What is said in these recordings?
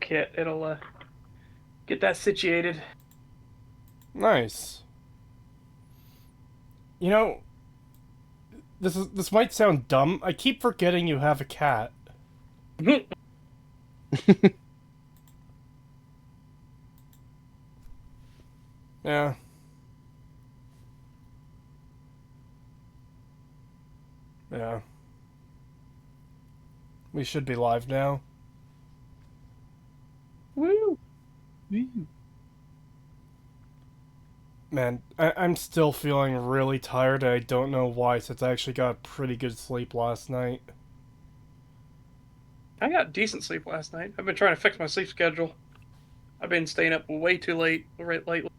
kit. It'll get that situated. Nice. You know, this might sound dumb. I keep forgetting you have a cat. Yeah. Yeah. We should be live now. Woo! Woo! Man, I'm still feeling really tired and I don't know why since I actually got pretty good sleep last night. I got decent sleep last night. I've been trying to fix my sleep schedule. I've been staying up way too late, right lately.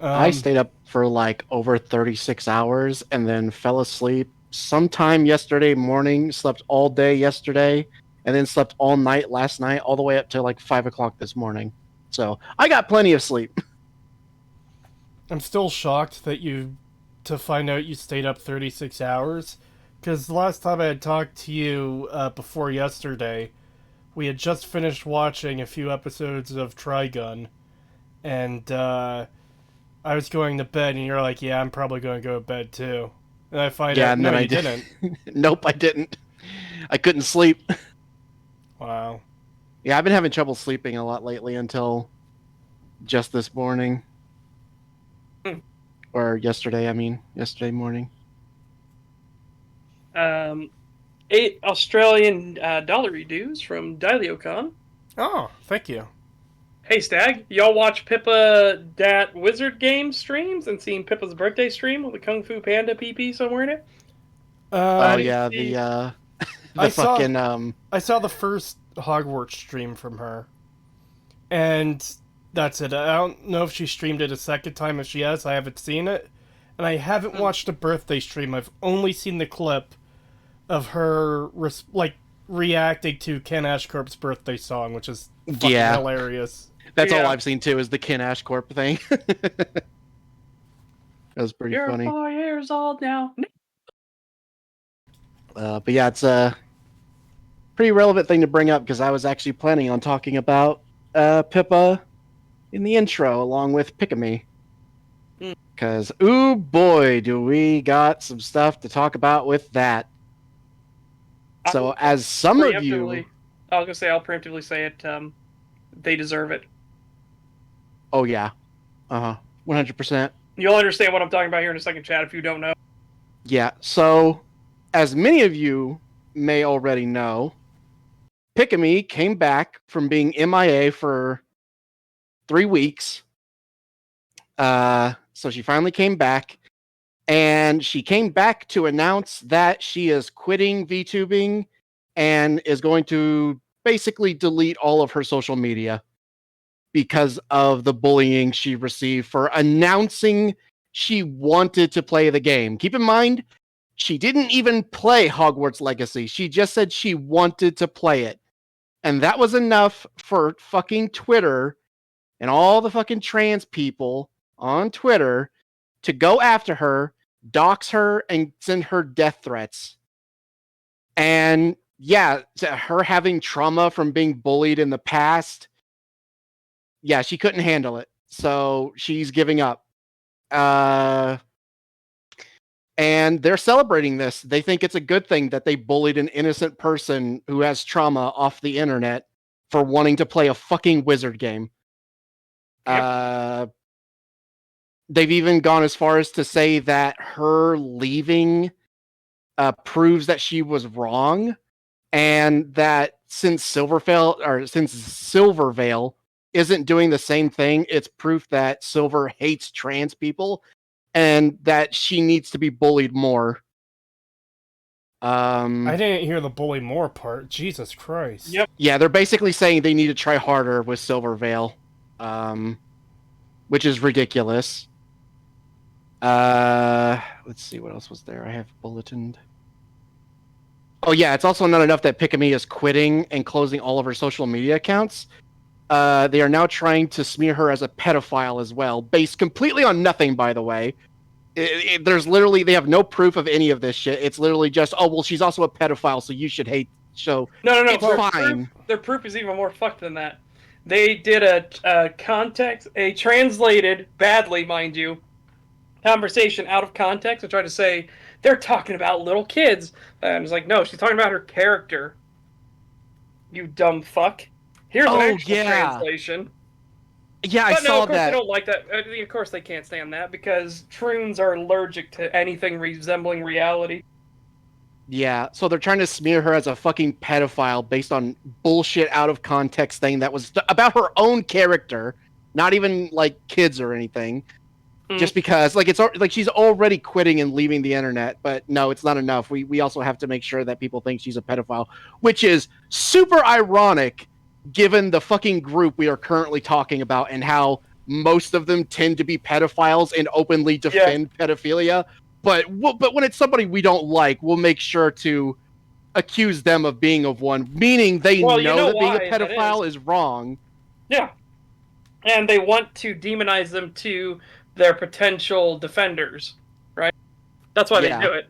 I Um, stayed up for like over 36 hours and then fell asleep sometime yesterday morning, slept all day yesterday, and then slept all night last night, all the way up to like 5 o'clock this morning. So I got plenty of sleep. I'm still shocked that to find out you stayed up 36 hours. Because the last time I had talked to you before yesterday, we had just finished watching a few episodes of Trigun, and I was going to bed, and you're like, yeah, I'm probably going to go to bed too. And I find Yeah, out, and no, then I you did. didn't. Nope, I didn't. I couldn't sleep. Wow. Yeah, I've been having trouble sleeping a lot lately until just this morning. Hmm. Or yesterday, I mean, yesterday morning. Um, 8 Australian dollar from DailyOcon. Oh, thank you. Hey Stag, y'all watch Pippa Dat Wizard Game streams and seen Pippa's birthday stream with the Kung Fu Panda PP somewhere in it? Oh I Um, didn't yeah, see. I the saw fucking I saw the first Hogwarts stream from her, and that's it. I don't know if she streamed it a second time. If she has, I haven't seen it, and I haven't watched a birthday stream. I've only seen the clip of her reacting to Ken Ashcorp's birthday song, which is fucking yeah. hilarious. That's all Yeah, I've seen too is the Ken Ashcorp thing. That was pretty you're funny. 4 years old now. But yeah, it's a pretty relevant thing to bring up because I was actually planning on talking about Pippa in the intro along with Pikami. Mm. Because, ooh boy, do we got some stuff to talk about with that. So, as some of you. Preemptively, I was gonna say I'll preemptively say it. They deserve it. Oh, yeah. 100%. You'll understand what I'm talking about here in a second, chat. If you don't know, Yeah. So, as many of you may already know, Pikami came back from being MIA for 3 weeks. So she finally came back, and she came back to announce that she is quitting VTubing and is going to basically delete all of her social media because of the bullying she received for announcing she wanted to play the game. Keep in mind, she didn't even play Hogwarts Legacy. She just said she wanted to play it. And that was enough for fucking Twitter and all the fucking trans people on Twitter to go after her, dox her, and send her death threats. And yeah, her having trauma from being bullied in the past, yeah, she couldn't handle it. So she's giving up. And they're celebrating this. They think it's a good thing that they bullied an innocent person who has trauma off the internet for wanting to play a fucking wizard game. Yep. They've even gone as far as to say that her leaving proves that she was wrong, and that since Silvervale isn't doing the same thing, it's proof that Silver hates trans people and that she needs to be bullied more. I didn't hear the bully more part. Jesus Christ. Yep. Yeah, they're basically saying they need to try harder with Silvervale, which is ridiculous. Let's see what else was there. I have bulletined. Oh yeah, it's also not enough that Pikami is quitting and closing all of her social media accounts. They are now trying to smear her as a pedophile as well, based completely on nothing, by the way. There's literally, they have no proof of any of this shit. It's literally just, oh, well, she's also a pedophile, so you should hate So No. it's Their fine. their proof is even more fucked than that. They did a translated, badly, mind you, conversation out of context and tried to say they're talking about little kids. And it's like, no, she's talking about her character. You dumb fuck. Here's an Oh actual yeah, translation. yeah, I But no, saw of course they that. don't like that. Of course they can't stand that because troons are allergic to anything resembling reality. Yeah, so they're trying to smear her as a fucking pedophile based on bullshit out of context thing that was about her own character, not even like kids or anything. Just because like it's like she's already quitting and leaving the internet, but no, it's not enough. We also have to make sure that people think she's a pedophile, which is super ironic given the fucking group we are currently talking about and how most of them tend to be pedophiles and openly Yeah. defend pedophilia. But when it's somebody we don't like, we'll make sure to accuse them of being of one, meaning they Well, you know know that being a why that pedophile is wrong. Yeah. And they want to demonize them to their potential defenders, right? That's why they Yeah, do it.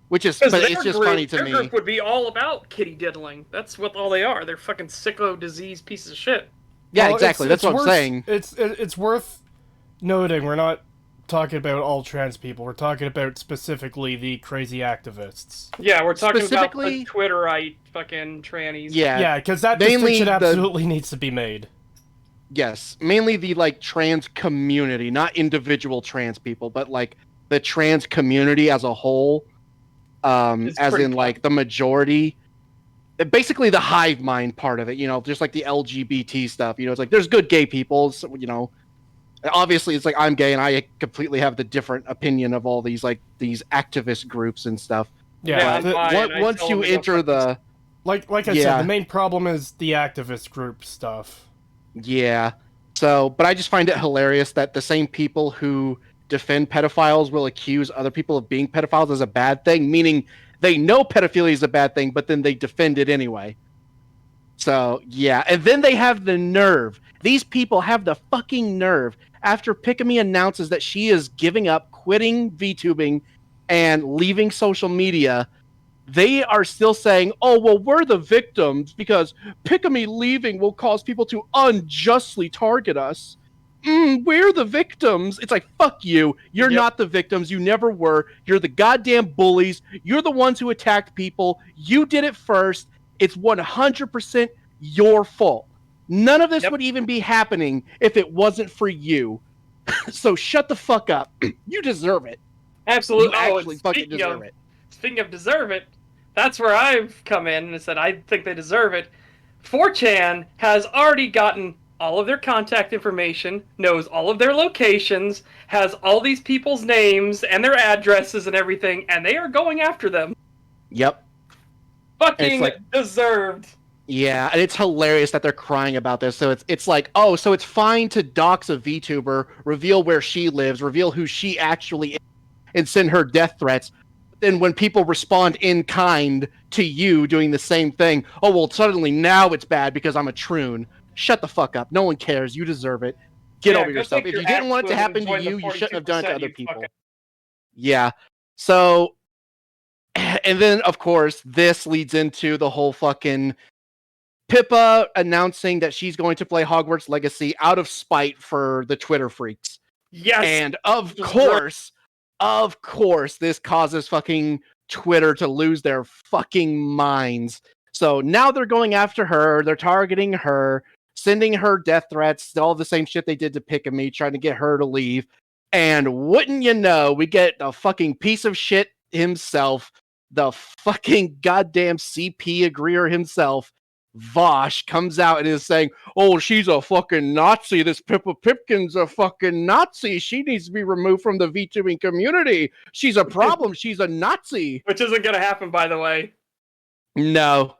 which is, Because but it's just funny to their me. group would be all about kitty diddling. That's what all they are. They're fucking sicko disease pieces of shit. Yeah, Well, exactly. That's what I'm saying. It's worth noting we're not talking about all trans people. We're talking about specifically the crazy activists. Yeah, we're talking about Specifically- the Twitterite fucking trannies. Yeah, because that mainly distinction the- absolutely needs to be made. Yes, mainly the like trans community, not individual trans people, but like the trans community as a whole, It's as pretty in like the majority. Basically, the hive mind part of it, just like the LGBT stuff. It's like there's good gay people, so, obviously it's like I'm gay and I completely have the different opinion of all these activist groups and stuff. Yeah, I'm Once you enter the like I said, the main problem is the activist group stuff. Yeah. So, but I just find it hilarious that the same people who defend pedophiles will accuse other people of being pedophiles as a bad thing, meaning they know pedophilia is a bad thing, but then they defend it anyway. So, yeah. And then they have the nerve. These people have the fucking nerve after Pikami announces that she is giving up, quitting VTubing, and leaving social media. They are still saying, oh, well, we're the victims because Pikami leaving will cause people to unjustly target us. We're the victims. It's like, fuck you. You're not the victims. You never were. You're the goddamn bullies. You're the ones who attacked people. You did it first. It's 100% your fault. None of this would even be happening if it wasn't for you. So shut the fuck up. You deserve it. Absolutely. You actually fucking deserve it. Speaking of deserve it, that's where I've come in and said I think they deserve it. 4chan has already gotten all of their contact information, knows all of their locations, has all these people's names and their addresses and everything, and they are going after them. Yep. Fucking deserved. Yeah, and it's hilarious that they're crying about this. So it's like, oh, so it's fine to dox a VTuber, reveal where she lives, reveal who she actually is, and send her death threats. Then when people respond in kind to you doing the same thing, oh, well, suddenly now it's bad because I'm a troon. Shut the fuck up. No one cares. You deserve it. Get over yourself. If you didn't want it to happen to you, you shouldn't have done it to other people. Yeah. So, and then, of course, this leads into the whole fucking Pippa announcing that she's going to play Hogwarts Legacy out of spite for the Twitter freaks. Yes. And of course, this causes fucking Twitter to lose their fucking minds. So now they're going after her. They're targeting her, sending her death threats, all the same shit they did to Pikami, trying to get her to leave. And wouldn't you know, we get a fucking piece of shit himself, the fucking goddamn CP agreeer himself, Vosh, comes out and is saying, oh, she's a fucking Nazi. This Pippa Pipkin's a fucking Nazi. She needs to be removed from the VTubing community. She's a problem. She's a Nazi. Which isn't going to happen, by the way. No.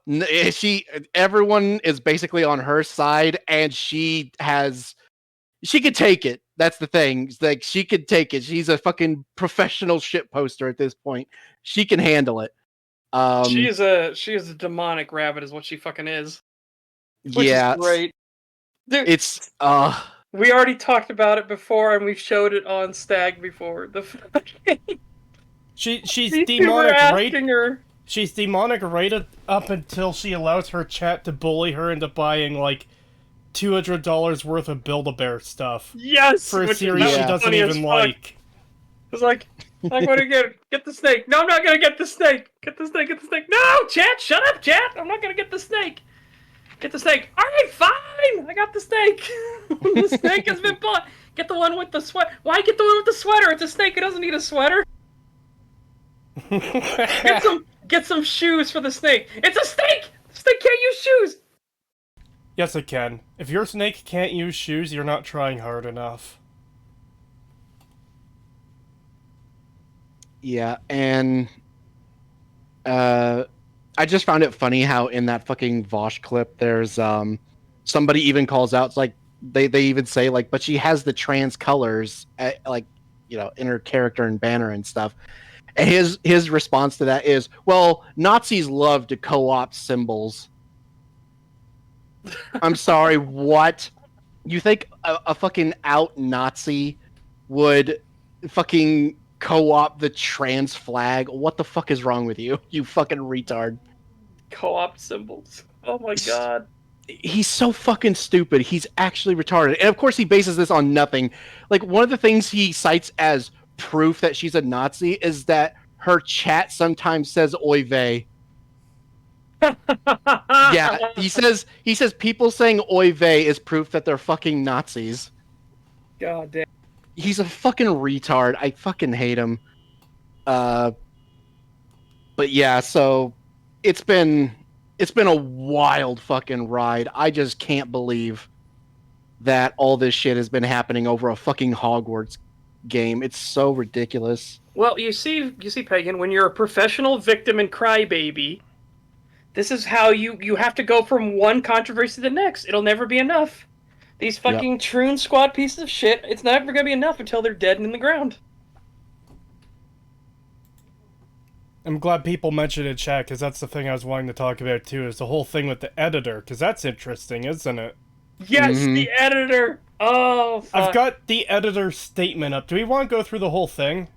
Everyone is basically on her side, and she could take it. That's the thing. Like, she could take it. She's a fucking professional shit poster at this point. She can handle it. She is a demonic rabbit, is what she fucking is. Which is great. Dude, it's we already talked about it before, and we've showed it on STAG before. She's demonic right. Her, She's demonic up until she allows her chat to bully her into buying, like, $200 worth of Build-A-Bear stuff. Yes, For a which series is she Yeah. doesn't funny as even fuck. like. It's like, I'm gonna get the snake. No, I'm not gonna get the snake. Get the snake. Get the snake. No, chat. Shut up, chat. I'm not gonna get the snake. Get the snake. All right, fine. I got the snake. The snake has been bought. Get the one with the sweat. Why get the one with the sweater? It's a snake. It doesn't need a sweater. Get some shoes for the snake. It's a snake. The snake can't use shoes. Yes, it can. If your snake can't use shoes, you're not trying hard enough. Yeah, and I just found it funny how in that fucking Vosh clip, there's somebody even calls out, it's like they even say like, but she has the trans colors, like, you know, in her character and banner and stuff. And his response to that is, well, Nazis love to co-opt symbols. I'm sorry, what? You think a fucking out Nazi would fucking co-opt the trans flag? What the fuck is wrong with you? You fucking retard. Co-op symbols. Oh my god. He's so fucking stupid. He's actually retarded. And of course he bases this on nothing. Like, one of the things he cites as proof that she's a Nazi is that her chat sometimes says oy vey. Yeah, he says people saying oy vey is proof that they're fucking Nazis. God damn. He's a fucking retard. I fucking hate him. But yeah, so it's been a wild fucking ride. I just can't believe that all this shit has been happening over a fucking Hogwarts game. It's so ridiculous. Well, you see, Pagan, when you're a professional victim and crybaby, this is how you have to go from one controversy to the next. It'll never be enough. These fucking Troon Squad pieces of shit, it's never gonna be enough until they're dead and in the ground. I'm glad people mentioned it in chat, because that's the thing I was wanting to talk about too, is the whole thing with the editor, because that's interesting, isn't it? Yes, the editor! Oh, fuck. I've got the editor statement up. Do we want to go through the whole thing?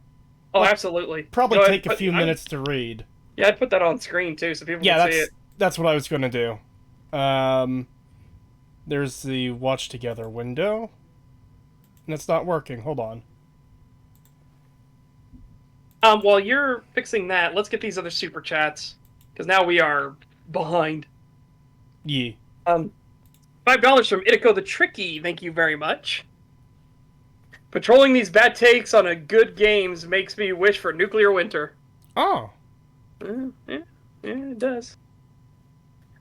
Oh, absolutely. Probably Go take ahead, a few minutes to read. Yeah, I'd put that on screen too, so people Yeah, can see it. that's what I was going to do. There's the watch together window. And it's not working. Hold on. While you're fixing that, let's get these other super chats, because now we are behind. Yee. $5 from Itako the Tricky, thank you very much. Patrolling these bad takes on a good games makes me wish for nuclear winter. Oh. Yeah, it does.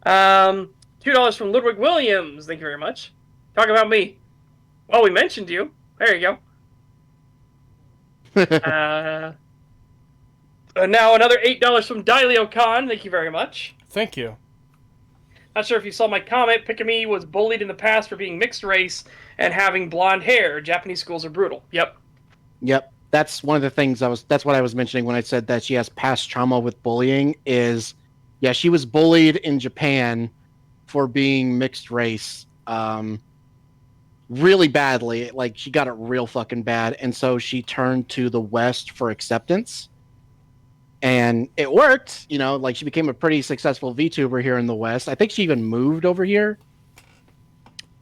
$2 from Ludwig Williams, thank you very much. Talk about me. Well, we mentioned you. There you go. Now another $8 from Dailyo Khan, thank you very much. Thank you. Not sure if you saw my comment. Pikami was bullied in the past for being mixed race and having blonde hair. Japanese schools are brutal. Yep. Yep. That's one of the things that's what I was mentioning when I said that she has past trauma with bullying is, yeah, she was bullied in Japan for being mixed race. Really badly. Like, she got it real fucking bad. And so she turned to the West for acceptance. And it worked, you know, like, she became a pretty successful VTuber here in the West. I think she even moved over here.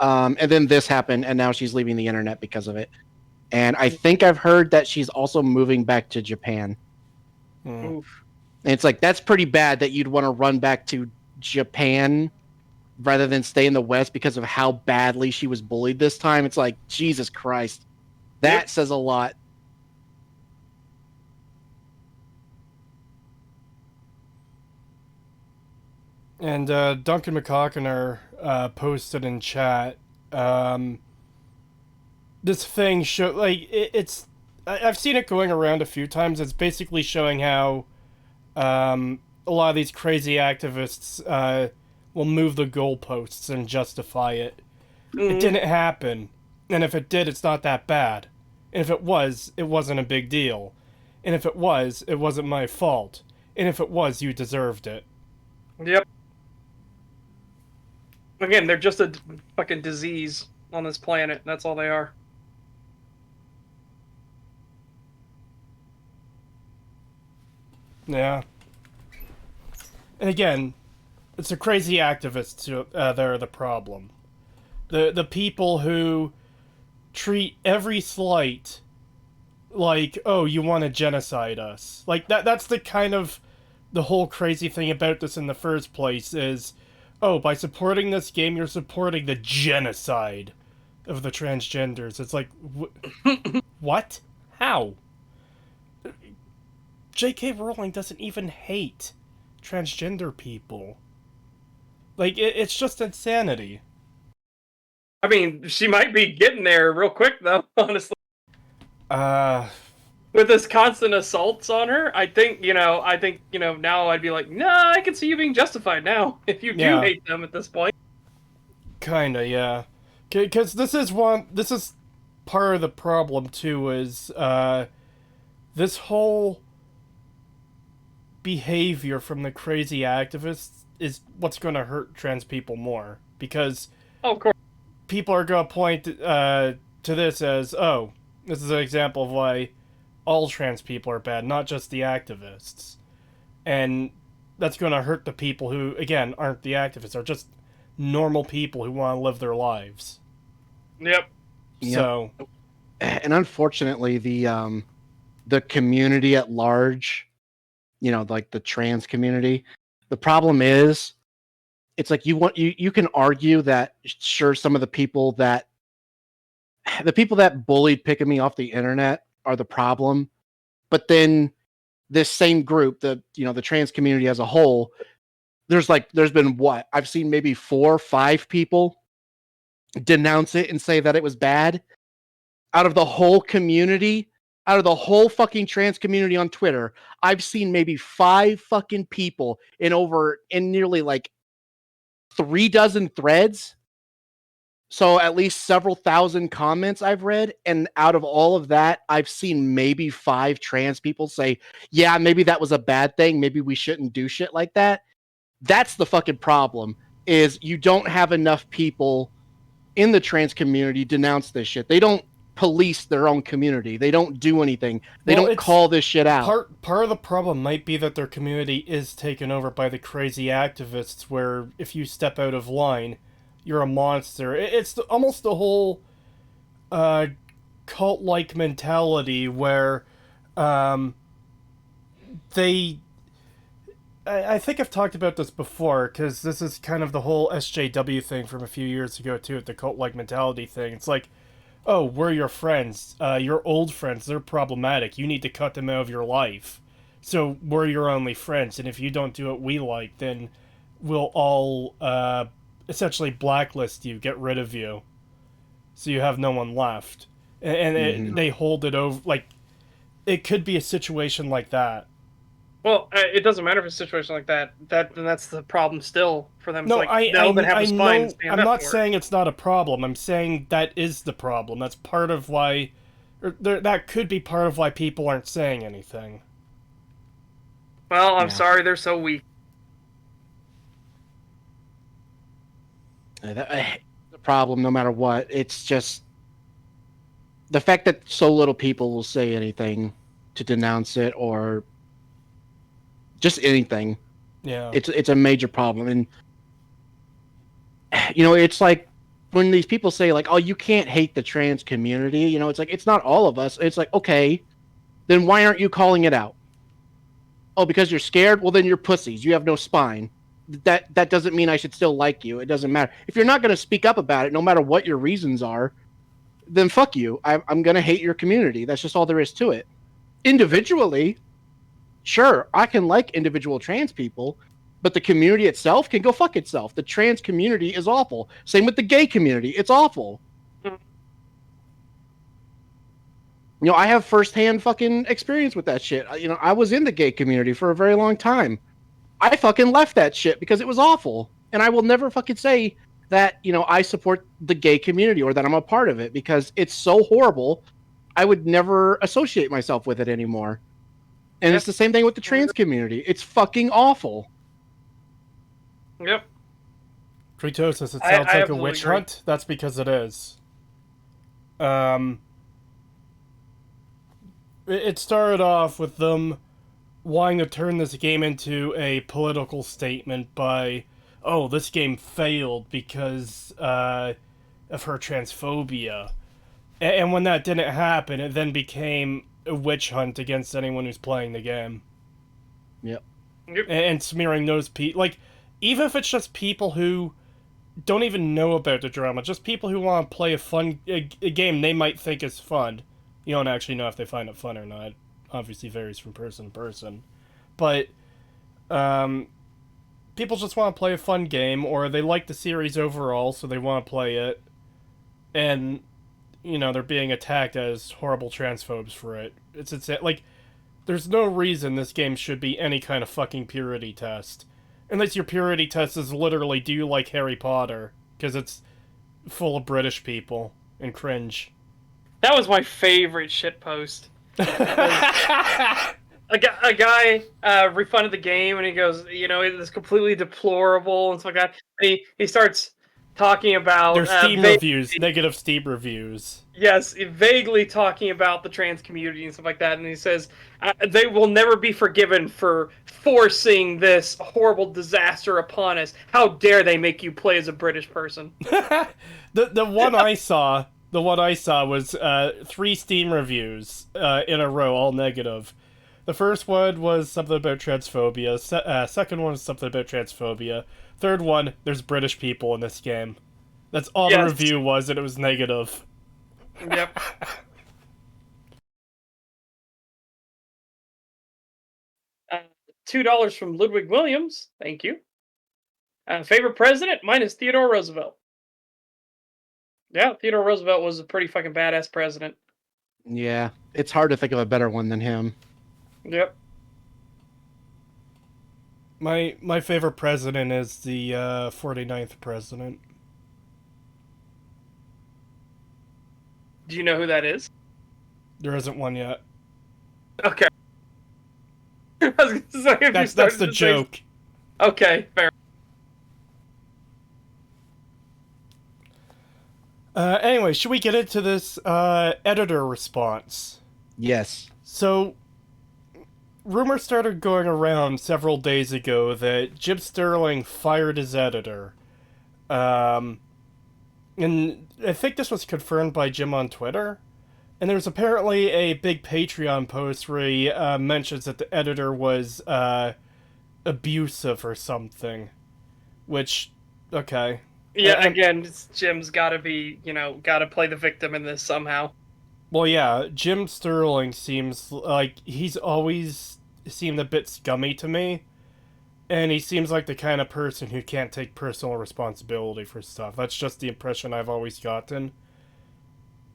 And then this happened, and now she's leaving the internet because of it. And I think I've heard that she's also moving back to Japan. Oof. And it's like, that's pretty bad that you'd want to run back to Japan rather than stay in the West because of how badly she was bullied this time. It's like, Jesus Christ. That says a lot. And Duncan McCockiner posted in chat, this thing show like it's I've seen it going around a few times. It's basically showing how a lot of these crazy activists will move the goalposts and justify it. It didn't happen, and if it did, it's not that bad. And if it was, it wasn't a big deal. And if it was, it wasn't my fault. And if it was, you deserved it. Yep. Again, they're just a fucking disease on this planet. That's all they are. Yeah. And again, it's the crazy activists that are the problem. The people who treat every slight like, oh, you want to genocide us. Like that's the kind of the whole crazy thing about this in the first place is, oh, by supporting this game you're supporting the genocide of the transgenders. It's like what? How? J.K. Rowling doesn't even hate transgender people. Like it's just insanity. I mean, she might be getting there real quick, though, honestly. Uh, With this constant assaults on her, I think, now I'd be like, nah, I can see you being justified now, if you do yeah, hate them at this point. kinda, yeah. Because this is part of the problem too, is, this whole behavior from the crazy activists is what's gonna hurt trans people more. Because Oh, of course. people are gonna point, to this as, oh, this is an example of why all trans people are bad, not just the activists. And that's going to hurt the people who, again, aren't the activists, are just normal people who want to live their lives. Yep. Yep. So, And unfortunately, the community at large, like the trans community, the problem is, it's like you can argue that sure some of the people that bullied Picame off the internet are the problem, but then this same group, the trans community as a whole, there's been what I've seen maybe 4 or 5 people denounce it and say that it was bad out of the whole community. Out of the whole fucking trans community on Twitter, I've seen maybe 5 fucking people in nearly like 3 dozen threads. So at least several thousand comments I've read, and out of all of that, I've seen maybe 5 trans people say, "Yeah, maybe that was a bad thing. Maybe we shouldn't do shit like that." That's the fucking problem. Is you don't have enough people in the trans community denounce this shit. They don't police their own community. They don't do anything. They well, don't it's call this shit out. part of the problem might be that their community is taken over by the crazy activists, where if you step out of line, you're a monster. It's almost the whole uh, cult-like mentality where um, they I think I've talked about this before, because this is kind of the whole SJW thing from a few years ago, too, the cult-like mentality thing. It's like, oh, we're your friends. Your old friends, they're problematic. You need to cut them out of your life. So we're your only friends, and if you don't do what we like, then we'll all essentially blacklist you, get rid of you, so you have no one left. And they hold it over, like, it could be a situation like that. Well, it doesn't matter if it's a situation like that. Then that's the problem still for them. It's No, like, they'll have I the spine to know. stand I'm up not for it. saying it's not a problem. I'm saying that is the problem. That's part of why, that could be part of why people aren't saying anything. Well, I'm Yeah. sorry, they're so weak. The problem, no matter what, it's just the fact that so little people will say anything to denounce it or just anything. Yeah. It's a major problem, and it's like when these people say like, "Oh, you can't hate the trans community," it's like it's not all of us. It's like, okay, then why aren't you calling it out? Oh, because you're scared? Well, then you're pussies. You have no spine. That doesn't mean I should still like you. It doesn't matter. If you're not going to speak up about it, no matter what your reasons are, then fuck you. I'm going to hate your community. That's just all there is to it. Individually, sure, I can like individual trans people, but the community itself can go fuck itself. The trans community is awful. Same with the gay community. It's awful. I have firsthand fucking experience with that shit. I was in the gay community for a very long time. I fucking left that shit because it was awful. And I will never fucking say that, I support the gay community or that I'm a part of it because it's so horrible. I would never associate myself with it anymore. And Yep. it's the same thing with the trans community. It's fucking awful. Yep. Creetosis, it I sounds like a absolutely witch agree. hunt. That's because it is. It started off with them wanting to turn this game into a political statement by, oh, this game failed because of her transphobia. And when that didn't happen, it then became a witch hunt against anyone who's playing the game. Yep. And smearing those people. Like, even if it's just people who don't even know about the drama, just people who want to play a game they might think is fun. You don't actually know if they find it fun or not. It obviously varies from person to person. But, people just want to play a fun game, or they like the series overall, so they want to play it. And, you know, they're being attacked as horrible transphobes for it. It's like, there's no reason this game should be any kind of fucking purity test. Unless your purity test is literally, do you like Harry Potter? Because it's full of British people and cringe. That was my favorite shitpost. A guy refunded the game, and he goes, you know, it's completely deplorable and stuff like that. And he starts talking about There's Steam reviews, negative Steam reviews. Yes, vaguely talking about the trans community and stuff like that, and he says they will never be forgiven for forcing this horrible disaster upon us. How dare they make you play as a British person? the one I saw, was 3 Steam reviews in a row, all negative. The first one was something about transphobia. Second one was something about transphobia. Third one, there's British people in this game. That's all the review was, and it was negative. Yep. $2 from Ludwig Williams. Thank you. Favorite president? Mine is Theodore Roosevelt. Yeah, Theodore Roosevelt was a pretty fucking badass president. Yeah, it's hard to think of a better one than him. Yep. My favorite president is the 49th president. Do you know who that is? There isn't one yet. Okay. I was gonna say, if that's the joke. Okay, fair. Anyway, should we get into this editor response? Yes. So, rumors started going around several days ago that Jim Sterling fired his editor. And I think this was confirmed by Jim on Twitter. And there's apparently a big Patreon post where he mentions that the editor was abusive or something. Which, okay. Yeah, again, Jim's gotta be, gotta play the victim in this somehow. Well, yeah, Jim Sterling seems like he's always seemed a bit scummy to me. And he seems like the kind of person who can't take personal responsibility for stuff. That's just the impression I've always gotten.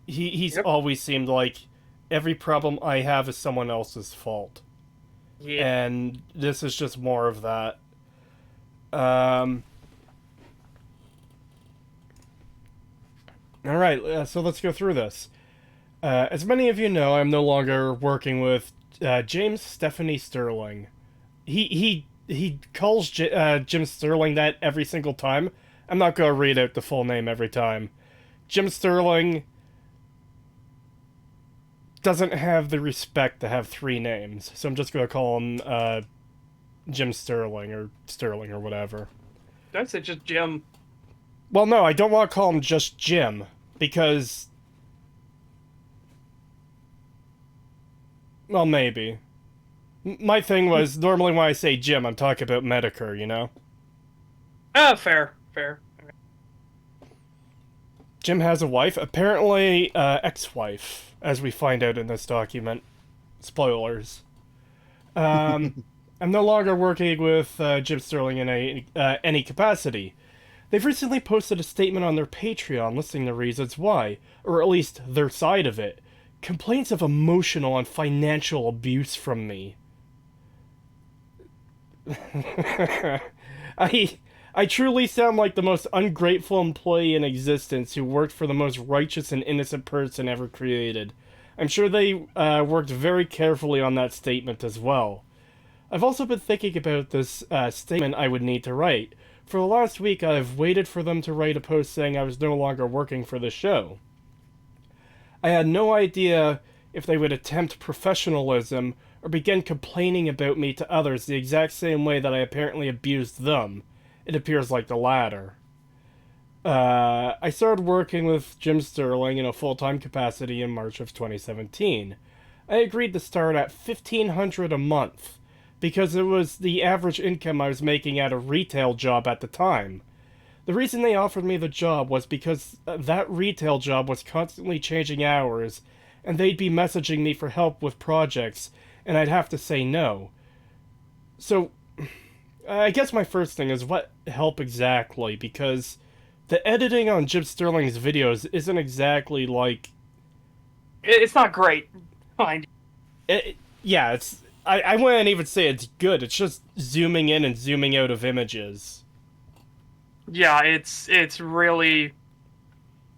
He's always seemed like every problem I have is someone else's fault. Yeah. And this is just more of that. Alright, so let's go through this. As many of you know, I'm no longer working with James Stephanie Sterling. He calls Jim Sterling that every single time. I'm not going to read out the full name every time. Jim Sterling doesn't have the respect to have 3 names, so I'm just going to call him Jim Sterling or whatever. That's it, just Jim. Well, no, I don't want to call him just Jim, because... Well, maybe. My thing was, normally when I say Jim, I'm talking about Medicare, you know? Fair. Jim has a wife, apparently ex-wife, as we find out in this document. Spoilers. I'm no longer working with Jim Sterling in any capacity. They've recently posted a statement on their Patreon listing the reasons why, or at least their side of it. Complaints of emotional and financial abuse from me. I truly sound like the most ungrateful employee in existence who worked for the most righteous and innocent person ever created. I'm sure they worked very carefully on that statement as well. I've also been thinking about this statement I would need to write. For the last week, I've waited for them to write a post saying I was no longer working for the show. I had no idea if they would attempt professionalism or began complaining about me to others the exact same way that I apparently abused them. It appears like the latter. I started working with Jim Sterling in a full-time capacity in March of 2017. I agreed to start at $1,500 a month, because it was the average income I was making at a retail job at the time. The reason they offered me the job was because that retail job was constantly changing hours, and they'd be messaging me for help with projects, and I'd have to say no. So, I guess my first thing is what help exactly, because the editing on Jim Sterling's videos isn't exactly like... It's not great. Fine. Yeah, it's... I wouldn't even say it's good, it's just zooming in and zooming out of images. Yeah, it's really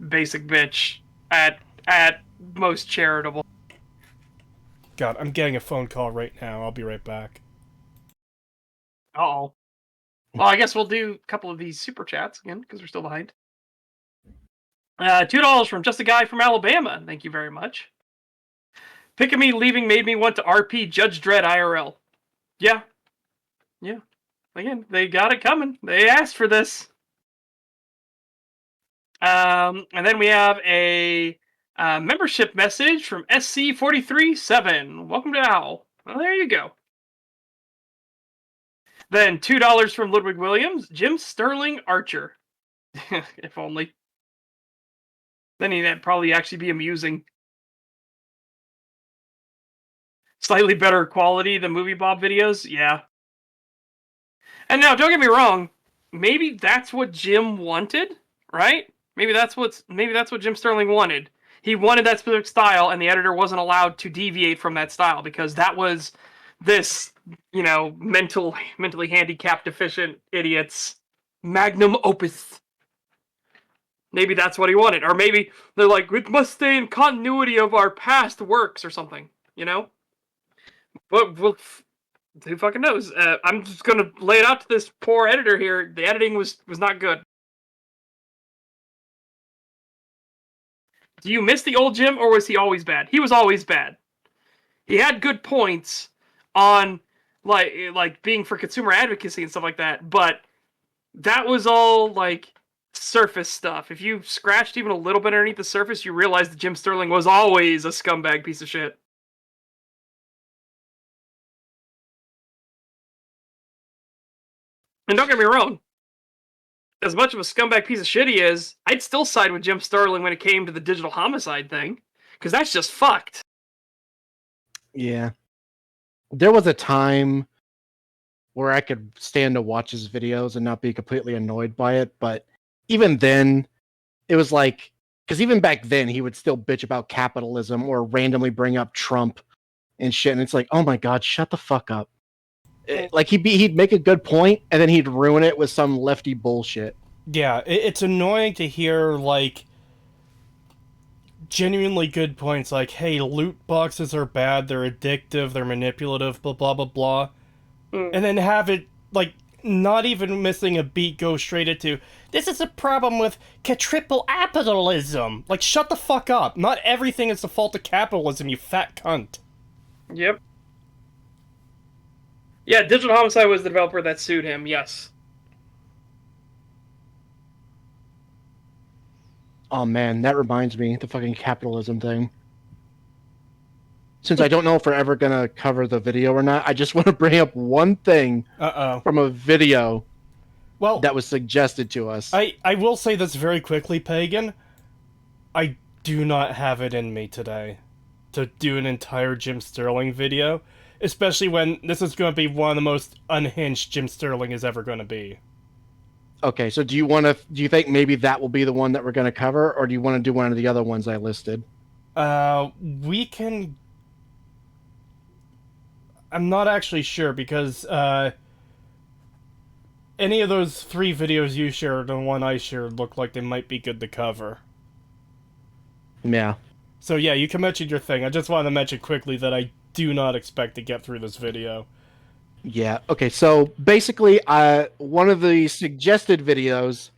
basic bitch at most charitable. God, I'm getting a phone call right now. I'll be right back. Uh-oh. Well, I guess we'll do a couple of these super chats again, because we're still behind. $2 from Just a Guy from Alabama. Thank you very much. Picking me leaving made me want to RP Judge Dredd IRL. Yeah. Yeah. Again, they got it coming. They asked for this. And then we have a membership message from SC437. Welcome to OWL. Well, there you go. Then $2 from Ludwig Williams. Jim Sterling Archer. If only. Then he'd probably actually be amusing. Slightly better quality than Movie Bob videos? Yeah. And now, don't get me wrong. Maybe that's what Jim wanted, right? Maybe that's what Jim Sterling wanted. He wanted that specific style, and the editor wasn't allowed to deviate from that style because that was this, mentally handicapped, deficient idiot's magnum opus. Maybe that's what he wanted, or maybe they're like, it must stay in continuity of our past works or something, But who fucking knows? I'm just gonna lay it out to this poor editor here. The editing was not good. Do you miss the old Jim, or was he always bad? He was always bad. He had good points on like being for consumer advocacy and stuff like that, but that was all like surface stuff. If you scratched even a little bit underneath the surface, you realize that Jim Sterling was always a scumbag piece of shit. And don't get me wrong, as much of a scumbag piece of shit he is, I'd still side with Jim Sterling when it came to the digital homicide thing, because that's just fucked. Yeah. There was a time where I could stand to watch his videos and not be completely annoyed by it, but even then, it was like, because even back then, he would still bitch about capitalism or randomly bring up Trump and shit, and it's like, oh my god, shut the fuck up. Like, he'd make a good point, and then he'd ruin it with some lefty bullshit. Yeah, it's annoying to hear, like, genuinely good points like, hey, loot boxes are bad, they're addictive, they're manipulative, blah, blah, blah, blah. And then have it, like, not even missing a beat go straight into, this is a problem with triple capitalism. Like, shut the fuck up. Not everything is the fault of capitalism, you fat cunt. Yep. Yeah, Digital Homicide was the developer that sued him, yes. Oh man, that reminds me, the fucking capitalism thing. Since I don't know if we're ever gonna cover the video or not, I just want to bring up one thing from a video that was suggested to us. I will say this very quickly, Pagan. I do not have it in me today to do an entire Jim Sterling video, especially when this is going to be one of the most unhinged Jim Sterling is ever going to be. Okay, so do you think maybe that will be the one that we're going to cover, or do you want to do one of the other ones I listed? We can... I'm not actually sure, because, any of those 3 videos you shared and one I shared look like they might be good to cover. Yeah. So yeah, you can mention your thing. I just wanted to mention quickly that I do not expect to get through this video. Yeah, okay, so basically, one of the suggested videos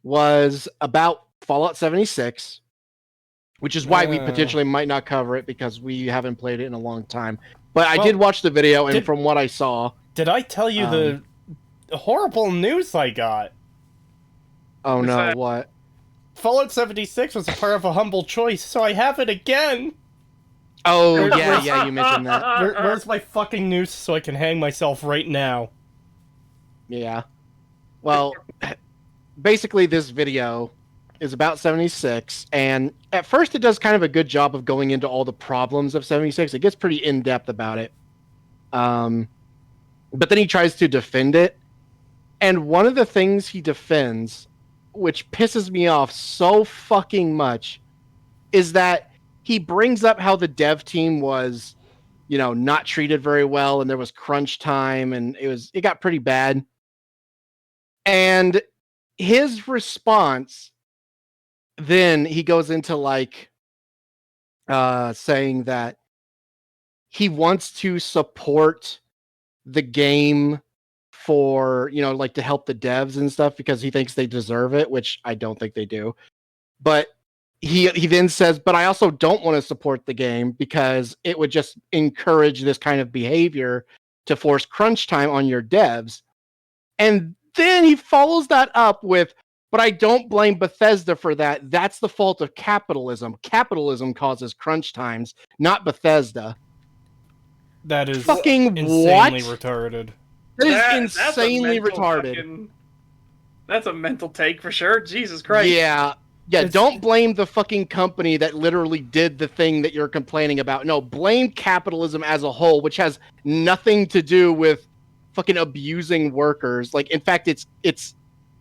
was about Fallout 76, which is why we potentially might not cover it, because we haven't played it in a long time. But I Well, did watch the video, and did- from what I saw, Did I tell you the horrible news I got? oh What's no, that? what? Fallout 76 was a part of a humble choice, so I have it again. Oh Where- yeah, where's- yeah, you mentioned that. Where's my fucking noose so I can hang myself right now? Yeah. Well, basically, this video is about 76, and at first it does kind of a good job of going into all the problems of 76. It gets pretty in depth about it. But then he tries to defend it, and one of the things he defends, which pisses me off so fucking much, is that he brings up how the dev team was, not treated very well, and there was crunch time, and it got pretty bad. And his response, then he goes into like saying that he wants to support the game for, like to help the devs and stuff because he thinks they deserve it, which I don't think they do. But he then says, but I also don't want to support the game because it would just encourage this kind of behavior to force crunch time on your devs. And then he follows that up with, but I don't blame Bethesda for that. That's the fault of capitalism. Capitalism causes crunch times, not Bethesda. That is Fucking insanely what? retarded. That is That's a insanely mental retarded. That's a mental take for sure. Jesus Christ. Yeah. Don't blame the fucking company that literally did the thing that you're complaining about. No, blame capitalism as a whole, which has nothing to do with fucking abusing workers. Like, in fact, it's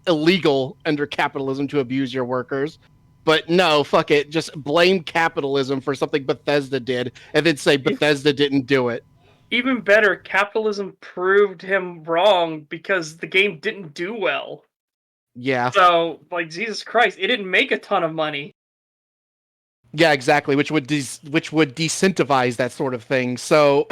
illegal under capitalism to abuse your workers. But no, fuck it. Just blame capitalism for something Bethesda did and then say Bethesda didn't do it. Even better, capitalism proved him wrong because the game didn't do well. Yeah. So, like, Jesus Christ, it didn't make a ton of money. Yeah, exactly, which would decentivize that sort of thing. So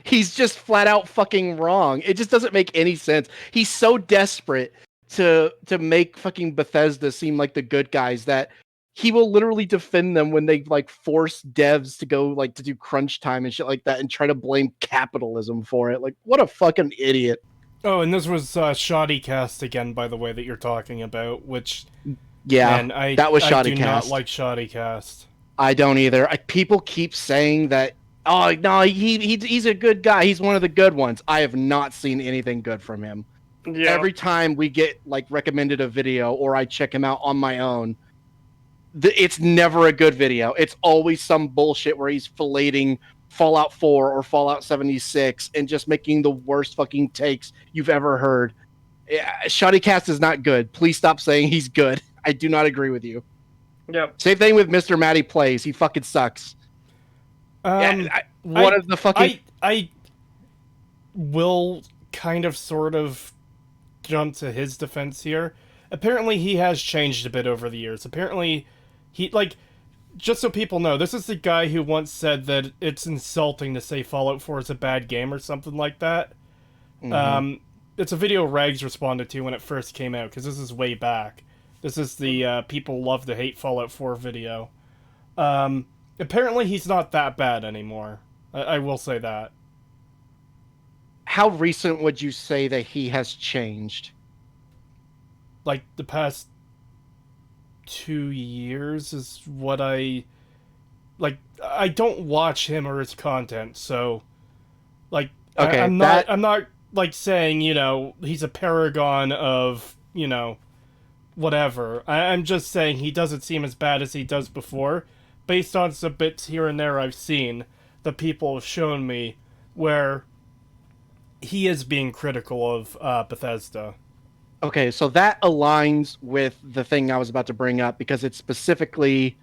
he's just flat out fucking wrong. It just doesn't make any sense. He's so desperate to make fucking Bethesda seem like the good guys that he will literally defend them when they like force devs to go like to do crunch time and shit like that and try to blame capitalism for it. Like, what a fucking idiot. Oh, and this was Shoddy Cast again, by the way, that you're talking about, which... Yeah, man, that was Shoddy I do Cast. not like Shoddy Cast. I don't either. People keep saying that, oh, no, he's a good guy. He's one of the good ones. I have not seen anything good from him. Yeah. Every time we get like recommended a video or I check him out on my own, it's never a good video. It's always some bullshit where he's filleting Fallout 4 or Fallout 76 and just making the worst fucking takes you've ever heard. Shoddy Cast is not good. Please stop saying he's good. I do not agree with you. Yep. Same thing with Mr. Matty Plays. He fucking sucks. One of the fucking... I will kind of sort of jump to his defense here. Apparently he has changed a bit over the years. Apparently he, like, just so people know, this is the guy who once said that it's insulting to say Fallout 4 is a bad game or something like that. Mm-hmm. It's a video Rags responded to when it first came out, because this is way back. This is the people love to hate Fallout 4 video. Apparently he's not that bad anymore. I will say that. How recent would you say that he has changed? Like, the past 2 years is what I... Like, I don't watch him or his content, so... Like, okay, I'm not, like, saying, he's a paragon of, whatever. I'm just saying he doesn't seem as bad as he does before, based on some bits here and there I've seen that people have shown me where he is being critical of Bethesda. Okay, so that aligns with the thing I was about to bring up because it's specifically...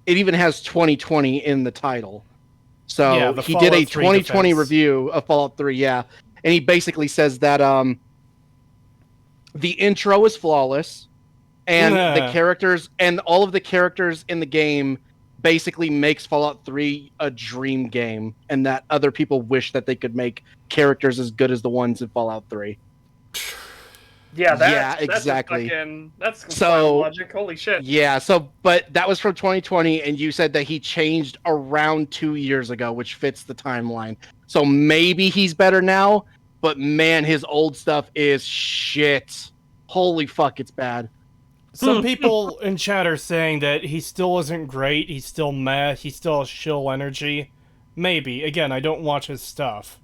It even has 2020 in the title. So yeah, he did a 2020 defense review of Fallout 3, yeah. And he basically says that the intro is flawless, and the characters and all of the characters in the game basically makes Fallout 3 a dream game, and that other people wish that they could make characters as good as the ones in Fallout 3. Yeah, Yeah, that's a exactly. fucking that's some clown So logic. Holy shit. yeah, so but that was from 2020, and you said that he changed around 2 years ago, which fits the timeline. So maybe he's better now, but man, his old stuff is shit. Holy fuck, it's bad. Some people in chat are saying that he still isn't great, he's still meh, he still has shill energy. Maybe. Again, I don't watch his stuff.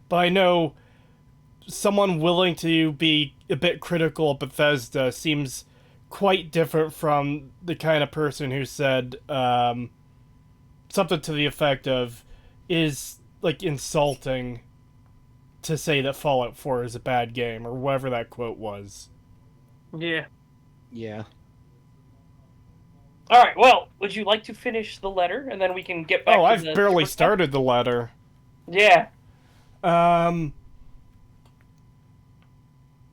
But I know someone willing to be a bit critical of Bethesda seems quite different from the kind of person who said something to the effect of, is like insulting to say that Fallout 4 is a bad game, or whatever that quote was. Yeah. Yeah. All right. Well, would you like to finish the letter, and then we can get back Oh, to I've the barely super stuff? started the letter. Yeah. The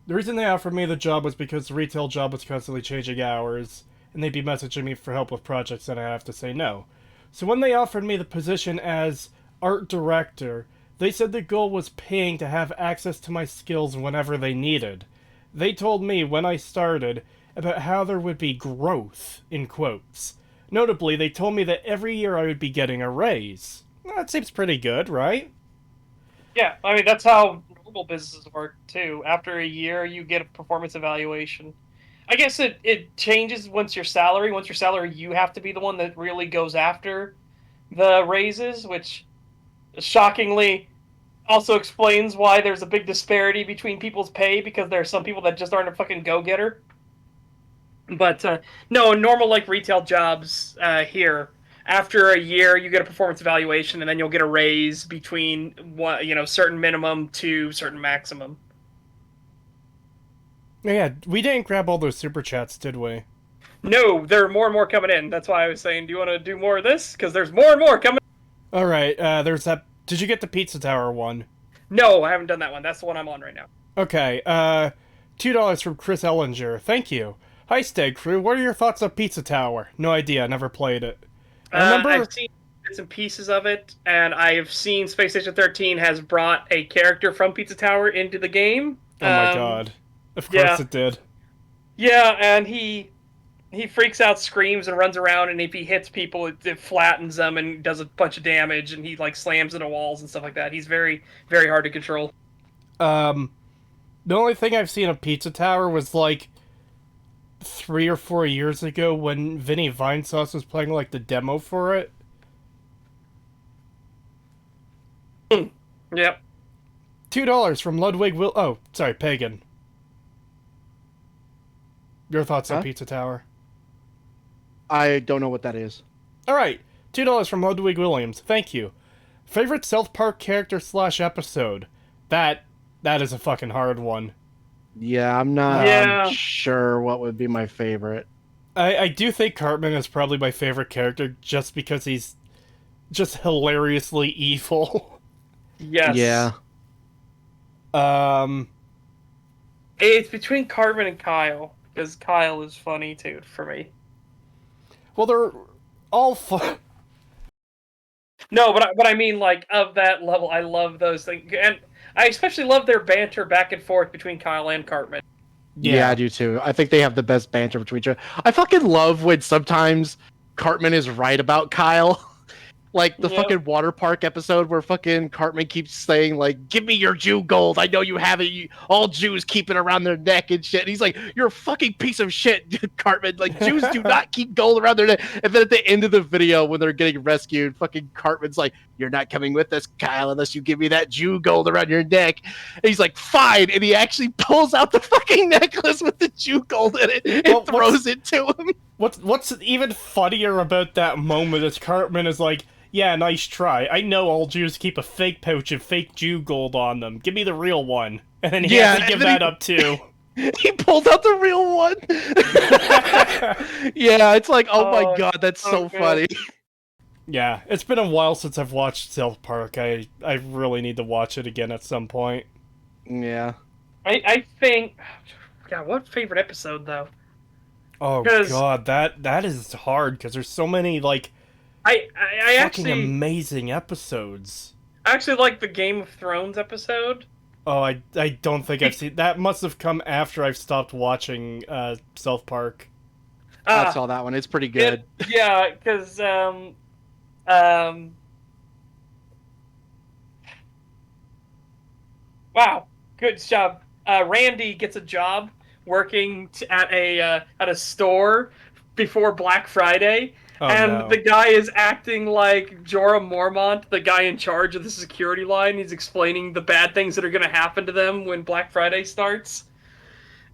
reason they offered me the job was because the retail job was constantly changing hours, and they'd be messaging me for help with projects, and I have to say no. So when they offered me the position as art director, they said the goal was paying to have access to my skills whenever they needed. They told me when I started about how there would be growth, in quotes. Notably, they told me that every year I would be getting a raise. That seems pretty good, right? Yeah. I mean, that's how normal businesses work too. After a year, you get a performance evaluation. I guess it changes once your salary. Once your salary, you have to be the one that really goes after the raises, which shockingly also explains why there's a big disparity between people's pay, because there are some people that just aren't a fucking go-getter. But no, normal like retail jobs here. After a year, you get a performance evaluation, and then you'll get a raise between what certain minimum to certain maximum. Yeah, we didn't grab all those super chats, did we? No, there are more and more coming in. That's why I was saying, do you want to do more of this? Because there's more and more coming. Alright, there's that. Did you get the Pizza Tower one? No, I haven't done that one. That's the one I'm on right now. Okay, $2 from Chris Ellinger. Thank you. Hi, Stag Crew. What are your thoughts on Pizza Tower? No idea. Never played it. I remember. I've seen bits and pieces of it, and I've seen Space Station 13 has brought a character from Pizza Tower into the game. Oh my god. Of course Yeah, it did. yeah, and he freaks out, screams, and runs around, and if he hits people, it flattens them and does a bunch of damage, and he like slams into walls and stuff like that. He's very, very hard to control. The only thing I've seen of Pizza Tower was like 3 or 4 years ago when Vinny Vinesauce was playing like the demo for it. Yep. $2 from Ludwig Will. Oh, sorry, Pagan. Your thoughts on Huh? Pizza Tower? I don't know what that is. Alright, $2 from Ludwig Williams. Thank you. Favorite South Park character slash episode? That is a fucking hard one. Yeah, I'm not Yeah. sure what would be my favorite. I do think Cartman is probably my favorite character just because he's just hilariously evil. Yes. Yeah. It's between Cartman and Kyle, because Kyle is funny too for me. Well, they're all fun. No, but I mean, like, of that level, I love those things, and I especially love their banter back and forth between Kyle and Cartman. Yeah, I do too. I think they have the best banter between each other. I fucking love when sometimes Cartman is right about Kyle. Like the Yep. fucking water park episode where fucking Cartman keeps saying like, "Give me your Jew gold. I know you have it. All Jews keep it around their neck and shit." And he's like, "You're a fucking piece of shit, Cartman. Like Jews do not keep gold around their neck." And then at the end of the video when they're getting rescued, fucking Cartman's like, "You're not coming with us, Kyle, unless you give me that Jew gold around your neck." And he's like, "Fine." And he actually pulls out the fucking necklace with the Jew gold in it and Well, throws it to him. What's even funnier about that moment is Cartman is like, yeah, nice try. I know all Jews keep a fake pouch of fake Jew gold on them. Give me the real one. And then he has to give that up too. He pulled out the real one. Yeah, it's like, oh my god, that's so good. funny. Yeah, it's been a while since I've watched South Park. I really need to watch it again at some point. Yeah. I think, God, what favorite episode though? Oh 'Cause- god, that is hard because there's so many like I fucking actually amazing episodes. like the Game of Thrones episode. Oh, I don't think I've seen that. Must have come after I've stopped watching South Park. I Ah, saw that one. It's pretty good. yeah, because um, wow, good job. Randy gets a job working at a store before Black Friday, Oh and no. the guy is acting like Jorah Mormont, the guy in charge of the security line. He's explaining the bad things that are going to happen to them when Black Friday starts.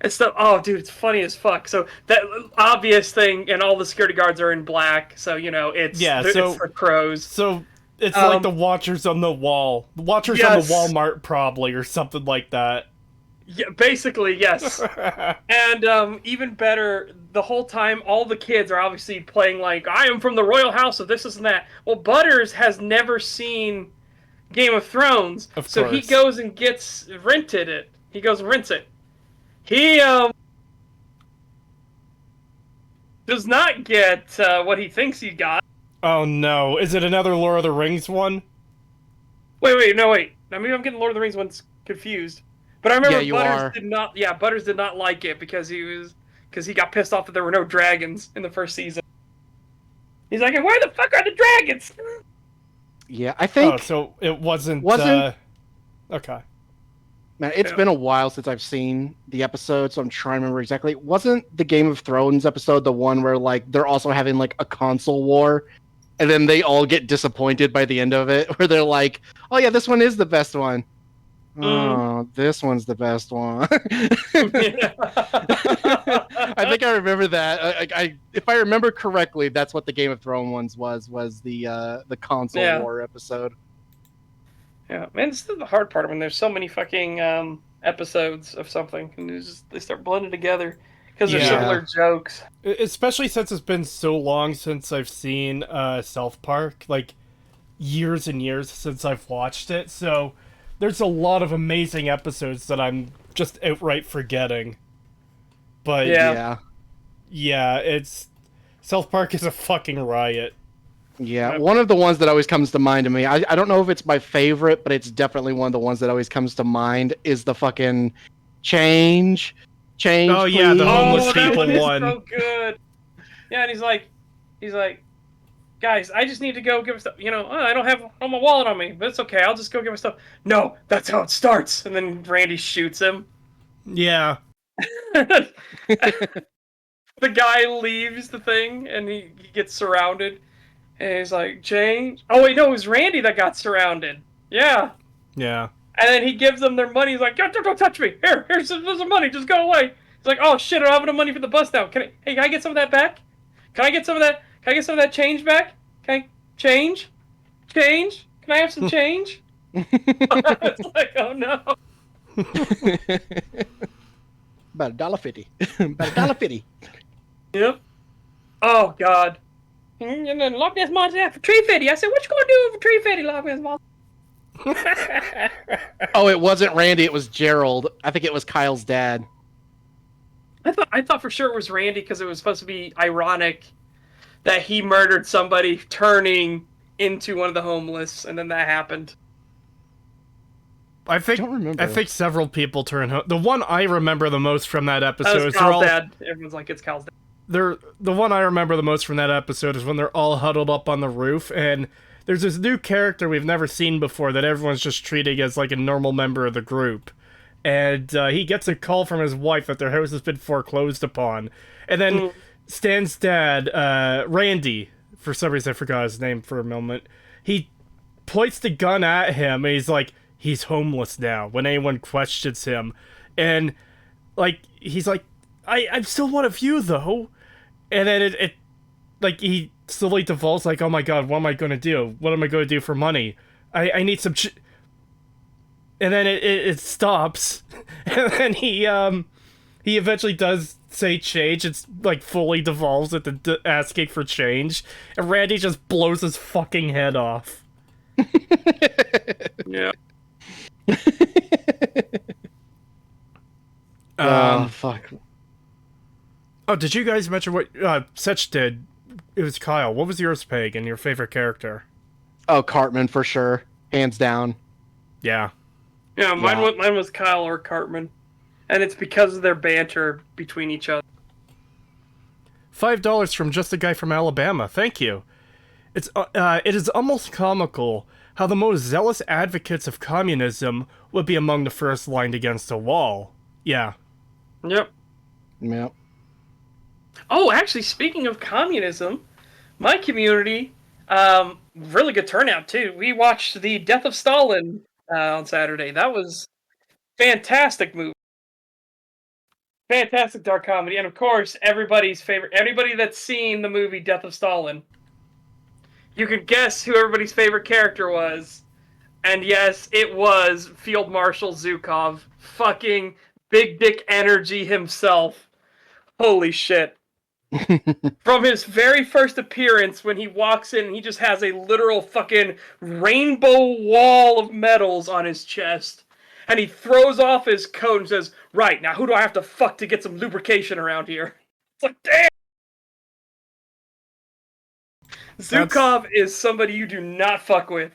And stuff. Oh, dude, it's funny as fuck. So that obvious thing, and all the security guards are in black. So Yeah, it's so for crows. so it's like the Um, Watchers on the Wall. The Watchers on the yes, Walmart probably or something like that. yeah, basically yes. And even better, the whole time, all the kids are obviously playing like, I am from the royal house of this and that. Well, Butters has never seen Game of Thrones, Of so he course. goes and gets rented it. He goes and rents it. He does not get what he thinks he got. Oh no. Is it another Lord of the Rings one? Wait, no, wait. Now maybe I'm getting Lord of the Rings ones confused. But I Yeah, remember you Butters are. did not. Yeah, Butters did not like it because he got pissed off that there were no dragons in the first season. He's like, where the fuck are the dragons? Yeah, I Oh, think so it wasn't wasn't okay. man. It's Yeah. been a while since I've seen the episode, so I'm trying to remember exactly. Wasn't the Game of Thrones episode the one where like they're also having like a console war, and then they all get disappointed by the end of it, where they're like, "Oh yeah, this one is the best one." Mm. Oh, this one's the best one. Yeah. I think I remember that. If I remember correctly, that's what the Game of Thrones ones was the console Yeah. war episode. Yeah, man, this is the hard part when there's so many fucking episodes of something, and they start blending together because they're Yeah. similar jokes. Especially since it's been so long since I've seen South Park, like years and years since I've watched it. So there's a lot of amazing episodes that I'm just outright forgetting. But Yeah. Yeah. yeah, it's South Park is a fucking riot. Yeah, Yep. one of the ones that always comes to mind to me, I don't know if it's my favorite, but it's definitely one of the ones that always comes to mind is the fucking change. Change, Oh, yeah, the please. homeless Oh, that people one is one. so good. Yeah, and he's like, guys, I just need to go give stuff. I don't have my wallet on me, but it's okay. I'll just go get my stuff. No, that's how it starts. And then Randy shoots him. Yeah. The guy leaves the thing, and he gets surrounded. And he's like, change. Oh wait, no, it was Randy that got surrounded. Yeah. Yeah. And then he gives them their money. He's like, don't touch me. Here's some money. Just go away. He's like, oh shit, I don't have enough money for the bus now. Can I get some of that back? Can I get some of that? Can I get some of that change back? Can I change? Change? Can I have some change? It's like, oh no. About $1.50. About $1.50. Yep. Oh god. And then Loch Ness Monster for Tree Fitty. I said, what you gonna do for Tree Fitty, Loch Ness Monster? Oh, it wasn't Randy, it was Gerald. I think it was Kyle's dad. I thought for sure it was Randy because it was supposed to be ironic that he murdered somebody turning into one of the homeless, and then that happened. I think don't remember. I think several people turn home. The one I remember the most from that That episode was is Kyle's dad. Everyone's like, it's Kyle's dad. the one I remember the most from that episode is when they're all huddled up on the roof and there's this new character we've never seen before that everyone's just treating as like a normal member of the group. And he gets a call from his wife that their house has been foreclosed upon. And then Stan's dad, Randy, for some reason I forgot his name for a moment, he points the gun at him and he's like, he's homeless now when anyone questions him. And like he's like, I'm still one of you though. And then it like he slowly devolves like, oh my god, what am I gonna do? What am I gonna do for money? I need some and then it stops. And then he eventually does say change. It's like fully devolves at the asking for change. And Randy just blows his fucking head off. Yeah. Fuck. Oh, did you guys mention what Setch did? It was Kyle. What was yours, Peg, and your favorite character? Oh, Cartman for sure. Hands down. Yeah. Yeah, Yeah. mine was Kyle or Cartman, and it's because of their banter between each other. $5 from just a guy from Alabama. Thank you. It is almost comical how the most zealous advocates of communism would be among the first lined against a wall. Yeah. Yep. Yeah. Oh, actually, speaking of communism, my community, really good turnout too. We watched the Death of Stalin on Saturday. That was fantastic movie, fantastic dark comedy, and of course, everybody's favorite. Anybody that's seen the movie Death of Stalin, you can guess who everybody's favorite character was. And yes, it was Field Marshal Zhukov, fucking big dick energy himself. Holy shit. From his very first appearance, when he walks in, he just has a literal fucking rainbow wall of medals on his chest. And he throws off his coat and says, "Right, now who do I have to fuck to get some lubrication around here?" It's like, damn! Zhukov is somebody you do not fuck with.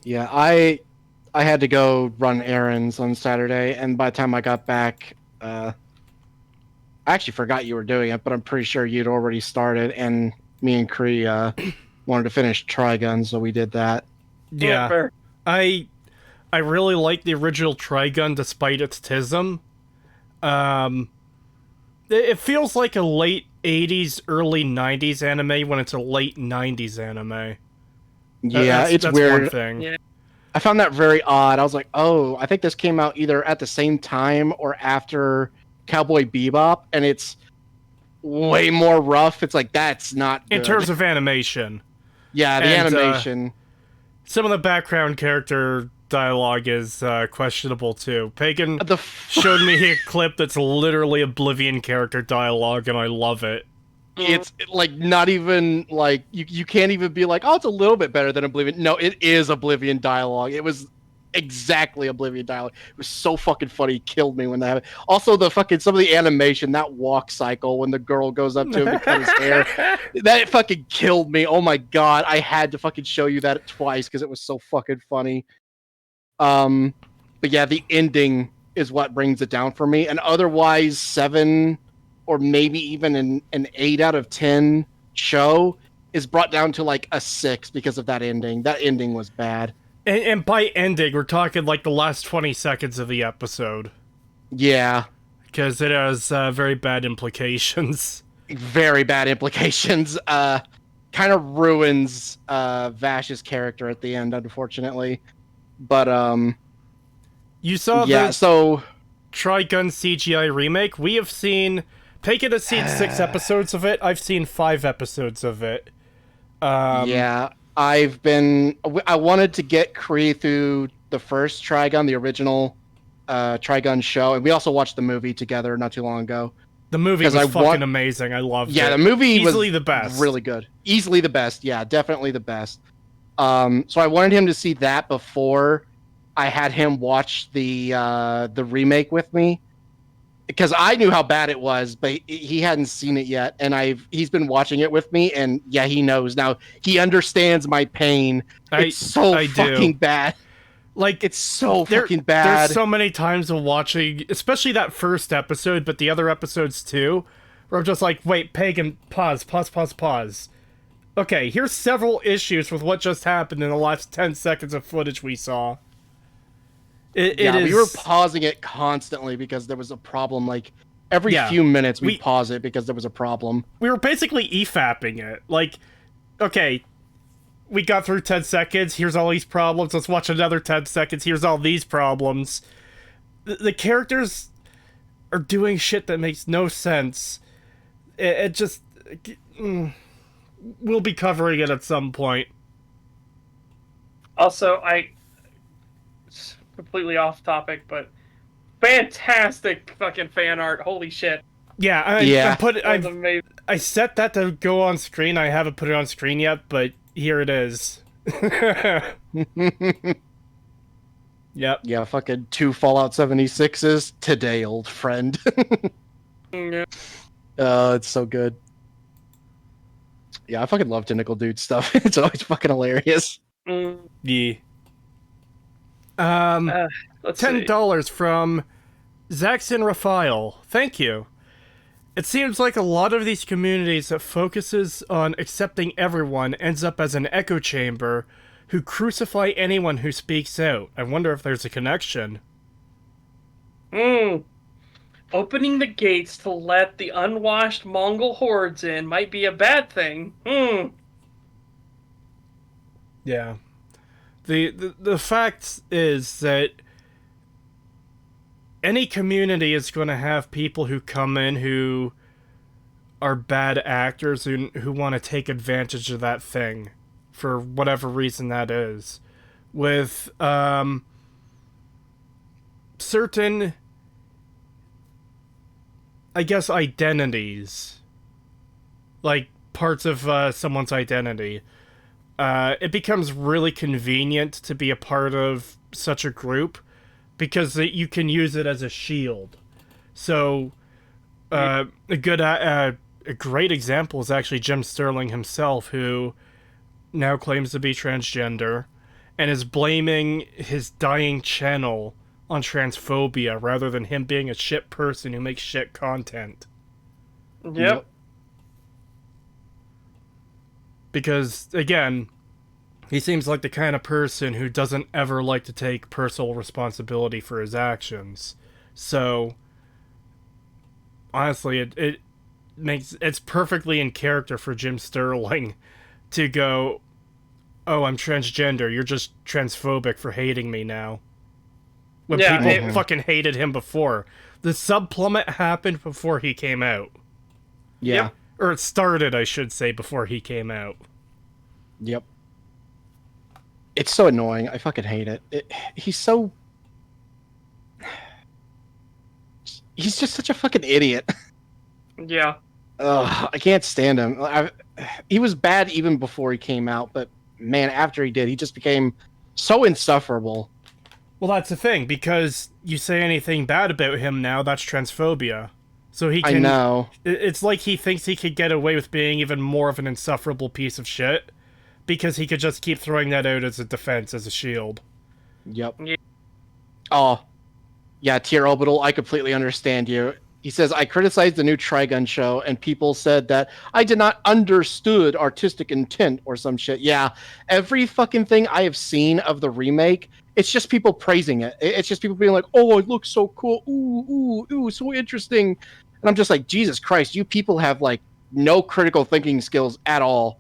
Yeah, I had to go run errands on Saturday, and by the time I got back, I actually forgot you were doing it, but I'm pretty sure you'd already started, and me and Cree wanted to finish Trigun, so we did that. Yeah. Fair. I really like the original Trigun despite its tism. It feels like a late 80s, early 90s anime when it's a late 90s anime. Yeah, that's it's weird. One thing. Yeah. I found that very odd. I was like, oh, I think this came out either at the same time or after Cowboy Bebop, and it's way more rough. It's like, that's not good. In terms of animation. Yeah, the animation. Some of the background character dialogue is questionable too. Pagan showed me a clip that's literally Oblivion character dialogue, and I love it. It's like not even like you can't even be like, oh, it's a little bit better than Oblivion. No, it is Oblivion dialogue. It was exactly Oblivion dialogue. It was so fucking funny. It killed me when that happened. Also, the fucking some of the animation, that walk cycle when the girl goes up to him to cut his hair, that fucking killed me. Oh my god, I had to fucking show you that twice because it was so fucking funny. But yeah, the ending is what brings it down for me, and otherwise 7 or maybe even an 8 out of 10 show is brought down to like a 6 because of that ending. That ending was bad. And by ending, we're talking like the last 20 seconds of the episode. Yeah. Because it has very bad implications. Very bad implications. Kind of ruins Vash's character at the end, unfortunately. But you saw the Trigun CGI remake. We have seen. Pagan has seen 6 episodes of it. I've seen 5 episodes of it. Yeah, I wanted to get Kree through the first Trigun, the original Trigun show, and we also watched the movie together not too long ago. The movie was fucking amazing. I loved it. Yeah, the movie easily was the best. Really good. Easily the best. Yeah, definitely the best. So I wanted him to see that before I had him watch the remake with me, because I knew how bad it was, but he hadn't seen it yet, and he's been watching it with me, and yeah, he knows now. He understands my pain. It's so fucking bad. Like, it's so fucking bad. There's so many times of watching, especially that first episode, but the other episodes too, where I'm just like, wait, Pagan, pause. Okay, here's several issues with what just happened in the last 10 seconds of footage we saw. We were pausing it constantly because there was a problem. Like, every few minutes we pause it because there was a problem. We were basically EFAPing it. Like, okay, we got through 10 seconds, here's all these problems, let's watch another 10 seconds, here's all these problems. The characters are doing shit that makes no sense. It just... We'll be covering it at some point. Also, completely off topic, but fantastic fucking fan art. Holy shit. Yeah, I set that to go on screen. I haven't put it on screen yet, but here it is. Yep. Yeah, fucking 2 Fallout 76s today, old friend. Yeah. It's so good. Yeah, I fucking love Tentacle Dude stuff. It's always fucking hilarious. Yeah. Let's see. $10 from Zaxxon Raphael. Thank you. It seems like a lot of these communities that focuses on accepting everyone ends up as an echo chamber who crucify anyone who speaks out. I wonder if there's a connection. Opening the gates to let the unwashed Mongol hordes in might be a bad thing. Yeah. The fact is that any community is going to have people who come in who are bad actors who want to take advantage of that thing for whatever reason that is. With certain, I guess, identities, like parts of someone's identity, it becomes really convenient to be a part of such a group because you can use it as a shield. So, a great example is actually Jim Sterling himself, who now claims to be transgender and is blaming his dying channel on transphobia rather than him being a shit person who makes shit content. Yep. Because, again, he seems like the kind of person who doesn't ever like to take personal responsibility for his actions. So, honestly, it's perfectly in character for Jim Sterling to go, "Oh, I'm transgender, you're just transphobic for hating me now." When people fucking hated him before. The subplummet happened before he came out. Yeah. Yep. Or it started, I should say, before he came out. Yep. It's so annoying. I fucking hate it. He's so... He's just such a fucking idiot. Yeah. Ugh, I can't stand him. He was bad even before he came out, but man, after he did, he just became so insufferable. Well, that's the thing, because you say anything bad about him now, that's transphobia. So he can... I know. It's like he thinks he could get away with being even more of an insufferable piece of shit, because he could just keep throwing that out as a defense, as a shield. Yep. Yeah. Oh, yeah, Tier Orbital, I completely understand you. He says, I criticized the new Trigun show, and people said that I did not understood artistic intent or some shit. Yeah, every fucking thing I have seen of the remake, it's just people praising it. It's just people being like, oh, it looks so cool. Ooh, ooh, ooh, so interesting. And I'm just like, Jesus Christ, you people have, like, no critical thinking skills at all.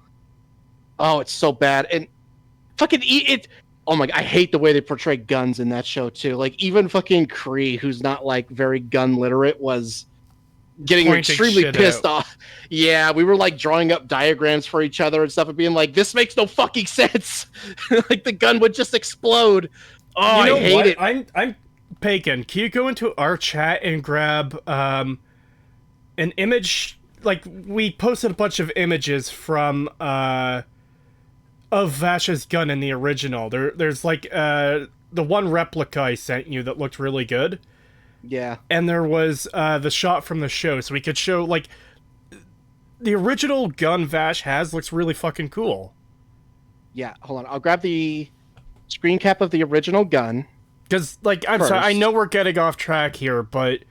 Oh, it's so bad. And fucking oh my god, I hate the way they portray guns in that show too. Like even fucking Kree, who's not like very gun literate, was getting Pointing extremely shit pissed out. off. Yeah, we were like drawing up diagrams for each other and stuff and being like, this makes no fucking sense. Like the gun would just explode. Oh, I hate it. I'm Pagan. Can you go into our chat and grab an image? Like, we posted a bunch of images from of Vash's gun in the original. There's like the one replica I sent you that looked really good. Yeah. And there was the shot from the show, so we could show, like, the original gun Vash has looks really fucking cool. Yeah, hold on. I'll grab the screen cap of the original gun. Because, like, I'm sorry, I know we're getting off track here, but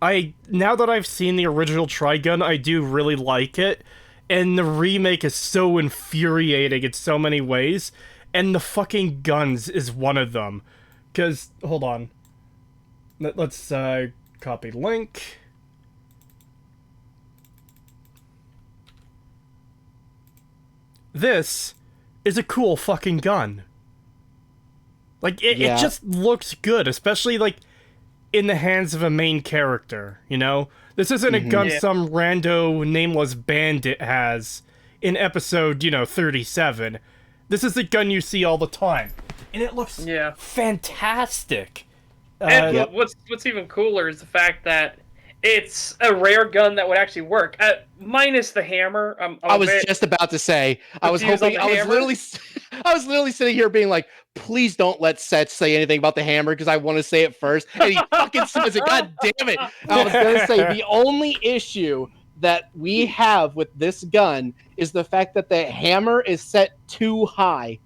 now that I've seen the original Trigun, I do really like it. And the remake is so infuriating in so many ways. And the fucking guns is one of them. Because, hold on. Let's copy link. This is a cool fucking gun. Like, it just looks good, especially, like, in the hands of a main character, you know? This isn't a gun some rando nameless bandit has in episode, 37. This is the gun you see all the time. And it looks fantastic. And what's even cooler is the fact that it's a rare gun that would actually work. Minus the hammer. I was just about to say. I was hoping. I was literally sitting here being like, "Please don't let Seth say anything about the hammer because I want to say it first." And he fucking says it. God damn it! I was gonna say the only issue that we have with this gun is the fact that the hammer is set too high.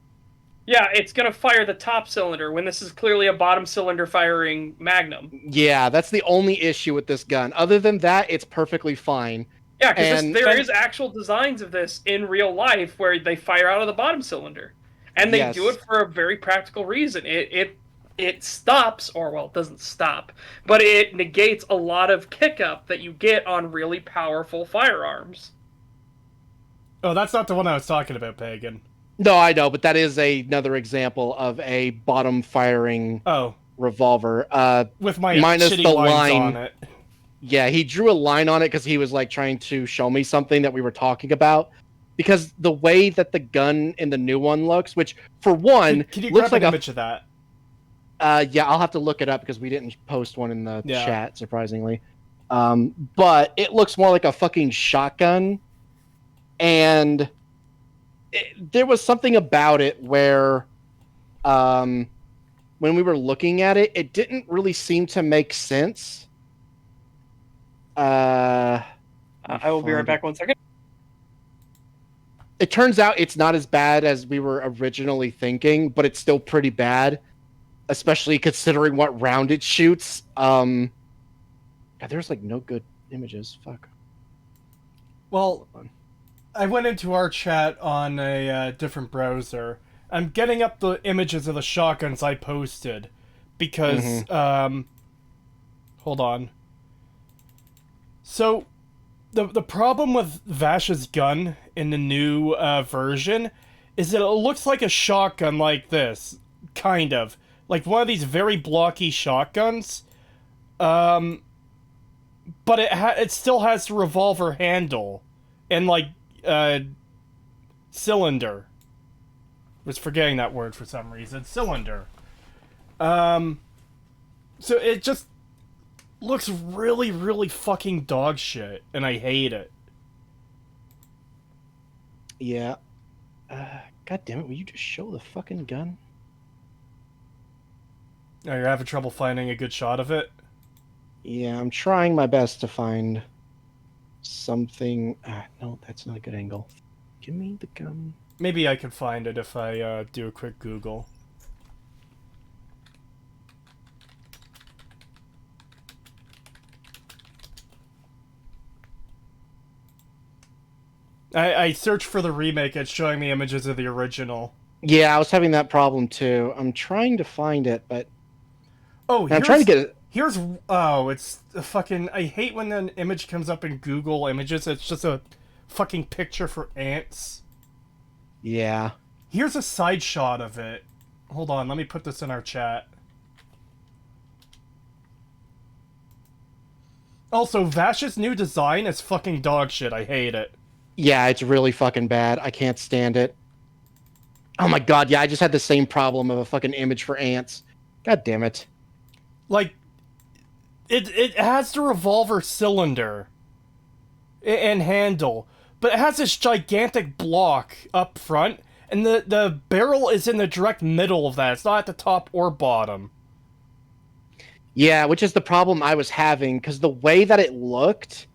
Yeah, it's gonna fire the top cylinder when this is clearly a bottom cylinder firing Magnum. Yeah, that's the only issue with this gun. Other than that, it's perfectly fine. Yeah, because And there then is actual designs of this in real life where they fire out of the bottom cylinder, and they do yes. it for a very practical reason. It stops, or well, it doesn't stop, but it negates a lot of kick up that you get on really powerful firearms. Oh, that's not the one I was talking about, Pagan. No, I know, but that is another example of a bottom firing Oh, revolver. with my Minus shitty the lines line. on it. Yeah, he drew a line on it because he was like trying to show me something that we were talking about. Because the way that the gun in the new one looks, which for one Can you looks grab like an a image of that? yeah, I'll have to look it up because we didn't post one in the Yeah. chat, surprisingly. But it looks more like a fucking shotgun, and there was something about it where, when we were looking at it, it didn't really seem to make sense. I will be right back 1 second. It turns out it's not as bad as we were originally thinking, but it's still pretty bad, especially considering what round it shoots. God, there's like no good images. Fuck. Well, I went into our chat on a different browser. I'm getting up the images of the shotguns I posted because, hold on. So, the problem with Vash's gun in the new version is that it looks like a shotgun like this, kind of like one of these very blocky shotguns. But it still has the revolver handle and like cylinder. Was forgetting that word for some reason. Cylinder. So it just looks really, really fucking dog shit, and I hate it. Yeah. God damn it! Will you just show the fucking gun? Are you having trouble finding a good shot of it? Yeah, I'm trying my best to find something. No, that's not a good angle. Give me the gun. Maybe I can find it if I do a quick Google. I searched for the remake, it's showing me images of the original. Yeah, I was having that problem too. I'm trying to find it, but Oh, I'm trying to get it. Here's it's a fucking. I hate when an image comes up in Google Images. It's just a fucking picture for ants. Yeah. Here's a side shot of it. Hold on, let me put this in our chat. Also, Vash's new design is fucking dog shit. I hate it. Yeah, it's really fucking bad. I can't stand it. Oh my god, yeah, I just had the same problem of a fucking image for ants. God damn it. Like, it has the revolver cylinder and handle, but it has this gigantic block up front, and the barrel is in the direct middle of that. It's not at the top or bottom. Yeah, which is the problem I was having, because the way that it looked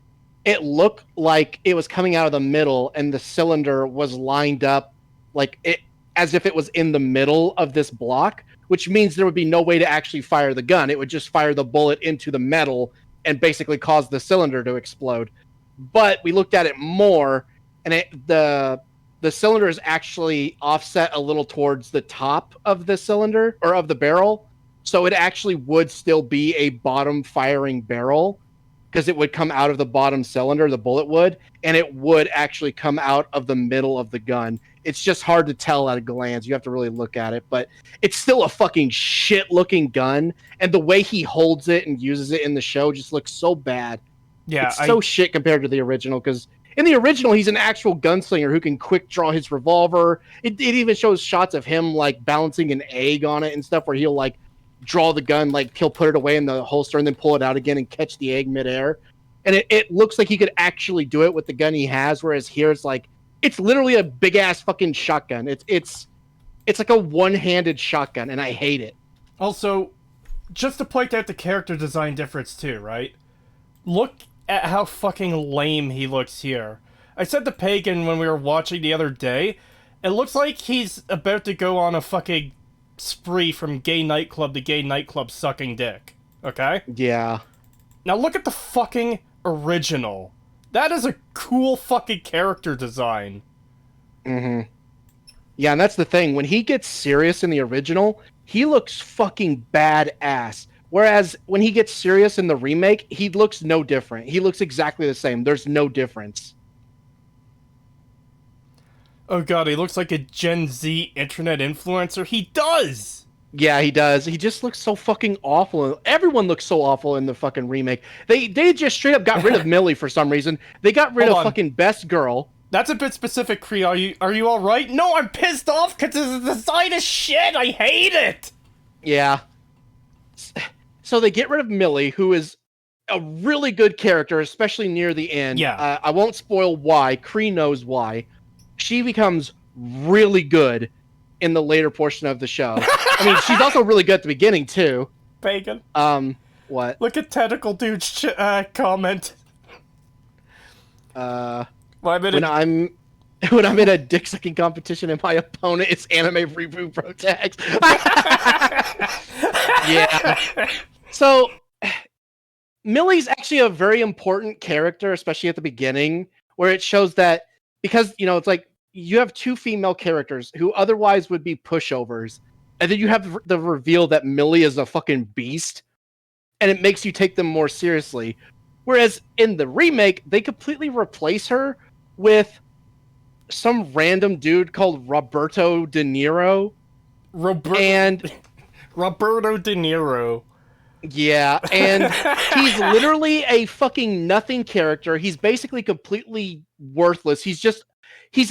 like it was coming out of the middle and the cylinder was lined up like it as if it was in the middle of this block, which means there would be no way to actually fire the gun. It would just fire the bullet into the metal and basically cause the cylinder to explode. But we looked at it more, and the cylinder is actually offset a little towards the top of the cylinder or of the barrel, so it actually would still be a bottom firing barrel, because it would come out of the bottom cylinder, the bullet would, and it would actually come out of the middle of the gun. It's just hard to tell at a glance. You have to really look at it, but it's still a fucking shit-looking gun, and the way he holds it and uses it in the show just looks so bad. Yeah, It's so shit compared to the original, because in the original, he's an actual gunslinger who can quick draw his revolver. It even shows shots of him, like, balancing an egg on it and stuff, where he'll, like, draw the gun, like he'll put it away in the holster and then pull it out again and catch the egg midair. And it looks like he could actually do it with the gun he has, whereas here it's like it's literally a big ass fucking shotgun. It's like a one-handed shotgun, and I hate it. Also, just to point out the character design difference too, right? Look at how fucking lame he looks here. I said to Pagan when we were watching the other day, It looks like he's about to go on a fucking spree from gay nightclub to gay nightclub sucking dick. Okay? Yeah. Now look at the fucking original. That is a cool fucking character design. Mm-hmm. Yeah, and that's the thing. When he gets serious in the original, he looks fucking badass. Whereas when he gets serious in the remake, he looks no different. He looks exactly the same. There's no difference. Oh god, he looks like a Gen Z internet influencer. He does! Yeah, he does. He just looks so fucking awful. Everyone looks so awful in the fucking remake. They just straight up got rid of Millie for some reason. They got rid Hold of on. fucking Best Girl. That's a bit specific, Kree. Are you alright? No, I'm pissed off because the design is shit! I hate it! Yeah. So they get rid of Millie, who is a really good character, especially near the end. Yeah. I won't spoil why. Kree knows why. She becomes really good in the later portion of the show. I mean, she's also really good at the beginning too. Bacon. What? Look at Tentacle Dude's comment. When I'm in a dick sucking competition and my opponent is anime reboot pro tags. Yeah. So Millie's actually a very important character, especially at the beginning, where it shows that because it's like you have two female characters who otherwise would be pushovers, and then you have the reveal that Millie is a fucking beast, and it makes you take them more seriously. Whereas in the remake, they completely replace her with some random dude called Roberto De Niro. Roberto De Niro. Yeah, and he's literally a fucking nothing character. He's basically completely worthless. He's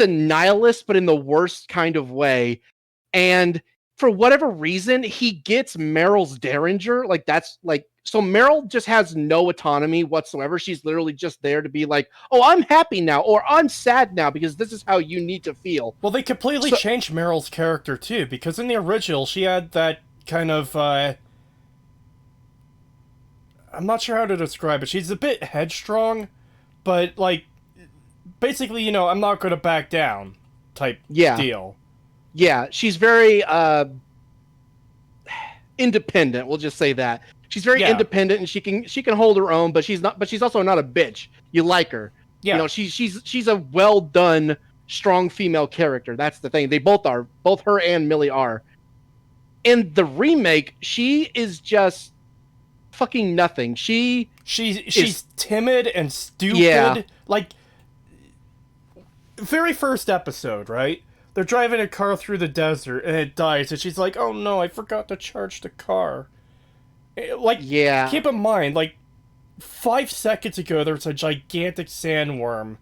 a nihilist, but in the worst kind of way. And for whatever reason, he gets Meryl's Derringer. So Meryl just has no autonomy whatsoever. She's literally just there to be like, oh, I'm happy now, or I'm sad now, because this is how you need to feel. Well, they completely changed Meryl's character, too, because in the original, she had that kind of, I'm not sure how to describe it. She's a bit headstrong, but, like, basically, I'm not going to back down type deal. Yeah, she's very independent. We'll just say that she's very independent, and she can hold her own. But she's also not a bitch. You like her. Yeah. She's a well done, strong female character. That's the thing. They both are. Both her and Millie are. In the remake, she is just fucking nothing. She's timid and stupid. Yeah. Like, very first episode, right? They're driving a car through the desert and it dies, and she's like, "Oh no, I forgot to charge the car." Keep in mind, like 5 seconds ago, there was a gigantic sandworm,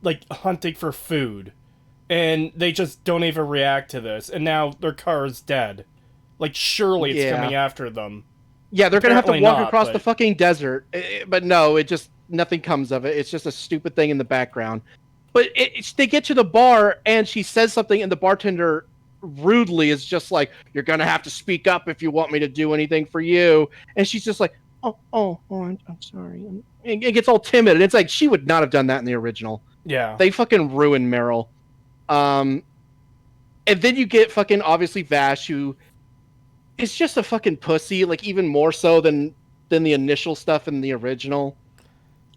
like hunting for food, and they just don't even react to this. And now their car is dead. Like, surely it's coming after them. Yeah, they're gonna have to walk across the the fucking desert, but no, nothing comes of it. It's just a stupid thing in the background. But they get to the bar, and she says something, and the bartender rudely is just like, "You're gonna have to speak up if you want me to do anything for you." And she's just like, "Oh, I'm sorry." And it gets all timid, and it's like she would not have done that in the original. Yeah, they fucking ruined Meryl. And then you get fucking obviously Vash, who is just a fucking pussy, like even more so than the initial stuff in the original.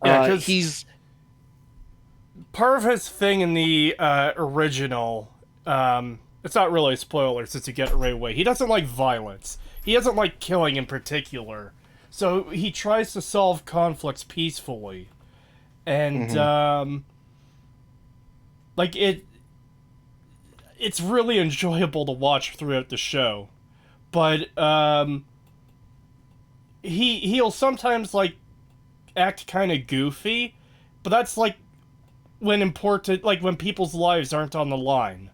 Yeah, because he's part of his thing in the original. It's not really a spoiler since you get it right away. He doesn't like violence. He doesn't like killing in particular. So he tries to solve conflicts peacefully. And, it's really enjoyable to watch throughout the show. But, he'll sometimes, like, act kind of goofy. But that's, like, when people's lives aren't on the line.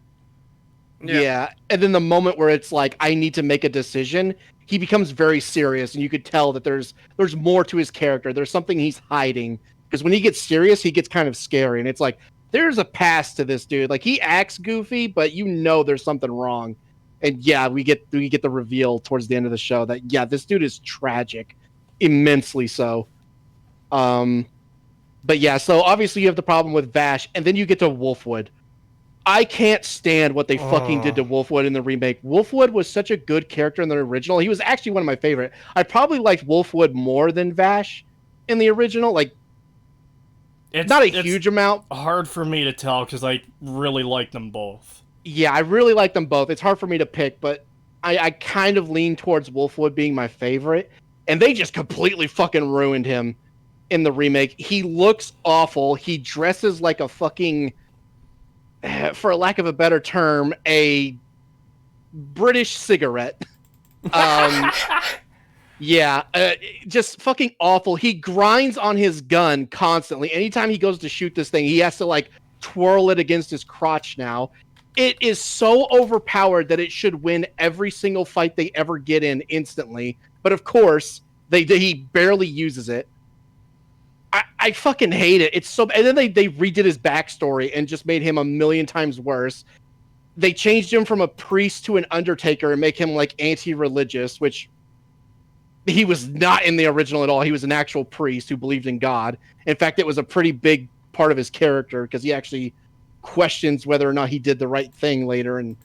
Yeah, and then the moment where it's like, I need to make a decision, he becomes very serious, and you could tell that there's more to his character. There's something he's hiding, because when he gets serious, he gets kind of scary, and it's like, there's a past to this dude. Like, he acts goofy, but there's something wrong. And yeah, we get the reveal towards the end of the show that this dude is tragic, immensely so. But yeah, so obviously you have the problem with Vash, and then you get to Wolfwood. I can't stand what they fucking did to Wolfwood in the remake. Wolfwood was such a good character in the original. He was actually one of my favorite. I probably liked Wolfwood more than Vash in the original. Like, not a huge amount. Hard for me to tell because I really like them both. Yeah, I really like them both. It's hard for me to pick, but I kind of lean towards Wolfwood being my favorite. And they just completely fucking ruined him in the remake. He looks awful. He dresses like a fucking, for lack of a better term, a British cigarette. Yeah, just fucking awful. He grinds on his gun constantly. Anytime he goes to shoot this thing, he has to like twirl it against his crotch now. It is so overpowered that it should win every single fight they ever get in instantly. But of course, he barely uses it. I fucking hate it. It's so, and then they redid his backstory and just made him a million times worse. They changed him from a priest to an undertaker and make him like anti-religious, which he was not in the original at all. He was an actual priest who believed in God. In fact, it was a pretty big part of his character because he actually questions whether or not he did the right thing later, and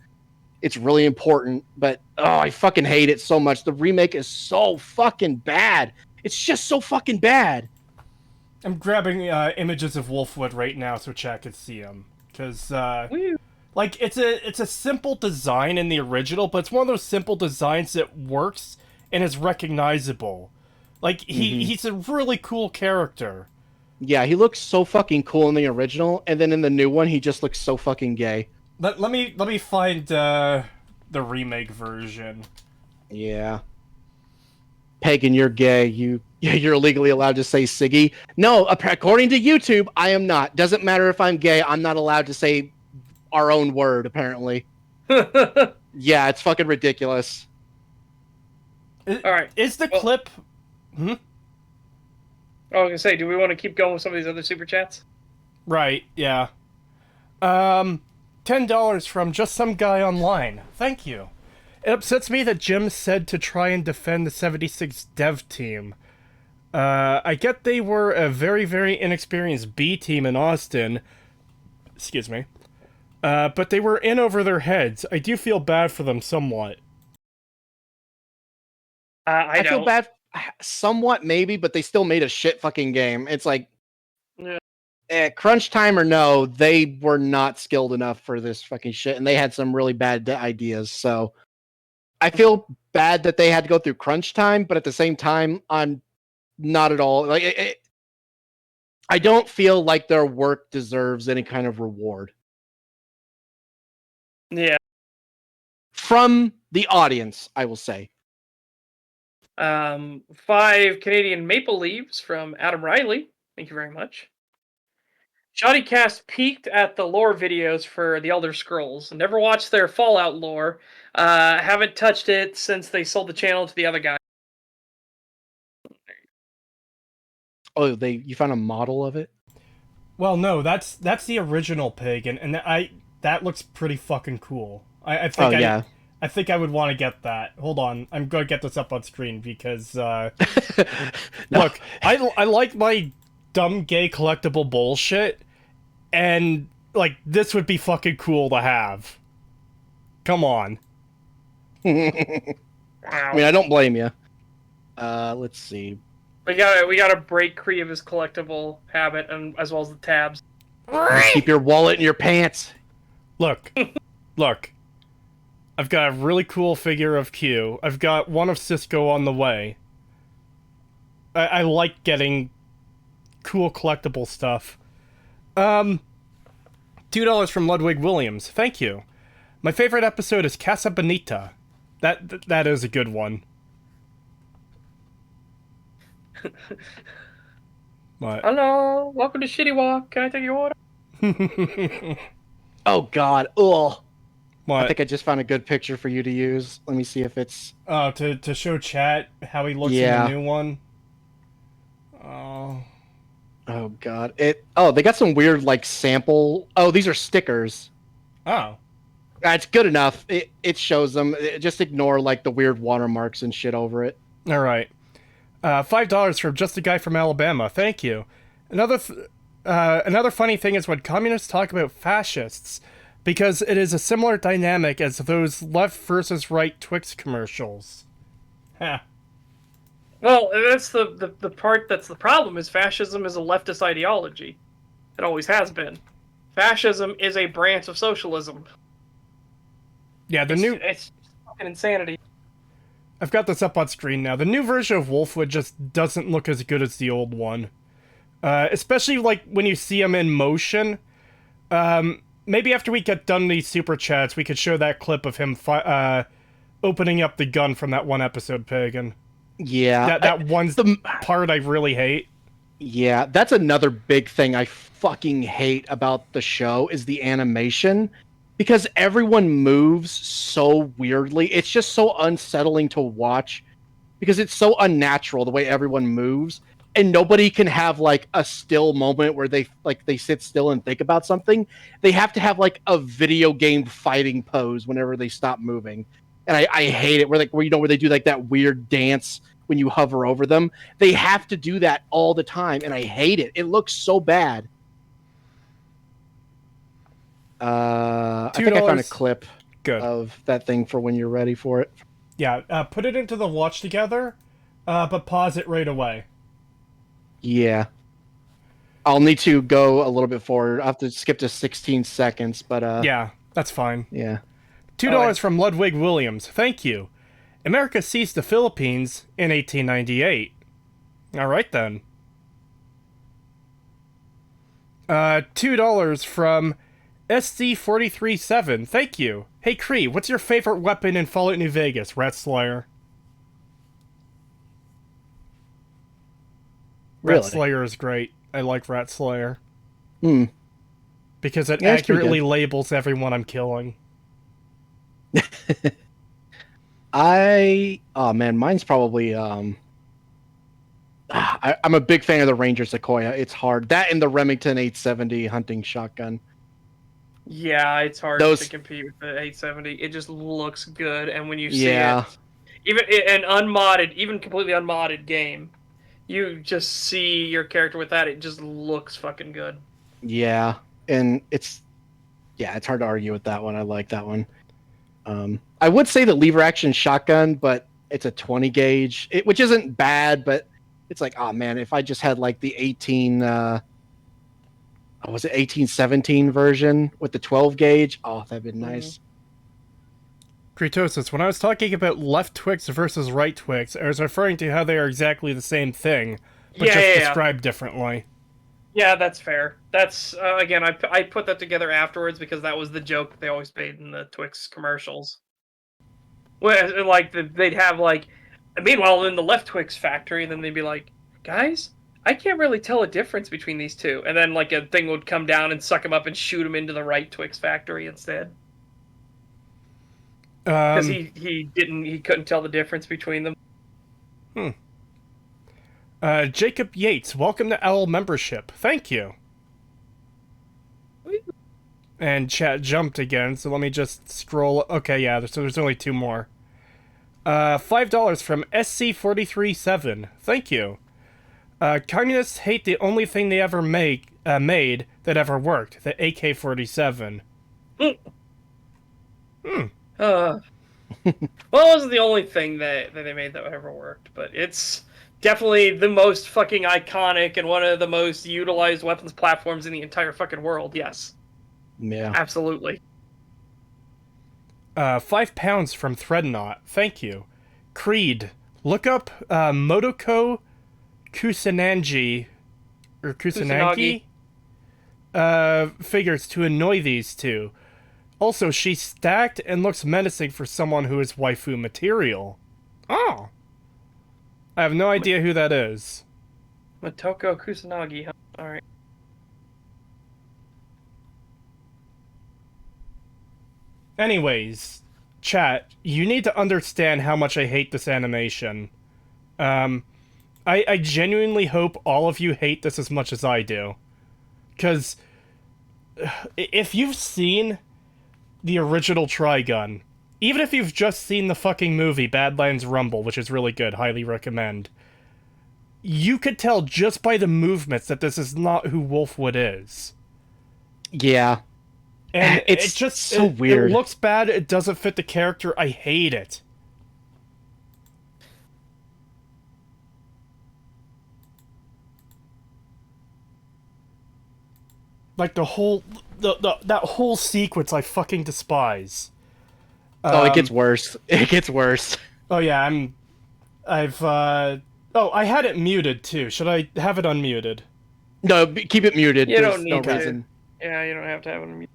it's really important. But I fucking hate it so much. The remake is so fucking bad. It's just so fucking bad. I'm grabbing images of Wolfwood right now so chat can see them. Because, like, it's a simple design in the original, but it's one of those simple designs that works and is recognizable. Like, he's a really cool character. Yeah, he looks so fucking cool in the original, and then in the new one, he just looks so fucking gay. Let me find the remake version. Yeah. Pagan, you're gay. You're legally allowed to say Siggy. No, according to YouTube, I am not. Doesn't matter if I'm gay. I'm not allowed to say our own word, apparently. Yeah, it's fucking ridiculous. All right. Is the clip... I was going to say, do we want to keep going with some of these other super chats? Right, yeah. $10 from just some guy online. Thank you. It upsets me that Jim said to try and defend the 76 dev team. I get they were a very, very inexperienced B team in Austin. Excuse me. But they were in over their heads. I do feel bad for them somewhat. I feel bad somewhat, maybe, but they still made a shit fucking game. It's like, crunch time or no, they were not skilled enough for this fucking shit, and they had some really bad ideas, so I feel bad that they had to go through crunch time, but at the same time, I'm not at all like I don't feel like their work deserves any kind of reward. Yeah. From the audience, I will say. 5 Canadian maple leaves from Adam Riley. Thank you very much. Shoddycast peeked at the lore videos for the Elder Scrolls. Never watched their Fallout lore. Haven't touched it since they sold the channel to the other guy. Oh, you found a model of it? Well, no, that's the original pig, and that looks pretty fucking cool. I think I would want to get that. Hold on, I'm gonna get this up on screen because no. Look, I like my dumb gay collectible bullshit, and like this would be fucking cool to have. Come on. I mean, I don't blame you. Let's see. We gotta break Cree of his collectible habit, and as well as the tabs. Keep your wallet in your pants. Look. I've got a really cool figure of Q. I've got one of Cisco on the way. I like getting cool collectible stuff. $2 from Ludwig Williams. Thank you. My favorite episode is Casa Bonita. That is a good one. What? Hello, welcome to Shitty Walk. Can I take your order? Oh God. Ugh. What? I think I just found a good picture for you to use. Let me see if it's... Oh, to show chat how he looks in the new one? Oh. Oh, God. They got some weird, like, sample... Oh, these are stickers. Oh. It's good enough. It shows them. Just ignore, like, the weird watermarks and shit over it. Alright. $5 from Just a Guy from Alabama. Thank you. Another funny thing is when communists talk about fascists, because it is a similar dynamic as those left versus right Twix commercials. Huh. Well, that's the part that's the problem, is fascism is a leftist ideology. It always has been. Fascism is a branch of socialism. Yeah, It's fucking insanity. I've got this up on screen now. The new version of Wolfwood just doesn't look as good as the old one. Especially, like, when you see him in motion. Maybe after we get done these super chats, we could show that clip of him opening up the gun from that one episode, Pagan. Yeah. That one's the part I really hate. Yeah, that's another big thing I fucking hate about the show is the animation. Because everyone moves so weirdly. It's just so unsettling to watch. Because it's so unnatural the way everyone moves. And nobody can have like a still moment where they sit still and think about something. They have to have like a video game fighting pose whenever they stop moving. And I hate it where they do like that weird dance when you hover over them. They have to do that all the time, and I hate it. It looks so bad. I think I found a clip of that thing for when you're ready for it. Yeah, put it into the watch together, but pause it right away. Yeah. I'll need to go a little bit forward. I'll have to skip to 16 seconds, but yeah, that's fine. Yeah. $2 from Ludwig Williams. Thank you. America seized the Philippines in 1898. Alright then. $2 from SD437. Thank you. Hey Cree, what's your favorite weapon in Fallout New Vegas? Rat Slayer. Really? Rat Slayer is great. I like Rat Slayer. Because it Yeah, accurately labels everyone I'm killing. Oh man, mine's probably I'm a big fan of the Ranger Sequoia. It's hard. That and the Remington 870 hunting shotgun. Yeah, it's hard to compete with the 870. It just looks good, and when you see it, even an unmodded, even completely unmodded game, you just see your character with that. It just looks fucking good. Yeah, and it's hard to argue with that one. I like that one. I would say the lever action shotgun, but it's a 20 gauge, which isn't bad, but it's like, oh man, if I just had like the 1817 version with the 12 gauge, oh, that'd be nice. Creetosis, when I was talking about left Twix versus right Twix, I was referring to how they are exactly the same thing, but described differently. Yeah, that's fair. That's, again, I put that together afterwards because that was the joke they always made in the Twix commercials. Where, like, they'd have, like, meanwhile, in the left Twix factory, and then they'd be like, guys, I can't really tell a difference between these two. And then, like, a thing would come down and suck him up and shoot him into the right Twix factory instead. Because he couldn't tell the difference between them. Jacob Yates, welcome to Owl membership. Thank you. And chat jumped again, so let me just scroll. Okay, yeah, so there's only two more. $5 from SC437. Thank you. Communists hate the only thing they ever made that ever worked, the AK-47. Well, it wasn't the only thing that they made that ever worked, but it's definitely the most fucking iconic and one of the most utilized weapons platforms in the entire fucking world, yes. Yeah. Absolutely. £5 from Threadnought. Thank you. Creed. Look up Motoko Kusanagi or Kusanagi figures to annoy these two. Also, she's stacked and looks menacing for someone who is waifu material. Oh. I have no idea who that is. Motoko Kusanagi, huh? Alright. Anyways, chat, you need to understand how much I hate this animation. I genuinely hope all of you hate this as much as I do. Because if you've seen the original Trigun, even if you've just seen the fucking movie Badlands Rumble, which is really good, highly recommend, you could tell just by the movements that this is not who Wolfwood is. Yeah. And It's it just so it weird. looks bad. It doesn't fit the character. I hate it. Like the whole that whole sequence, I fucking despise. Oh, it gets Um, worse. It gets worse. oh yeah, I've oh, I had it muted too. Should I have it unmuted? No, keep it muted. You don't There's no need to. reason. Yeah, you don't have to have it.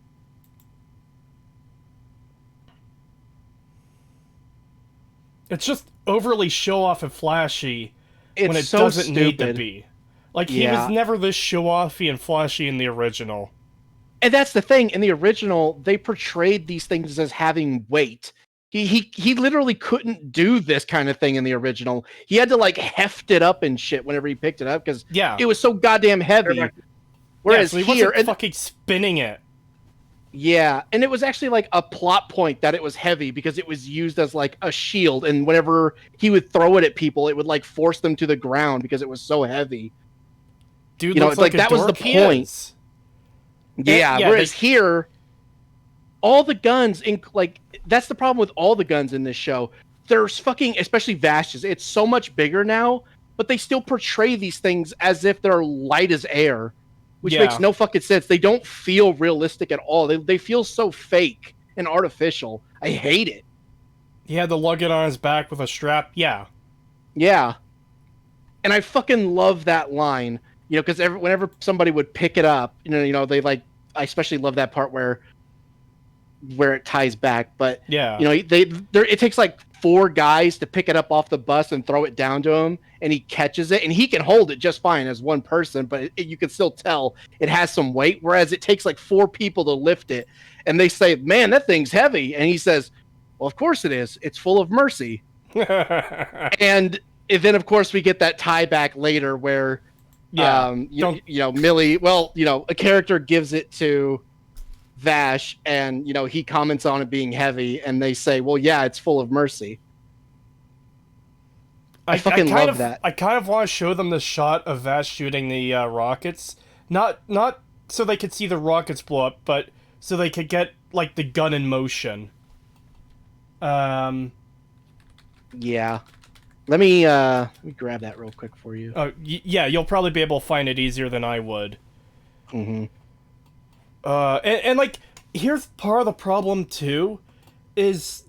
It's just overly show off and flashy when It's it so doesn't need to stupid. be. Like he was Yeah. never this show offy and flashy in the original. And that's the thing. In the original, they portrayed these things as having weight. He literally couldn't do this kind of thing in the original. He had to like heft it up and shit whenever he picked it up because Yeah. it was so goddamn heavy. Whereas yeah, so he here, wasn't fucking spinning it. yeah, and it was actually like a plot point that it was heavy because it was used as like a shield, and whenever he would throw it at people, it would like force them to the ground because it was so heavy. Dude You know, looks it's like a that was the dork. He point. is. Yeah, yeah, whereas here, all the guns, like that's the problem with all the guns in this show. There's fucking, especially Vash's. It's so much bigger now, but they still portray these things as if they're light as air, which Yeah. makes no fucking sense. They don't feel realistic at all. They feel so fake and artificial. I hate it. He had to lug it on his back with a strap. Yeah. Yeah, and I fucking love that line. You know, because whenever somebody would pick it up, you know, they like. I especially love that part where it ties back. But Yeah. you know, it takes like 4 guys to pick it up off the bus and throw it down to him, and he catches it, and he can hold it just fine as one person, but you can still tell it has some weight. Whereas it takes like 4 people to lift it, and they say, "Man, that thing's heavy," and he says, "Well, of course it is. It's full of mercy." And then, of course, we get that tie back later where. yeah. You know, Millie, well, you know, a character gives it to Vash and, you know, he comments on it being heavy and they say, well, yeah, it's full of mercy. I fucking love that. I kind of want to show them the shot of Vash shooting the rockets. Not so they could see the rockets blow up, but so they could get, like, the gun in motion. Yeah. Let me grab that real quick for you. Yeah, you'll probably be able to find it easier than I would. Mm-hmm. And like, here's part of the problem too, is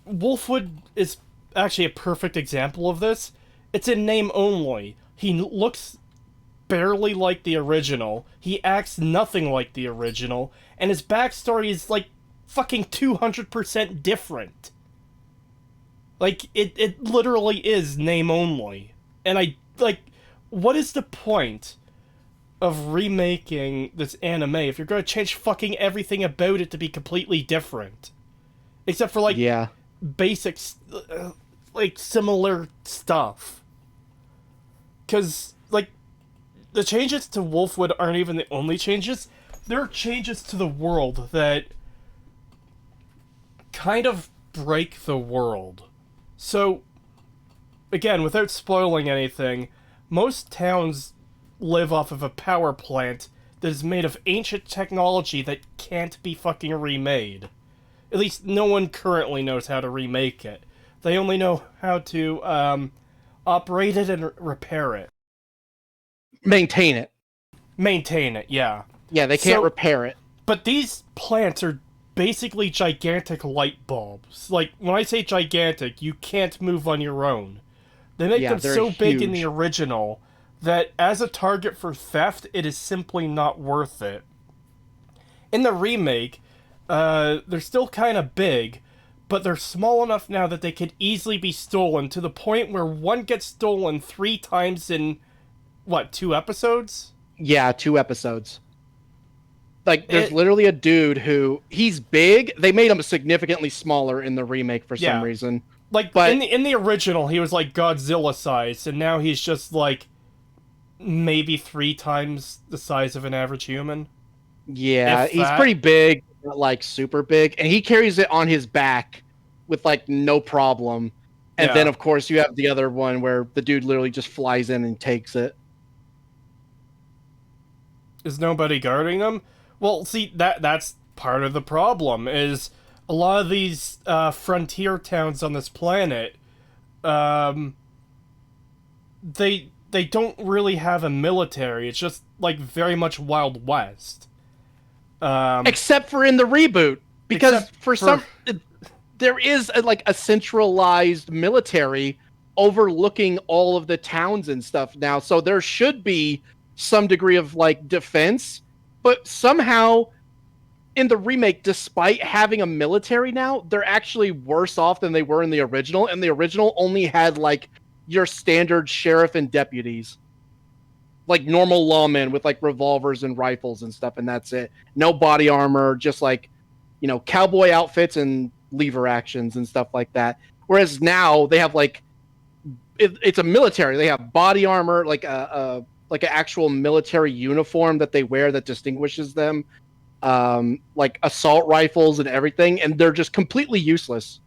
Wolfwood is actually a perfect example of this. It's in name only. He looks barely like the original. He acts nothing like the original, and his backstory is like fucking 200% different. Like, it literally is name only. And I, like, what is the point of remaking this anime if you're going to change fucking everything about it to be completely different? Except for, like, yeah, basic, like, similar stuff. Because, like, the changes to Wolfwood aren't even the only changes. There are changes to the world that kind of break the world. So, again, without spoiling anything, most towns live off of a power plant that is made of ancient technology that can't be fucking remade. At least no one currently knows how to remake it. They only know how to operate it and repair it. maintain it. Maintain it, yeah. Yeah, they can't repair it. But these plants are basically gigantic light bulbs. Like, when I say gigantic, you can't move on your own. They make them so big in the original that as a target for theft, it is simply not worth it. In the remake, they're still kind of big, but they're small enough now that they could easily be stolen, to the point where one gets stolen 3 times in, 2 episodes? Yeah, 2 episodes. Like, there's literally a dude who, he's big. They made him significantly smaller in the remake for some reason. Like, but in the original, he was, like, Godzilla-sized, and now he's just, like, maybe 3 times the size of an average human. Yeah, he's pretty big, but, like, super big. And he carries it on his back with, like, no problem. And then, of course, you have the other one where the dude literally just flies in and takes it. Is nobody guarding them? Well, see, that's part of the problem, is a lot of these frontier towns on this planet, um, they don't really have a military. It's just, like, very much Wild West. Except for in the reboot, because Except for some there is a centralized military overlooking all of the towns and stuff now, so there should be some degree of like defense, but somehow in the remake, despite having a military now, they're actually worse off than they were in the original, and the original only had like your standard sheriff and deputies, like normal lawmen with like revolvers and rifles and stuff, and that's it. No body armor, just like, you know, cowboy outfits and lever actions and stuff like that. Whereas now they have like it's a military. They have body armor, like an actual military uniform that they wear that distinguishes them, like assault rifles and everything, and they're just completely useless.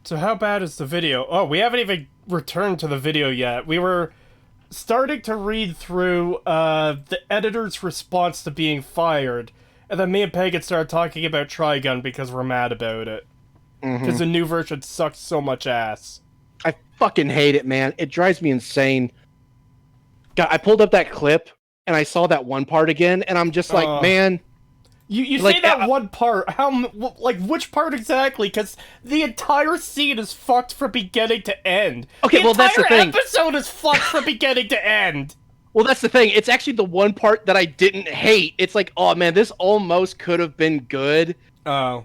So how bad is the video? Oh, we haven't even returned to the video yet. We were starting to read through the editor's response to being fired, and then me and Pagan started talking about Trigun because we're mad about it. Because the new version sucks so much ass. I fucking hate it, man. It drives me insane. God, I pulled up that clip, and I saw that one part again, and I'm just like, man... You say that one part, which part exactly? Because the entire scene is fucked from beginning to end. Okay, well, that's the thing. The entire episode is fucked from beginning to end. Well, that's the thing. It's actually the one part that I didn't hate. It's like, oh man, this almost could have been good. Oh.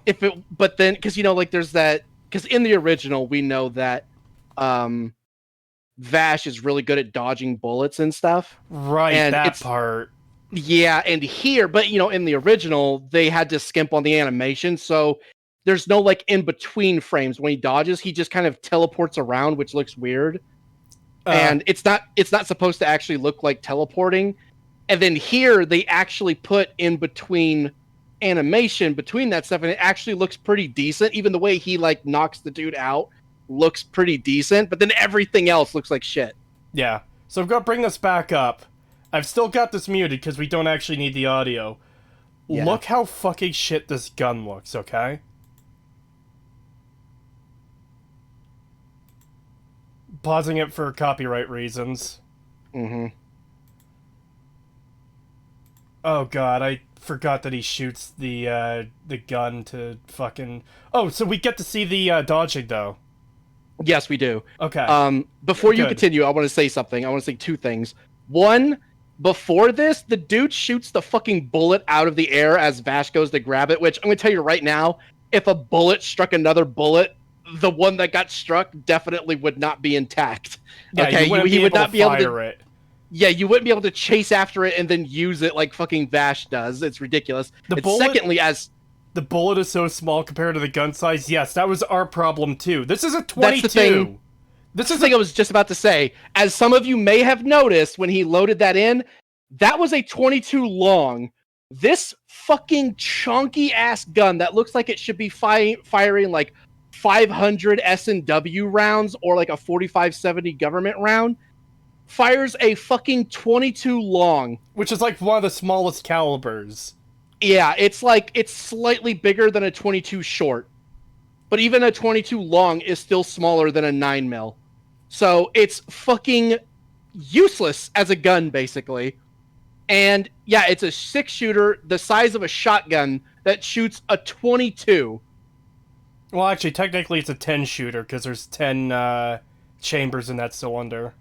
But then, because, you know, like there's that, because in the original, we know that Vash is really good at dodging bullets and stuff. Right, and that part. Yeah, and here, but you know, in the original, they had to skimp on the animation, so there's no like in between frames. When he dodges, he just kind of teleports around, which looks weird. And it's not supposed to actually look like teleporting. And then here they actually put in between animation between that stuff, and it actually looks pretty decent. Even the way he like knocks the dude out looks pretty decent, but then everything else looks like shit. Yeah. So I'm gonna bring this back up. I've still got this muted because we don't actually need the audio. Yeah. Look how fucking shit this gun looks, okay? Pausing it for copyright reasons. Oh god, I forgot that he shoots the gun to fucking... Oh, so we get to see the dodging, though. Yes, we do. Okay. Before you continue, I want to say something. I want to say two things. One... Before this, the dude shoots the fucking bullet out of the air as Vash goes to grab it, which I'm going to tell you right now, if a bullet struck another bullet, the one that got struck definitely would not be intact. Yeah, okay, he would not be able to fire it. Yeah, you wouldn't be able to chase after it and then use it like fucking Vash does. It's ridiculous. Secondly, as the bullet is so small compared to the gun size, yes, that was our problem too. This is a 22. That's the thing. This is the thing I was just about to say. As some of you may have noticed when he loaded that in, that was a 22 long. This fucking chunky ass gun that looks like it should be firing like 500 S&W rounds or like a 45-70 government round fires a fucking 22 long. Which is like one of the smallest calibers. Yeah, it's slightly bigger than a 22 short. But even a 22 long is still smaller than a 9mm. So it's fucking useless as a gun, basically. And yeah, it's a 6-shooter the size of a shotgun that shoots a 22. Well, actually, technically it's a 10-shooter because there's 10 chambers in that cylinder.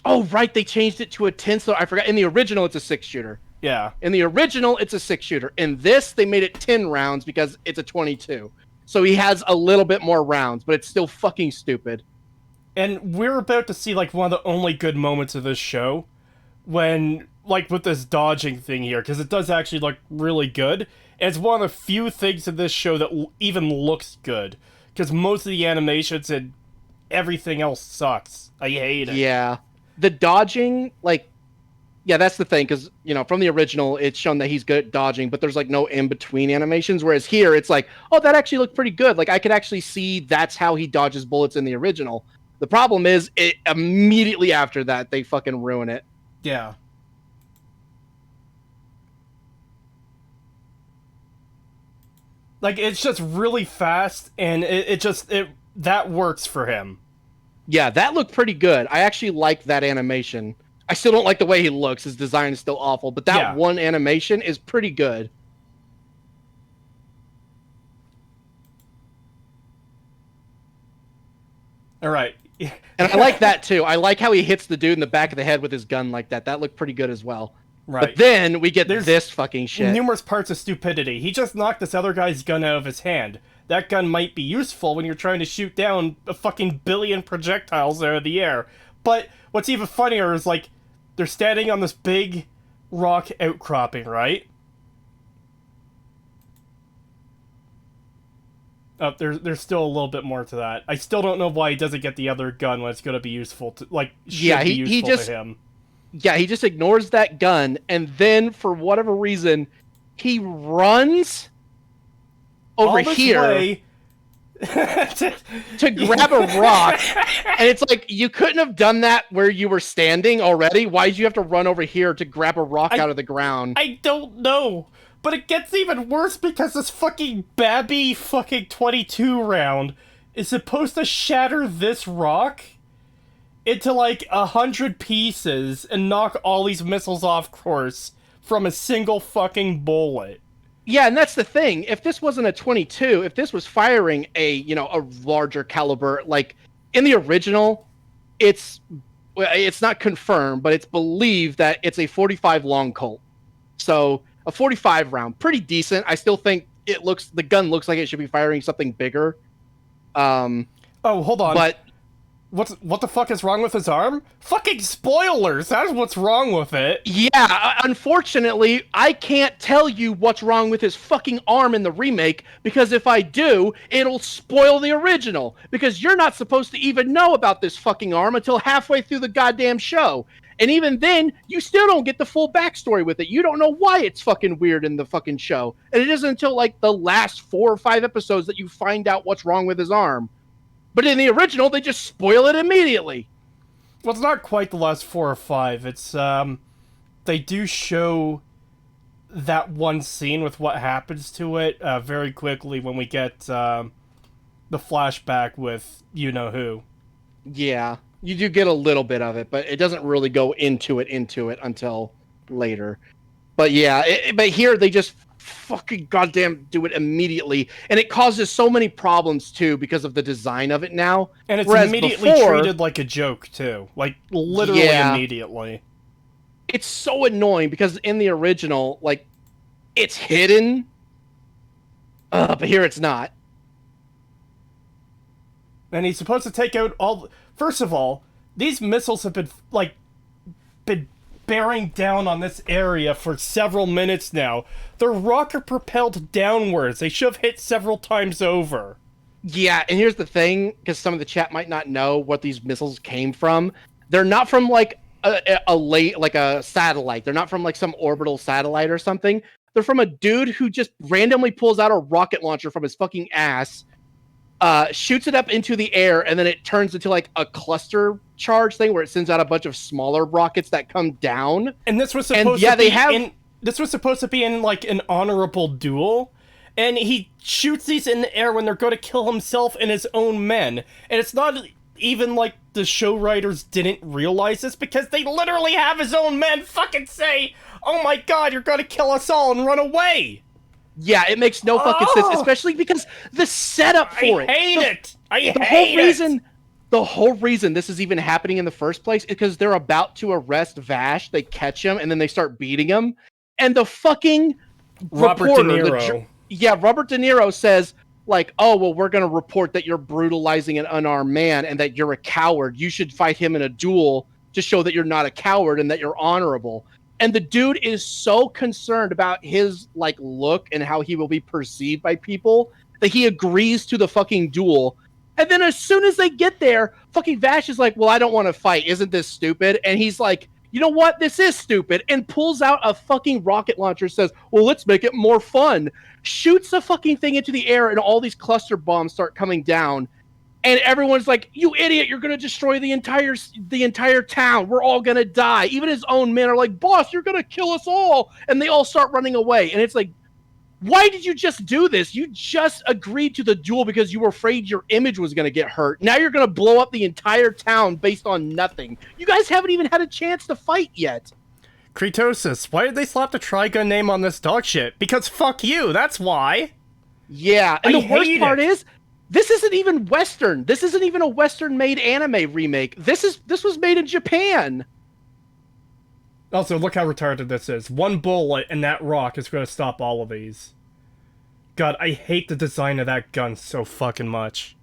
Oh, right, they changed it to a 10, so I forgot. In the original, it's a 6-shooter. Yeah. In the original, it's a 6-shooter. In this, they made it 10 rounds because it's a 22. So he has a little bit more rounds, but it's still fucking stupid. And we're about to see, like, one of the only good moments of this show when, like, with this dodging thing here, because it does actually look really good. And it's one of the few things in this show that even looks good, because most of the animations and everything else sucks. I hate it. Yeah. The dodging, like, yeah, that's the thing, because, you know, from the original, it's shown that he's good at dodging, but there's, like, no in-between animations, whereas here, it's like, oh, that actually looked pretty good. Like, I could actually see that's how he dodges bullets in the original. The problem is, immediately after that, they fucking ruin it. Yeah. Like, it's just really fast, and that works for him. Yeah, that looked pretty good. I actually like that animation. I still don't like the way he looks. His design is still awful, but that one animation is pretty good. All right. And I like that too. I like how he hits the dude in the back of the head with his gun like that. That looked pretty good as well. Right. But then we get this fucking shit. Numerous parts of stupidity. He just knocked this other guy's gun out of his hand. That gun might be useful when you're trying to shoot down a fucking billion projectiles out of the air. But what's even funnier is, like, they're standing on this big rock outcropping, right? Oh, there's still a little bit more to that. I still don't know why he doesn't get the other gun when it's going to be useful to, like, be useful to him. Yeah, he just ignores that gun, and then, for whatever reason, he runs over here to grab a rock. And it's like, you couldn't have done that where you were standing already? Why did you have to run over here to grab a rock out of the ground? I don't know. But it gets even worse because this fucking Babby fucking 22 round is supposed to shatter this rock into like 100 pieces and knock all these missiles off course from a single fucking bullet. Yeah, and that's the thing. If this wasn't a 22, if this was firing a larger caliber, like in the original, it's not confirmed, but it's believed that it's a 45 long Colt. So a 45 round, pretty decent. I still think the gun looks like it should be firing something bigger. Oh, hold on. But what the fuck is wrong with his arm? Fucking spoilers! That's what's wrong with it. Yeah, unfortunately, I can't tell you what's wrong with his fucking arm in the remake, because if I do, it'll spoil the original. Because you're not supposed to even know about this fucking arm until halfway through the goddamn show. And even then, you still don't get the full backstory with it. You don't know why it's fucking weird in the fucking show. And it isn't until like the last 4 or 5 episodes that you find out what's wrong with his arm. But in the original, they just spoil it immediately. Well, it's not quite the last 4 or 5. It's, they do show that one scene with what happens to it very quickly when we get the flashback with you-know-who. Yeah, you do get a little bit of it, but it doesn't really go into it until later. But yeah, but here they just fucking goddamn do it immediately, and it causes so many problems too because of the design of it now. And it's immediately treated like a joke too, like literally immediately. It's so annoying because in the original, like, it's hidden, but here it's not. And he's supposed to take out all. First of all, these missiles have been bearing down on this area for several minutes now. They're rocket propelled downwards. They should have hit several times over. Yeah, and here's the thing, because some of the chat might not know what these missiles came from. They're not from like a satellite. They're not from like some orbital satellite or something. They're from a dude who just randomly pulls out a rocket launcher from his fucking ass, shoots it up into the air, and then it turns into like a cluster charge thing where it sends out a bunch of smaller rockets that come down. And this was supposed this was supposed to be in like an honorable duel, and he shoots these in the air when they're going to kill himself and his own men. And it's not even like the show writers didn't realize this, because they literally have his own men fucking say, "Oh my god, you're going to kill us all," and run away. Yeah, it makes no fucking sense, especially because the setup for it. I hate it. The whole reason this is even happening in the first place is because they're about to arrest Vash. They catch him and then they start beating him. And the fucking Robert reporter, De Niro. Robert De Niro says, like, "Oh, well, we're going to report that you're brutalizing an unarmed man and that you're a coward. You should fight him in a duel to show that you're not a coward and that you're honorable." And the dude is so concerned about his like look and how he will be perceived by people that he agrees to the fucking duel. And then as soon as they get there, fucking Vash is like, "Well, I don't want to fight. Isn't this stupid?" And he's like, "You know what? This is stupid." And pulls out a fucking rocket launcher, says, "Well, let's make it more fun." Shoots the fucking thing into the air, and all these cluster bombs start coming down. And everyone's like, "You idiot! You're gonna destroy the entire town. We're all gonna die." Even his own men are like, "Boss, you're gonna kill us all!" And they all start running away. And it's like, why did you just do this? You just agreed to the duel because you were afraid your image was gonna get hurt. Now you're gonna blow up the entire town based on nothing. You guys haven't even had a chance to fight yet. Creetosis, why did they slap the Trigun name on this dog shit? Because fuck you, that's why. Yeah, and I the worst hate part it. is, this isn't even Western. This isn't even a Western-made anime remake. This was made in Japan. Also, look how retarded this is. One bullet and that rock is going to stop all of these. God, I hate the design of that gun so fucking much.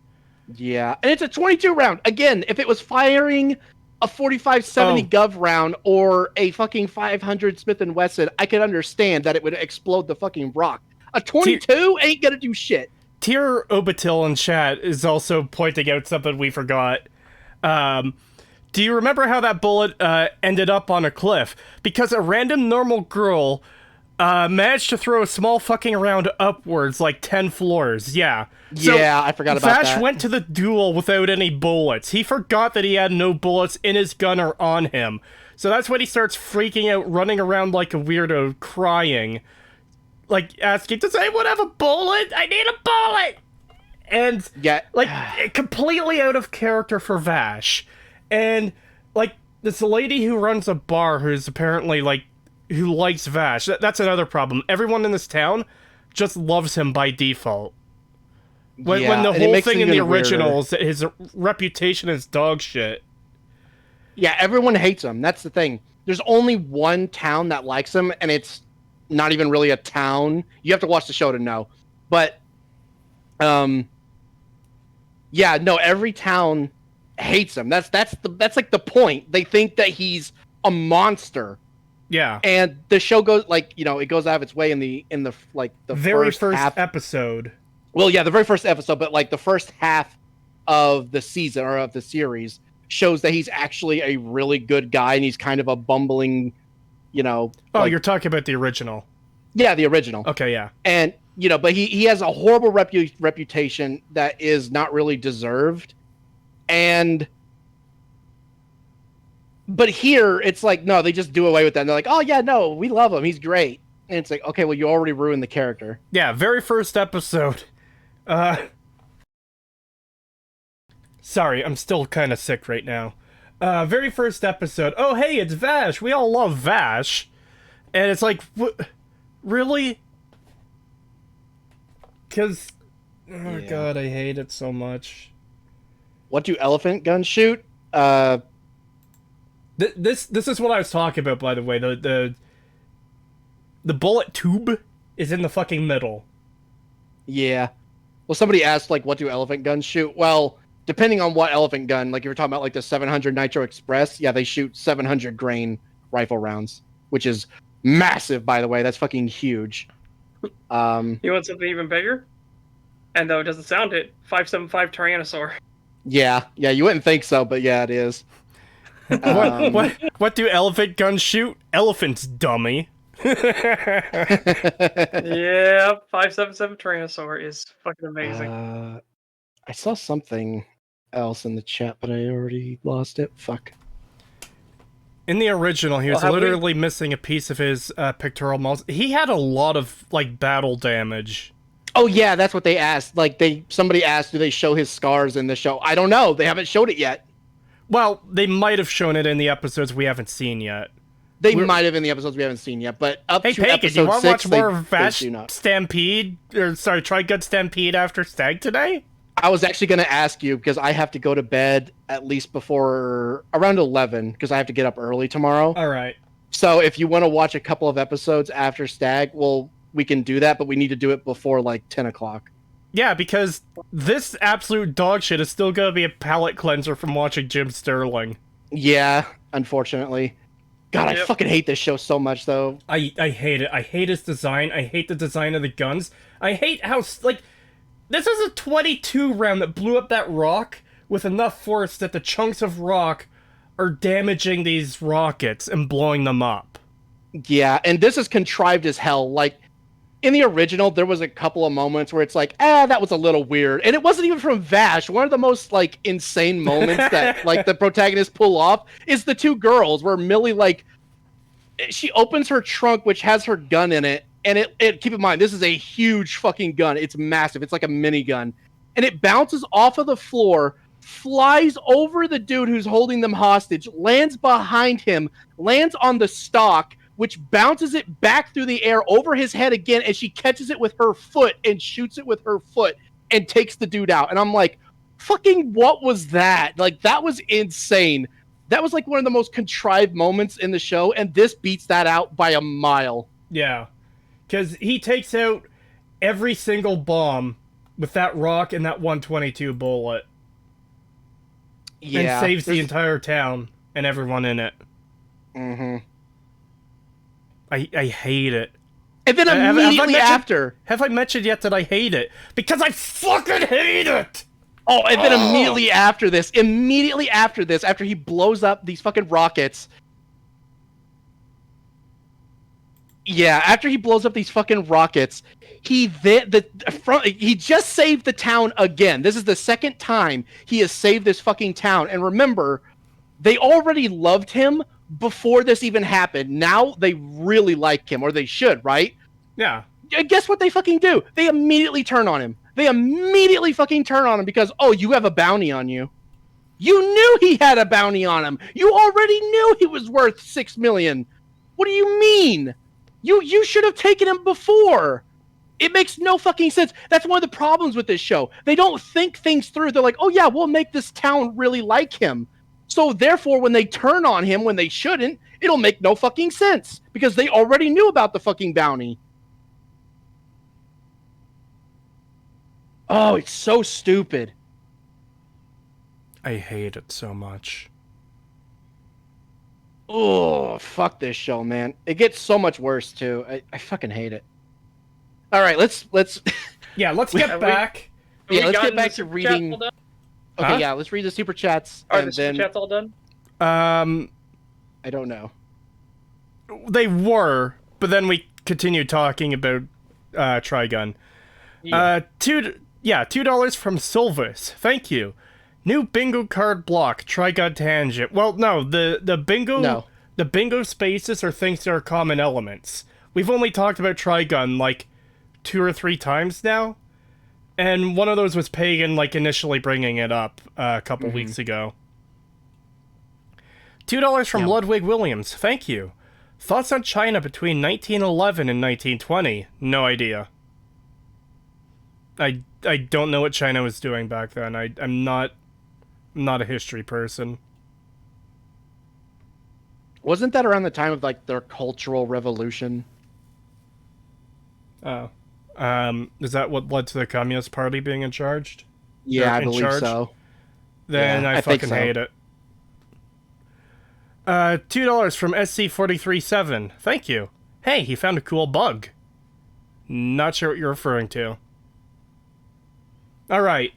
Yeah, and it's a 22 round. Again, if it was firing a 45-70 Gov round or a fucking 500 Smith & Wesson, I could understand that it would explode the fucking rock. A 22 ain't gonna do shit. Tier Obatil in chat is also pointing out something we forgot. Do you remember how that bullet ended up on a cliff? Because a random normal girl managed to throw a small fucking round upwards like 10 floors. Yeah. So Yeah, I forgot about that. Vash went to the duel without any bullets. He forgot that he had no bullets in his gun or on him. So that's when he starts freaking out, running around like a weirdo, crying. Like, asking, does anyone have a bullet? I need a bullet! And, yeah, like, completely out of character for Vash. And, like, this lady who runs a bar who's apparently, like, who likes Vash. That's another problem. Everyone in this town just loves him by default. When the whole thing in the original is that his reputation is dog shit. Yeah, everyone hates him. That's the thing. There's only one town that likes him, and it's not even really a town. You have to watch the show to know. But, yeah, no, every town hates him. That's like the point. They think that he's a monster. Yeah. And the show goes, like, you know, it goes out of its way in the very first half. episode. Well, yeah, the very first episode, but like the first half of the season or of the series shows that he's actually a really good guy, and he's kind of a bumbling, you know. Oh, like, you're talking about the original. Yeah, the original. Okay, yeah. And, you know, but he has a horrible reputation that is not really deserved. But here, it's like, no, they just do away with that. And they're like, oh, yeah, no, we love him. He's great. And it's like, okay, well, you already ruined the character. Yeah, very first episode. Sorry, I'm still kind of sick right now. Very first episode. Oh, hey, it's Vash. We all love Vash. And it's like, really? Because, oh god, I hate it so much. What do elephant guns shoot? This is what I was talking about, by the way. The bullet tube is in the fucking middle. Yeah. Well, somebody asked, like, what do elephant guns shoot? Well, depending on what elephant gun, like you were talking about, like the 700 Nitro Express, yeah, they shoot 700 grain rifle rounds, which is massive, by the way. That's fucking huge. You want something even bigger? And though it doesn't sound it, 5.75 Tyrannosaur. Yeah, you wouldn't think so, but yeah, it is. What do elephant guns shoot? Elephants, dummy. Yeah, 5.77 Tyrannosaur is fucking amazing. I saw something else in the chat, but I already lost it. Fuck. In the original, he was literally missing a piece of his pectoral muscle. He had a lot of, like, battle damage. Oh yeah, that's what they asked. Like, somebody asked, do they show his scars in the show? I don't know. They haven't showed it yet. Well, they might have shown it in the episodes we haven't seen yet. They might have in the episodes we haven't seen yet, but up to Paykin, episode do you want to watch 6, more they Vash do not. Stampede? Or, sorry, Trigun Stampede after Stag today? I was actually going to ask you, because I have to go to bed at least before around 11, because I have to get up early tomorrow. All right. So if you want to watch a couple of episodes after Stag, well, we can do that, but we need to do it before, like, 10 o'clock. Yeah, because this absolute dog shit is still going to be a palate cleanser from watching Jim Sterling. Yeah, unfortunately. God, I fucking hate this show so much, though. I hate it. I hate his design. I hate the design of the guns. I hate how, like, this is a 22 round that blew up that rock with enough force that the chunks of rock are damaging these rockets and blowing them up. Yeah, and this is contrived as hell. Like, in the original, there was a couple of moments where it's like, that was a little weird. And it wasn't even from Vash. One of the most, like, insane moments that, like, the protagonists pull off is the two girls where Millie, like, she opens her trunk, which has her gun in it. And it keep in mind, this is a huge fucking gun. It's massive. It's like a minigun. And it bounces off of the floor, flies over the dude who's holding them hostage, lands behind him, lands on the stock, which bounces it back through the air over his head again, and she catches it with her foot and shoots it with her foot and takes the dude out. And I'm like, fucking what was that? Like, that was insane. That was like one of the most contrived moments in the show, and this beats that out by a mile. Yeah. Because he takes out every single bomb with that rock and that 122 bullet. Yeah. And saves the entire town and everyone in it. Mm-hmm. I hate it. And then immediately after... Have I mentioned yet that I hate it? Because I fucking hate it! Oh, and then immediately after this, after he blows up these fucking rockets... Yeah, after he blows up these fucking rockets, he just saved the town again. This is the second time he has saved this fucking town. And remember, they already loved him before this even happened. Now they really like him, or they should, right? Yeah. Guess what they fucking do? They immediately turn on him. They immediately fucking turn on him because, oh, you have a bounty on you. You knew he had a bounty on him. You already knew he was worth $6 million. What do you mean? You should have taken him before. It makes no fucking sense. That's one of the problems with this show. They don't think things through. They're like, oh yeah, we'll make this town really like him. So therefore, when they turn on him when they shouldn't, it'll make no fucking sense. Because they already knew about the fucking bounty. Oh, it's so stupid. I hate it so much. Oh, fuck this show, man. It gets so much worse, too. I fucking hate it. All right, let's... Yeah, let's get back. Let's get back to reading... Okay, Huh? yeah, let's read the super chats. Are and the super chats all done? I don't know. They were, but then we continued talking about Trigun. Yeah. $2 from Silvis. Thank you. New bingo card block. Trigun tangent. Well, no, the bingo. No. The bingo spaces are things that are common elements. We've only talked about Trigun like 2 or 3 times now, and one of those was Pagan, like initially bringing it up a couple weeks ago. $2 from Ludwig Williams. Thank you. Thoughts on China between 1911 and 1920? No idea. I don't know what China was doing back then. I'm not a history person. Wasn't that around the time of like their Cultural Revolution? Oh. Is that what led to the Communist Party being in charge? Yeah, I believe so. Then Yeah, I think fucking so. hate it. $2 from SC437. Thank you. Hey, he found a cool bug. Not sure what you're referring to. Alright.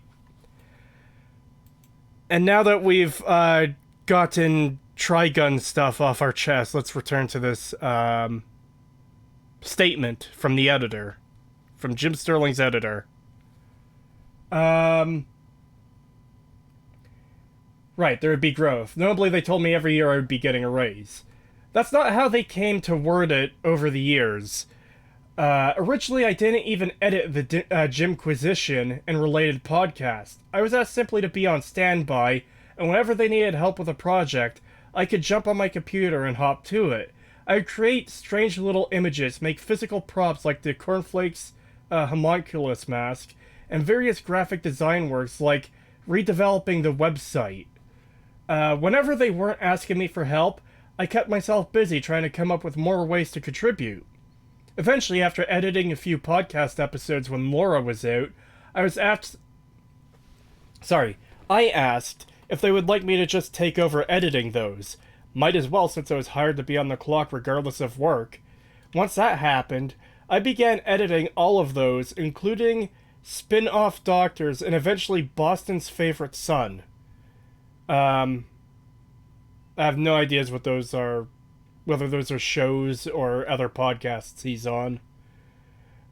And now that we've gotten Trigun stuff off our chest, let's return to this statement from the editor. From Jim Sterling's editor. Right, there would be growth. Notably, they told me every year I would be getting a raise. That's not how they came to word it over the years. Originally, I didn't even edit the Jimquisition and related podcast. I was asked simply to be on standby, and whenever they needed help with a project, I could jump on my computer and hop to it. I would create strange little images, make physical props like the Cornflakes homunculus mask, and various graphic design works like redeveloping the website. Whenever they weren't asking me for help, I kept myself busy trying to come up with more ways to contribute. Eventually, after editing a few podcast episodes when Laura was out, I asked if they would like me to just take over editing those. Might as well, since I was hired to be on the clock regardless of work. Once that happened, I began editing all of those, including Spin-Off Doctors and eventually Boston's Favorite Son. I have no ideas what those are, whether those are shows or other podcasts he's on.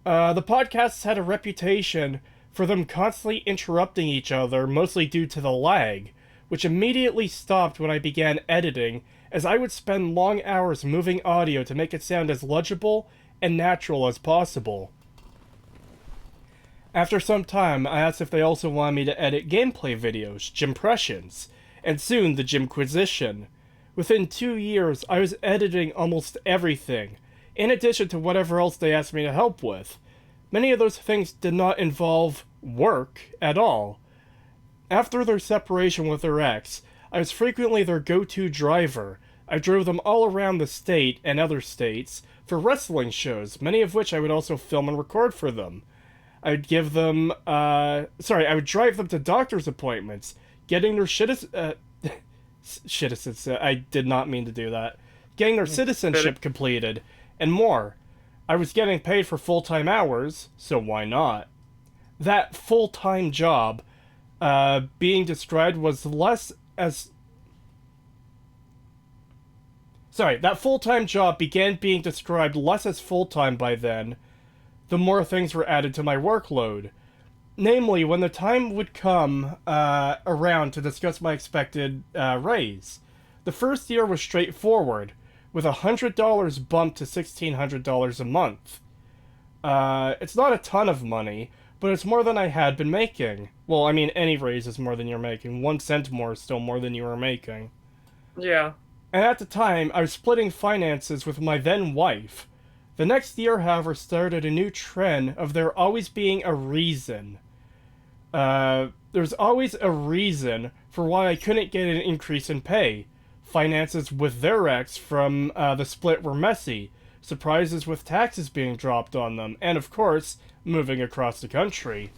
The podcasts had a reputation for them constantly interrupting each other, mostly due to the lag, which immediately stopped when I began editing, as I would spend long hours moving audio to make it sound as legible and natural as possible. After some time, I asked if they also wanted me to edit gameplay videos, Gympressions, and soon the Gymquisition. Within 2 years, I was editing almost everything, in addition to whatever else they asked me to help with. Many of those things did not involve work at all. After their separation with their ex, I was frequently their go-to driver. I drove them all around the state and other states for wrestling shows, many of which I would also film and record for them. I would give them, I would drive them to doctor's appointments, getting their I did not mean to do that. Getting their citizenship completed, and more. I was getting paid for full-time hours, so why not? That full-time job, being described was that full-time job began being described less as full-time by then, the more things were added to my workload. Namely, when the time would come around to discuss my expected raise. The first year was straightforward, with $100 bumped to $1,600 a month. It's not a ton of money, but it's more than I had been making. Well, I mean, any raise is more than you're making. 1 cent more is still more than you were making. Yeah. And at the time, I was splitting finances with my then wife. The next year, however, started a new trend of there always being a reason. There's always a reason for why I couldn't get an increase in pay. Finances with their ex from the split were messy, surprises with taxes being dropped on them, and of course, moving across the country.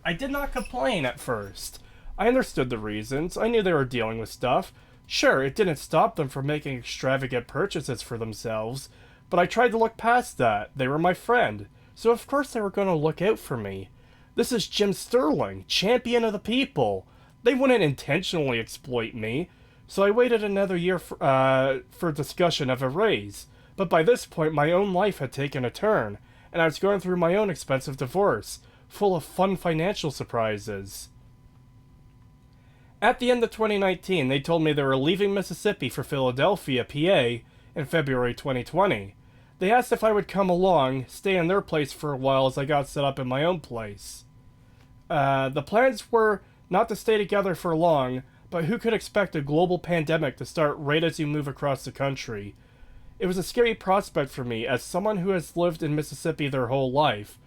I did not complain at first. I understood the reasons, I knew they were dealing with stuff. Sure, it didn't stop them from making extravagant purchases for themselves, but I tried to look past that. They were my friend, so of course they were going to look out for me. This is Jim Sterling, champion of the people. They wouldn't intentionally exploit me, so I waited another year for discussion of a raise. But by this point, my own life had taken a turn, and I was going through my own expensive divorce, full of fun financial surprises. At the end of 2019, they told me they were leaving Mississippi for Philadelphia, PA, in February 2020. They asked if I would come along, stay in their place for a while as I got set up in my own place. The plans were not to stay together for long, but who could expect a global pandemic to start right as you move across the country? It was a scary prospect for me as someone who has lived in Mississippi their whole life,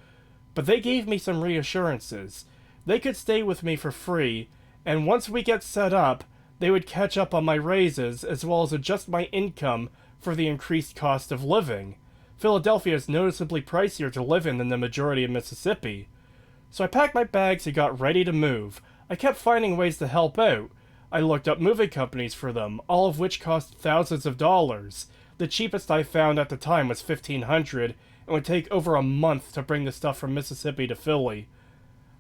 but they gave me some reassurances. They could stay with me for free, and once we get set up, they would catch up on my raises as well as adjust my income for the increased cost of living. Philadelphia is noticeably pricier to live in than the majority of Mississippi. So I packed my bags and got ready to move. I kept finding ways to help out. I looked up moving companies for them, all of which cost thousands of dollars. The cheapest I found at the time was $1,500 and would take over a month to bring the stuff from Mississippi to Philly.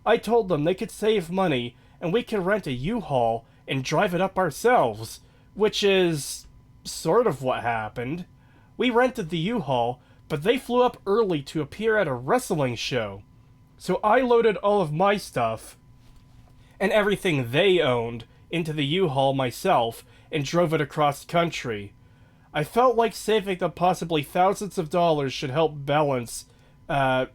I told them they could save money and we could rent a U-Haul and drive it up ourselves, which is sort of what happened. We rented the U-Haul, but they flew up early to appear at a wrestling show. So I loaded all of my stuff and everything they owned into the U-Haul myself and drove it across country. I felt like saving them possibly thousands of dollars should help balance out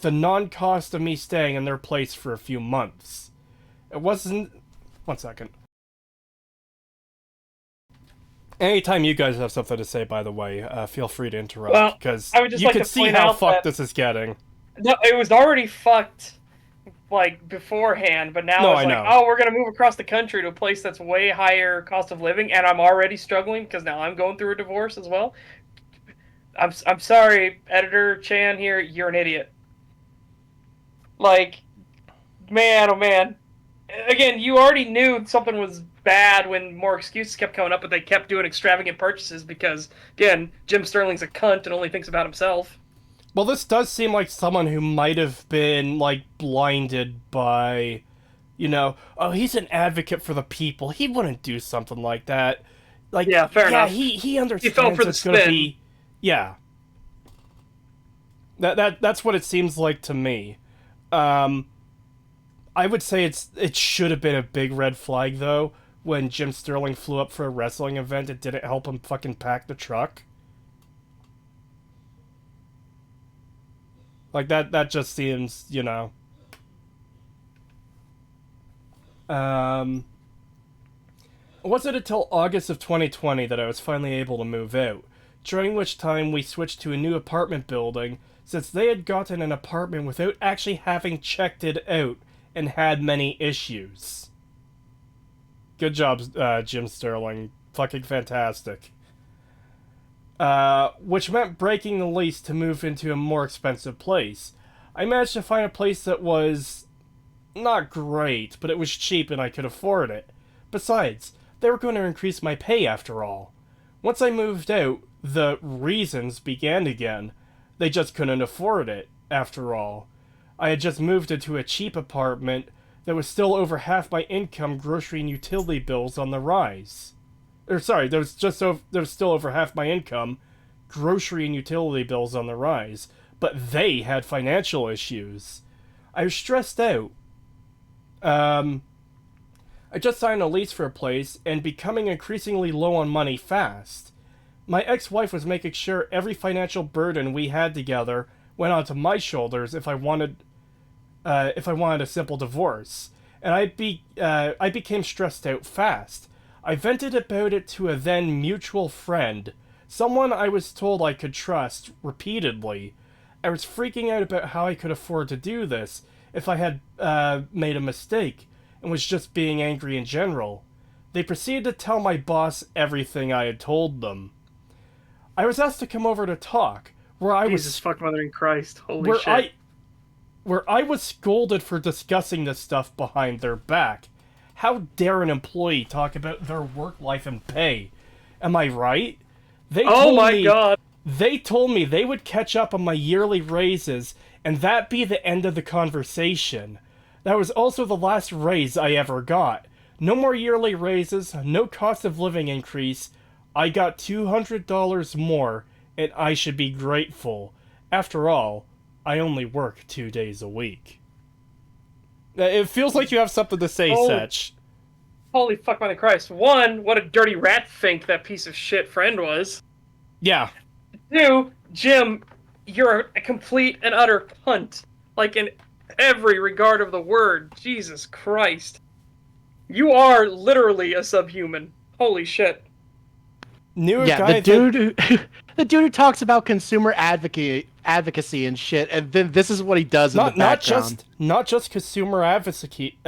the non-cost of me staying in their place for a few months. It wasn't... One second. Anytime you guys have something to say, by the way, feel free to interrupt, because you can see how fucked this is getting. No, it was already fucked, like, beforehand, but now it's like, oh, we're gonna move across the country to a place that's way higher cost of living, and I'm already struggling, because now I'm going through a divorce as well. I'm sorry, Editor Chan here, you're an idiot. Like, man, oh man. Again, you already knew something was bad when more excuses kept coming up, but they kept doing extravagant purchases because, again, Jim Sterling's a cunt and only thinks about himself. Well, this does seem like someone who might have been, like, blinded by, you know, oh, he's an advocate for the people. He wouldn't do something like that. Like, yeah, fair enough. He understands he fell for the it's gonna spin. be... Yeah. That's what it seems like to me. I would say it should have been a big red flag though when Jim Sterling flew up for a wrestling event. It didn't help him fucking pack the truck. Like that just seems, you know. It wasn't until August of 2020 that I was finally able to move out, during which time we switched to a new apartment building since they had gotten an apartment without actually having checked it out and had many issues. Good job, Jim Sterling. Fucking fantastic. Which meant breaking the lease to move into a more expensive place. I managed to find a place that was not great, but it was cheap and I could afford it. Besides, they were going to increase my pay after all. Once I moved out, the reasons began again. They just couldn't afford it, after all. I had just moved into a cheap apartment that was still over half my income. Grocery and utility bills on the rise. There was still over half my income, grocery and utility bills on the rise, but they had financial issues. I was stressed out. I just signed a lease for a place and becoming increasingly low on money fast. My ex-wife was making sure every financial burden we had together went onto my shoulders if I wanted a simple divorce, and I became stressed out fast. I vented about it to a then mutual friend, someone I was told I could trust, repeatedly. I was freaking out about how I could afford to do this if I had made a mistake, and was just being angry in general. They proceeded to tell my boss everything I had told them. I was asked to come over to talk, where I Jesus was fuck mother in Christ. Holy shit. Where I was scolded for discussing this stuff behind their back. How dare an employee talk about their work life and pay? Am I right? God. They told me they would catch up on my yearly raises, and that be the end of the conversation. That was also the last raise I ever got. No more yearly raises, no cost of living increase. I got $200 more, and I should be grateful. After all, I only work 2 days a week. It feels like you have something to say, Setch. Holy fuck mother Christ. One, what a dirty rat think that piece of shit friend was. Yeah. Two, Jim, you're a complete and utter cunt. Like in every regard of the word. Jesus Christ. You are literally a subhuman. Holy shit. The dude who talks about consumer advocacy and shit, and then this is what he does in the background. Not just consumer advocacy,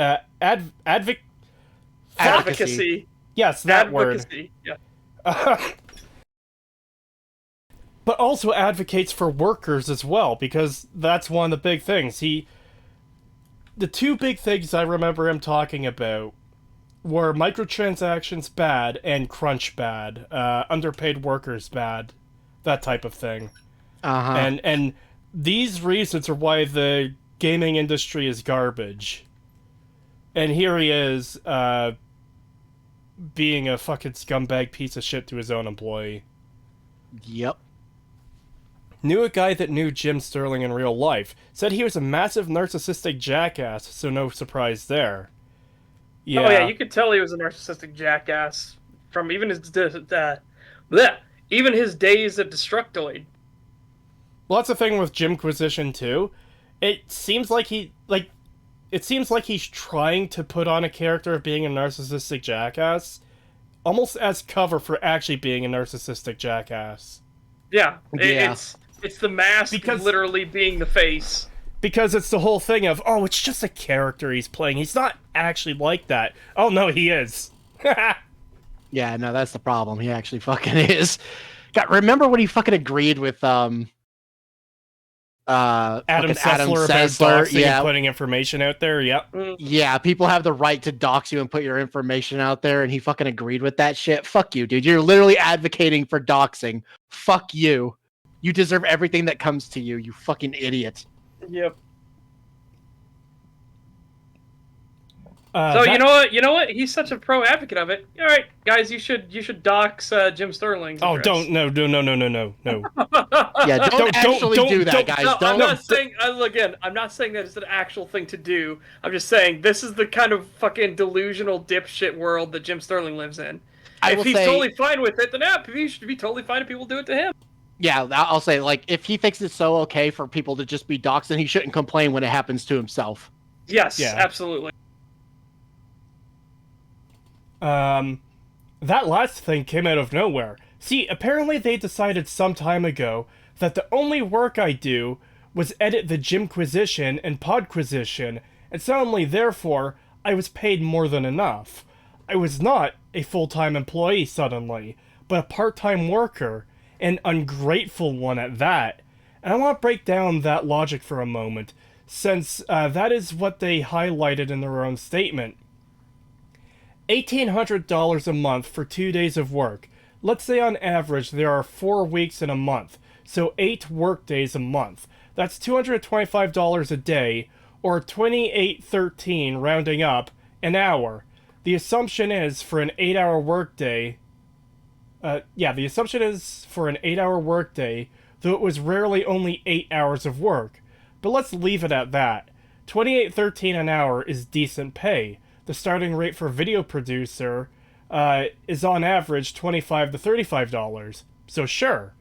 advocacy. Yes, that advocacy. Word. Yeah. But also advocates for workers as well, because that's one of the big things. The two big things I remember him talking about were microtransactions bad and crunch bad, underpaid workers bad, that type of thing. And these reasons are why the gaming industry is garbage. And here he is, being a fucking scumbag piece of shit to his own employee. Yep. Knew a guy that knew Jim Sterling in real life. Said he was a massive narcissistic jackass, so no surprise there. Yeah. Oh yeah, you could tell he was a narcissistic jackass from even his even his days at Destructoid. Well, that's the thing with Jimquisition too. It seems like he's trying to put on a character of being a narcissistic jackass, almost as cover for actually being a narcissistic jackass. Yeah. It's the mask literally being the face. Because it's the whole thing of, oh, it's just a character he's playing. He's not actually like that. Oh, no, he is. Yeah, no, that's the problem. He actually fucking is. God, remember when he fucking agreed with Adam Sessler, yeah, putting information out there. Yep. Yeah, people have the right to dox you and put your information out there, and he fucking agreed with that shit. Fuck you, dude. You're literally advocating for doxing. Fuck you. You deserve everything that comes to you, you fucking idiot. Yep. So you know what? You know what? He's such a pro advocate of it. All right, guys, you should dox Jim Sterling's Oh, address. don't, no, no, no, no, no, no, no. Yeah, don't actually do that, guys. No, I'm Don't. not saying. Again, I'm not saying that it's an actual thing to do. I'm just saying this is the kind of fucking delusional dipshit world that Jim Sterling lives in. If he's totally fine with it, then yeah, he should be totally fine if people do it to him. Yeah, I'll say, like, if he thinks it's so okay for people to just be doxxed, then he shouldn't complain when it happens to himself. Yes, Yeah. absolutely. That last thing came out of nowhere. See, apparently they decided some time ago that the only work I do was edit the Gymquisition and Podquisition, and suddenly, therefore, I was paid more than enough. I was not a full-time employee suddenly, but a part-time worker, an ungrateful one at that. And I want to break down that logic for a moment, since that is what they highlighted in their own statement. $1,800 a month for 2 days of work. Let's say on average there are 4 weeks in a month, so 8 work days a month. That's $225 a day, or $28.13 rounding up, an hour. The assumption is for an 8-hour workday. The assumption is for an 8-hour workday, though it was rarely only 8 hours of work. But let's leave it at that. $28.13 an hour is decent pay. The starting rate for a video producer is on average $25 to $35. So sure,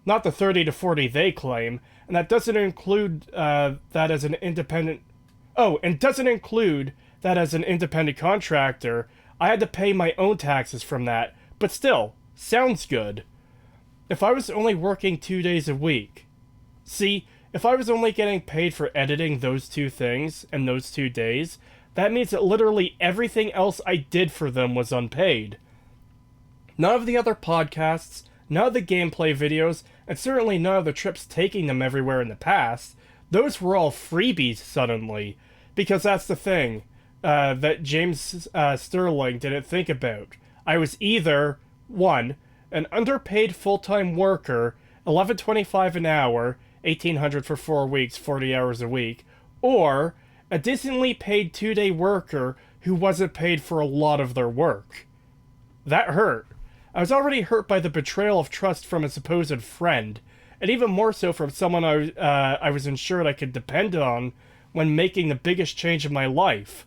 not the 30 to 40 they claim, and that doesn't include that as an independent. Oh, and doesn't include that as an independent contractor. I had to pay my own taxes from that, but still, sounds good. If I was only working 2 days a week, see, if I was only getting paid for editing those 2 things and those 2 days, that means that literally everything else I did for them was unpaid. None of the other podcasts, none of the gameplay videos, and certainly none of the trips taking them everywhere in the past, those were all freebies suddenly. Because that's the thing that James Sterling didn't think about. I was either, 1, an underpaid full-time worker, $11.25 an hour, $1,800 for 4 weeks, 40 hours a week, or a decently paid 2-day worker who wasn't paid for a lot of their work. That hurt. I was already hurt by the betrayal of trust from a supposed friend, and even more so from someone I was ensured I could depend on when making the biggest change of my life.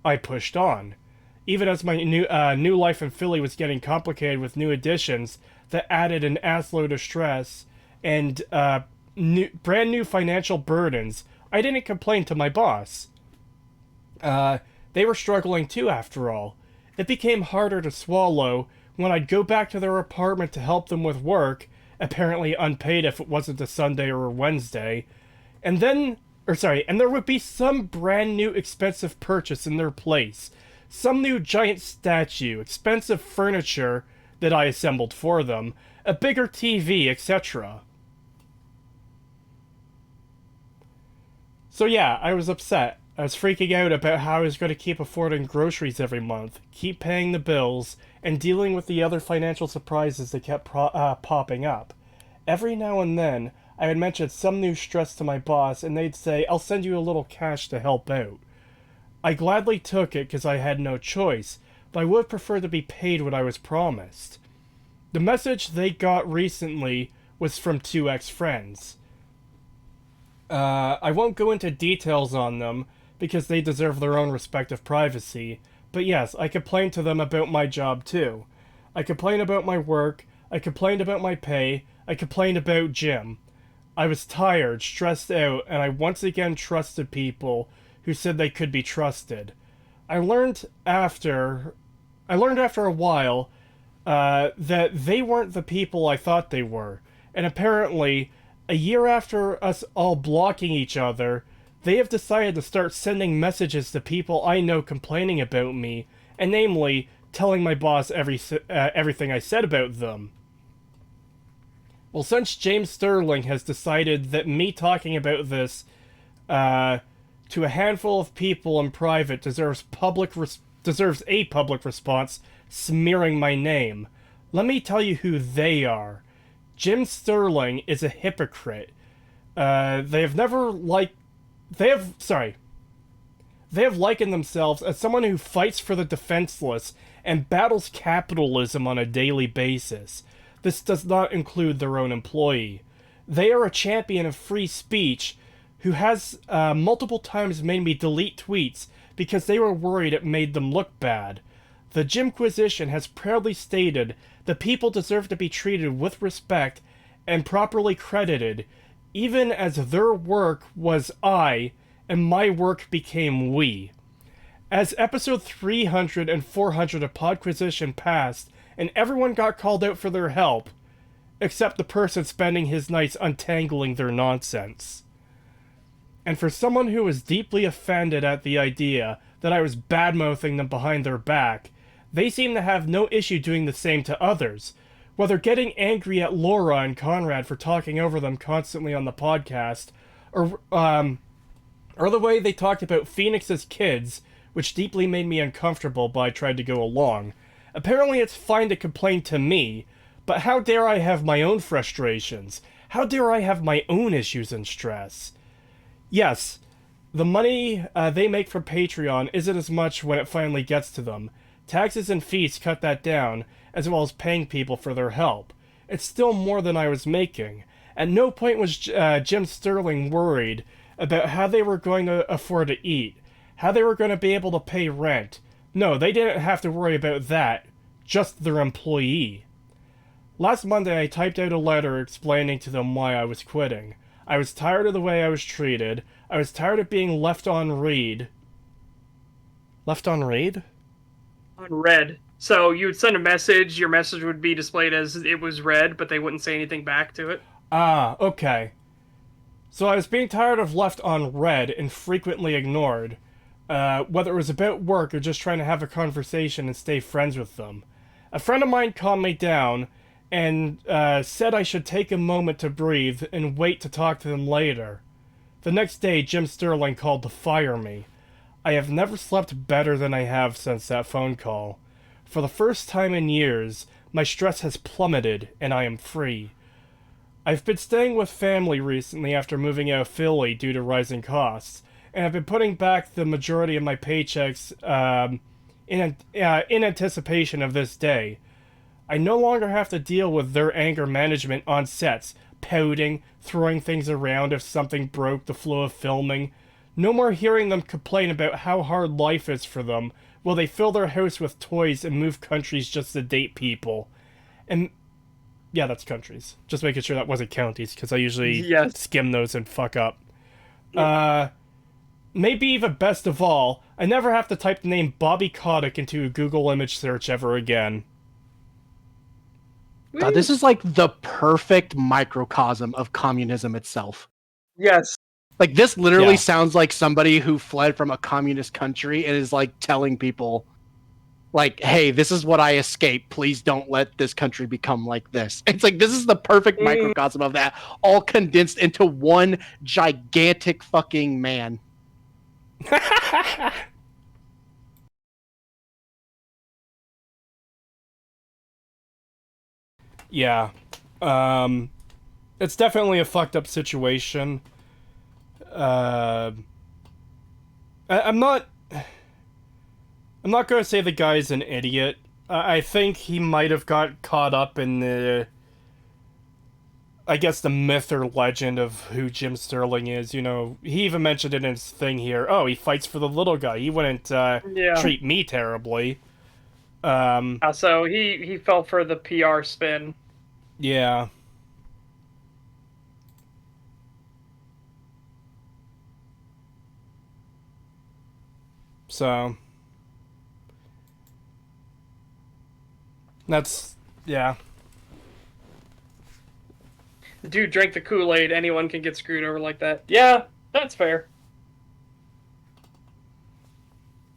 I pushed on. Even as my new life in Philly was getting complicated with new additions that added an assload of stress and brand new financial burdens, I didn't complain to my boss. They were struggling too, after all. It became harder to swallow when I'd go back to their apartment to help them with work, apparently unpaid if it wasn't a Sunday or a Wednesday, and there would be some brand new expensive purchase in their place. Some new giant statue, expensive furniture that I assembled for them, a bigger TV, etc. So yeah, I was upset. I was freaking out about how I was going to keep affording groceries every month, keep paying the bills, and dealing with the other financial surprises that kept popping up. Every now and then, I would mention some new stress to my boss, and they'd say, "I'll send you a little cash to help out." I gladly took it because I had no choice, but I would prefer to be paid what I was promised. The message they got recently was from 2 ex-friends. I won't go into details on them, because they deserve their own respective privacy, but yes, I complained to them about my job too. I complained about my work, I complained about my pay, I complained about Jim. I was tired, stressed out, and I once again trusted people who said they could be trusted. I learned after a while that they weren't the people I thought they were, and apparently, a year after us all blocking each other, they have decided to start sending messages to people I know complaining about me, and namely, telling my boss everything I said about them. Well, since James Sterling has decided that me talking about this to a handful of people in private deserves a public response smearing my name, let me tell you who they are. Jim Sterling is a hypocrite. They They have likened themselves as someone who fights for the defenseless and battles capitalism on a daily basis. This does not include their own employee. They are a champion of free speech who has multiple times made me delete tweets because they were worried it made them look bad. The Jimquisition has proudly stated that people deserve to be treated with respect and properly credited, even as their work was I, and my work became we. As episode 300 and 400 of Podquisition passed, and everyone got called out for their help, except the person spending his nights untangling their nonsense. And for someone who was deeply offended at the idea that I was badmouthing them behind their back, they seem to have no issue doing the same to others, whether getting angry at Laura and Conrad for talking over them constantly on the podcast, or the way they talked about Phoenix's kids, which deeply made me uncomfortable, but I tried to go along. Apparently it's fine to complain to me, but how dare I have my own frustrations? How dare I have my own issues and stress? Yes, the money they make from Patreon isn't as much when it finally gets to them. Taxes and fees cut that down, as well as paying people for their help. It's still more than I was making. At no point was Jim Sterling worried about how they were going to afford to eat, how they were going to be able to pay rent. No, they didn't have to worry about that, just their employee. Last Monday I typed out a letter explaining to them why I was quitting. I was tired of the way I was treated. I was tired of being left on read. Left on read? On read. So you would send a message, your message would be displayed as it was read, but they wouldn't say anything back to it. Ah, okay. So I was being tired of left on read and frequently ignored, whether it was about work or just trying to have a conversation and stay friends with them. A friend of mine calmed me down and said I should take a moment to breathe and wait to talk to them later. The next day, Jim Sterling called to fire me. I have never slept better than I have since that phone call. For the first time in years, my stress has plummeted and I am free. I've been staying with family recently after moving out of Philly due to rising costs, and I've been putting back the majority of my paychecks in anticipation of this day. I no longer have to deal with their anger management on sets, pouting, throwing things around if something broke the flow of filming. No more hearing them complain about how hard life is for them while they fill their house with toys and move countries just to date people. And yeah, that's countries. Just making sure that wasn't counties, because I usually skim those and fuck up. Maybe even best of all, I never have to type the name Bobby Kotick into a Google image search ever again. God, this is like the perfect microcosm of communism itself. Yes. Like, this literally sounds like somebody who fled from a communist country and is like telling people, like, hey, this is what I escaped. Please don't let this country become like this. It's like, this is the perfect microcosm of that, all condensed into one gigantic fucking man. Yeah. It's definitely a fucked up situation. I'm not going to say the guy's an idiot. I think he might have got caught up in the myth or legend of who Jim Sterling is. You know, he even mentioned it in his thing here. Oh, he fights for the little guy. He wouldn't treat me terribly. So he fell for the PR spin. Yeah. So that's yeah. The dude drank the Kool-Aid. Anyone can get screwed over like that. Yeah, that's fair.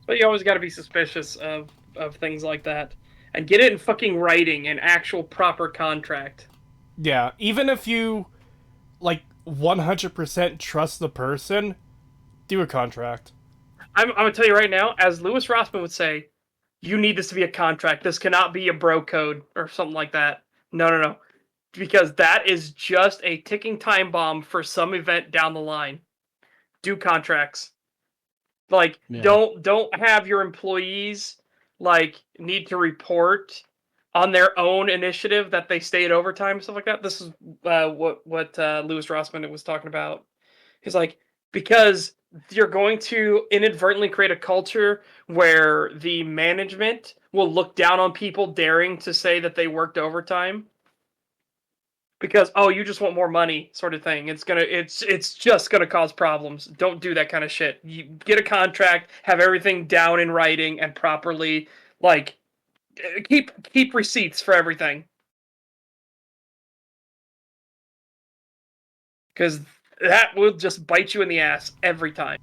But you always got to be suspicious of things like that. And get it in fucking writing, an actual proper contract. Yeah, even if you, 100% trust the person, do a contract. I'm going to tell you right now, as Louis Rossman would say, you need this to be a contract. This cannot be a bro code or something like that. No. Because that is just a ticking time bomb for some event down the line. Do contracts. Like, Yeah. don't have your employees like need to report on their own initiative that they stayed overtime and stuff like that. This is what Louis Rossman was talking about. He's like, because you're going to inadvertently create a culture where the management will look down on people daring to say that they worked overtime because you just want more money, sort of thing. It's just gonna cause problems. Don't do that kind of shit. You get a contract, have everything down in writing and properly, like, keep receipts for everything, because that will just bite you in the ass every time.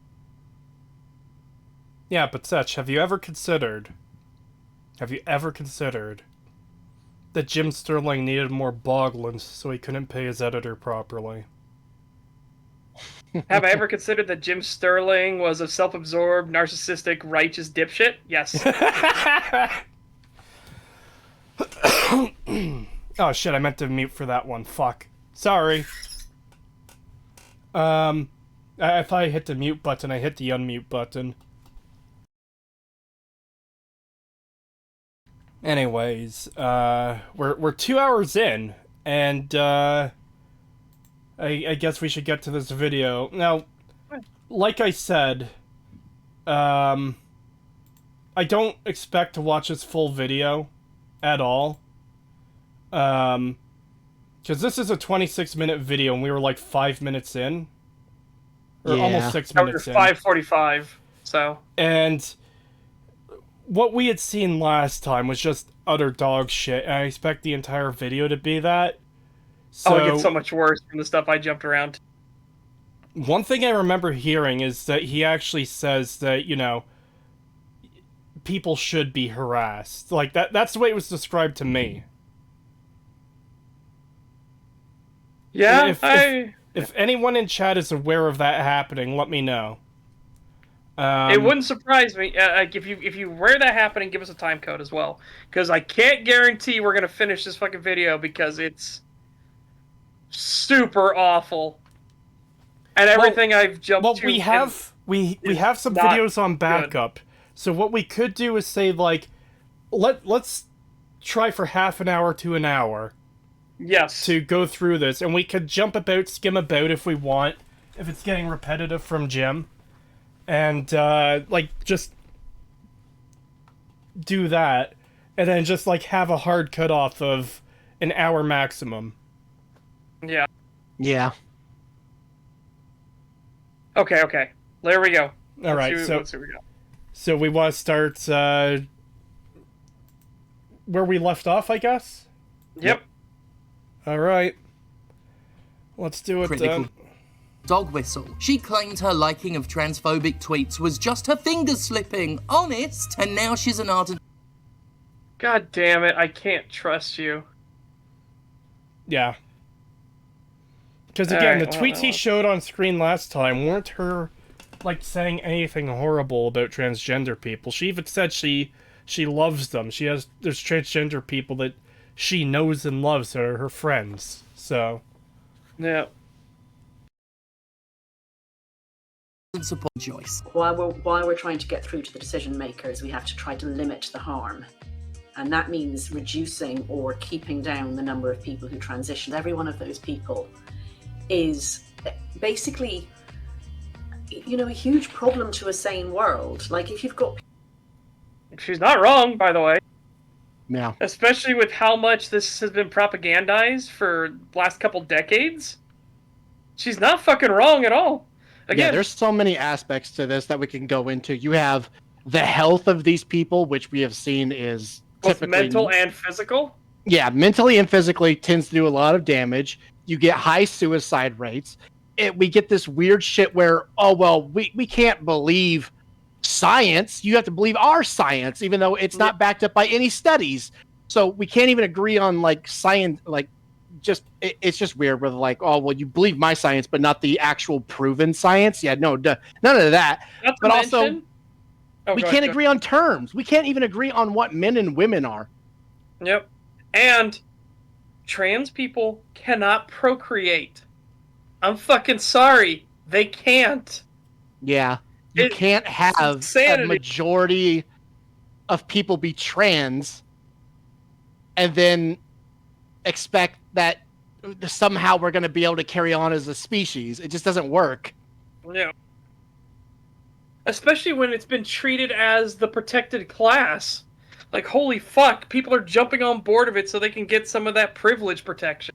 Yeah, but Setch, have you ever considered that Jim Sterling needed more boglins so he couldn't pay his editor properly? Have I ever considered that Jim Sterling was a self-absorbed, narcissistic, righteous dipshit? Yes. Oh shit, I meant to mute for that one. Fuck. Sorry. I thought I hit the mute button, I hit the unmute button. Anyways, we're 2 hours in, and I guess we should get to this video. Now, like I said, I don't expect to watch this full video at all. Because this is a 26-minute video, and we were like 5 minutes in. Or almost 6 minutes in. 5:45, so. And what we had seen last time was just utter dog shit, and I expect the entire video to be that. So, it gets so much worse from the stuff I jumped around. One thing I remember hearing is that he actually says that, people should be harassed. Like, that's the way it was described to me. Yeah, if anyone in chat is aware of that happening, let me know. It wouldn't surprise me. Like, if you aware that happening, give us a time code as well, because I can't guarantee we're gonna finish this fucking video because it's super awful, and everything I've jumped to. We have some videos on backup, good. So what we could do is say, like, let's try for half an hour to an hour. Yes. To go through this, and we could jump about, skim about if we want, if it's getting repetitive from Jim. And, like, just do that, and then just, like, have a hard cutoff of an hour maximum. Yeah. Yeah. Okay. There we go. Alright, let's see what we got. So we want to start, where we left off, I guess? Yep. Alright. Let's do it then. Dog whistle. She claimed her liking of transphobic tweets was just her fingers slipping, honest, and now she's an ardent... God damn it, I can't trust you. Yeah. Because again, the tweets he showed on screen last time weren't her, like, saying anything horrible about transgender people. She even said she loves them. There's transgender people that she knows and loves that are her friends, so... Yeah. Support Joyce. While we're trying to get through to the decision makers, we have to try to limit the harm. And that means reducing or keeping down the number of people who transition. Every one of those people is basically, a huge problem to a sane world. Like, if you've got... She's not wrong, by the way. Yeah. Especially with how much this has been propagandized for the last couple decades. She's not fucking wrong at all. Again, yeah, there's so many aspects to this that we can go into. You have the health of these people, which we have seen is both typically mental and physical. Yeah, mentally and physically tends to do a lot of damage. You get high suicide rates. We get this weird shit where, we can't believe science. You have to believe our science, even though it's not backed up by any studies. So we can't even agree on, like, science, like, it's just weird where, like, you believe my science but not the actual proven science. Yeah, no, none of that. But also we can't agree on terms. We can't even agree on what men and women are. Yep. And trans people cannot procreate. I'm fucking sorry, they can't. Yeah. You can't have a insanity. majority of people be trans and then expect that somehow we're going to be able to carry on as a species. It just doesn't work. Yeah. Especially when it's been treated as the protected class. Like, holy fuck, people are jumping on board of it so they can get some of that privilege protection.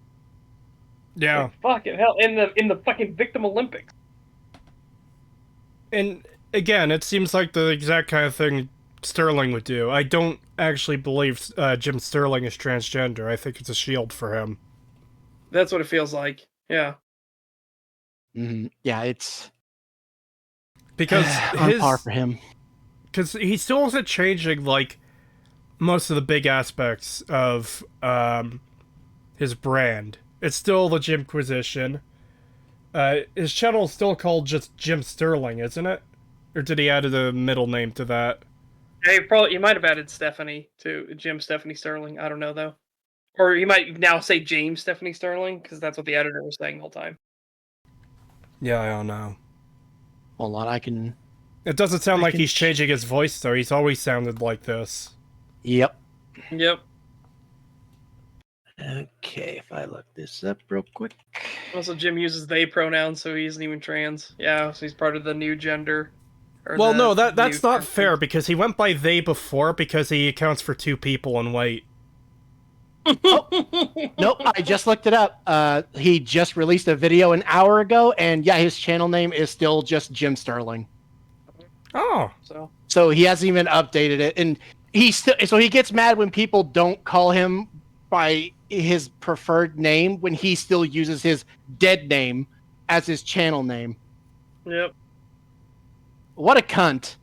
Yeah. Like, fucking hell, in the fucking Victim Olympics. And again, it seems like the exact kind of thing Sterling would do. I don't actually believe Jim Sterling is transgender. I think it's a shield for him. That's what it feels like. Yeah. Mm-hmm. Yeah, it's because on par for him. Because he still isn't changing like most of the big aspects of his brand. It's still the Jimquisition. His channel is still called just Jim Sterling, isn't it? Or did he add a middle name to that? Yeah, you might have added Stephanie to Jim Stephanie Sterling. I don't know though. Or you might now say James Stephanie Sterling, because that's what the editor was saying the whole time. Yeah, I don't know. Hold on, I can... It doesn't sound like he's changing his voice, though. He's always sounded like this. Yep. Yep. Okay, if I look this up real quick. Also, Jim uses they pronouns, so he isn't even trans. Yeah, so he's part of the new gender. Well, no, that's not fair, because he went by they before, because he accounts for 2 people in white. Oh, nope, I just looked it up. He just released a video an hour ago, and yeah, his channel name is still just Jim Sterling. Oh. So he hasn't even updated it, and he gets mad when people don't call him by his preferred name when he still uses his dead name as his channel name. Yep. What a cunt.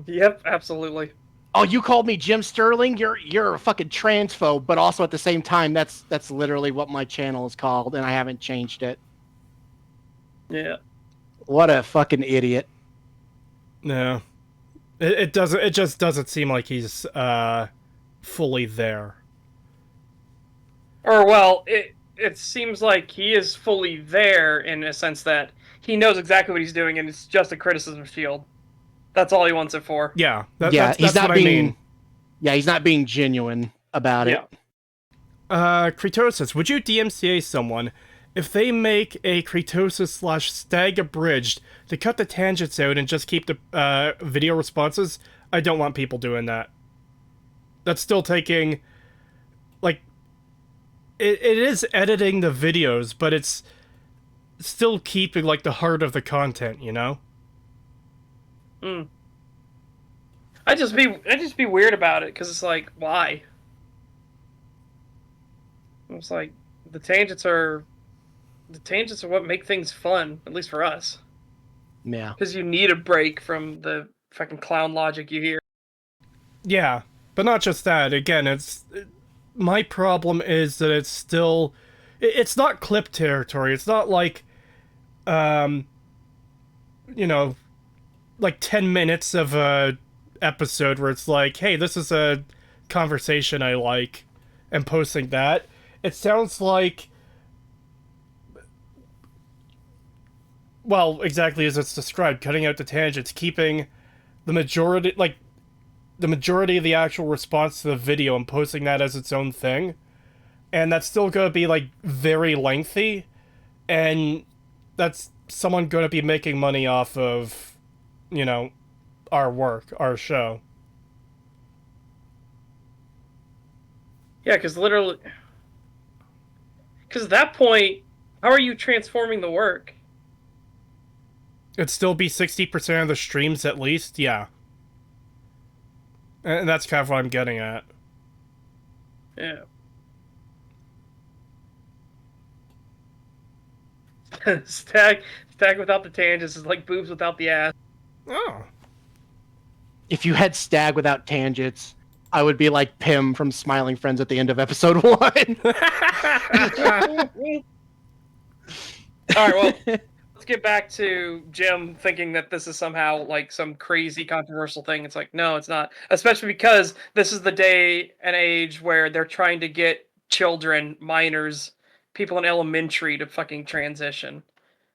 Yep, absolutely. Oh, you called me Jim Sterling? You're a fucking transphobe, but also at the same time, that's literally what my channel is called, and I haven't changed it. Yeah. What a fucking idiot. No. It just doesn't seem like he's fully there. Or well, it seems like he is fully there in a sense that he knows exactly what he's doing, and it's just a criticism shield. That's all he wants it for. Yeah, that's he's not being. I mean. Yeah, he's not being genuine about it. Creetosis, would you DMCA someone if they make a Creetosis / STAG abridged to cut the tangents out and just keep the video responses? I don't want people doing that. That's still taking, like, it is editing the videos, but it's still keeping, like, the heart of the content, you know? I just be weird about it, because it's like, why? It's like the tangents are what make things fun, at least for us. Yeah. Because you need a break from the fucking clown logic you hear. Yeah, but not just that. Again, my problem is that it's still, it's not clip territory. It's not like, you know, like 10 minutes of a episode where it's like, hey, this is a conversation I like, and posting that. It sounds like, well, exactly as it's described, cutting out the tangents, keeping the majority of the actual response to the video and posting that as its own thing. And that's still going to be, like, very lengthy, and that's someone going to be making money off of, you know, our work, our show. Yeah, because literally... Because at that point, how are you transforming the work? It'd still be 60% of the streams at least, yeah. And that's kind of what I'm getting at. Yeah. Stag without the tangents is like boobs without the ass. Oh. If you had Stag without tangents, I would be like Pim from Smiling Friends at the end of episode 1. Alright, well, let's get back to Jim thinking that this is somehow like some crazy controversial thing. It's like, no, it's not. Especially because this is the day and age where they're trying to get children, minors, people in elementary to fucking transition.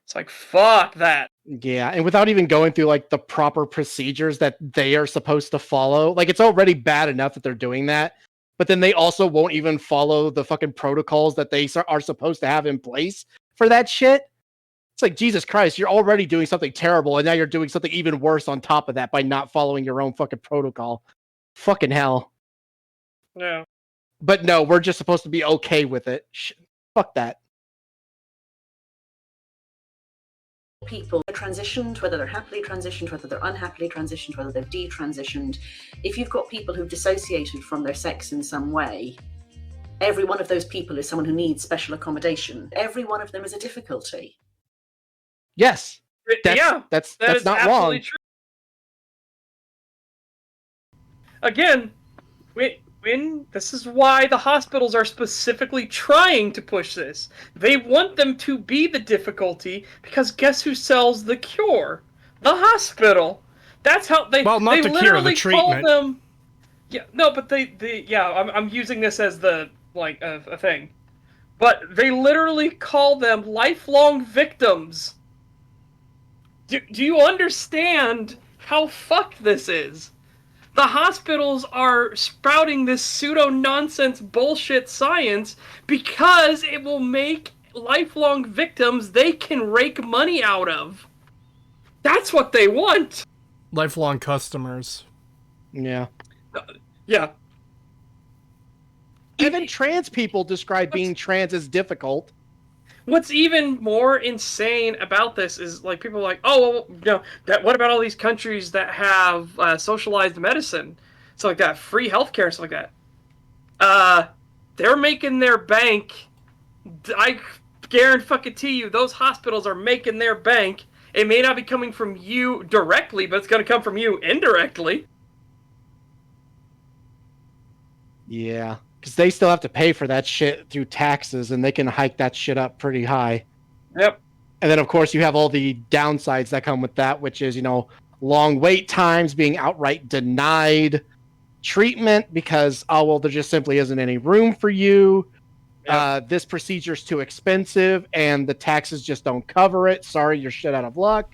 It's like, fuck that. Yeah, and without even going through like the proper procedures that they are supposed to follow. Like, it's already bad enough that they're doing that, but then they also won't even follow the fucking protocols that they are supposed to have in place for that shit. It's like, Jesus Christ, you're already doing something terrible, and now you're doing something even worse on top of that by not following your own fucking protocol. Fucking hell. Yeah. But no, we're just supposed to be okay with it. Fuck that. People are transitioned, whether they're happily transitioned, whether they're unhappily transitioned, whether they're detransitioned. If you've got people who've dissociated from their sex in some way, every one of those people is someone who needs special accommodation. Every one of them is a difficulty. Yes. That's is not absolutely wrong. true. Again, when this is why the hospitals are specifically trying to push this. They want them to be the difficulty because guess who sells the cure? The hospital. That's how they. Well, not they the cure, literally the treatment. call them. Yeah, no, but I'm using this as the like a thing, but they literally call them lifelong victims. Do you understand how fucked this is? The hospitals are sprouting this pseudo-nonsense bullshit science because it will make lifelong victims they can rake money out of. That's what they want. Lifelong customers. Yeah. Yeah. Even trans people describe being trans as difficult. What's even more insane about this is like people are like, oh, well, what about all these countries that have socialized medicine, stuff like that, free healthcare, and stuff like that. They're making their bank. I guarantee you, those hospitals are making their bank. It may not be coming from you directly, but it's going to come from you indirectly. Yeah. Because they still have to pay for that shit through taxes, and they can hike that shit up pretty high. Yep. And then, of course, you have all the downsides that come with that, which is, long wait times, being outright denied treatment because, there just simply isn't any room for you. Yep. This procedure's too expensive, and the taxes just don't cover it. Sorry, you're shit out of luck.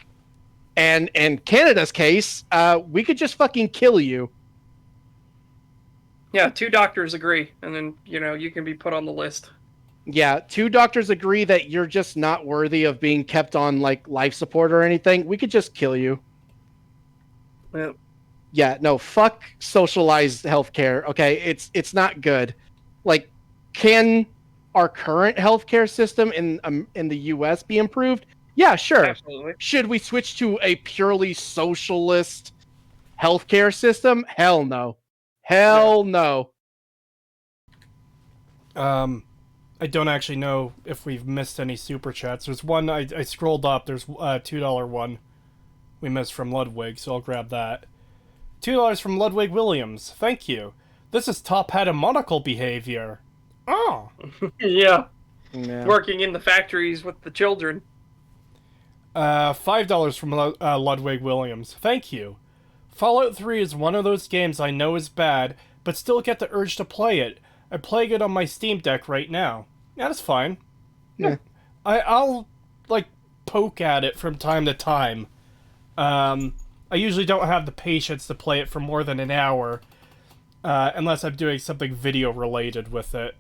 And in Canada's case, we could just fucking kill you. Yeah, 2 doctors agree, and then, you can be put on the list. Yeah, 2 doctors agree that you're just not worthy of being kept on, life support or anything. We could just kill you. Yep. Yeah, no, fuck socialized healthcare, okay? It's not good. Can our current healthcare system in the US be improved? Yeah, sure. Absolutely. Should we switch to a purely socialist healthcare system? Hell no. Hell no. I don't actually know if we've missed any super chats. There's one, I scrolled up, there's a $2 one we missed from Ludwig, so I'll grab that. $2 from Ludwig Williams. Thank you. This is top hat and monocle behavior. Oh. Yeah. Working in the factories with the children. $5 from Ludwig Williams. Thank you. Fallout 3 is one of those games I know is bad, but still get the urge to play it. I'm playing it on my Steam Deck right now. Yeah, that's fine. Yeah. I'll, poke at it from time to time. I usually don't have the patience to play it for more than an hour, unless I'm doing something video-related with it.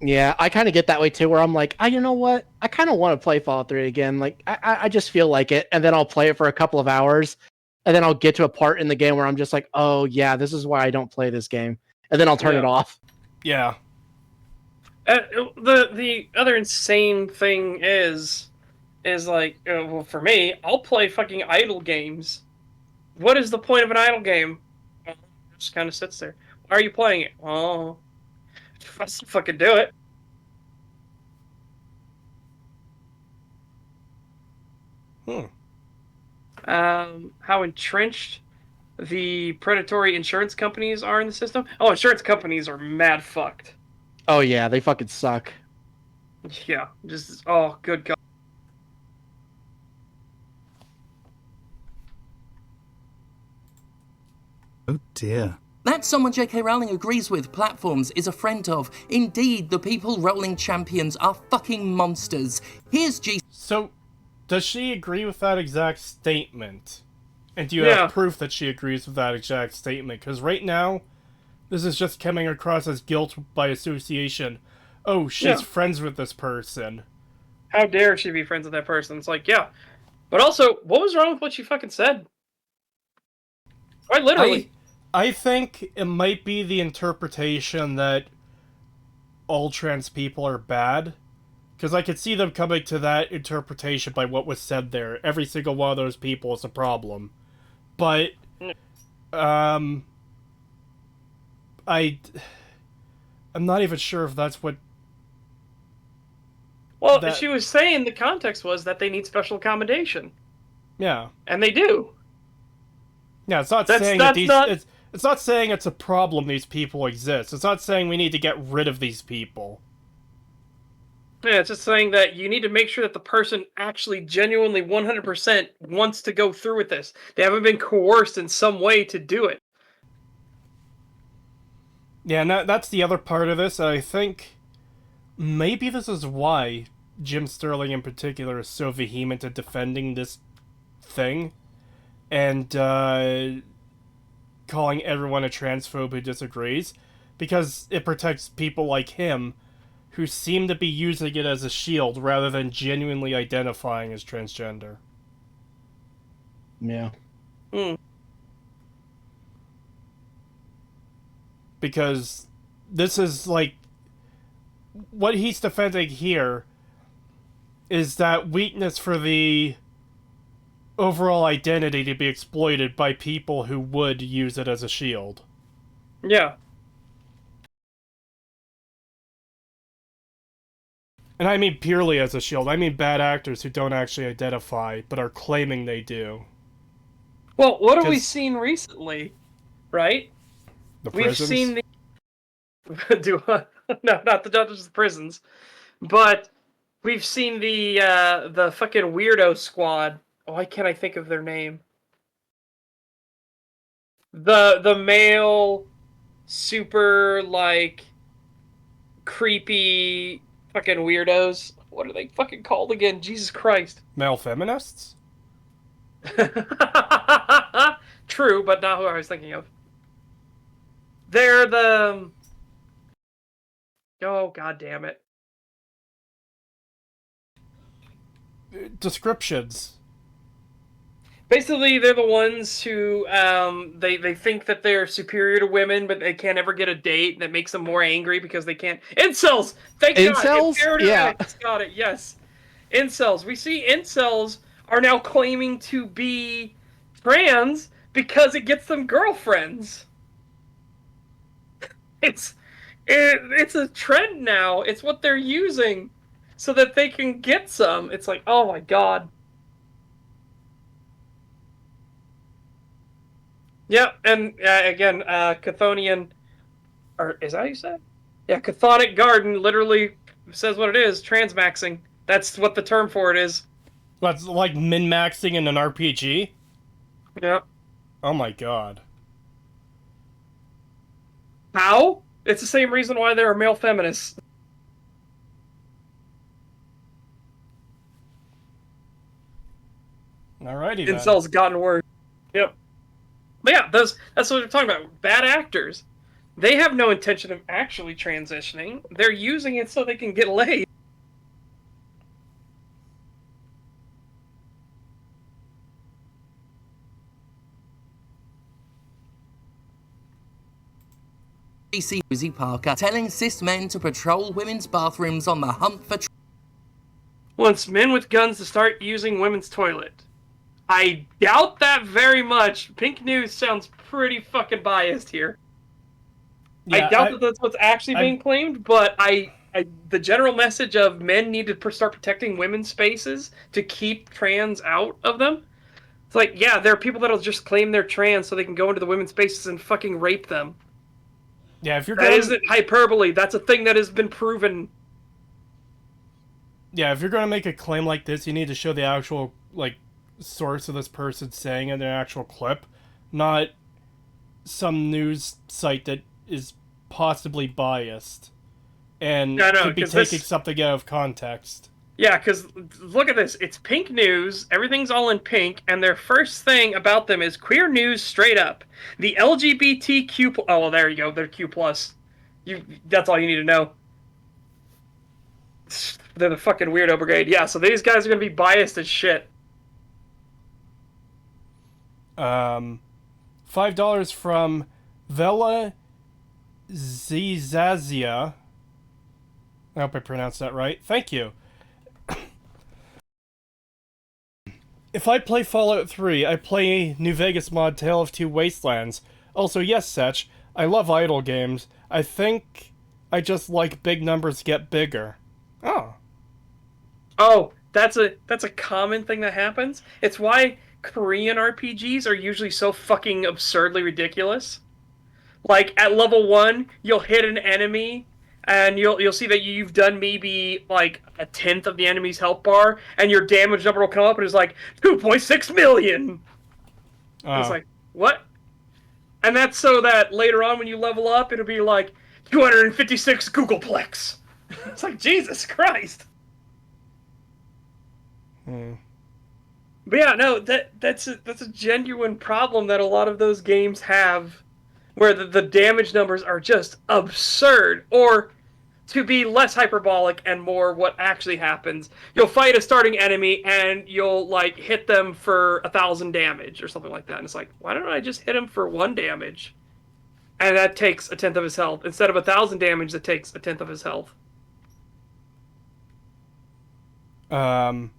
Yeah, I kind of get that way too, where I'm like, you know what? I kind of want to play Fallout 3 again. I just feel like it, and then I'll play it for a couple of hours, and then I'll get to a part in the game where I'm just like, oh yeah, this is why I don't play this game, and then I'll turn it off. Yeah. The other insane thing is for me, I'll play fucking idle games. What is the point of an idle game? It just kind of sits there. Why are you playing it? Oh, let's fucking do it. How entrenched the predatory insurance companies are in the system? Oh, insurance companies are mad fucked. Oh yeah, they fucking suck. Yeah, oh, good God. Oh dear. That's someone J.K. Rowling agrees with, platforms, is a friend of. Indeed, the people Rowling champions are fucking monsters. Here's G... So, does she agree with that exact statement? And do you Yeah. have proof that she agrees with that exact statement? Because right now, this is just coming across as guilt by association. Oh, she's Yeah. friends with this person. How dare she be friends with that person? It's like, yeah. But also, what was wrong with what she fucking said? Quite literally. I think it might be the interpretation that all trans people are bad. Because I could see them coming to that interpretation by what was said there. Every single one of those people is a problem. But, I'm not even sure if that's what... Well, she was saying the context was that they need special accommodation. Yeah. And they do. Yeah, it's not saying that these... It's not saying it's a problem these people exist. It's not saying we need to get rid of these people. Yeah, it's just saying that you need to make sure that the person actually genuinely 100% wants to go through with this. They haven't been coerced in some way to do it. Yeah, and that's the other part of this. I think maybe this is why Jim Sterling in particular is so vehement at defending this thing and calling everyone a transphobe who disagrees, because it protects people like him who seem to be using it as a shield rather than genuinely identifying as transgender. Yeah. Because this is like... what he's defending here is that weakness for the overall identity to be exploited by people who would use it as a shield. Yeah. And I mean purely as a shield. I mean bad actors who don't actually identify, but are claiming they do. Well, what have we seen recently? Right? The prisons? We've seen the... No, not just the prisons. But we've seen the fucking weirdo squad. Why can't I think of their name? The male, super, like, creepy fucking weirdos. What are they fucking called again? Jesus Christ. Male feminists? True, but not who I was thinking of. They're the... Oh, god damn it. Descriptions. Basically, they're the ones who, they think that they're superior to women, but they can't ever get a date, and that makes them more angry because they can't... Incels! Thank God! Incels? Yeah. Got it, yes. Incels. We see incels are now claiming to be trans because it gets them girlfriends. It's a trend now. It's what they're using so that they can get some. It's like, oh my god. Yep, and again, Chthonian, or is that how you said? Yeah, Chthonic Garden literally says what it is, transmaxing. That's what the term for it is. What's like min-maxing in an RPG? Yep. Oh my god. How? It's the same reason why there are male feminists. Alrighty then. Incels gotten worse. Yep. But yeah, that's what we're talking about. Bad actors. They have no intention of actually transitioning. They're using it so they can get laid. BBC Rosie Parker telling cis men to patrol women's bathrooms on the hunt for... Wants men with guns to start using women's toilet. I doubt that very much. Pink News sounds pretty fucking biased here. Yeah, I doubt that that's what's actually being claimed, but the general message of men need to start protecting women's spaces to keep trans out of them. It's like, yeah, there are people that'll just claim they're trans so they can go into the women's spaces and fucking rape them. Yeah, if you're That isn't hyperbole. That's a thing that has been proven. Yeah, if you're going to make a claim like this, you need to show the actual, like, source of this person saying in an actual clip, not some news site that is possibly biased and could be taking something out of context. Yeah, because look at this. It's pink news. Everything's all in pink, and their first thing about them is queer news straight up. The LGBTQ. Oh, well, there you go. They're Q plus. That's all you need to know. They're the fucking weirdo brigade. Yeah, so these guys are gonna be biased as shit. $5 from Vela Zizazia. I hope I pronounced that right. Thank you. If I play Fallout 3, I play New Vegas mod Tale of Two Wastelands. Also, yes, Setch, I love idle games. I think I just like big numbers get bigger. Oh. Oh, that's a common thing that happens. It's why Korean RPGs are usually so fucking absurdly ridiculous. Like at level 1, you'll hit an enemy and you'll see that you've done maybe like a tenth of the enemy's health bar, and your damage number will come up and it's like 2.6 million. It's like, what? And that's so that later on when you level up, it'll be like 256 Googleplex. It's like, Jesus Christ. But yeah, no, that's a genuine problem that a lot of those games have, where the damage numbers are just absurd. Or, to be less hyperbolic and more what actually happens, you'll fight a starting enemy and you'll like hit them for 1,000 damage or something like that, and it's like, why don't I just hit him for 1 damage? And that takes a tenth of his health instead of 1,000 damage that takes a tenth of his health. $2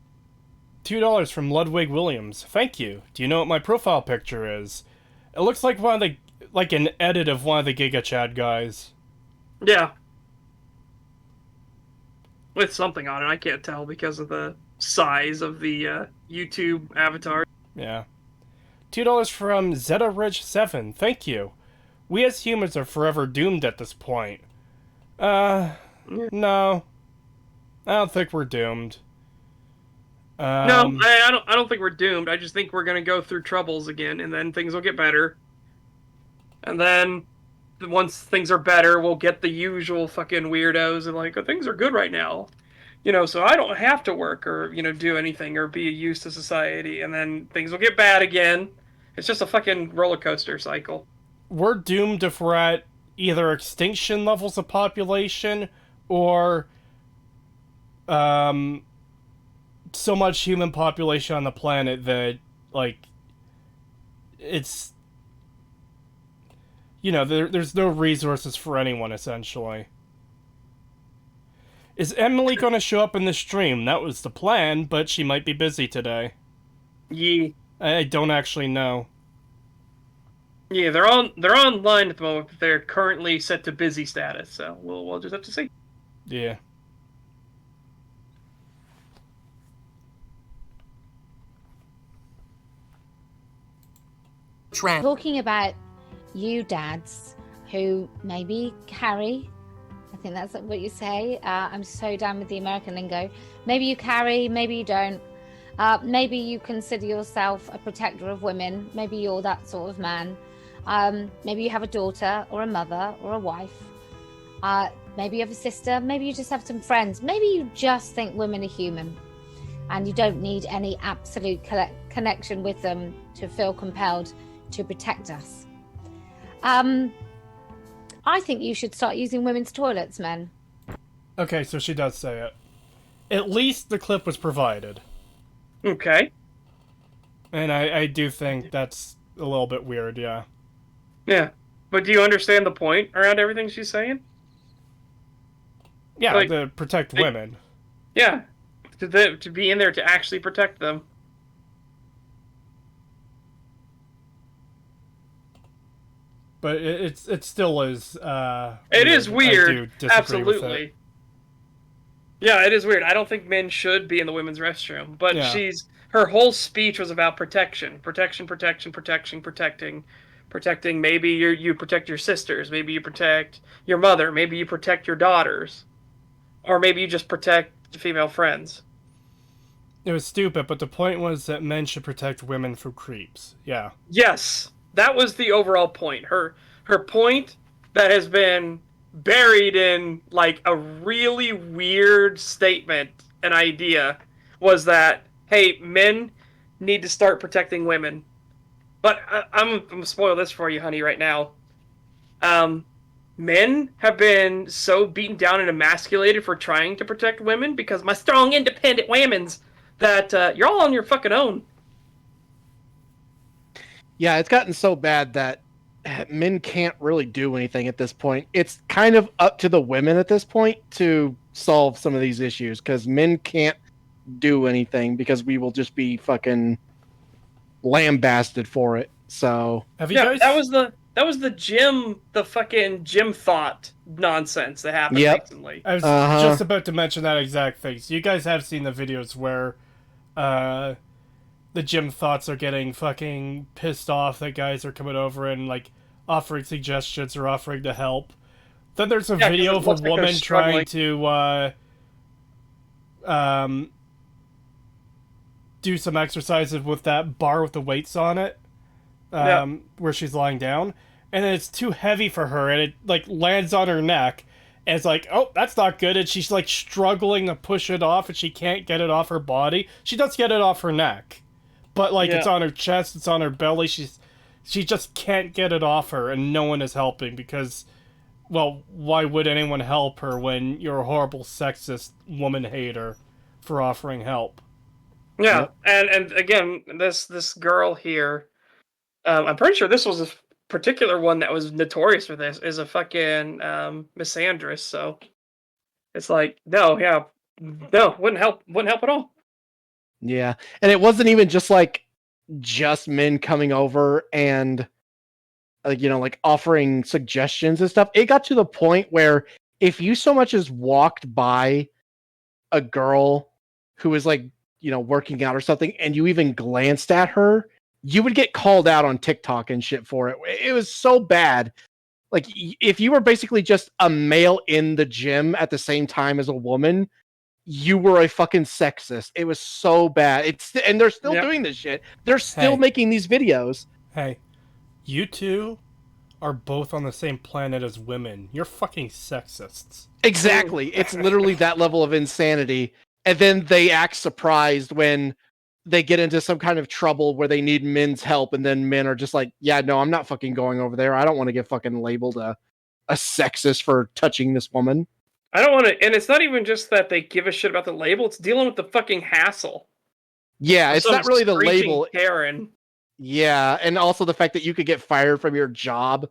from Ludwig Williams. Thank you. Do you know what my profile picture is? It looks like an edit of one of the Giga Chad guys. Yeah. With something on it, I can't tell because of the size of the YouTube avatar. Yeah. $2 from Zeta Ridge 7. Thank you. We as humans are forever doomed at this point. No. I don't think we're doomed. No, I don't think we're doomed. I just think we're gonna go through troubles again, and then things will get better. And then, once things are better, we'll get the usual fucking weirdos and like, oh, things are good right now. So I don't have to work or, do anything or be a use to society. And then things will get bad again. It's just a fucking roller coaster cycle. We're doomed if we're at either extinction levels of population or so much human population on the planet that, like, it's, there's no resources for anyone, essentially. Is Emily gonna show up in the stream? That was the plan, but she might be busy today. Yeah. I don't actually know. Yeah, they're online at the moment, but they're currently set to busy status, so we'll just have to see. Yeah. Talking about you dads who maybe carry, I think that's what you say. I'm so down with the American lingo. Maybe you carry, maybe you don't. Maybe you consider yourself a protector of women. Maybe you're that sort of man. Maybe you have a daughter or a mother or a wife. Maybe you have a sister. Maybe you just have some friends. Maybe you just think women are human and you don't need any absolute connection with them to feel compelled to protect us. I think you should start using women's toilets, men. Okay, so she does say it. At least the clip was provided. Okay. And I do think that's a little bit weird, yeah. Yeah. But do you understand the point around everything she's saying? Yeah, like, to protect women. Yeah. To be in there to actually protect them. But it still is, it is weird. I do disagree Absolutely. with it. Yeah, it is weird. I don't think men should be in the women's restroom. But Yeah. her whole speech was about protection. Protecting. Maybe you protect your sisters. Maybe you protect your mother. Maybe you protect your daughters. Or maybe you just protect female friends. It was stupid, but the point was that men should protect women from creeps. Yeah. Yes. That was the overall point. Her point that has been buried in like a really weird statement an idea was that, hey, men need to start protecting women. But I'm gonna spoil this for you, honey, right now. Men have been so beaten down and emasculated for trying to protect women because my strong, independent women's that you're all on your fucking own. Yeah, it's gotten so bad that men can't really do anything at this point. It's kind of up to the women at this point to solve some of these issues because men can't do anything because we will just be fucking lambasted for it. So Have you Yeah, guys? that was the fucking Jim thought nonsense that happened Yep. recently. I was Uh-huh. just about to mention that exact thing. So you guys have seen the videos where the gym thoughts are getting fucking pissed off that guys are coming over and like offering suggestions or offering to help. Then there's a Yeah, 'cause video it of a looks like they're woman trying struggling. to do some exercises with that bar with the weights on it, Yeah. where she's lying down, and then it's too heavy for her, and it like lands on her neck, and it's like, oh, that's not good, and she's like struggling to push it off, and she can't get it off her body. She does get it off her neck, but like it's Yeah. on her chest, it's on her belly. She just can't get it off her, and no one is helping because, well, why would anyone help her when you're a horrible sexist woman hater for offering help? Yeah, and again, this girl here, I'm pretty sure this was a particular one that was notorious for this, is a fucking misandrist. So it's like, no, yeah, no, wouldn't help at all. yeah, and it wasn't even just like just men coming over and like offering suggestions and stuff. It got to the point where if you so much as walked by a girl who was like working out or something and you even glanced at her, you would get called out on TikTok and shit for it. It was so bad. Like if you were basically just a male in the gym at the same time as a woman, you were a fucking sexist. It was so bad. And they're still Yep. doing this shit. They're still Hey. making these videos. Hey, you two are both on the same planet as women. You're fucking sexists. Exactly. It's literally that level of insanity. And then they act surprised when they get into some kind of trouble where they need men's help, and then men are just like, yeah, no, I'm not fucking going over there. I don't want to get fucking labeled a sexist for touching this woman. I don't want to, and it's not even just that they give a shit about the label; it's dealing with the fucking hassle. Yeah, of it's some not really the screeching label. Karen. Yeah, and also the fact that you could get fired from your job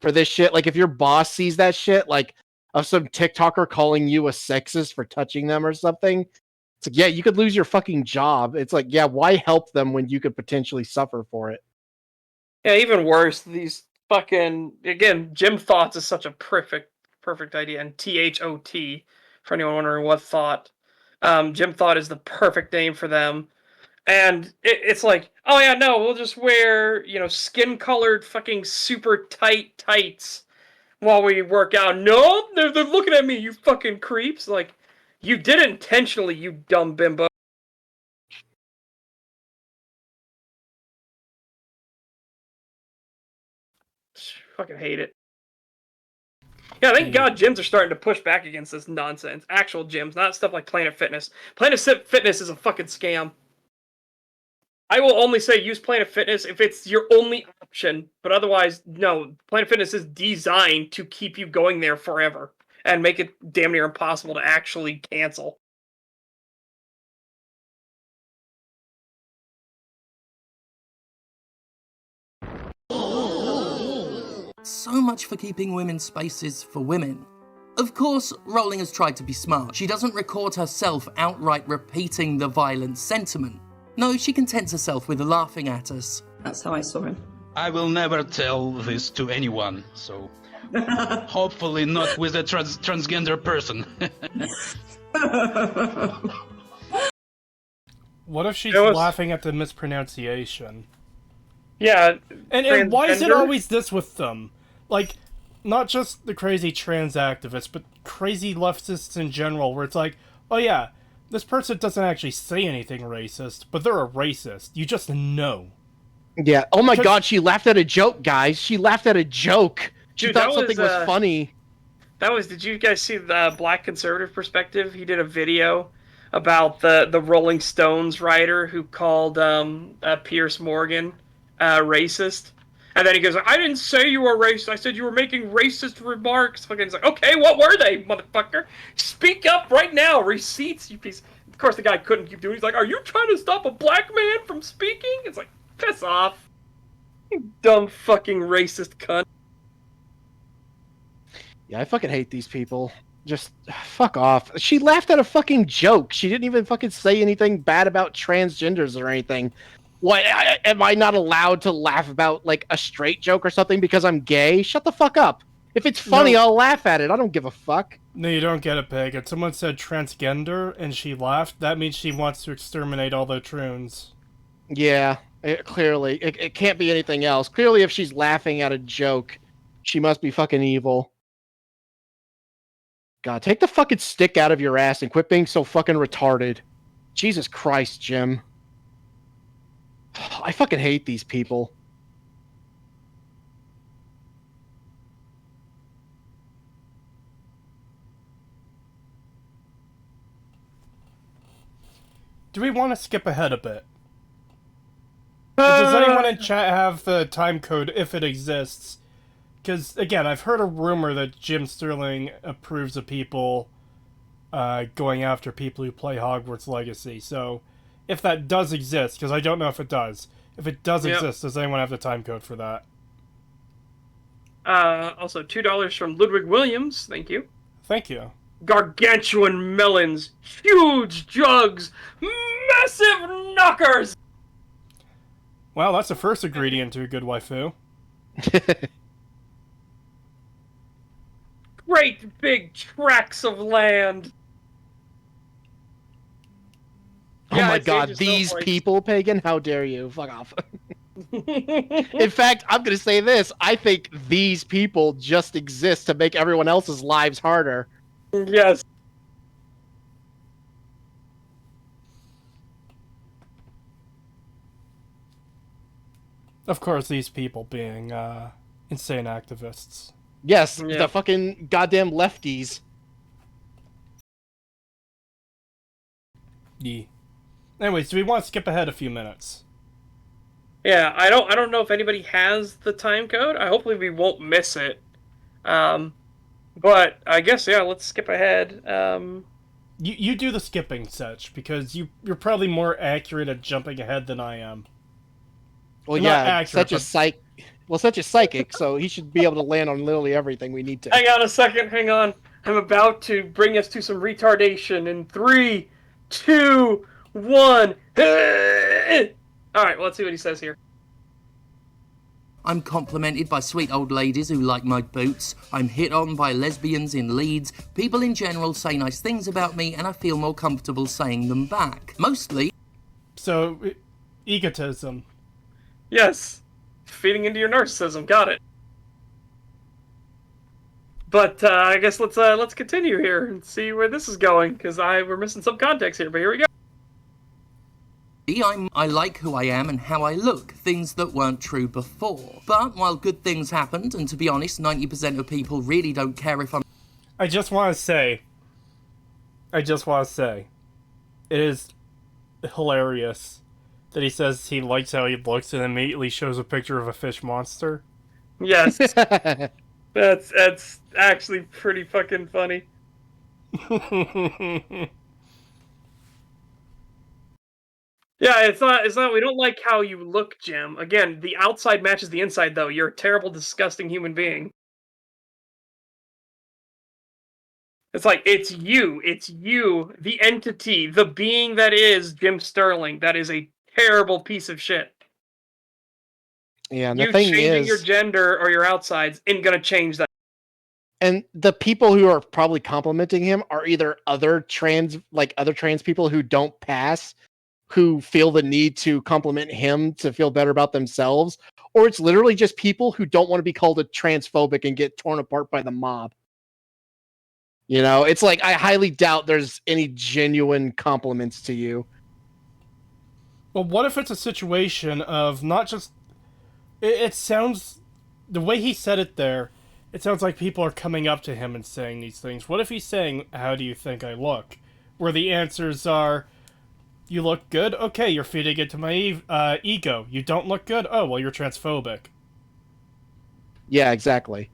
for this shit. Like if your boss sees that shit, like of some TikToker calling you a sexist for touching them or something, it's like, yeah, you could lose your fucking job. It's like, yeah, why help them when you could potentially suffer for it? Yeah, even worse, these fucking again, Jim Thoughts is such a perfect idea, and THOT for anyone wondering what thought. Jim Thought is the perfect name for them. And it's like, oh yeah, no, we'll just wear, skin-colored fucking super tight tights while we work out. No, they're looking at me, you fucking creeps. Like, you did it intentionally, you dumb bimbo. Fucking hate it. Yeah, thank God gyms are starting to push back against this nonsense. Actual gyms, not stuff like Planet Fitness. Planet Fitness is a fucking scam. I will only say use Planet Fitness if it's your only option, but otherwise, no. Planet Fitness is designed to keep you going there forever and make it damn near impossible to actually cancel. So much for keeping women's spaces for women. Of course, Rowling has tried to be smart. She doesn't record herself outright repeating the violent sentiment. No, she contents herself with laughing at us. That's how I saw him. I will never tell this to anyone, so hopefully not with a transgender person. What if she's It was- laughing at the mispronunciation? Yeah. And why is it transgender? always this with them? Like, not just the crazy trans activists, but crazy leftists in general, where it's like, oh yeah, this person doesn't actually say anything racist, but they're a racist. You just know. Yeah. Oh my God, she laughed at a joke, guys. She laughed at a joke. She Dude, thought that something was, was funny. Did you guys see the Black Conservative Perspective? He did a video about the Rolling Stones writer who called Pierce Morgan racist. And then he goes, I didn't say you were racist. I said you were making racist remarks. Fucking, he's like, okay, what were they, motherfucker? Speak up right now. Receipts, you piece. Of course, the guy couldn't keep doing it. He's like, are you trying to stop a black man from speaking? It's like, piss off. You dumb fucking racist cunt. Yeah, I fucking hate these people. Just fuck off. She laughed at a fucking joke. She didn't even fucking say anything bad about transgenders or anything. What, am I not allowed to laugh about like a straight joke or something because I'm gay? Shut the fuck up. If it's funny, I'll laugh at it. I don't give a fuck. No, you don't get it, Pig. If someone said transgender and she laughed, that means she wants to exterminate all the troons. Yeah, clearly. It can't be anything else. Clearly, if she's laughing at a joke, she must be fucking evil. God, take the fucking stick out of your ass and quit being so fucking retarded. Jesus Christ, Jim. I fucking hate these people. Do we want to skip ahead a bit? Does anyone in chat have the time code if it exists? Because, again, I've heard a rumor that Jim Sterling approves of people going after people who play Hogwarts Legacy. So, if that does exist, because I don't know if it does. If it does exist, does anyone have the time code for that? Also, $2 from Ludwig Williams. Thank you. Thank you. Gargantuan melons, huge jugs, massive knockers. Well, that's the first ingredient to a good waifu. Great big tracts of land. Oh my god, these people, Pagan? How dare you? Fuck off. In fact, I'm going to say this. I think these people just exist to make everyone else's lives harder. Yes. Of course, these people being insane activists. Yes, the fucking goddamn lefties. Yeah. Anyways, do we want to skip ahead a few minutes? Yeah, I don't know if anybody has the time code. Hopefully we won't miss it. But I guess let's skip ahead. You do the skipping, Setch, because you're probably more accurate at jumping ahead than I am. Well, such a psychic, so he should be able to land on literally everything we need to. Hang on a second, hang on. I'm about to bring us to some retardation in 3, 2, 1. Alright, let's see what he says here. I'm complimented by sweet old ladies who like my boots. I'm hit on by lesbians in Leeds. People in general say nice things about me, and I feel more comfortable saying them back. Mostly. So, egotism. Yes. Feeding into your narcissism. Got it. But I guess let's continue here and see where this is going, because we're missing some context here, but here we go. I like who I am and how I look, things that weren't true before. But while good things happened, and to be honest, 90% of people really don't care if I'm... I just want to say, it is hilarious that he says he likes how he looks and immediately shows a picture of a fish monster. Yes. That's actually pretty fucking funny. Yeah, it's not, we don't like how you look, Jim. Again, the outside matches the inside, though. You're a terrible, disgusting human being. It's like, it's you, the entity, the being that is Jim Sterling. That is a terrible piece of shit. Yeah, and you the thing changing is, your gender or your outsides ain't gonna change that. And the people who are probably complimenting him are either other trans people who don't pass, who feel the need to compliment him to feel better about themselves, or it's literally just people who don't want to be called a transphobic and get torn apart by the mob. You know, it's like, I highly doubt there's any genuine compliments to you. Well, what if it's a situation of not just... It sounds... The way he said it there, it sounds like people are coming up to him and saying these things. What if he's saying, how do you think I look? where the answers are, you look good? Okay, you're feeding into my ego. You don't look good? Oh, well, you're transphobic. Yeah, exactly.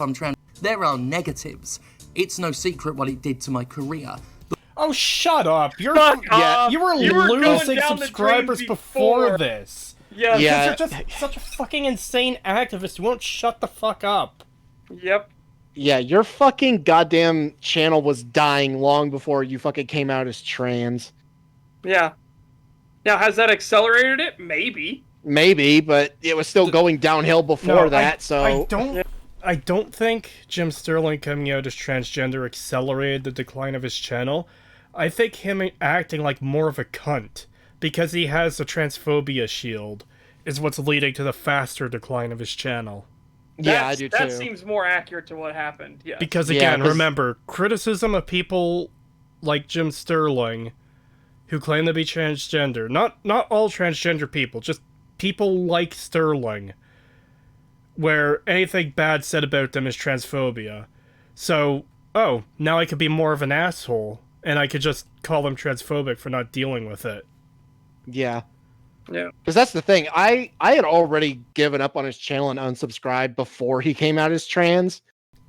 I'm trans. There are negatives. It's no secret what it did to my career. Oh, shut up! You were going losing down the subscribers drain before this. Yeah. Yeah. You're just such a fucking insane activist who won't shut the fuck up. Yep. Yeah, your fucking goddamn channel was dying long before you fucking came out as trans. Yeah. Now, has that accelerated it? Maybe. Maybe, but it was still going downhill before that, so... I don't think Jim Sterling coming out as transgender accelerated the decline of his channel. I think him acting like more of a cunt, because he has a transphobia shield, is what's leading to the faster decline of his channel. Yeah, I do too. That seems more accurate to what happened, yeah. Because again, remember, criticism of people like Jim Sterling, who claim to be transgender, not all transgender people, just people like Sterling, where anything bad said about them is transphobia. So, now I could be more of an asshole, and I could just call them transphobic for not dealing with it. Yeah. Yeah. Because that's the thing. I had already given up on his channel and unsubscribed before he came out as trans.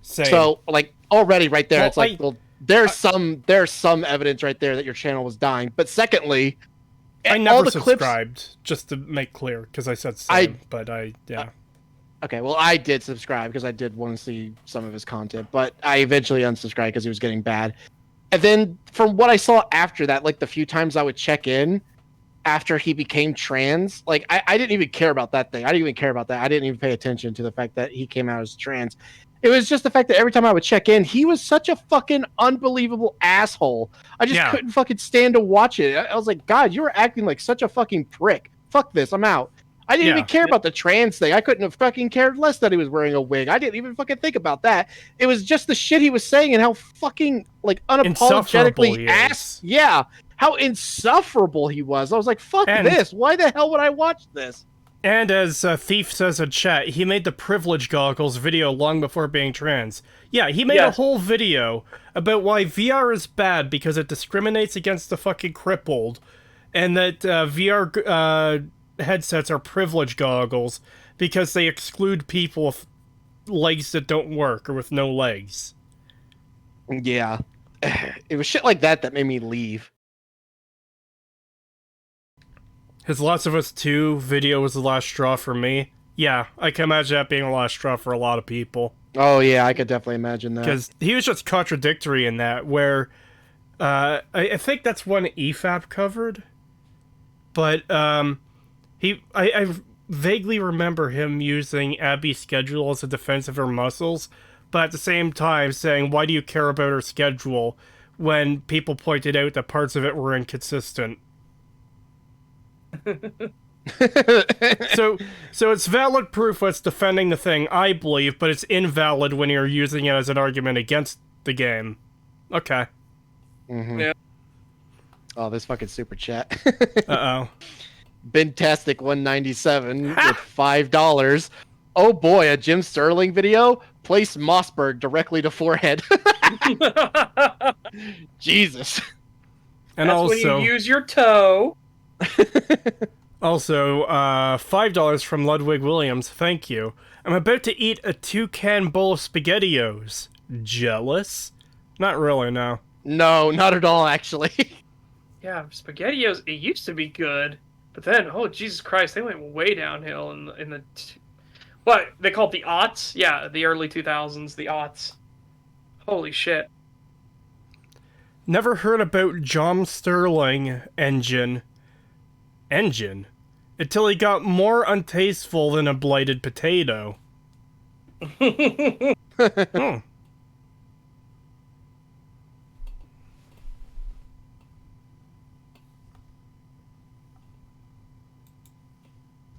Same. So, like, already right there, Well, it's like, there's some evidence right there that your channel was dying. But secondly, I all never the subscribed, clips... just to make clear, because I said same, yeah. Okay, well, I did subscribe because I did want to see some of his content, but I eventually unsubscribed because he was getting bad. And then from what I saw after that, like the few times I would check in after he became trans, like I didn't even care about that thing. I didn't even care about that. I didn't even pay attention to the fact that he came out as trans. It was just the fact that every time I would check in, he was such a fucking unbelievable asshole. I just couldn't fucking stand to watch it. I was like, God, you were acting like such a fucking prick. Fuck this, I'm out. I didn't even care about the trans thing. I couldn't have fucking cared less that he was wearing a wig. I didn't even fucking think about that. It was just the shit he was saying and how fucking, like, unapologetically how insufferable he was. I was like, fuck this. Why the hell would I watch this? And as Thief says in chat, he made the privilege goggles video long before being trans. Yeah, he made a whole video about why VR is bad because it discriminates against the fucking crippled, and that VR headsets are privilege goggles because they exclude people with legs that don't work or with no legs. Yeah. It was shit like that made me leave. His Last of Us 2 video was the last straw for me. Yeah, I can imagine that being the last straw for a lot of people. Oh yeah, I could definitely imagine that. Because he was just contradictory in that, where I think that's one EFAP covered, but I vaguely remember him using Abby's schedule as a defense of her muscles, but at the same time saying, why do you care about her schedule, when people pointed out that parts of it were inconsistent. So it's valid proof that's defending the thing, I believe, but it's invalid when you're using it as an argument against the game. Okay. Mm-hmm. Yeah. Oh, this fucking super chat. Uh-oh. Bintastic 197 with $5. Oh boy, a Jim Sterling video? Place Mossberg directly to forehead. Jesus. And that's also, when you use your toe. Also, $5 from Ludwig Williams. Thank you. I'm about to eat a 2-can bowl of SpaghettiOs. Jealous? Not really, no. No, not at all, actually. Yeah, SpaghettiOs, it used to be good, but then, oh, Jesus Christ, they went way downhill in the what, they call it the aughts? Yeah, the early 2000s, the aughts. Holy shit. Never heard about John Sterling engine until he got more untasteful than a blighted potato.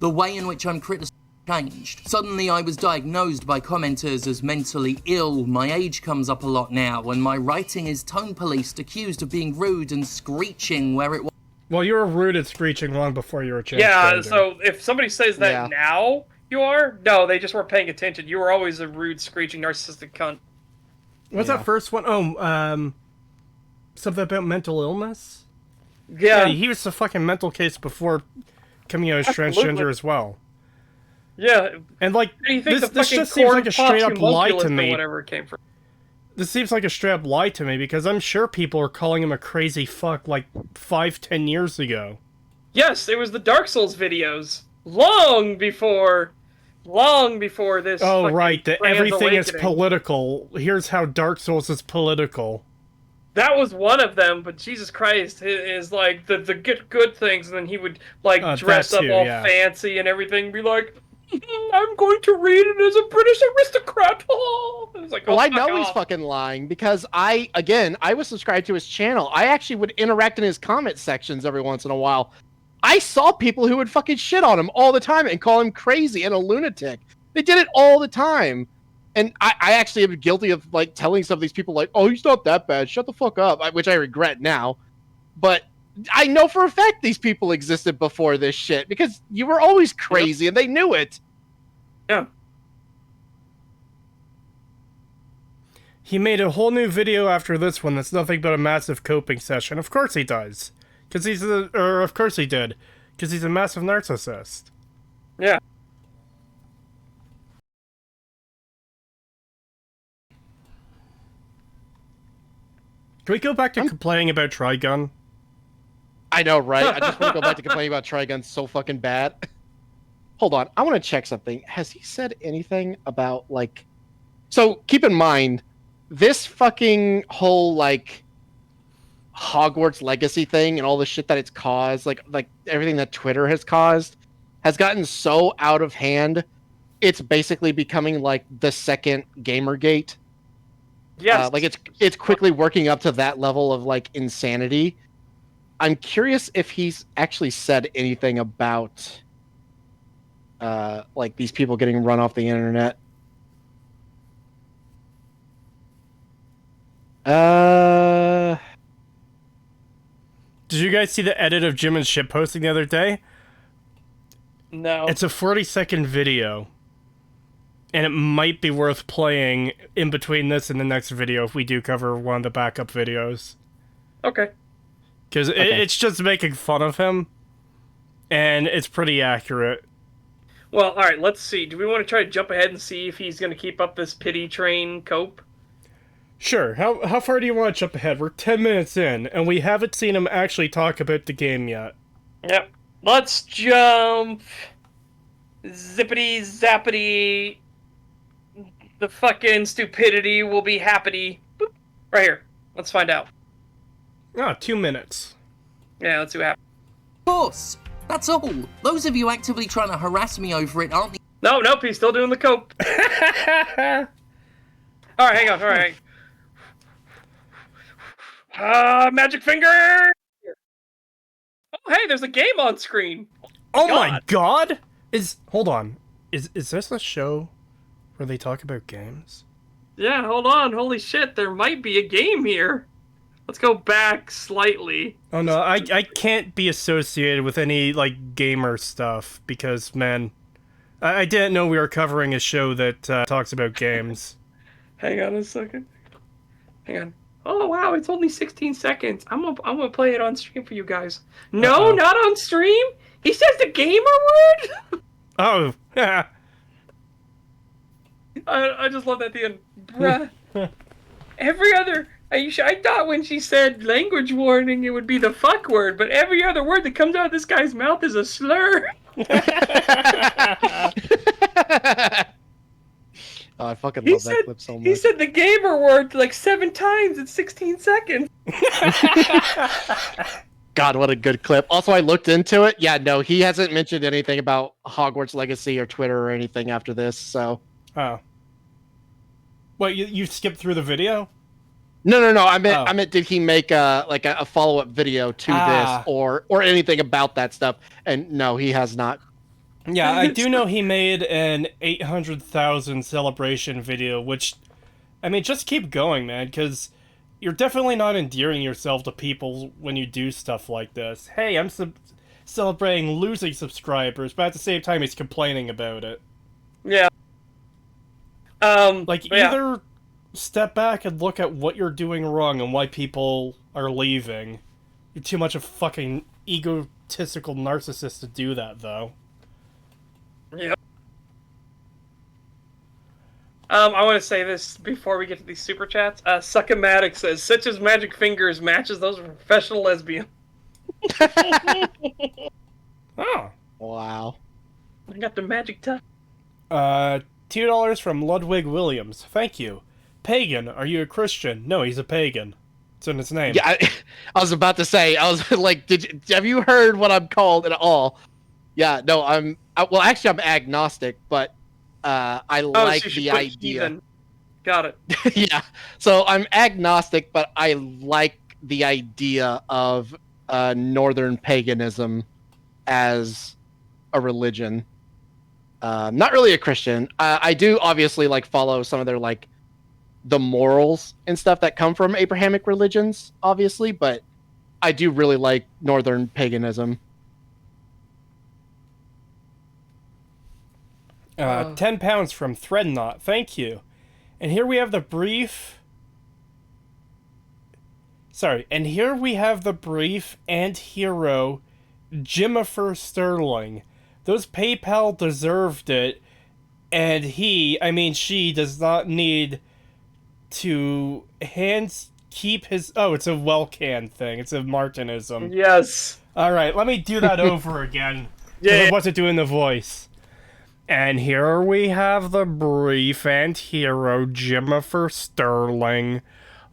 The way in which I'm criticized changed. Suddenly I was diagnosed by commenters as mentally ill, my age comes up a lot now, and my writing is tone policed, accused of being rude and screeching where it was. Well, you were rude and screeching long before you were transgender. Yeah, so if somebody says that now, You are? No, they just weren't paying attention. You were always a rude, screeching, narcissistic cunt. What's that first one? Oh, something about mental illness? Yeah. He was a fucking mental case before coming out as Absolutely. transgender as well. Yeah. And like, What do you think this the fucking just seems like a corn straight up pops lie to homunculus or me. whatever it came from. This seems like a straight up lie to me, because I'm sure people are calling him a crazy fuck like 5-10 years ago. Yes, it was the Dark Souls videos. Long before this. Oh, fucking right, that trans everything is awakening. political. Here's how Dark Souls is political. That was one of them, but Jesus Christ, it is like the good things, and then he would like dress that up too, all yeah. fancy and everything, be like, "I'm going to read it as a British aristocrat." It was like, Well, oh, I fuck know he's off. fucking lying because I was subscribed to his channel. I actually would interact in his comment sections every once in a while. I saw people who would fucking shit on him all the time and call him crazy and a lunatic. They did it all the time. And I actually am guilty of like telling some of these people like, "Oh, he's not that bad. Shut the fuck up," which I regret now. But I know for a fact these people existed before this shit because you were always crazy and they knew it. Yeah. He made a whole new video after this one that's nothing but a massive coping session. Of course he does. Of course he did. Because he's a massive narcissist. Yeah. Can we go back to complaining about Trigun? I know, right? I just want to go back to complaining about Trigun so fucking bad. Hold on. I want to check something. Has he said anything about, like... So, keep in mind, this fucking whole, like, Hogwarts Legacy thing and all the shit that it's caused, like everything that Twitter has caused, has gotten so out of hand, it's basically becoming, like, the second Gamergate. Yes. Like, it's quickly working up to that level of, like, insanity. I'm curious if he's actually said anything about like these people getting run off the internet. Did you guys see the edit of Jim and Ship posting the other day? No. It's a 40-second video. And it might be worth playing in between this and the next video if we do cover one of the backup videos. Okay. Because it's just making fun of him. And it's pretty accurate. Well, all right. Let's see. Do we want to try to jump ahead and see if he's going to keep up this pity train cope? Sure. How far do you want to jump ahead? We're 10 minutes in, and we haven't seen him actually talk about the game yet. Yep. Let's jump. Zippity zappity. The fucking stupidity will be happy. Boop. Right here. Let's find out. 2 minutes. Yeah, let's see what happens. Of course! That's all. Those of you actively trying to harass me over it aren't the Nope, he's still doing the cope. Alright, hang on, alright. Magic finger! Oh, hey, there's a game on screen. Oh my god! Hold on. Is this a show where they talk about games? Yeah, hold on. Holy shit, there might be a game here. Let's go back slightly. Oh no, I can't be associated with any, like, gamer stuff, because, man, I didn't know we were covering a show that talks about games. Hang on a second. Hang on. Oh wow, it's only 16 seconds. I'm gonna play it on stream for you guys. No, not on stream. He says the gamer word. Oh, yeah. I just love that at the end, bruh. Every other. I thought when she said language warning, it would be the fuck word, but every other word that comes out of this guy's mouth is a slur. Oh, I fucking love that clip so much. He said the gamer word like 7 times in 16 seconds. God, what a good clip. Also, I looked into it. Yeah, no, he hasn't mentioned anything about Hogwarts Legacy or Twitter or anything after this, so... Oh. What, you skipped through the video? No. I meant, did he make a follow-up video to this or anything about that stuff? And no, he has not. Yeah, I do know he made an 800,000 celebration video, which, I mean, just keep going, man, because you're definitely not endearing yourself to people when you do stuff like this. Hey, I'm celebrating losing subscribers, but at the same time, he's complaining about it. Like, yeah. either step back and look at what you're doing wrong and why people are leaving. You're too much of a fucking egotistical narcissist to do that, though. Yep. I want to say this before we get to these super chats. Suckamatic says, such as magic fingers matches those of a professional lesbian. Oh. Wow. I got the magic touch. $2 from Ludwig Williams. Thank you. Pagan, are you a Christian? No, he's a pagan. It's in his name. Yeah, I was about to say. I was like, have you heard what I'm called at all? Yeah, no, well, actually, I'm agnostic, but I like so the idea. Heathen. Got it. Yeah, so I'm agnostic, but I like the idea of northern paganism as a religion. Not really a Christian. I do obviously like follow some of their like the morals and stuff that come from Abrahamic religions, obviously, but I do really like northern paganism. 10 pounds from Threadnought. Thank you. And here we have the brief... Sorry. And here we have the brief and hero, Jimifer Sterling. Those PayPal deserved it. And she does not need to keep his... Oh, it's a Welcan thing. It's a Martinism. Yes. Alright, let me do that over again. Yeah. I wasn't doing the voice. And here we have the brief and hero, Jimifer Sterling.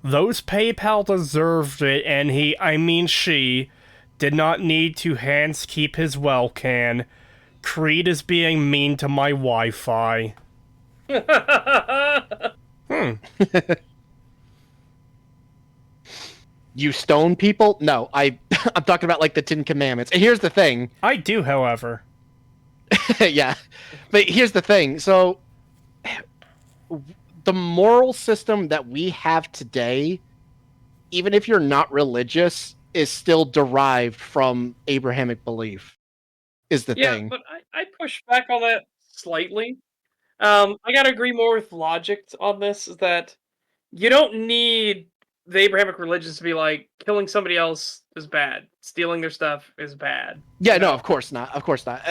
Those PayPal deserved it, and she, did not need to keep his Welcan. Creed is being mean to my Wi-Fi. You stone people? No, I'm talking about like the Ten Commandments. And here's the thing. I do, however. Yeah, but here's the thing. So the moral system that we have today, even if you're not religious, is still derived from Abrahamic belief, is the thing. Yeah, but I push back on that slightly. I gotta agree more with logic on this, is that you don't need the Abrahamic religions to be like, killing somebody else is bad, stealing their stuff is bad. Yeah, no, of course not. Of course not.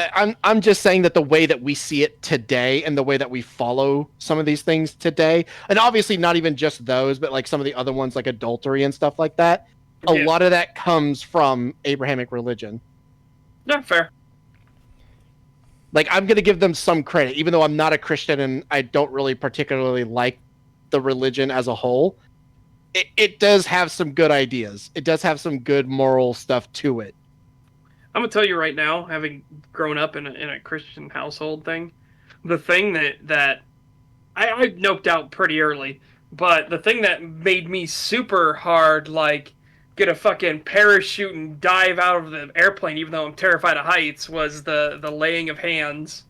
I'm just saying that the way that we see it today and the way that we follow some of these things today, and obviously not even just those, but like some of the other ones like adultery and stuff like that, a lot of that comes from Abrahamic religion. Yeah, fair. Like, I'm going to give them some credit, even though I'm not a Christian and I don't really particularly like the religion as a whole. It does have some good ideas. It does have some good moral stuff to it. I'm gonna tell you right now, having grown up in a Christian household the thing that I noped out pretty early, but the thing that made me super hard, like, get a fucking parachute and dive out of the airplane, even though I'm terrified of heights, was the laying of hands,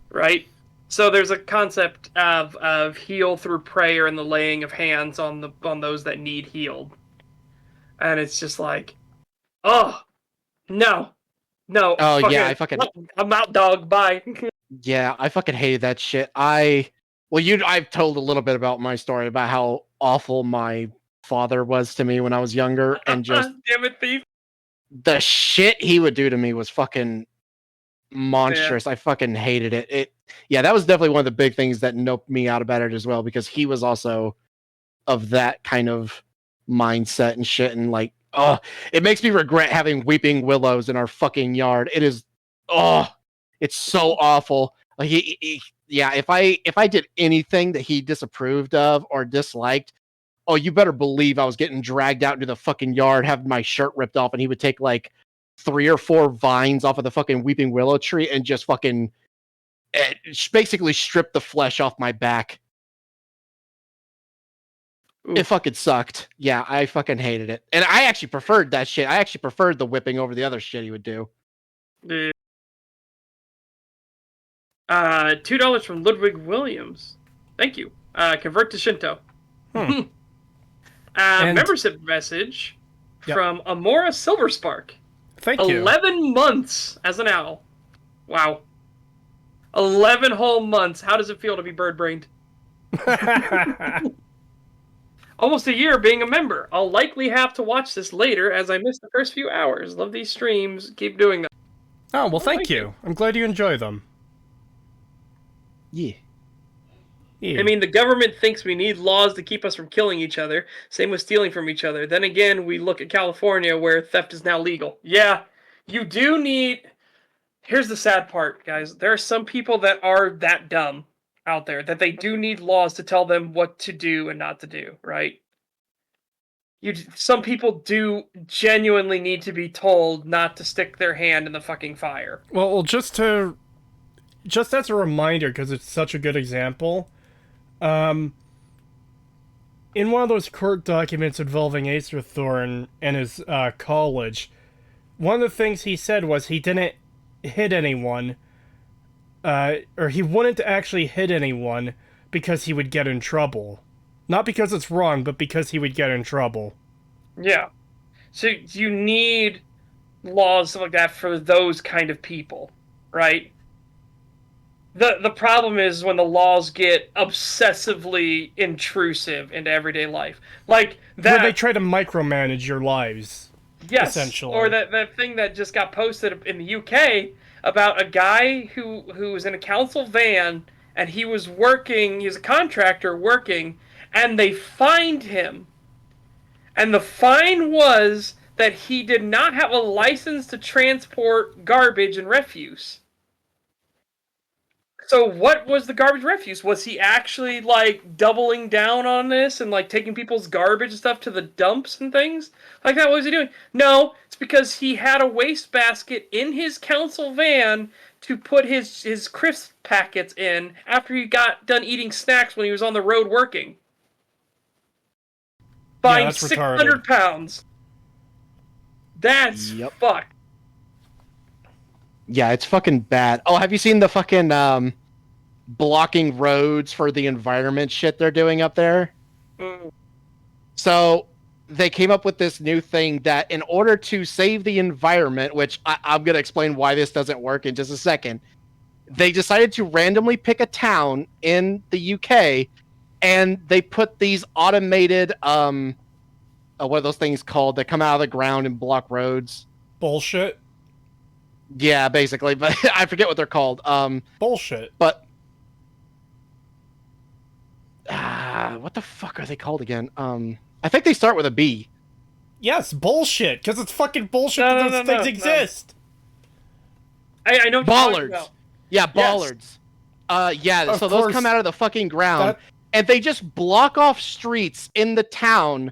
right? So there's a concept of heal through prayer and the laying of hands on those that need healed, and it's just like, oh no. Oh yeah, I'm out, dog. Bye. Yeah, I fucking hated that shit. I've told a little bit about my story about how awful my father was to me when I was younger, and just damn it, thief. The shit he would do to me was fucking monstrous. Yeah. I fucking hated it. Yeah, that was definitely one of the big things that noped me out about it as well, because he was also of that kind of mindset and shit, and like, oh, it makes me regret having weeping willows in our fucking yard. It is, it's so awful. Like yeah, if I did anything that he disapproved of or disliked, oh, you better believe I was getting dragged out into the fucking yard, having my shirt ripped off, and he would take like 3 or 4 vines off of the fucking weeping willow tree and just fucking basically strip the flesh off my back. Oof. It fucking sucked. Yeah, I fucking hated it. And I actually preferred that shit. I actually preferred the whipping over the other shit he would do. $2 from Ludwig Williams. Thank you. Convert to Shinto. Membership message from Amora Silverspark. Thank you. 11 months as an owl. Wow. 11 whole months. How does it feel to be bird-brained? Almost a year being a member. I'll likely have to watch this later as I missed the first few hours. Love these streams. Keep doing them. Oh, well, thank you. I'm glad you enjoy them. Yeah. Yeah. I mean, the government thinks we need laws to keep us from killing each other. Same with stealing from each other. Then again, we look at California where theft is now legal. Yeah, you do need... Here's the sad part, guys. There are some people that are that dumb out there that they do need laws to tell them what to do and not to do, right? Some people do genuinely need to be told not to stick their hand in the fucking fire. Well, just as a reminder, because it's such a good example, in one of those court documents involving Acerthorn and his college, one of the things he said was he didn't hit anyone, or he wouldn't actually hit anyone because he would get in trouble. Not because it's wrong, but because he would get in trouble. Yeah. So you need laws, stuff like that, for those kind of people, right? The problem is when the laws get obsessively intrusive into everyday life. Like that... Where they try to micromanage your lives. Yes, essentially. or that thing that just got posted in the UK about a guy who was in a council van and he was a contractor working, and they fined him. And the fine was that he did not have a license to transport garbage and refuse. So what was the garbage refuse? Was he actually, like, doubling down on this and, like, taking people's garbage and stuff to the dumps and things? Like that, what was he doing? No, it's because he had a wastebasket in his council van to put his crisp packets in after he got done eating snacks when he was on the road working. Fined that's 600 pounds. That's fucked. Yeah, it's fucking bad. Oh, have you seen the fucking blocking roads for the environment shit they're doing up there? Mm. So they came up with this new thing that in order to save the environment, which I'm going to explain why this doesn't work in just a second, they decided to randomly pick a town in the UK and they put these automated, what are those things called that come out of the ground and block roads? Bullshit. Yeah, basically, but I forget what they're called. Bullshit. But what the fuck are they called again? I think they start with a B. Yes, bullshit, because it's fucking bullshit that those things exist. I know what you're talking about. Yeah, bollards. Yes. So those come out of the fucking ground, and they just block off streets in the town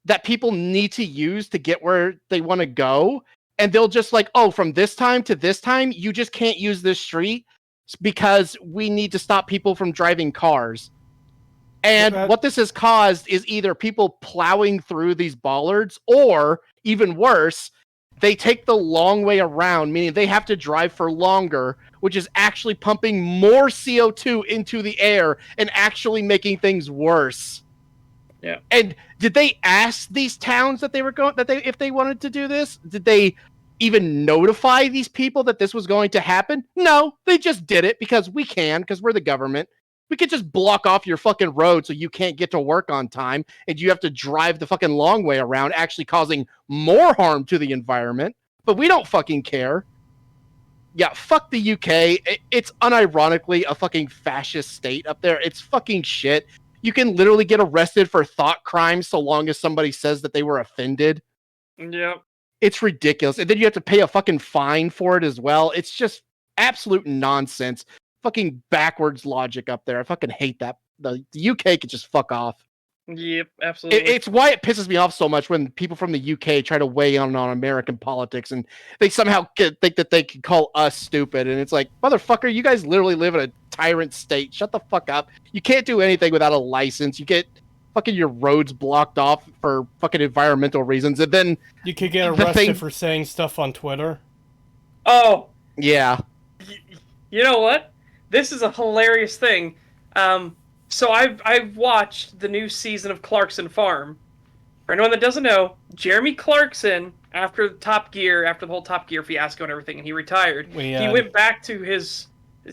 that people need to use to get where they want to go. And they'll just like, oh, from this time to this time, you just can't use this street because we need to stop people from driving cars. And what this has caused is either people plowing through these bollards, or even worse, they take the long way around, meaning they have to drive for longer, which is actually pumping more CO2 into the air and actually making things worse. Yeah. And did they ask these towns that they were going if they wanted to do this? Did they even notify these people that this was going to happen? No, they just did it because because we're the government. We could just block off your fucking road so you can't get to work on time and you have to drive the fucking long way around, actually causing more harm to the environment. But we don't fucking care. Yeah, fuck the UK. It's unironically a fucking fascist state up there. It's fucking shit. You can literally get arrested for thought crimes so long as somebody says that they were offended. Yep. It's ridiculous. And then you have to pay a fucking fine for it as well. It's just absolute nonsense. Fucking backwards logic up there. I fucking hate that. The UK could just fuck off. Yep, absolutely. It's why it pisses me off so much when people from the UK try to weigh in on American politics and they somehow think that they can call us stupid. And it's like, motherfucker, you guys literally live in a tyrant state. Shut the fuck up. You can't do anything without a license. You get fucking your roads blocked off for fucking environmental reasons. And then you could get arrested for saying stuff on Twitter. Oh. Yeah. You know what? This is a hilarious thing. So I've watched the new season of Clarkson Farm. For anyone that doesn't know, Jeremy Clarkson, after the whole Top Gear fiasco and everything, and he retired, he went back to his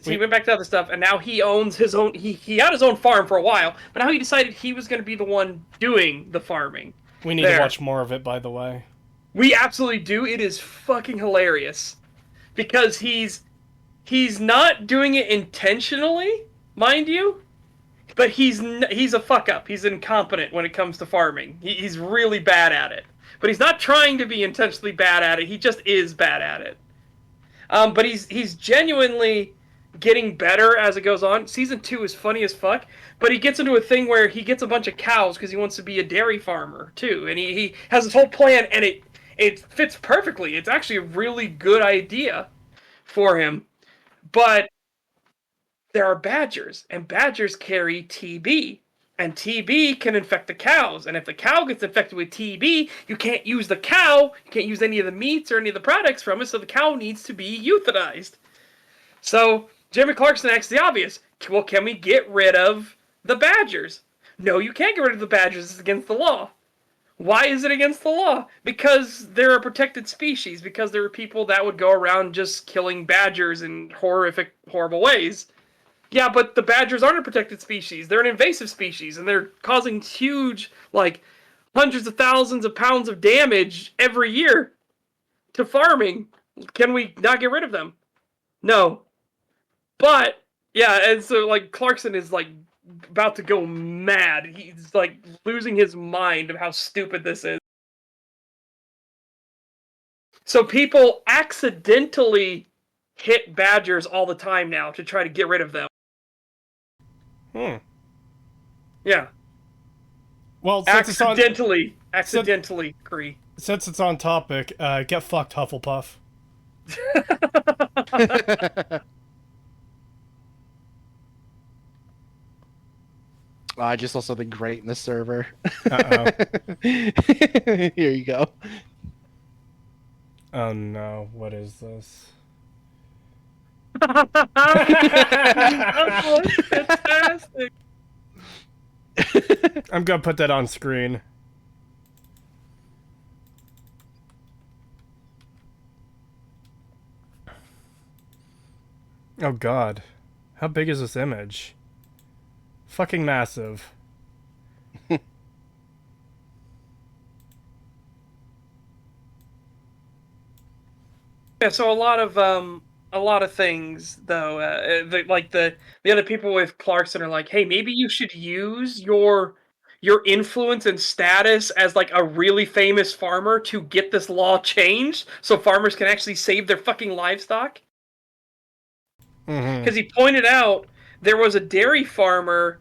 He went back to other stuff, and now he owns his own. He had his own farm for a while, but now he decided he was going to be the one doing the farming. We need to watch more of it, by the way. We absolutely do. It is fucking hilarious because he's not doing it intentionally, mind you, but he's a fuck up. He's incompetent when it comes to farming. He's really bad at it, but he's not trying to be intentionally bad at it. He just is bad at it. But he's genuinely getting better as it goes on. Season 2 is funny as fuck, but he gets into a thing where he gets a bunch of cows because he wants to be a dairy farmer too, and he has this whole plan, and it fits perfectly. It's actually a really good idea for him, but there are badgers, and badgers carry TB, and TB can infect the cows, and if the cow gets infected with TB, you can't use the cow, you can't use any of the meats or any of the products from it, so the cow needs to be euthanized. So Jeremy Clarkson asks the obvious, well, can we get rid of the badgers? No, you can't get rid of the badgers. It's against the law. Why is it against the law? Because they're a protected species. Because there are people that would go around just killing badgers in horrific, horrible ways. Yeah, but the badgers aren't a protected species. They're an invasive species, and they're causing huge, like, hundreds of thousands of pounds of damage every year to farming. Can we not get rid of them? No. But, yeah, and so, like, Clarkson is, like, about to go mad. He's, like, losing his mind of how stupid this is. So people accidentally hit badgers all the time now to try to get rid of them. Yeah. Well, accidentally, Cree. Since it's on topic, get fucked, Hufflepuff. I just saw something great in the server. Uh-oh. Here you go. Oh no, what is this? Oh, fantastic. I'm gonna put that on screen. Oh god. How big is this image? Fucking massive. Yeah, so a lot of things though, the other people with Clarkson are like, hey, maybe you should use your influence and status as like a really famous farmer to get this law changed so farmers can actually save their fucking livestock. Because he pointed out there was a dairy farmer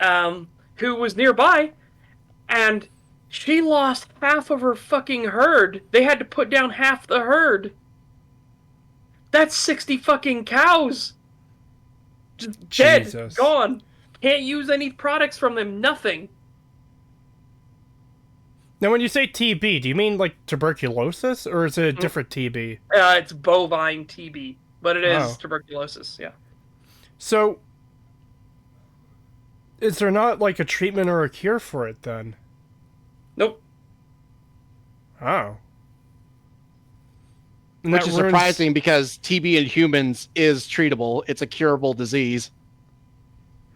who was nearby, and she lost half of her fucking herd. They had to put down half the herd. That's 60 fucking cows. Just dead. Jesus. Gone. Can't use any products from them. Nothing. Now, when you say TB, do you mean like tuberculosis, or is it a different TB? It's bovine TB, but it is tuberculosis, yeah. So, is there not like a treatment or a cure for it then? Nope. Oh. And Which that is ruins- surprising because TB in humans is treatable. It's a curable disease.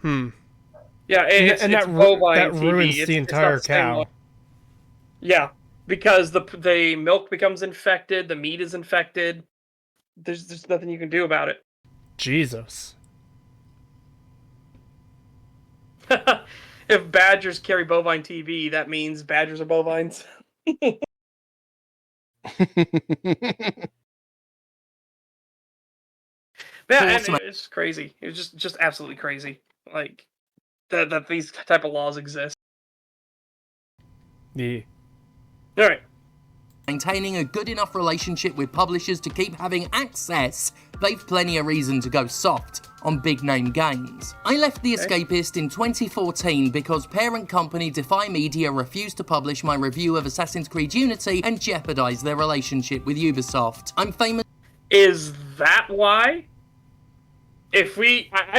Yeah, it's that bovine TB. ruins It's the not entire same cow. one. Yeah, because the milk becomes infected, the meat is infected. There's nothing you can do about it. Jesus. If badgers carry bovine TB, that means badgers are bovines. Yeah, and it's crazy. It was just absolutely crazy. Like that these type of laws exist. Yeah. All right. Maintaining a good enough relationship with publishers to keep having access, they've plenty of reason to go soft on big name games. I left The Escapist in 2014 because parent company Defy Media refused to publish my review of Assassin's Creed Unity and jeopardized their relationship with Ubisoft. I'm famous. Is that why? I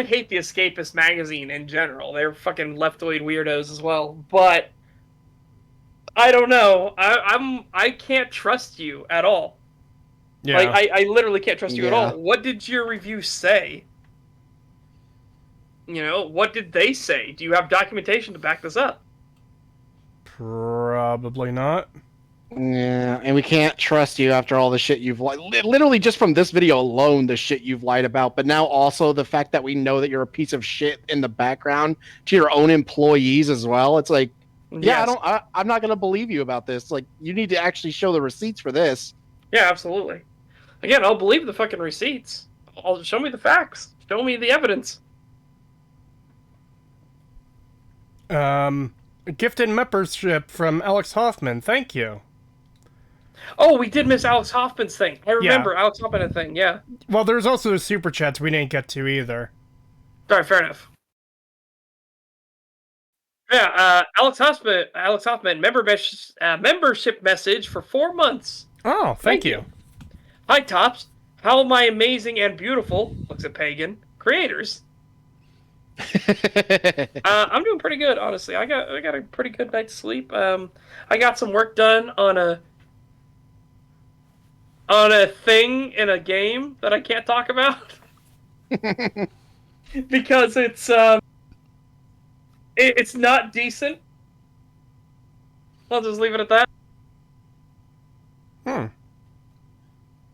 hate The Escapist magazine in general. They're fucking leftoid weirdos as well. But I don't know. I can't trust you at all. Yeah. Like, I literally can't trust you at Yeah. all. What did your review say? You know, what did they say? Do you have documentation to back this up? Probably not. Yeah, and we can't trust you after all the shit you've lied. Literally, just from this video alone, the shit you've lied about. But now also the fact that we know that you're a piece of shit in the background to your own employees as well. It's like, yeah, Yes. I'm not gonna believe you about this. Like, you need to actually show the receipts for this. Yeah, absolutely. Again, I'll believe the fucking receipts. I'll show me the facts. Show me the evidence. A gifted membership from Alex Hoffman. Thank you. Oh, we did miss Alex Hoffman's thing. I remember Yeah. Alex Hoffman thing. Yeah. Well, there's also the super chats we didn't get to either. All right, fair enough. Yeah, Alex Hoffman membership message for 4 months. Oh, thank you. Hi, Tops. How am I amazing and beautiful? Looks at Pagan creators. I'm doing pretty good, honestly. I got a pretty good night's sleep. I got some work done on a thing in a game that I can't talk about because it's not decent. I'll just leave it at that.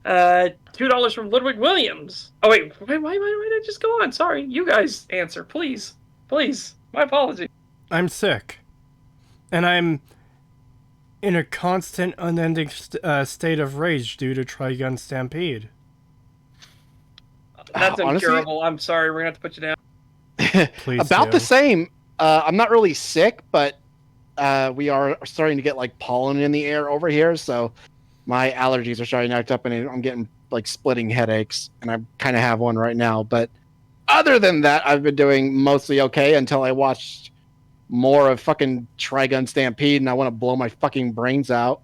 $2 from Ludwig Williams. Oh wait, why did I just go on? Sorry, you guys answer, please. My apology. I'm sick. And I'm in a constant, unending state of rage due to Trigun Stampede. That's Honestly, incurable. I'm sorry, we're gonna have to put you down. Please about do. the same. I'm not really sick, but we are starting to get like pollen in the air over here, so my allergies are starting to act up, and I'm getting like splitting headaches, and I kind of have one right now. But other than that, I've been doing mostly okay until I watched more of fucking Trigun Stampede, and I want to blow my fucking brains out.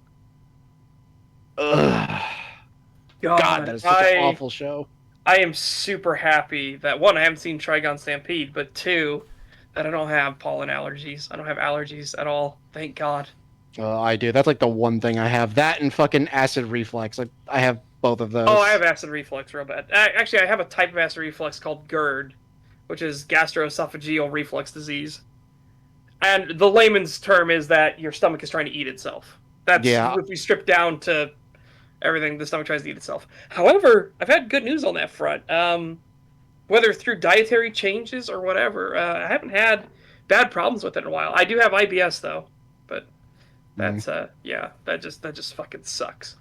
Ugh. God, that is such an awful show. I am super happy that, one, I haven't seen Trigun Stampede, but two, that I don't have pollen allergies. I don't have allergies at all. Thank God. I do. That's like the one thing I have. That and fucking acid reflux. Like, I have both of those. Oh, I have acid reflux real bad. Actually, I have a type of acid reflux called GERD, which is gastroesophageal reflux disease. And the layman's term is that your stomach is trying to eat itself. That's, if we strip down to everything, the stomach tries to eat itself. However, I've had good news on that front. Whether through dietary changes or whatever, I haven't had bad problems with it in a while. I do have IBS though, but that's that just fucking sucks.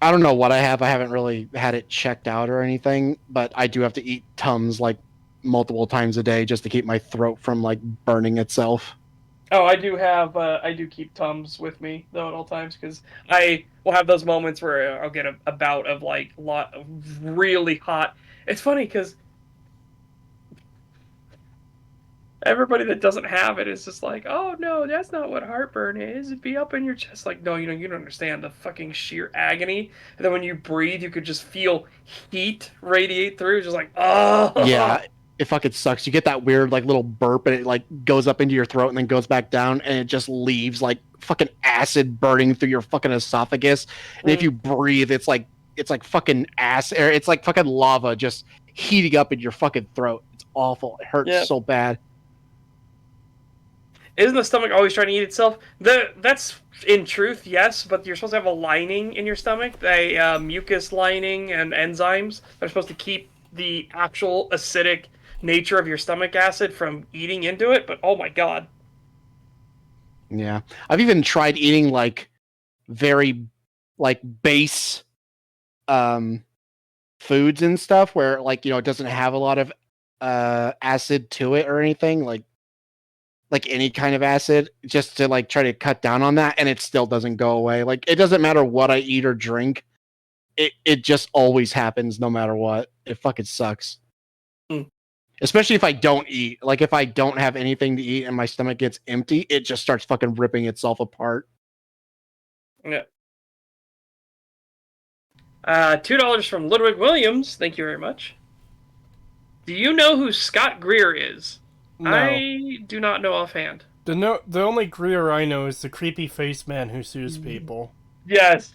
I don't know what I have. I haven't really had it checked out or anything, but I do have to eat Tums like multiple times a day just to keep my throat from like burning itself. Oh, I do keep Tums with me though at all times because I will have those moments where I'll get a bout of like lot of really hot. It's funny because everybody that doesn't have it is just like, oh no, that's not what heartburn is. It'd be up in your chest. Like, no, you don't understand the fucking sheer agony. And then when you breathe, you could just feel heat radiate through. Just like, oh yeah, it fucking sucks. You get that weird like little burp, and it like goes up into your throat and then goes back down, and it just leaves like fucking acid burning through your fucking esophagus. And if you breathe, it's like fucking acid, or it's like fucking lava just heating up in your fucking throat. It's awful. It hurts so bad. Isn't the stomach always trying to eat itself? That's in truth, yes, but you're supposed to have a lining in your stomach, a mucus lining and enzymes that are supposed to keep the actual acidic nature of your stomach acid from eating into it, but oh my god. Yeah. I've even tried eating like very like base foods and stuff where like, it doesn't have a lot of acid to it or anything, like any kind of acid, just to like try to cut down on that, and it still doesn't go away. Like, it doesn't matter what I eat or drink, it just always happens no matter what. It fucking sucks. Especially if I don't eat. Like, if I don't have anything to eat and my stomach gets empty, it just starts fucking ripping itself apart. Yeah. $2 from Ludwig Williams. Thank you very much. Do you know who Scott Greer is? No. I do not know offhand. The only Greer I know is the creepy face man who sues people. Yes.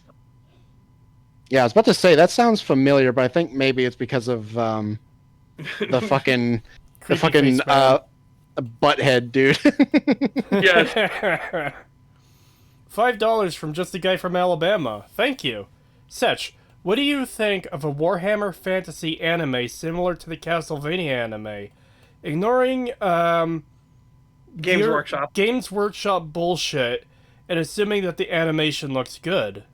Yeah, I was about to say that sounds familiar, but I think maybe it's because of the fucking Creepy face man. butthead dude. Yes. $5 from just a guy from Alabama. Thank you. Setch, what do you think of a Warhammer Fantasy anime similar to the Castlevania anime? Ignoring Games Workshop. Games Workshop bullshit and assuming that the animation looks good.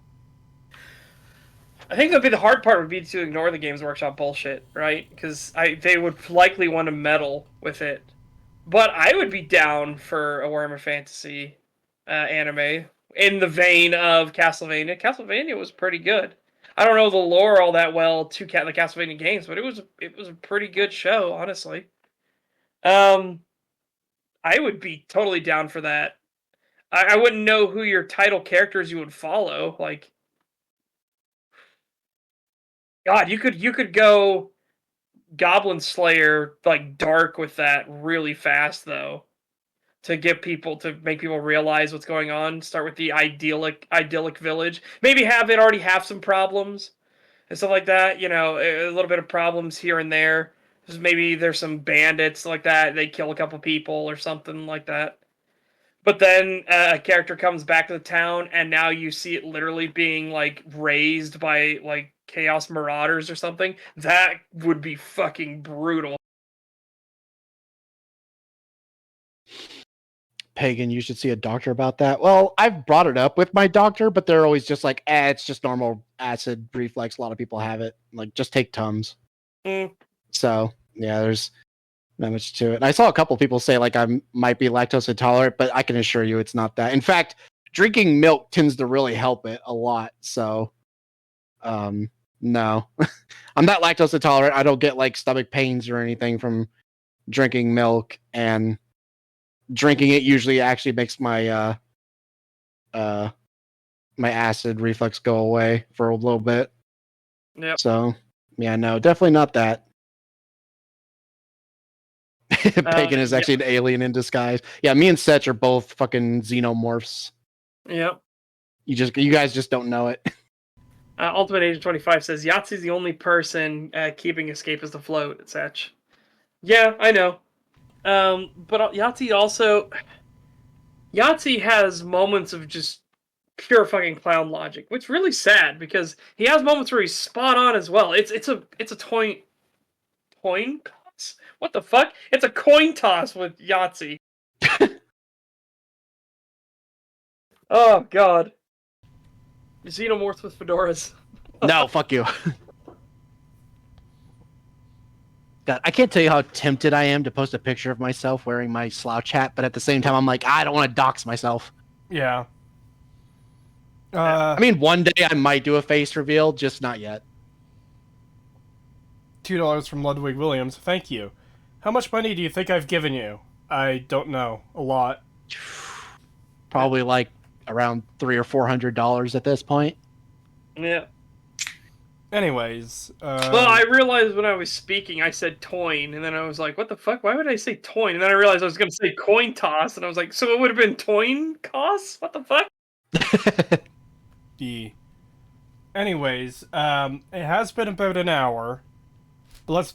I think that'd be the hard part would be to ignore the Games Workshop bullshit, right? Because they would likely want to meddle with it. But I would be down for a Warhammer Fantasy anime in the vein of Castlevania. Castlevania was pretty good. I don't know the lore all that well to the Castlevania games, but it was a pretty good show, honestly. I would be totally down for that. I wouldn't know who your title characters you would follow. Like, God, you could go Goblin Slayer like dark with that really fast though. To make people realize what's going on. Start with the idyllic village. Maybe have it already have some problems and stuff like that. You know, a little bit of problems here and there. Maybe there's some bandits like that. They kill a couple people or something like that. But then a character comes back to the town, and now you see it literally being like raised by like chaos marauders or something. That would be fucking brutal. Pagan, you should see a doctor about that. Well, I've brought it up with my doctor, but they're always just like, it's just normal acid reflux. A lot of people have it. Like, just take Tums. So, yeah, there's not much to it. And I saw a couple people say, like, I might be lactose intolerant, but I can assure you it's not that. In fact, drinking milk tends to really help it a lot. So, no. I'm not lactose intolerant. I don't get, like, stomach pains or anything from drinking milk, and drinking it usually actually makes my my acid reflux go away for a little bit. Yep. So yeah, no, definitely not that. Pagan is actually an alien in disguise. Yeah, me and Setch are both fucking xenomorphs. Yep. You guys just don't know it. Ultimate Agent 25 says Yahtzee's the only person keeping Escapist afloat at Setch. Yeah, I know. But Yahtzee has moments of just pure fucking clown logic, which is really sad because he has moments where he's spot on as well. It's a coin toss? What the fuck? It's a coin toss with Yahtzee. Oh god. Xenomorphs with fedoras. No, fuck you. God, I can't tell you how tempted I am to post a picture of myself wearing my slouch hat, but at the same time, I'm like, I don't want to dox myself. Yeah. I mean, one day I might do a face reveal, just not yet. $2 from Ludwig Williams. Thank you. How much money do you think I've given you? I don't know. A lot. Probably like around $300 or $400 at this point. Yeah. Anyways, well, I realized when I was speaking, I said toin, and then I was like, what the fuck? Why would I say toin? And then I realized I was going to say coin toss, and I was like, so it would have been toin toss? What the fuck? Anyways, it has been about an hour. But let's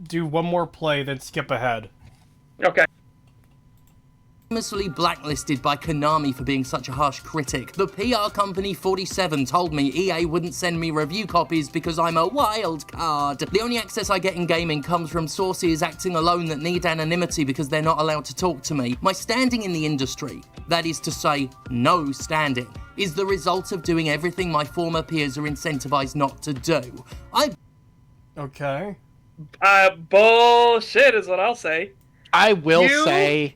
do one more play, then skip ahead. Okay. Famously blacklisted by Konami for being such a harsh critic. The PR company 47 told me EA wouldn't send me review copies because I'm a wild card. The only access I get in gaming comes from sources acting alone that need anonymity because they're not allowed to talk to me. My standing in the industry, that is to say, no standing, is the result of doing everything my former peers are incentivized not to do. Okay. Bullshit is what I'll say. I will say...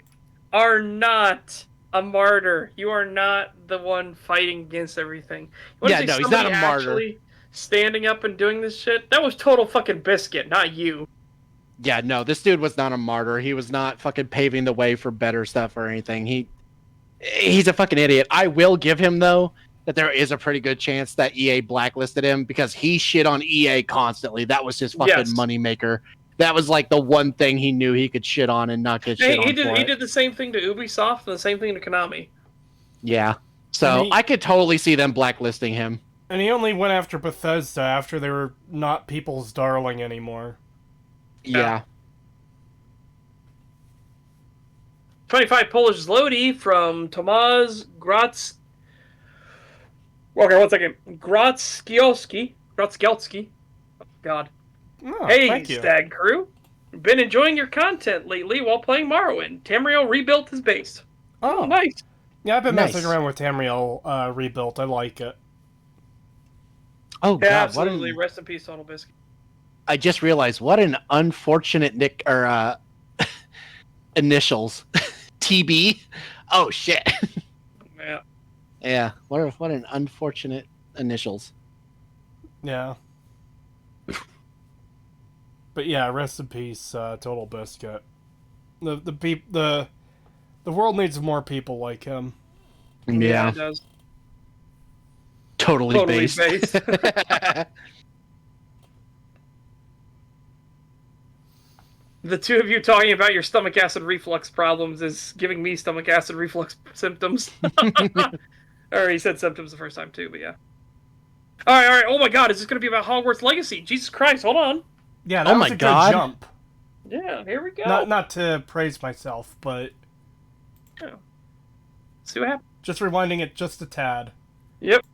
are not a martyr. You are not the one fighting against everything. Yeah, no, he's not a martyr. Actually standing up and doing this shit, that was total fucking biscuit, not you. Yeah, no, this dude was not a martyr. He was not fucking paving the way for better stuff or anything. He's a fucking idiot. I will give him, though, that there is a pretty good chance that EA blacklisted him because he shit on EA constantly. That was his fucking moneymaker. That was like the one thing he knew he could shit on and not get shit on. He did the same thing to Ubisoft and the same thing to Konami. Yeah. So I could totally see them blacklisting him. And he only went after Bethesda after they were not people's darling anymore. Yeah. 25 Polish zloty from Tomasz Gratz. Okay, one second. Gratskielski. Oh, God. Oh, Hey, thank you. Stag crew. Been enjoying your content lately while playing Morrowind. Tamriel rebuilt his base. Oh, nice. Yeah, I've been Nice. messing around with Tamriel Rebuilt. I like it. Oh Yeah, God, absolutely. Rest in peace, Total Biscuit. I just realized what an unfortunate initials. TB. Oh shit. Yeah. Yeah. What an unfortunate initials. Yeah. But yeah, rest in peace, Total Biscuit. The world needs more people like him. Yeah, it does. Totally based. The two of you talking about your stomach acid reflux problems is giving me stomach acid reflux symptoms. Or he said symptoms the first time too, but yeah. Alright. Oh my god, is this going to be about Hogwarts Legacy? Jesus Christ, hold on. Yeah, that was a good jump. Yeah, here we go. Not to praise myself, but... Yeah. See what happens. Just rewinding it just a tad. Yep.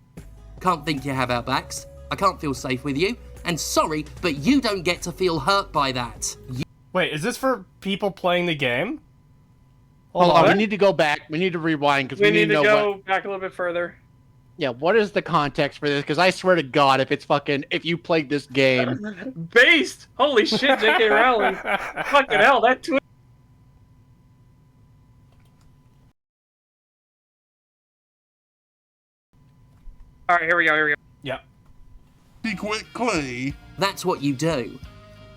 Can't think you have our backs. I can't feel safe with you. And sorry, but you don't get to feel hurt by that. Wait, is this for people playing the game? Hold on, we need to go back. We need to rewind because we need to know go back a little bit further. Yeah, what is the context for this? Because I swear to God, if you played this game... Based! Holy shit, J.K. Rowling. Fucking hell, that tweet... Alright, here we go. Yeah. Secret Clay. That's what you do.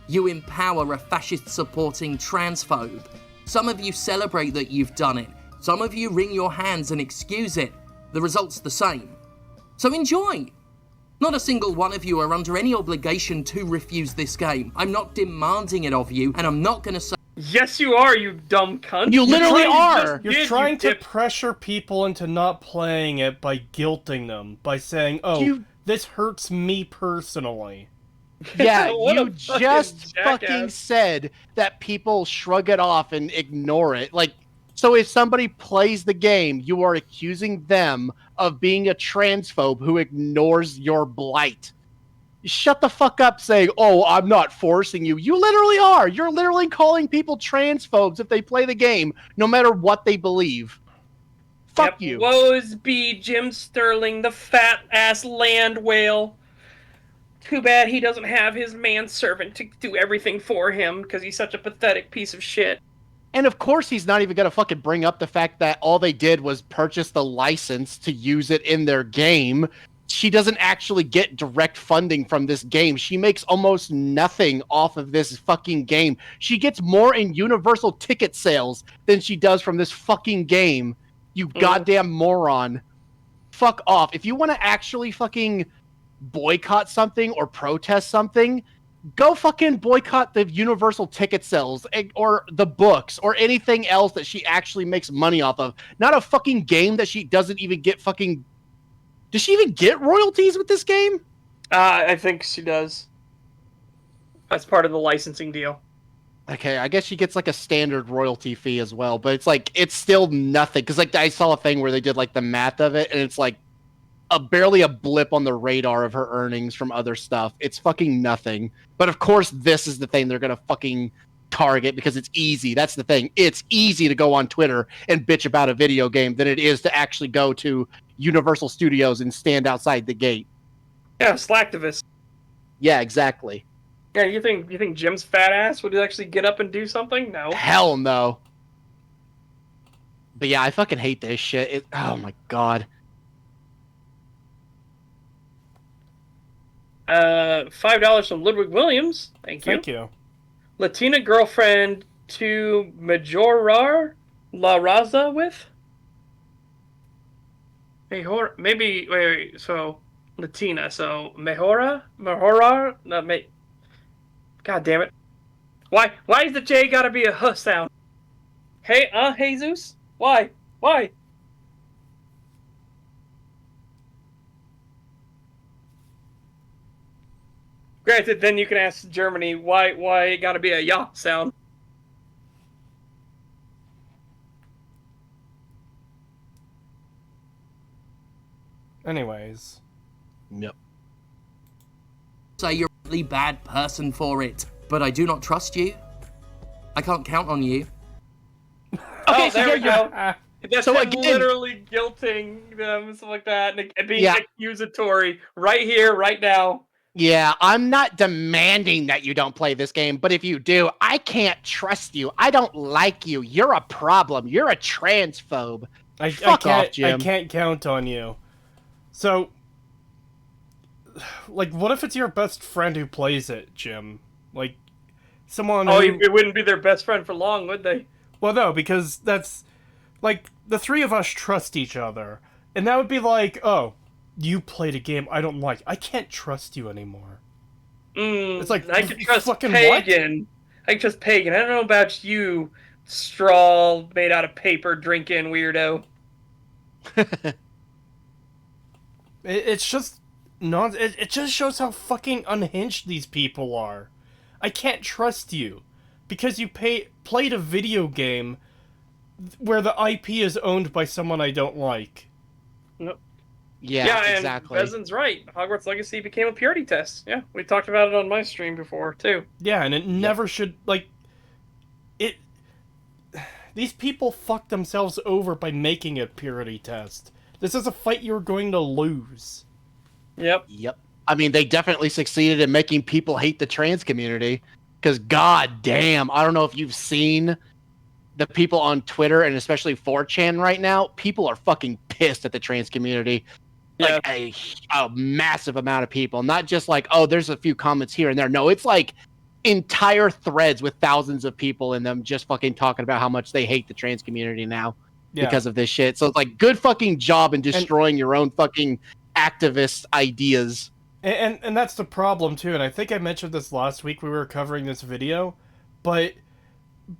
You empower a fascist-supporting transphobe. Some of you celebrate that you've done it. Some of you wring your hands and excuse it. The result's the same. So enjoy! Not a single one of you are under any obligation to refuse this game. I'm not demanding it of you, and I'm not gonna say... Yes, you are, you dumb cunt. You literally are! You're trying to pressure people into not playing it by guilting them, by saying, oh, this hurts me personally. Yeah, you just fucking said that people shrug it off and ignore it. Like, so if somebody plays the game, you are accusing them of being a transphobe who ignores your blight. Shut the fuck up saying, oh, I'm not forcing you. You literally are. You're literally calling people transphobes if they play the game, no matter what they believe. Fuck you. Woes be Jim Sterling, the fat-ass land whale. Too bad he doesn't have his manservant to do everything for him, because he's such a pathetic piece of shit. And of course he's not even going to fucking bring up the fact that all they did was purchase the license to use it in their game. She doesn't actually get direct funding from this game. She makes almost nothing off of this fucking game. She gets more in Universal ticket sales than she does from this fucking game. You goddamn moron. Fuck off. If you want to actually fucking boycott something or protest something, go fucking boycott the Universal ticket sales or the books or anything else that she actually makes money off of. Not a fucking game that she doesn't even get fucking... Does she even get royalties with this game? I think she does. That's part of the licensing deal. Okay, I guess she gets like a standard royalty fee as well, but it's like, it's still nothing. Because like I saw a thing where they did like the math of it, and it's like barely a blip on the radar of her earnings from other stuff. It's fucking nothing. But of course, this is the thing they're going to fucking target because it's easy. That's the thing. It's easy to go on Twitter and bitch about a video game than it is to actually go to Universal Studios and stand outside the gate. Yeah, slacktivist. Yeah, exactly. Yeah, you think Jim's fat ass would actually get up and do something? No. Hell no. But yeah, I fucking hate this shit. Oh my god. $5 from Ludwig Williams. Thank you. Thank you. Latina girlfriend to Majorar La Raza with? Maybe, wait, so Latina, so Mejorar? No, God damn it. Why is the J gotta be a huh sound? Hey, Jesus? Why? Granted, then you can ask Germany why it got to be a yaw sound. Anyways. Yep. Say you're a really bad person for it, but I do not trust you. I can't count on you. Okay, there we go. That's So him again- literally guilting them and stuff like that, and being Yeah. accusatory right here, right now. Yeah, I'm not demanding that you don't play this game, but if you do, I can't trust you. I don't like you. You're a problem. You're a transphobe. Fuck off, Jim. I can't count on you. So, like, what if it's your best friend who plays it, Jim? Like, someone Oh, who... it wouldn't be their best friend for long, would they? Well, no, because that's... Like, the three of us trust each other. And that would be like, oh, you played a game I don't like. I can't trust you anymore. It's like, I can trust fucking Pagan. I can trust Pagan. I don't know about you, straw made out of paper drinking weirdo. It's just... It just shows how fucking unhinged these people are. I can't trust you. Because you played a video game where the IP is owned by someone I don't like. Nope. Yeah, exactly. And Bezin's right. Hogwarts Legacy became a purity test. Yeah, we talked about it on my stream before, too. Yeah, and it never should, like... It... These people fucked themselves over by making a purity test. This is a fight you're going to lose. Yep. I mean, they definitely succeeded in making people hate the trans community. Because, god damn, I don't know if you've seen the people on Twitter and especially 4chan right now. People are fucking pissed at the trans community. Yeah. Like a massive amount of people. Not just like, oh, there's a few comments here and there. No, it's like entire threads with thousands of people in them just fucking talking about how much they hate the trans community now because of this shit. So it's like, good fucking job in destroying your own fucking activist ideas. And that's the problem, too, and I think I mentioned this last week we were covering this video, but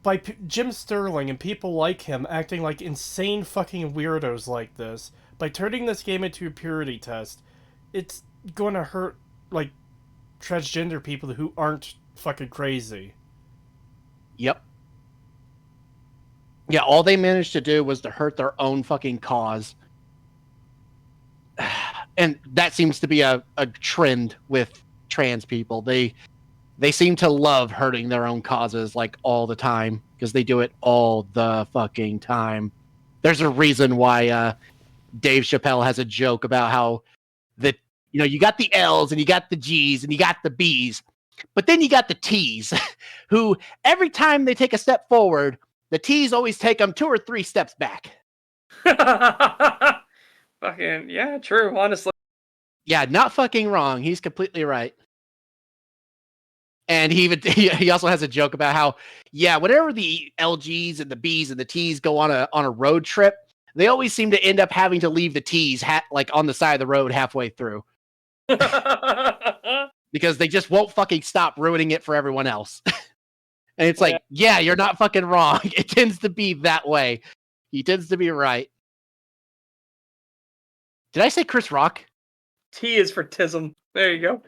by Jim Sterling and people like him acting like insane fucking weirdos like this, by turning this game into a purity test, it's going to hurt, like, transgender people who aren't fucking crazy. Yep. Yeah, all they managed to do was to hurt their own fucking cause. And that seems to be a trend with trans people. They seem to love hurting their own causes like all the time because they do it all the fucking time. There's a reason why Dave Chappelle has a joke about how you got the L's and you got the G's and you got the B's, but then you got the T's who every time they take a step forward, the T's always take them 2 or 3 steps back. Fucking, yeah, true, honestly. Yeah, not fucking wrong. He's completely right. And he also has a joke about how, yeah, whenever the LGs and the Bs and the Ts go on a road trip, they always seem to end up having to leave the Ts like on the side of the road halfway through. Because they just won't fucking stop ruining it for everyone else. And it's like, yeah, you're not fucking wrong. It tends to be that way. He tends to be right. Did I say Chris Rock? T is for Tism. There you go.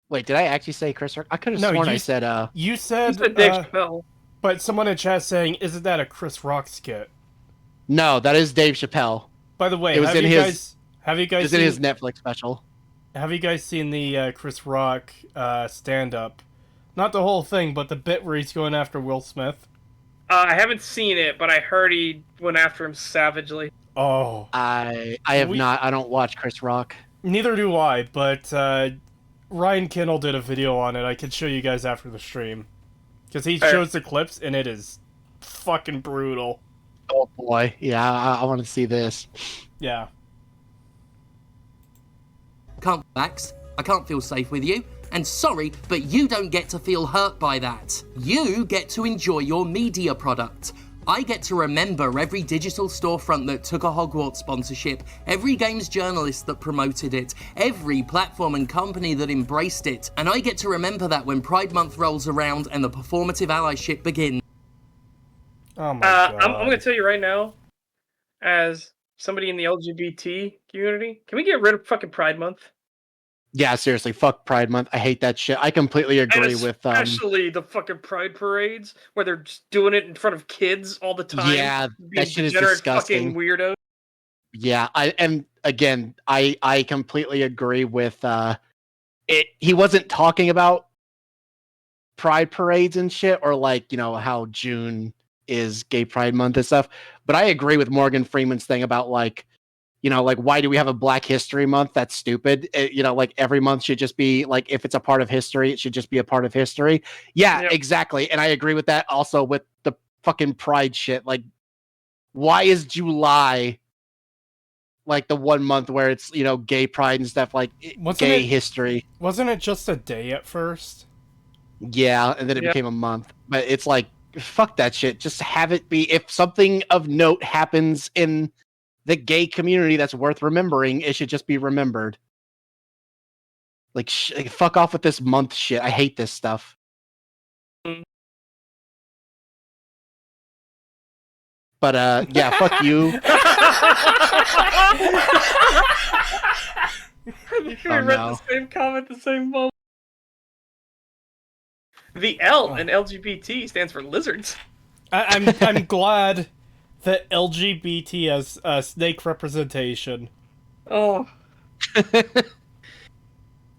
Wait, did I actually say Chris Rock? I could have sworn I said... You said Dave Chappelle. But someone in chat saying, isn't that a Chris Rock skit? No, that is Dave Chappelle. By the way, it was have you guys in his Netflix special. Have you guys seen the Chris Rock stand-up? Not the whole thing, but the bit where he's going after Will Smith. I haven't seen it, but I heard he went after him savagely. Oh. I have not. I don't watch Chris Rock. Neither do I, but Ryan Kindle did a video on it. I can show you guys after the stream. Because he shows the clips, and it is fucking brutal. Oh boy. Yeah, I want to see this. Yeah. Can't relax. I can't feel safe with you. And sorry, but you don't get to feel hurt by that. You get to enjoy your media product. I get to remember every digital storefront that took a Hogwarts sponsorship, every games journalist that promoted it, every platform and company that embraced it. And I get to remember that when Pride Month rolls around and the performative allyship begins. Oh my god. I'm going to tell you right now, as somebody in the LGBT community, can we get rid of fucking Pride Month? Yeah, seriously, fuck Pride Month. I hate that shit. I completely And agree with especially the fucking pride parades where they're just doing it in front of kids all the time. yeah, that Being shit is degenerate disgusting. fucking weirdos. Yeah, I completely agree with it. He wasn't talking about pride parades and shit, or like, you know, how June is Gay Pride Month and stuff. But I agree with Morgan Freeman's thing about like, you know, like, why do we have a Black History Month? That's stupid. You know, like, every month should just be like, if it's a part of history, it should just be a part of history. Yeah, Yep. exactly. And I agree with that also with the fucking pride shit. Like, why is July like the one month where it's, you know, gay pride and stuff, like gay history? Wasn't it just a day at first? Yeah, and then it Yep. became a month. But it's like, fuck that shit. Just have it be, if something of note happens in the gay community that's worth remembering, it should just be remembered. Like, fuck off with this month shit. I hate this stuff. But yeah, fuck you. We Oh, read no. the same comment at the same moment. The L in LGBT stands for lizards. I'm glad that LGBT has snake representation. Oh,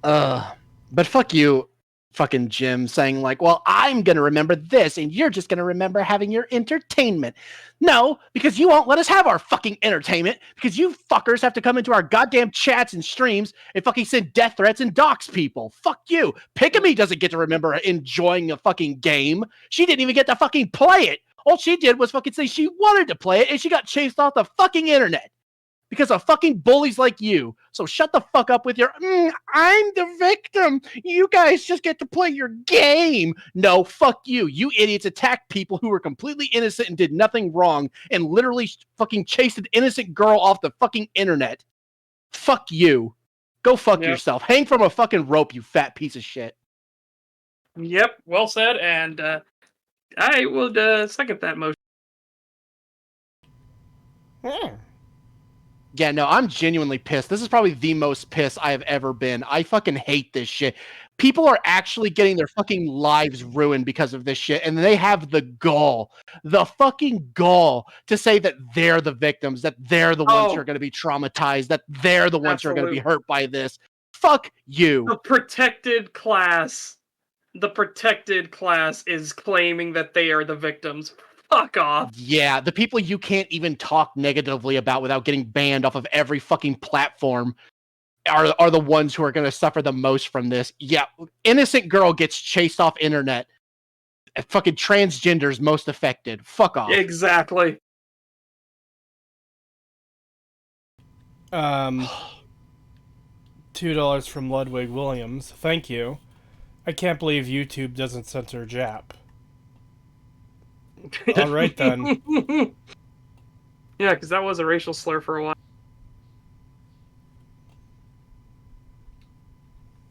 But fuck you, fucking Jim, saying like, well, I'm gonna remember this and you're just gonna remember having your entertainment. No, because you won't let us have our fucking entertainment, because you fuckers have to come into our goddamn chats and streams and fucking send death threats and dox people. Fuck you. Pigamy doesn't get to remember enjoying a fucking game. She didn't even get to fucking play it. All she did was fucking say she wanted to play it, and she got chased off the fucking internet because of fucking bullies like you. So shut the fuck up with your, I'm the victim. You guys just get to play your game. No, fuck you. You idiots attacked people who were completely innocent and did nothing wrong and literally fucking chased an innocent girl off the fucking internet. Fuck you. Go fuck yourself. Hang from a fucking rope, you fat piece of shit. yep, well said, and I would second that motion. Yeah, no, I'm genuinely pissed. This is probably the most pissed I have ever been. I fucking hate this shit. People are actually getting their fucking lives ruined because of this shit, and they have the fucking gall to say that they're the victims, that they're the ones who are going to be traumatized, that they're the ones who are going to be hurt by this. Fuck you. The protected class is claiming that they are the victims. Fuck off. Yeah, the people you can't even talk negatively about without getting banned off of every fucking platform are the ones who are going to suffer the most from this. Yeah, innocent girl gets chased off internet. Fucking transgenders most affected. Fuck off. Exactly. $2 from Ludwig Williams. Thank you. I can't believe YouTube doesn't censor Jap. All right then. Yeah, because that was a racial slur for a while.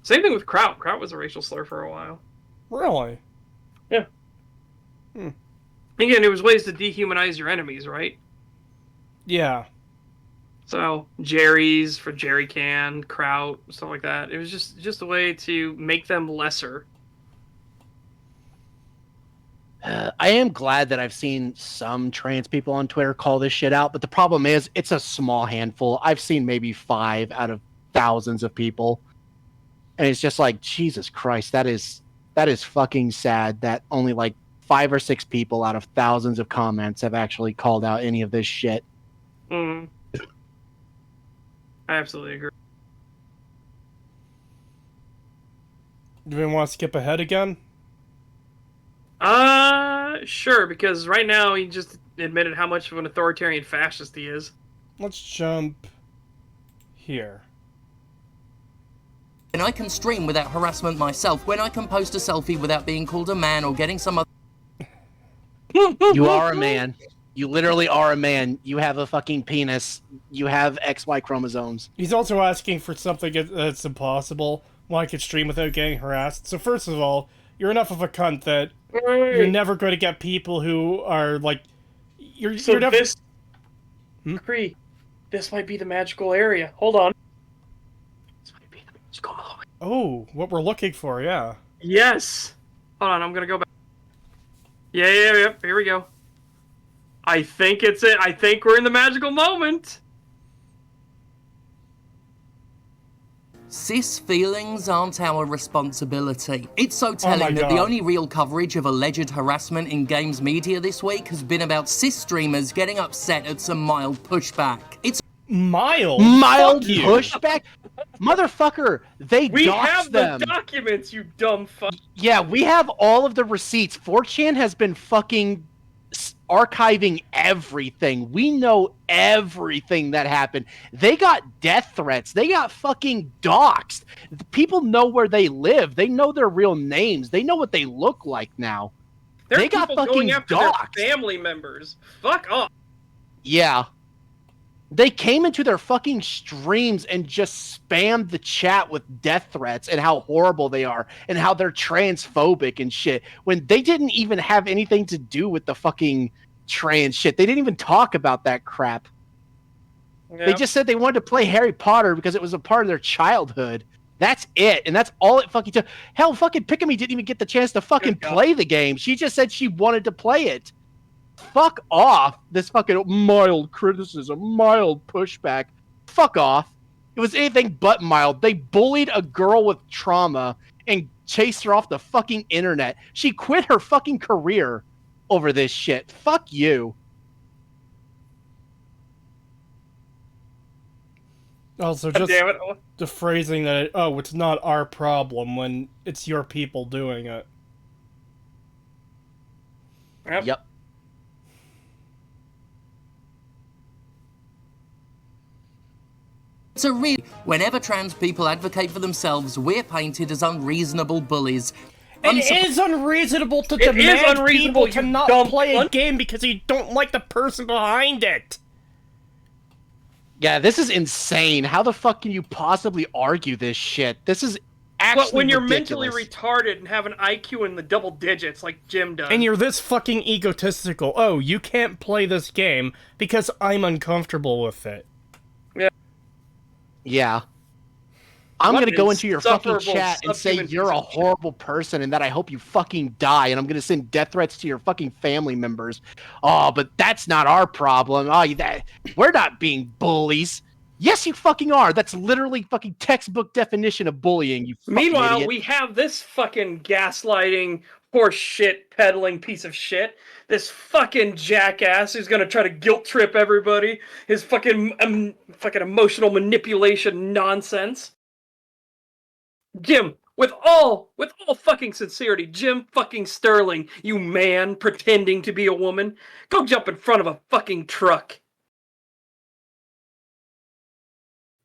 Same thing with Kraut. Kraut was a racial slur for a while. Really? Yeah. Again, it was ways to dehumanize your enemies, right? Yeah. So Jerry's for Jerry Can, Kraut, stuff like that. It was just a way to make them lesser. I am glad that I've seen some trans people on Twitter call this shit out, but the problem is it's a small handful. I've seen maybe 5 out of thousands of people. And it's just like, Jesus Christ, that is fucking sad that only like 5 or 6 people out of thousands of comments have actually called out any of this shit. I absolutely agree. Do we want to skip ahead again? Sure, because right now he just admitted how much of an authoritarian fascist he is. Let's jump here. When I can stream without harassment myself, when I can post a selfie without being called a man or getting some other... You are a man. You literally are a man. You have a fucking penis. You have XY chromosomes. He's also asking for something that's impossible. Why I could stream without getting harassed. So first of all, you're enough of a cunt that you're never going to get people who are like... You're never... This... Cree, this might be the magical area. Hold on. This might be the magical Oh, what we're looking for, yeah. Yes. Hold on, I'm gonna go back. Yeah. Here we go. I think it's it. I think we're in the magical moment. Cis feelings aren't our responsibility. It's so telling that the God. only real coverage of alleged harassment in games media this week has been about cis streamers getting upset at some mild pushback. It's Mild Mild Fuck you. pushback? Motherfucker, they We doxed have them. the documents, you dumb fuck. Yeah, we have all of the receipts. 4chan has been fucking archiving everything. We know everything that happened. They got death threats. They got fucking doxed. People know where they live. They know their real names. They know what they look like now. There They are got people fucking going after doxed. their family members. Fuck off. Yeah. They came into their fucking streams and just spammed the chat with death threats and how horrible they are and how they're transphobic and shit when they didn't even have anything to do with the fucking trans shit. They didn't even talk about that crap. Yep. They just said they wanted to play Harry Potter because it was a part of their childhood. That's it. And that's all it fucking took. Hell, fucking Pikami didn't even get the chance to fucking play the game. She just said she wanted to play it. Fuck off. This fucking mild criticism, mild pushback. Fuck off. It was anything but mild. They bullied a girl with trauma and chased her off the fucking internet. She quit her fucking career over this shit. Fuck you. Also, God just damn it. the phrasing that, it's not our problem when it's your people doing it. Yep. a real. Whenever trans people advocate for themselves, we're painted as unreasonable bullies. It is unreasonable to It is demand unreasonable, people to you not dumb play a cunt. game because you don't like the person behind it. Yeah, this is insane. How the fuck can you possibly argue this shit? This is actually But when you're ridiculous. mentally retarded and have an IQ in the double digits like Jim does. And you're this fucking egotistical. Oh, you can't play this game because I'm uncomfortable with it. Yeah. I'm What going to go an into your fucking insufferable chat and say subhuman you're piece a of shit. horrible person and that I hope you fucking die, and I'm going to send death threats to your fucking family members. Oh, but that's not our problem. Oh, we're not being bullies. Yes, you fucking are. That's literally fucking textbook definition of bullying, you fucking Meanwhile, idiot. we have this fucking gaslighting, horse shit, peddling piece of shit. This fucking jackass who's gonna try to guilt trip everybody. His fucking fucking emotional manipulation nonsense. Jim, with all fucking sincerity, Jim fucking Sterling, you man pretending to be a woman, go jump in front of a fucking truck.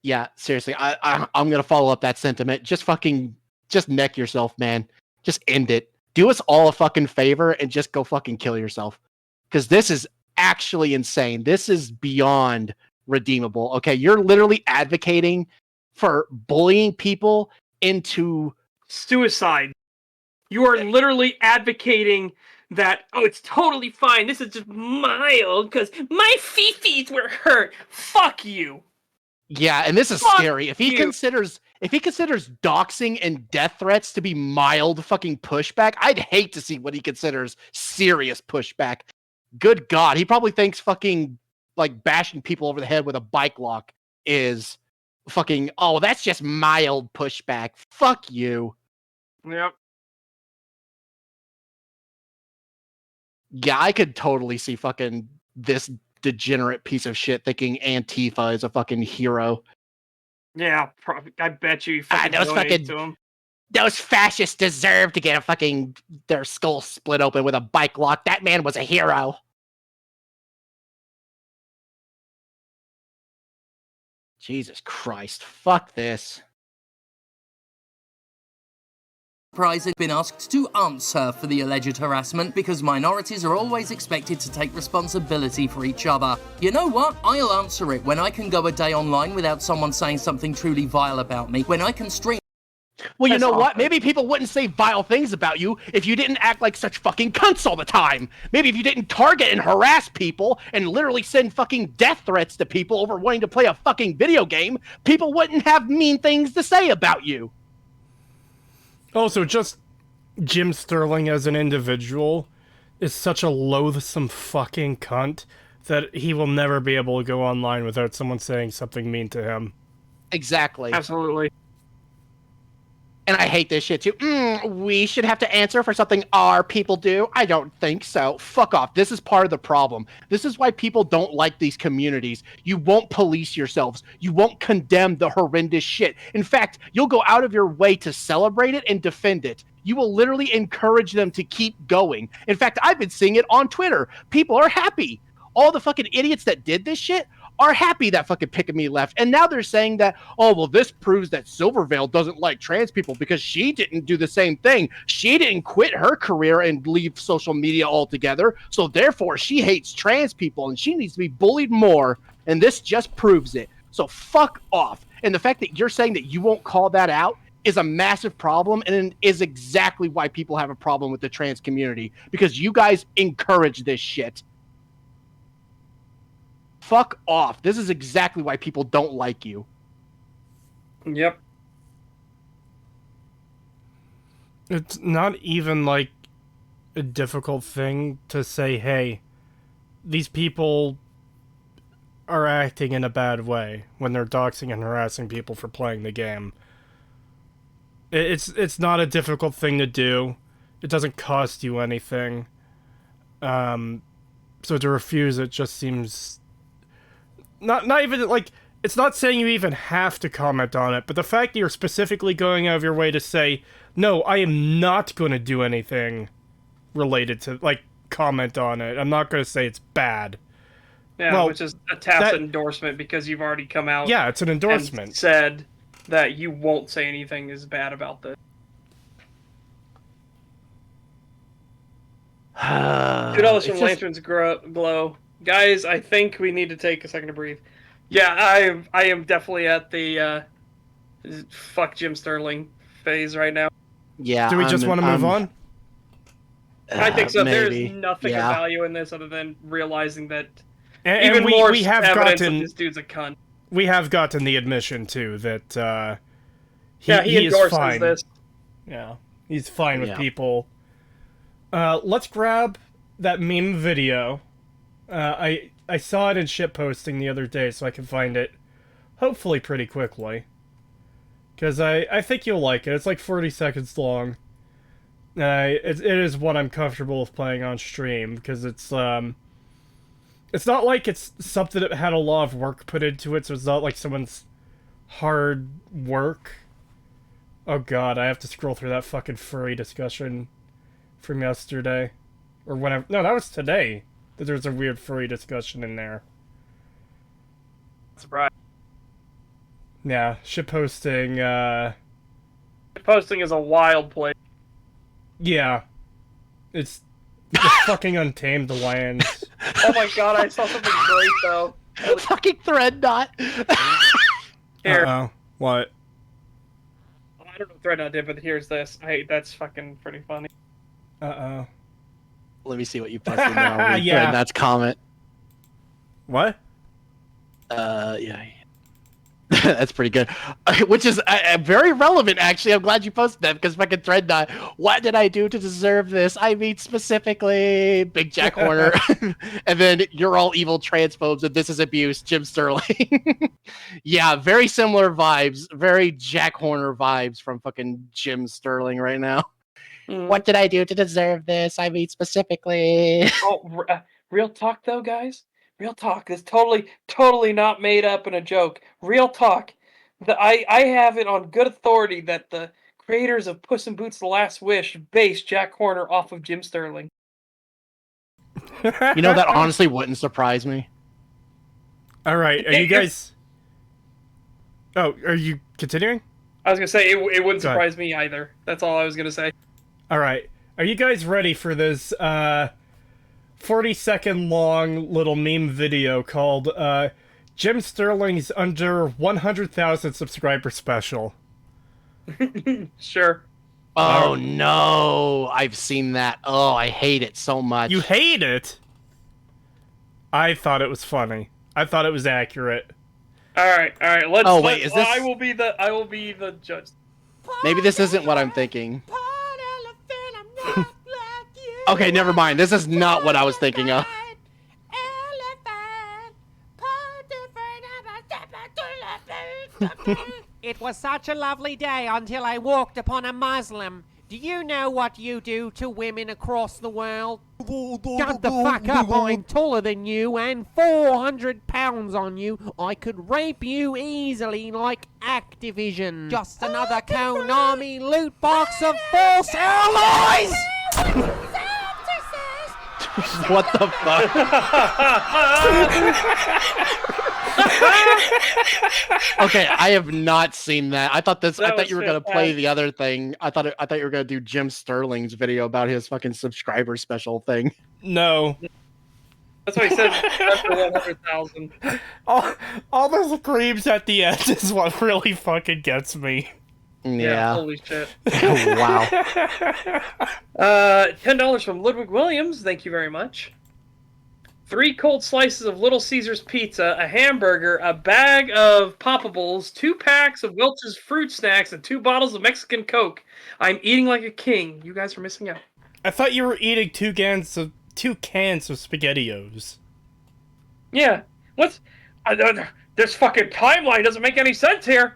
Yeah, seriously, I'm going to follow up that sentiment. Just neck yourself, man. Just end it. Do us all a fucking favor and just go fucking kill yourself. Because this is actually insane. This is beyond redeemable. Okay, you're literally advocating for bullying people into Suicide. You are literally advocating that, oh, it's totally fine. This is just mild because my fifis were hurt. Fuck you. Yeah, and this is Fuck scary. If he you. considers doxing and death threats to be mild fucking pushback, I'd hate to see what he considers serious pushback. Good God, he probably thinks fucking like bashing people over the head with a bike lock is fucking, oh, that's just mild pushback. Fuck you. Yep. Yeah, I could totally see fucking this degenerate piece of shit thinking Antifa is a fucking hero. Yeah, I bet you fucking those donate fucking- to him. Those fascists deserve to get their skull split open with a bike lock. That man was a hero. Jesus Christ. Fuck this. Prize has been asked to answer for the alleged harassment because minorities are always expected to take responsibility for each other. You know what? I'll answer it when I can go a day online without someone saying something truly vile about me, when I can stream. Well, you That's know what? awful. Maybe people wouldn't say vile things about you if you didn't act like such fucking cunts all the time. Maybe if you didn't target and harass people and literally send fucking death threats to people over wanting to play a fucking video game, people wouldn't have mean things to say about you. Also, just Jim Sterling as an individual is such a loathsome fucking cunt that he will never be able to go online without someone saying something mean to him. Exactly. Absolutely. And I hate this shit too. We should have to answer for something our people do. I don't think so. Fuck off. This is part of the problem. This is why people don't like these communities. You won't police yourselves. You won't condemn the horrendous shit. In fact, you'll go out of your way to celebrate it and defend it. You will literally encourage them to keep going. In fact, I've been seeing it on Twitter. People are happy. All the fucking idiots that did this shit are happy that fucking Pick-a-Me left. And now they're saying that, oh, well, this proves that Silverveil doesn't like trans people because she didn't do the same thing. She didn't quit her career and leave social media altogether. So therefore, she hates trans people and she needs to be bullied more. And this just proves it. So fuck off. And the fact that you're saying that you won't call that out is a massive problem, and it is exactly why people have a problem with the trans community, because you guys encourage this shit. Fuck off. This is exactly why people don't like you. Yep. It's not even like a difficult thing to say, hey, these people are acting in a bad way when they're doxing and harassing people for playing the game. It's not a difficult thing to do. It doesn't cost you anything. So to refuse it just seems... Not even, like, it's not saying you even have to comment on it, but the fact that you're specifically going out of your way to say, no, I am not going to do anything related to, like, comment on it. I'm not going to say it's bad. Yeah, well, which is a tacit endorsement because you've already come out. Yeah, it's an endorsement. And said that you won't say anything is bad about this. $2 from Lanterns Glow. Guys, I think we need to take a second to breathe. Yeah, I am definitely at the fuck Jim Sterling phase right now. Yeah. Do we just want to move on? I think so. Maybe. There's nothing of value in this other than realizing that And we have evidence gotten that this dude's a cunt. We have gotten the admission too that he endorses is fine. this. Yeah, he's fine with people. Let's grab that meme video. I saw it in shitposting the other day, so I can find it hopefully pretty quickly. Because I think you'll like it. It's like 40 seconds long. It is what I'm comfortable with playing on stream, because it's not like it's something that had a lot of work put into it, so it's not like someone's hard work. Oh god, I have to scroll through that fucking furry discussion from yesterday. Or whenever. No, that was today. That there's a weird furry discussion in there. Surprise. Yeah, shitposting, Shitposting is a wild place. Yeah. It's just fucking Untamed Lands. Oh my god, I saw something great though. Fucking thread knot. Here. Uh-oh. What? I don't know what Threadnought did, but here's this. Hey, that's fucking pretty funny. Uh-oh. Let me see what you posted now. Yeah. That's comment. What? Yeah. That's pretty good. Which is very relevant, actually. I'm glad you posted that, because fucking Threadnought. What did I do to deserve this? I mean, specifically, Big Jack Horner. And then you're all evil transphobes, and this is abuse, Jim Sterling. Yeah, very similar vibes. Very Jack Horner vibes from fucking Jim Sterling right now. What did I do to deserve this? I mean, specifically. Oh, real talk though, guys. Real talk. This totally not made up in a joke. Real talk. I have it on good authority that the creators of Puss in Boots: The Last Wish based Jack Horner off of Jim Sterling. You know, that honestly wouldn't surprise me. All right, are you guys... Oh, are you continuing? I was gonna say it wouldn't surprise me either. That's all I was gonna say. All right, are you guys ready for this 40-second long little meme video called Jim Sterling's under 100,000 subscriber special? Sure. Oh no, I've seen that. Oh, I hate it so much. You hate it? I thought it was funny. I thought it was accurate. All right. Let's. Oh wait, is this? I will be the judge. Maybe this isn't what I'm thinking. Okay, never mind. This is not what I was thinking of. It was such a lovely day until I walked upon a Muslim. Do you know what you do to women across the world? Shut the fuck up, I'm taller than you and 400 pounds on you. I could rape you easily like Activision. Just another Konami loot box of false allies! What the fuck? Okay, I have not seen that. I thought you were gonna play the other thing. I thought you were gonna do Jim Sterling's video about his fucking subscriber special thing. No. That's what he said. After 100,000. All the screams at the end is what really fucking gets me. Yeah. Holy shit. Wow. $10 from Ludwig Williams. Thank you very much. 3 cold slices of Little Caesars pizza, a hamburger, a bag of Poppables, 2 packs of Welch's fruit snacks, and 2 bottles of Mexican Coke. I'm eating like a king. You guys are missing out. I thought you were eating 2 cans of SpaghettiOs. Yeah. What's... this fucking timeline doesn't make any sense here.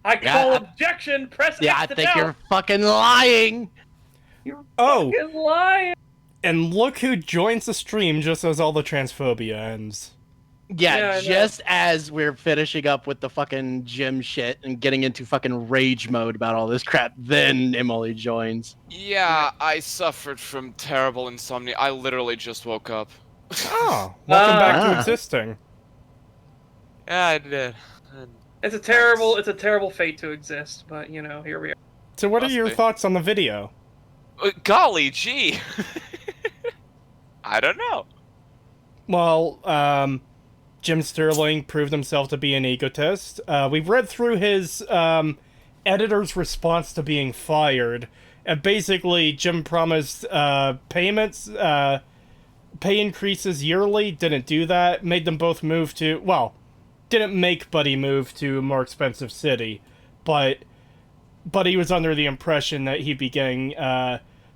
I call objection. Press Yeah, I X to think doubt. you're fucking lying. You're Oh. fucking lying. And look who joins the stream just as all the transphobia ends. Yeah, just as we're finishing up with the fucking gym shit and getting into fucking rage mode about all this crap, then Emily joins. Yeah, I suffered from terrible insomnia. I literally just woke up. Oh, welcome back to existing. Yeah, I did. It's a terrible fate to exist, but you know, here we are. So what are your thoughts on the video? Golly gee. I don't know. Well, Jim Sterling proved himself to be an egotist. We've read through his editor's response to being fired. And basically, Jim promised payments, pay increases yearly, didn't do that, made them both move to, well, didn't make Buddy move to a more expensive city, but he was under the impression that he'd be getting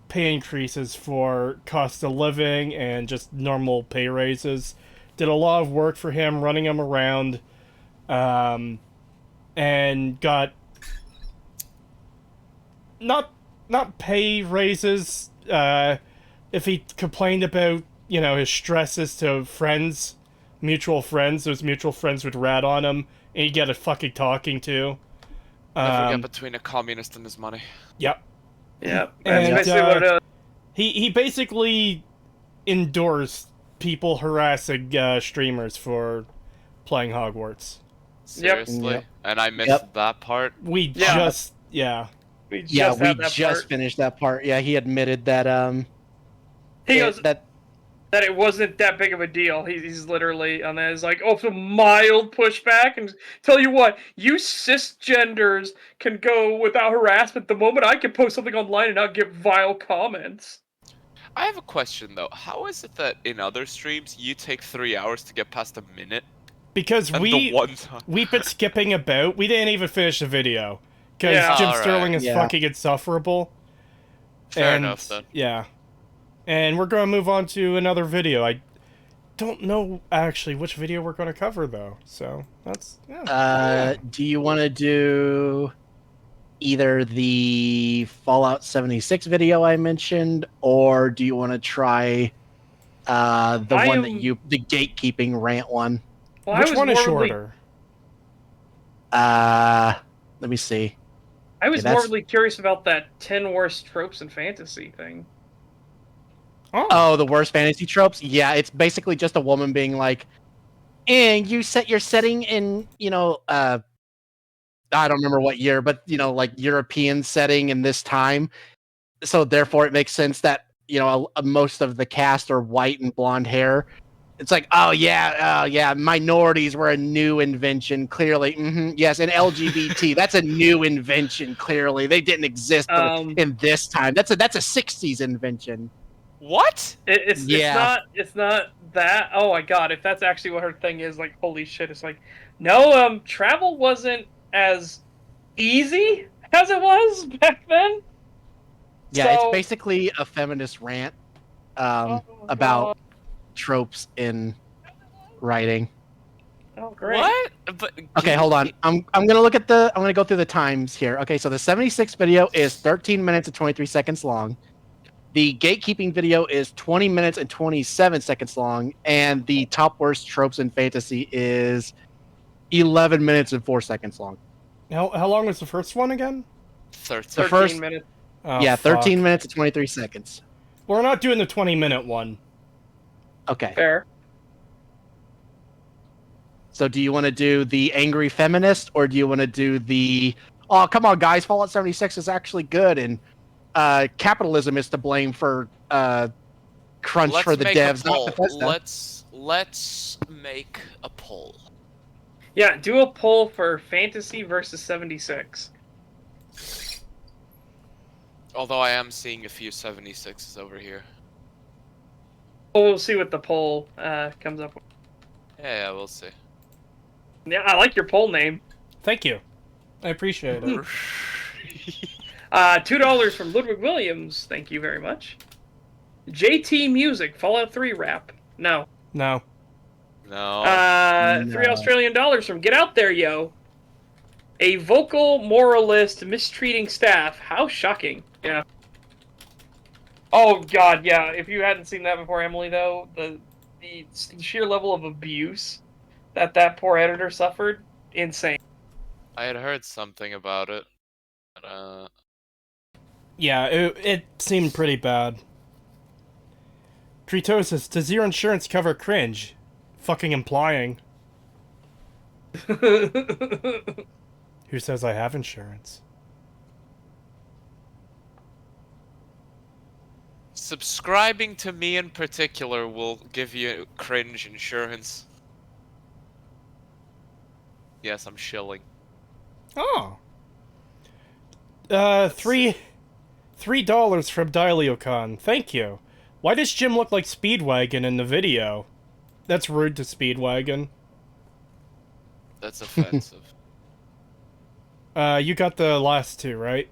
pay increases for cost of living and just normal pay raises. Did a lot of work for him, running him around, and got not pay raises. If he complained about, you know, his stresses to friends, mutual friends, those mutual friends would rat on him, and he'd get a fucking talking to. Never get between a communist and his money. Yep. Yep. And That's basically what it is. he basically endorsed people harassing streamers for playing Hogwarts. Seriously? Yep. And I missed that part? We Yeah. just We just finished that part. Yeah, he admitted that he goes that it wasn't that big of a deal. He's literally on that. He's like, oh, some mild pushback, and tell you what, you cisgenders can go without harassment. The moment I can post something online and not get vile comments. I have a question though. How is it that in other streams you take 3 hours to get past a minute? because And we've been skipping about. We didn't even finish the video because Jim Sterling is fucking insufferable. Fair enough then. Yeah. And we're going to move on to another video. I don't know actually which video we're going to cover though. So that's do you want to do either the Fallout 76 video I mentioned, or do you want to try the gatekeeping rant one? Well, which one is shorter? Let me see. I was morbidly curious about that 10 worst tropes in fantasy thing. Oh, the worst fantasy tropes? Yeah, it's basically just a woman being like, and you set your setting in, you know, I don't remember what year, but, you know, like European setting in this time. So therefore it makes sense that, you know, most of the cast are white and blonde hair. It's like, oh yeah, minorities were a new invention, clearly. Yes, and LGBT, that's a new invention, clearly. They didn't exist in this time. That's a 60s invention. What? It's not that. Oh my god, if that's actually what her thing is, like, holy shit, it's like, no, travel wasn't as easy as it was back then. Yeah, it's So- basically a feminist rant Oh, about tropes in writing. Oh, great. What? But Okay, hold on. I'm gonna look at I'm gonna go through the times here. Okay, so the 76 video is 13 minutes and 23 seconds long. The gatekeeping video is 20 minutes and 27 seconds long, and the top worst tropes in fantasy is 11 minutes and 4 seconds long. How long was the first one again? 13. The first, 13 minutes. Oh, yeah, 13 fuck. minutes and 23 seconds. We're not doing the 20-minute one. Okay. Fair. So do you want to do the angry feminist, or do you want to do the oh come on guys, Fallout 76 is actually good and capitalism is to blame for crunch Let's for the make a devs, not poll. Bethesda. Let's make a poll. Yeah, do a poll for Fantasy versus 76. Although I am seeing a few 76s over here. We'll see what the poll comes up with. Yeah, we'll see. Yeah, I like your poll name. Thank you. I appreciate it. $2 from Ludwig Williams. Thank you very much. JT Music, Fallout 3 rap. No. No. No. $3 Australian dollars from Get Out There, Yo. A vocal moralist mistreating staff. How shocking. Yeah. Oh, God, yeah. If you hadn't seen that before, Emily, though, the sheer level of abuse that poor editor suffered, insane. I had heard something about it. Yeah, it seemed pretty bad. Creetosis, does your insurance cover cringe? Fucking implying. Who says I have insurance? Subscribing to me in particular will give you cringe insurance. Yes, I'm shilling. Oh. $3 from Dileocon. Thank you. Why does Jim look like Speedwagon in the video? That's rude to Speedwagon. That's offensive. You got the last two, right?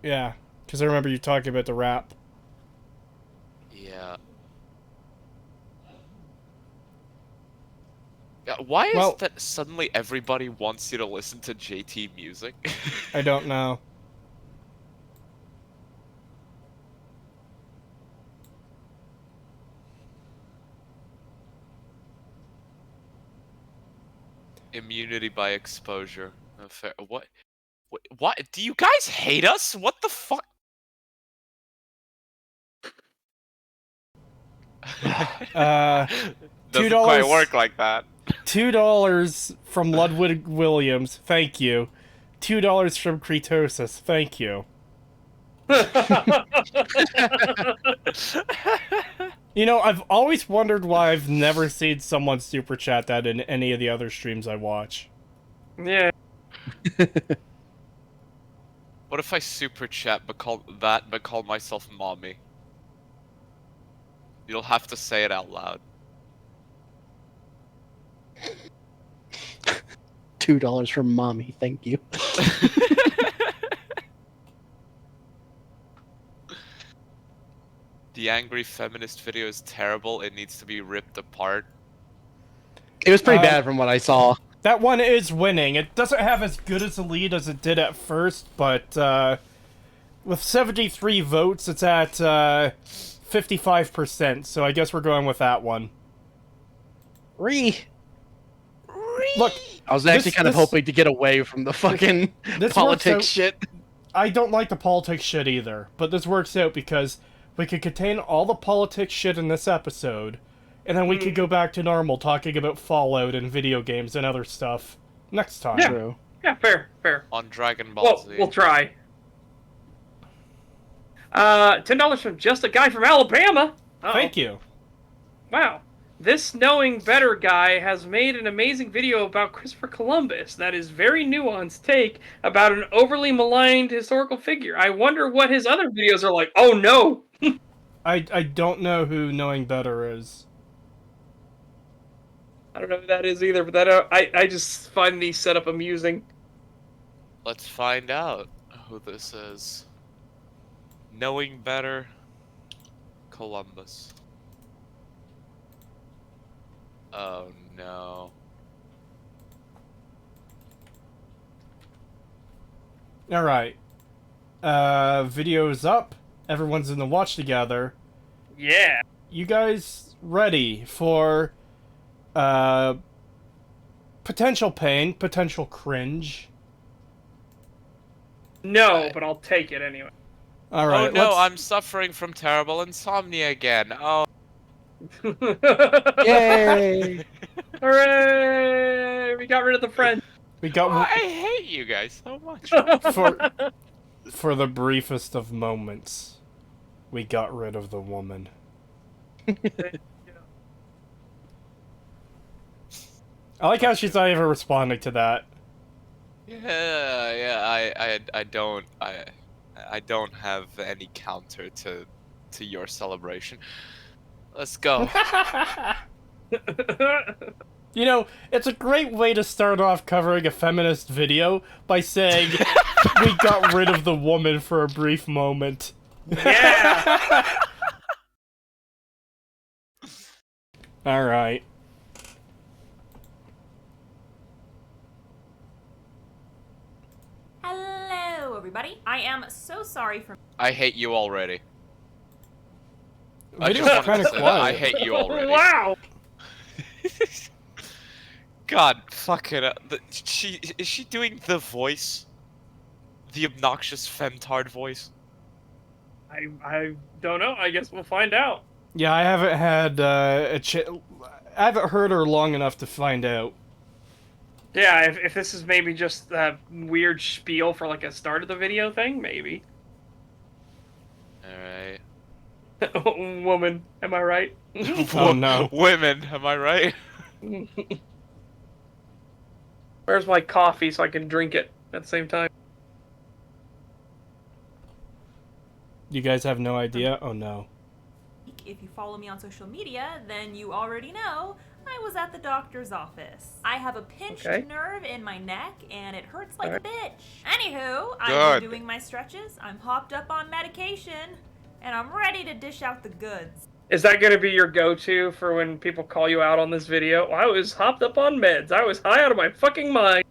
Yeah, because I remember you talking about the rap. Yeah. Why is that suddenly everybody wants you to listen to JT music? I don't know. Immunity by exposure. Fair. What? What? Do you guys hate us? What the fuck? Doesn't quite work like that. $2 from Ludwig Williams. Thank you. $2 from Creetosis. Thank you. You know, I've always wondered why I've never seen someone super chat that in any of the other streams I watch. Yeah. What if I super chat but call myself mommy? You'll have to say it out loud. $2 from mommy, thank you. The angry feminist video is terrible. It needs to be ripped apart. It was pretty bad from what I saw. That one is winning. It doesn't have as good as a lead as it did at first, but with 73 votes, it's at 55%, so I guess we're going with that one. Look, I was actually kind of hoping to get away from the fucking politics shit. I don't like the politics shit either, but this works out because we could contain all the politics shit in this episode, and then we could go back to normal talking about Fallout and video games and other stuff next time. Yeah, True. yeah, fair. On Dragon Ball Z. We'll try. $10 from Just a Guy from Alabama. Uh-oh. Thank you. Wow. This knowing better guy has made an amazing video about Christopher Columbus that is very nuanced take about an overly maligned historical figure. I wonder what his other videos are like. Oh no! I don't know who knowing better is. I don't know who that is either, but I just find these setup amusing. Let's find out who this is. Knowing better, Columbus. Oh no. All right. Video's up. Everyone's in the watch together. Yeah. You guys ready for potential pain, potential cringe? No, but I'll take it anyway. All right. Oh no, let's- I'm suffering from terrible insomnia again. Oh. Yay! Hooray! We got rid of the friend. We got I hate you guys so much. for the briefest of moments. We got rid of the woman. I like how she's not even responding to that. Yeah, I don't have any counter to your celebration. Let's go. You know, it's a great way to start off covering a feminist video by saying we got rid of the woman for a brief moment. Yeah. All right. Hello, everybody. I am so sorry for. I hate you already. I Video's just wanted kinda to say that. I quiet. hate you already. Wow. God, fuck it. Is she doing the voice? The obnoxious femtard voice? I don't know. I guess we'll find out. Yeah, I haven't had I haven't heard her long enough to find out. Yeah, if this is maybe just a weird spiel for like a start of the video thing, maybe. Alright. Woman, am I right? Oh no. Women, am I right? Where's my coffee so I can drink it at the same time? You guys have no idea? Oh no. If you follow me on social media, then you already know I was at the doctor's office. I have a pinched nerve in my neck, and it hurts like a bitch. Anywho, I've been doing my stretches, I'm hopped up on medication, and I'm ready to dish out the goods. Is that going to be your go-to for when people call you out on this video? I was hopped up on meds. I was high out of my fucking mind.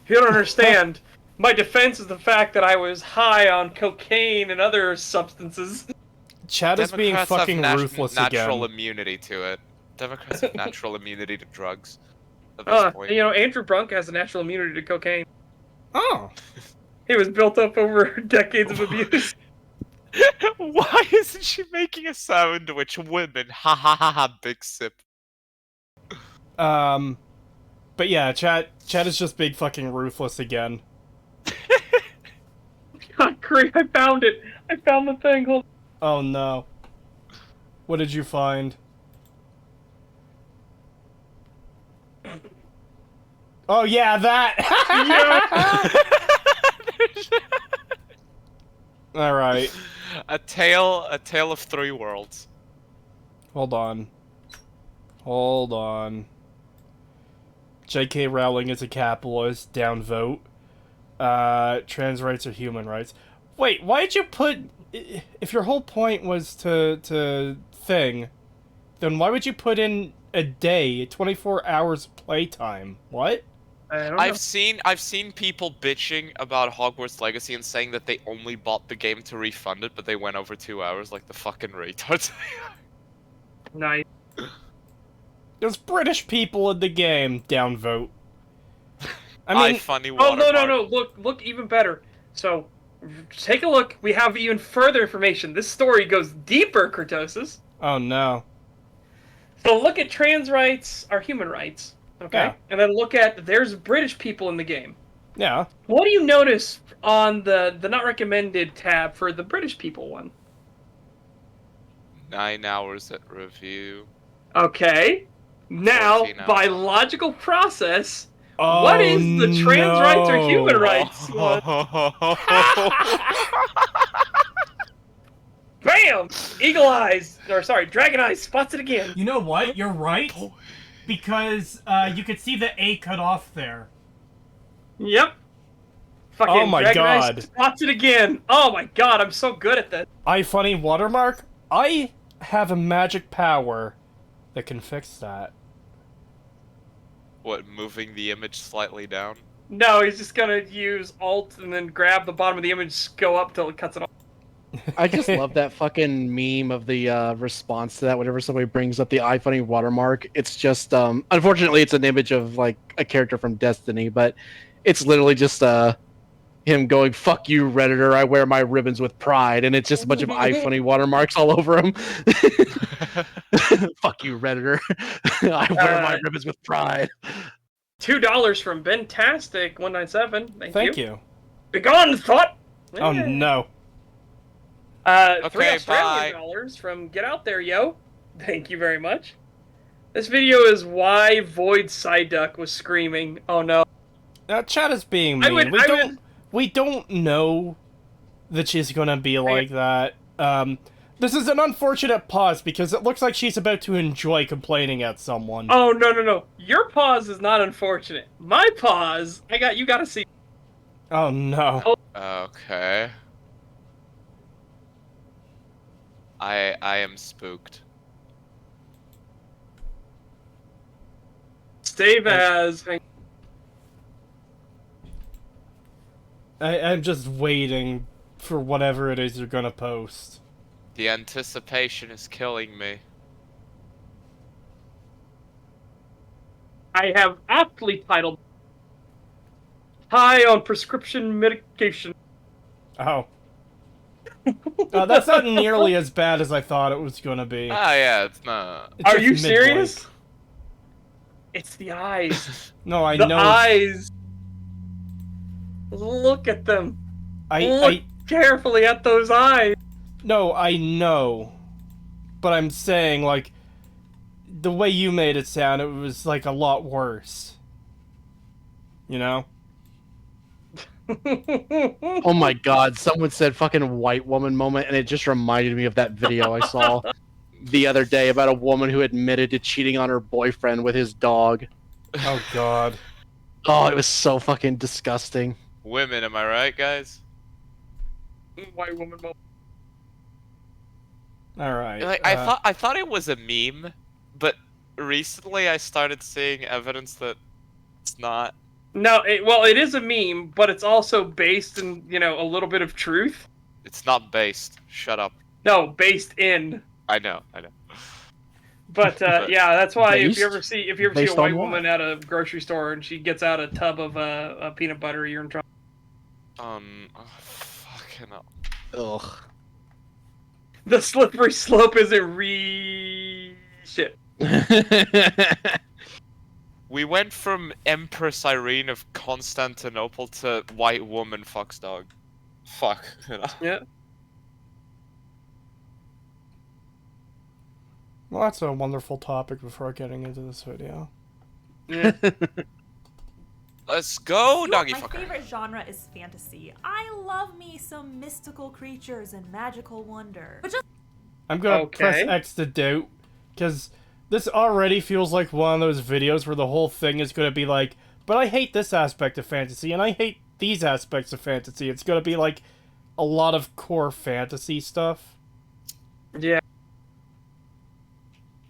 You don't understand. My defense is the fact that I was high on cocaine and other substances. Chad is being Democrats have fucking ruthless natural again. immunity to it. Democrats have natural immunity to drugs. At this point. You know, Andrew Brunk has a natural immunity to cocaine. Oh. He was built up over decades of abuse. Why isn't she making a sound which women ha ha ha ha big sip? But yeah, Chad is just big fucking ruthless again. God, great, I found it. I found the thing. Hold Oh no. What did you find? Oh yeah, that! Alright. A tale of three worlds. Hold on. Hold on. J.K. Rowling is a capitalist. Downvote. Trans rights are human rights. Wait, why did you put... If your whole point was to thing, then why would you put in a day, 24 hours playtime? What? I've seen people bitching about Hogwarts Legacy and saying that they only bought the game to refund it, but they went over 2 hours like the fucking retards. Nice. There's British people in the game. Downvote. I mean, funny Oh no watermark. no! Look even better. So, take a look. We have even further information. This story goes deeper, Creetosis. oh no. So look at trans rights are human rights. Okay, Yeah. and then look at there's British people in the game. Yeah. What do you notice on the not recommended tab for the British people one? 9 hours at review. Okay, now 14 hours. by logical process, Oh, what is the trans rights or human rights one? Bam! Eagle eyes, or sorry, dragon eyes spots it again. You know what? You're right. Because you could see the A cut off there. Yep. Fucking Oh my god. spots it again. Oh my god, I'm so good at this. iFunny watermark? I have a magic power that can fix that. What, moving the image slightly down? No, he's just gonna use Alt and then grab the bottom of the image, go up till it cuts it off. I just love that fucking meme of the response to that. Whenever somebody brings up the iFunny watermark, it's just unfortunately it's an image of like a character from Destiny, but it's literally just him going "fuck you, Redditor. I wear my ribbons with pride," and it's just a bunch of iFunny watermarks all over him. Fuck you, Redditor. I wear my ribbons with pride. $2 from Bentastic197. Thank you. Begone, thought. Oh no. $3 Okay, Australian dollars from Get Out There, yo. Thank you very much. This video is why Void Psyduck was screaming. Oh no. Chat is being mean. We don't know that she's gonna be like that. This is an unfortunate pause because it looks like she's about to enjoy complaining at someone. Oh no. Your pause is not unfortunate. My pause, you gotta see. Oh no. Okay. I am spooked. Save as. I'm just waiting for whatever it is you're gonna post. The anticipation is killing me. I have aptly titled High on Prescription Medication. Oh. That's not nearly as bad as I thought it was gonna be. Ah, yeah, it's not. Are you serious? It's the eyes. No, I know. The eyes. Look at them. Look carefully at those eyes. No, I know. But I'm saying, like, the way you made it sound, it was, like, a lot worse. You know? Oh my god, someone said fucking white woman moment, and it just reminded me of that video I saw the other day about a woman who admitted to cheating on her boyfriend with his dog. Oh god. Oh, it was so fucking disgusting. Women, am I right, guys? White woman moment. Alright. Like, I thought it was a meme, but recently I started seeing evidence that it's not. No, it is a meme, but it's also based in, a little bit of truth. It's not based. Shut up. No, based in. I know. But yeah, that's why if you Based? ever see a Based white on what? woman at a grocery store and she gets out a tub of peanut butter, you're in trouble. Fucking hell. Ugh. The slippery slope isn't shit. We went from Empress Irene of Constantinople to white woman fucks dog. Fuck. Yeah. Well, that's a wonderful topic before getting into this video. Yeah. Let's go, doggy My fucker. favorite genre is fantasy. I love me some mystical creatures and magical wonder. But just I'm gonna press X to doubt, because this already feels like one of those videos where the whole thing is gonna be like, but I hate this aspect of fantasy, and I hate these aspects of fantasy. It's gonna be like a lot of core fantasy stuff. Yeah.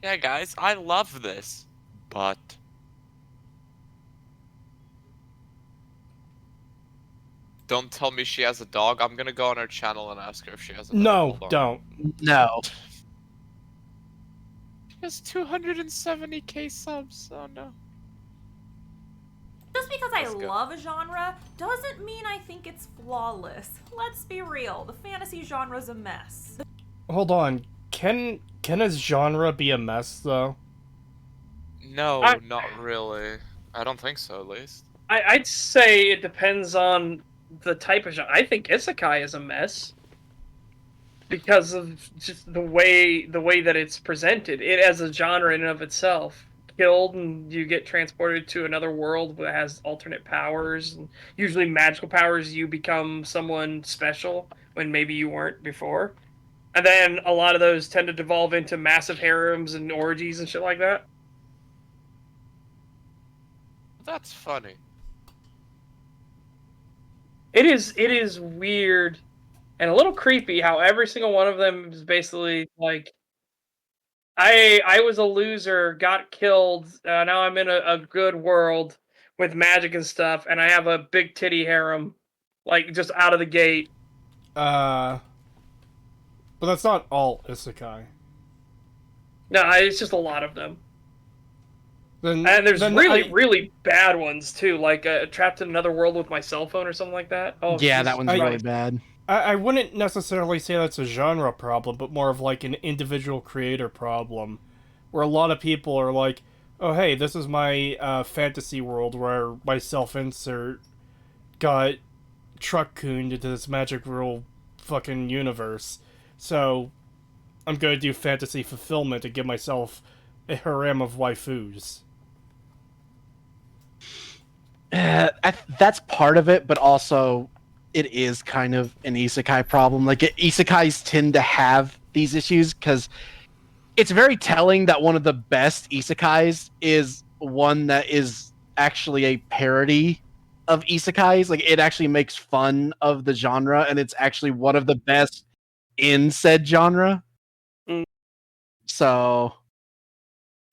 Yeah, guys, I love this, but don't tell me she has a dog. I'm gonna go on her channel and ask her if she has a dog. No, don't. No. She has 270k subs. Oh no. just because I love a genre doesn't mean I think it's flawless. Let's be real, the fantasy genre's a mess. Hold on. Can a genre be a mess, though? No, not really. I don't think so, at least. I'd say it depends on the type of genre. I think isekai is a mess because of just the way that it's presented. It as a genre in and of itself. Killed and you get transported to another world that has alternate powers, and usually magical powers. You become someone special when maybe you weren't before. And then a lot of those tend to devolve into massive harems and orgies and shit like that. That's funny. It is weird and a little creepy how every single one of them is basically like, I was a loser, got killed, now I'm in a good world with magic and stuff, and I have a big titty harem, like, just out of the gate. But that's not all isekai. No, it's just a lot of them. Then, And there's really bad ones, too, like Trapped in Another World with My Cell Phone or something like that. Oh, yeah, that one's really bad. I wouldn't necessarily say that's a genre problem, but more of like an individual creator problem, where a lot of people are like, oh hey, this is my fantasy world where my self-insert got truck-cooned into this magical fucking universe, so I'm gonna do fantasy fulfillment to give myself a harem of waifus. That's part of it, but also it is kind of an isekai problem. Like isekais tend to have these issues because it's very telling that one of the best isekais is one that is actually a parody of isekais. Like it actually makes fun of the genre, and it's actually one of the best in said genre. Mm. So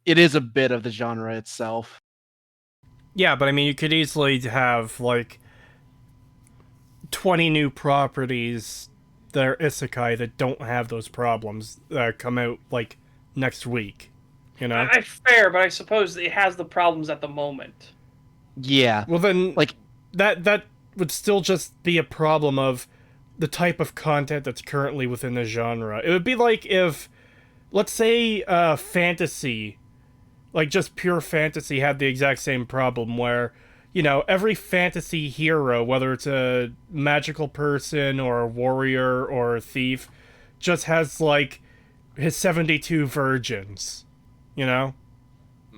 it is a bit of the genre itself. Yeah, but I mean, you could easily have like 20 new properties that are isekai that don't have those problems that come out like next week, you know? Fair, but I suppose it has the problems at the moment. Yeah. Well then, like that would still just be a problem of the type of content that's currently within the genre. It would be like if, let's say, fantasy, like just pure fantasy, had the exact same problem where, you know, every fantasy hero, whether it's a magical person or a warrior or a thief, just has like his 72 virgins, you know?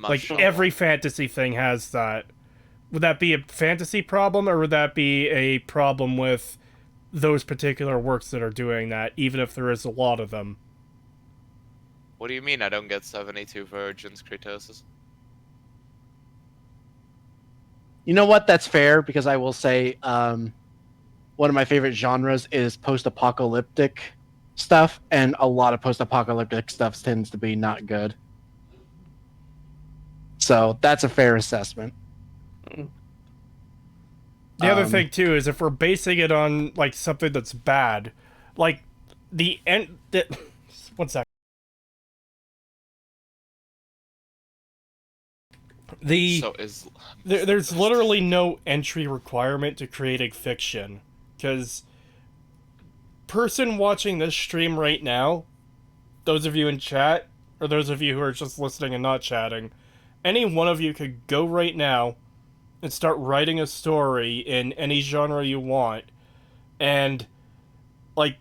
Like every fantasy thing has that. Would that be a fantasy problem, or would that be a problem with those particular works that are doing that, even if there is a lot of them? What do you mean I don't get 72 virgins, Creetosis? You know what? That's fair, because I will say one of my favorite genres is post-apocalyptic stuff, and a lot of post-apocalyptic stuff tends to be not good. So that's a fair assessment. The other thing too is if we're basing it on like something that's bad, like the end. One sec. There's literally no entry requirement to creating fiction, because person watching this stream right now, those of you in chat, or those of you who are just listening and not chatting, any one of you could go right now and start writing a story in any genre you want, and like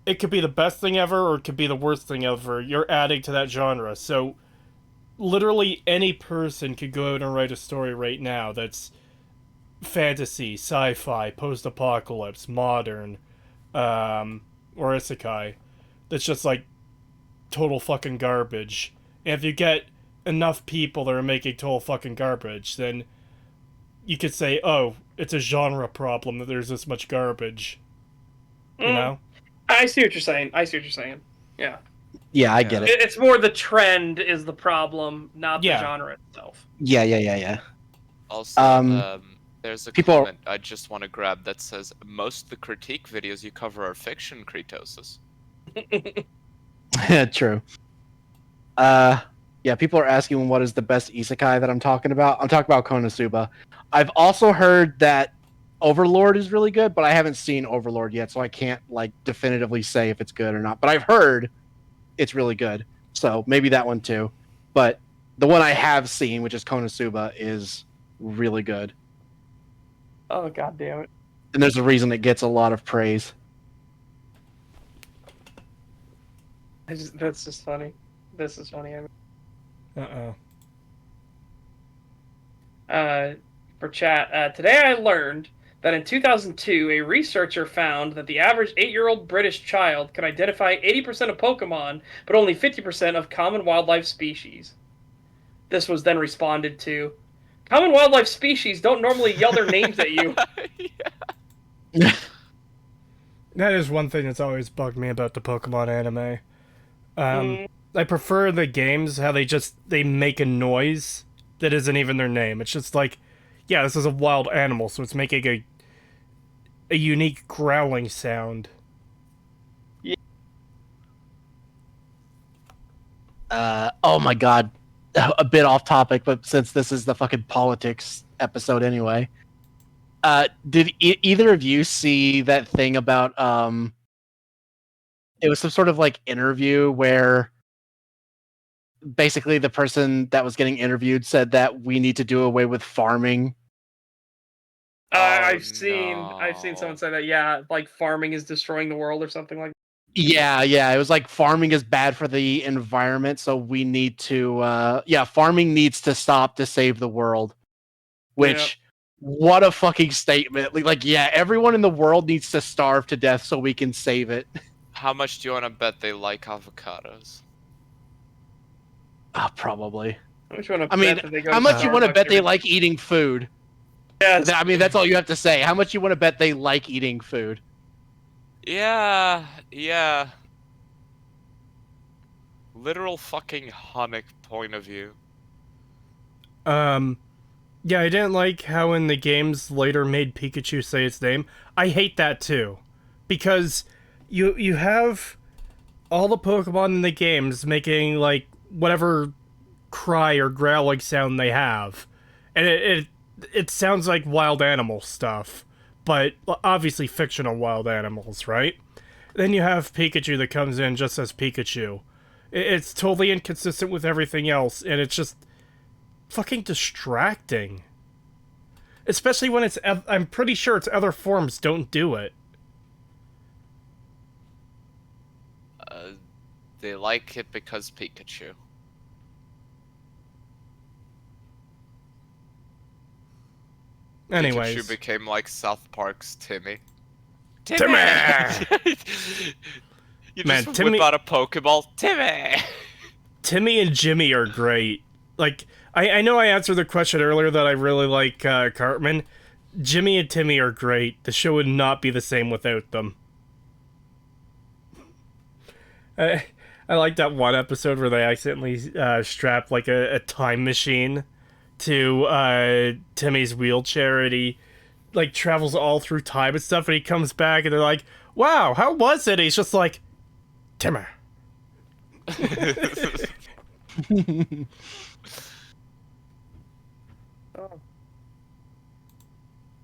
it could be the best thing ever or it could be the worst thing ever. You're adding to that genre, so literally any person could go out and write a story right now that's fantasy, sci-fi, post-apocalypse, modern, or isekai, that's just like total fucking garbage. And if you get enough people that are making total fucking garbage, then you could say, oh, it's a genre problem that there's this much garbage. You know? I see what you're saying. Yeah. Yeah, I get it. It's more the trend is the problem, not the genre itself. Yeah. Also, there's a comment I just want to grab that says, most of the critique videos you cover are fiction, Creetosis. True. Yeah, people are asking what is the best isekai that I'm talking about. I'm talking about Konosuba. I've also heard that Overlord is really good, but I haven't seen Overlord yet, so I can't like definitively say if it's good or not. But I've heard it's really good, so maybe that one too. But the one I have seen, which is Konosuba, is really good. Oh, god damn it. And there's a reason it gets a lot of praise. That's just funny. This is funny. For chat, today I learned that in 2002, a researcher found that the average 8-year-old British child can identify 80% of Pokemon, but only 50% of common wildlife species. This was then responded to. Common wildlife species don't normally yell their names at you. That is one thing that's always bugged me about the Pokemon anime. I prefer the games how they make a noise that isn't even their name. It's just like, yeah, this is a wild animal, so it's making a unique growling sound. Oh my god, a bit off topic, but since this is the fucking politics episode anyway, did either of you see that thing about it was some sort of like interview where basically the person that was getting interviewed said that we need to do away with farming? I've seen someone say that. Yeah, like farming is destroying the world or something like that. Yeah, it was like farming is bad for the environment, so we need to farming needs to stop to save the world. Which what a fucking statement. Like yeah, everyone in the world needs to starve to death so we can save it. How much do you want to bet they like avocados? Probably. How much you want to bet they like eating food? Yes. I mean, that's all you have to say. How much you want to bet they like eating food? Yeah. Literal fucking Hunnick point of view. Yeah, I didn't like how in the games later made Pikachu say its name. I hate that too. Because you have all the Pokemon in the games making, like, whatever cry or growling sound they have. And it sounds like wild animal stuff. But obviously fictional wild animals, right? Then you have Pikachu that comes in just as Pikachu. It's totally inconsistent with everything else, and it's just fucking distracting. Especially when I'm pretty sure its other forms don't do it. They like it because Pikachu. Anyways. Pikachu became like South Park's Timmy. Timmy! You just whip out a Pokeball. Timmy! Timmy and Jimmy are great. Like, I know I answered the question earlier that I really like Cartman. Jimmy and Timmy are great. The show would not be the same without them. I like that one episode where they accidentally strap like a time machine to Timmy's wheelchair, and he like travels all through time and stuff, and he comes back and they're like, wow, how was it? And he's just like, Timmer.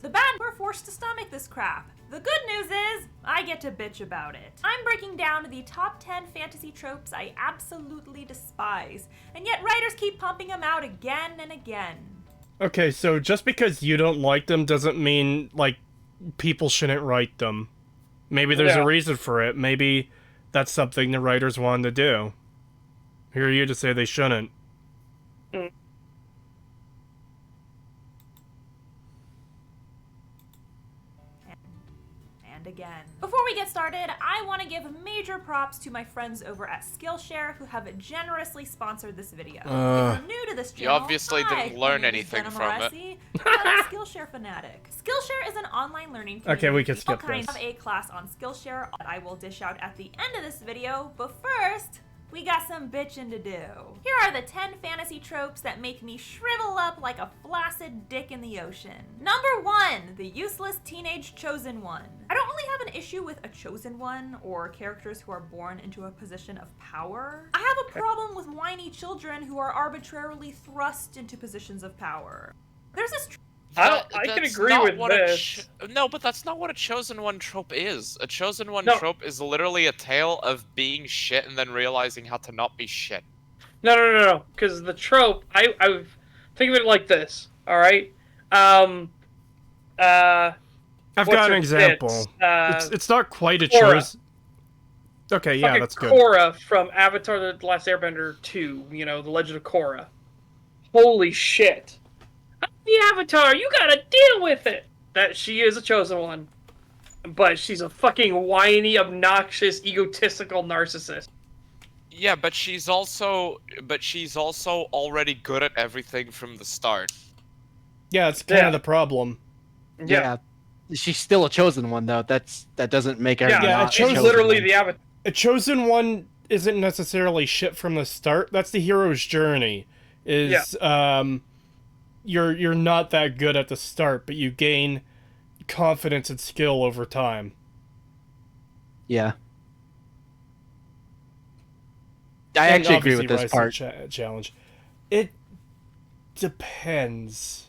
The bad, we're forced to stomach this crap. The good news is, I get to bitch about it. I'm breaking down the top 10 fantasy tropes I absolutely despise, and yet writers keep pumping them out again and again. Okay, so just because you don't like them doesn't mean, like, people shouldn't write them. Maybe there's a reason for it. Maybe that's something the writers wanted to do. Who are you to say they shouldn't? And again. Before we get started, I want to give major props to my friends over at Skillshare who have generously sponsored this video. If you're new to this channel, you obviously didn't learn anything from it. I'm a Skillshare fanatic. Skillshare is an online learning community. Okay, we can skip this. I have a class on Skillshare that I will dish out at the end of this video, but first, we got some bitchin' to do. Here are the 10 fantasy tropes that make me shrivel up like a flaccid dick in the ocean. Number 1, the useless teenage chosen one. I don't really have an issue with a chosen one or characters who are born into a position of power. I have a problem with whiny children who are arbitrarily thrust into positions of power. There's this I can agree with this. No, but that's not what a chosen one trope is. A chosen one trope is literally a tale of being shit and then realizing how to not be shit. No. Because the trope, I think of it like this. All right. I've got an example. It's not quite a choice. Okay, yeah, that's good. Korra from Avatar: The Last Airbender 2. You know, The Legend of Korra. Holy shit. The Avatar, you gotta deal with it! That she is a chosen one. But she's a fucking whiny, obnoxious, egotistical narcissist. Yeah, but she's also already good at everything from the start. Yeah, it's kind of the problem. Yeah. she's still a chosen one, though. That doesn't make her not she's literally the avatar. A chosen one isn't necessarily shit from the start. That's the hero's journey. You're not that good at the start, but you gain confidence and skill over time. Yeah. I actually agree with this part. Challenge. It depends.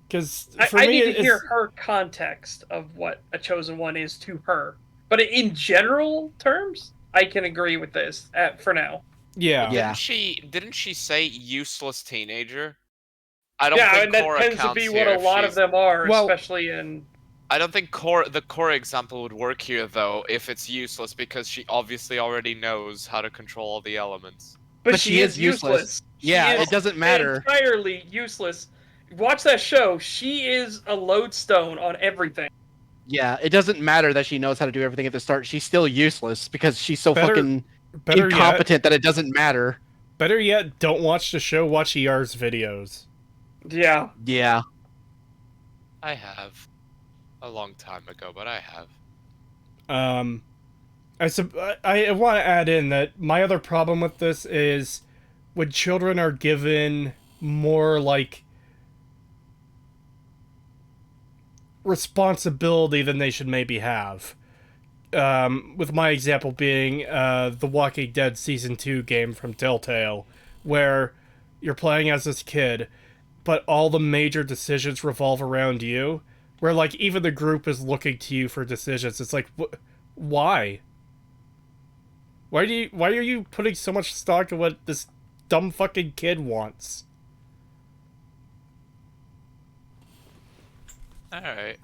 Because I need to hear her context of what a chosen one is to her. But in general terms, I can agree with this for now. Yeah. Didn't she say useless teenager? I don't think and that Cora tends to counts be here what a lot of them are, well, especially in. I don't think the Cora example would work here, though, if it's useless, because she obviously already knows how to control all the elements. But she is useless. Yeah, it doesn't matter. Entirely useless. Watch that show. She is a lodestone on everything. Yeah, it doesn't matter that she knows how to do everything at the start. She's still useless because she's so fucking incompetent that it doesn't matter. Better yet, don't watch the show, watch ER's videos. Yeah. Yeah. I have. A long time ago, but I have. I want to add in that my other problem with this is when children are given more, like, responsibility than they should maybe have. With my example being the Walking Dead Season 2 game from Telltale, where you're playing as this kid, but all the major decisions revolve around you, where, like, even the group is looking to you for decisions. It's like, why? Why are you putting so much stock in what this dumb fucking kid wants? Alright.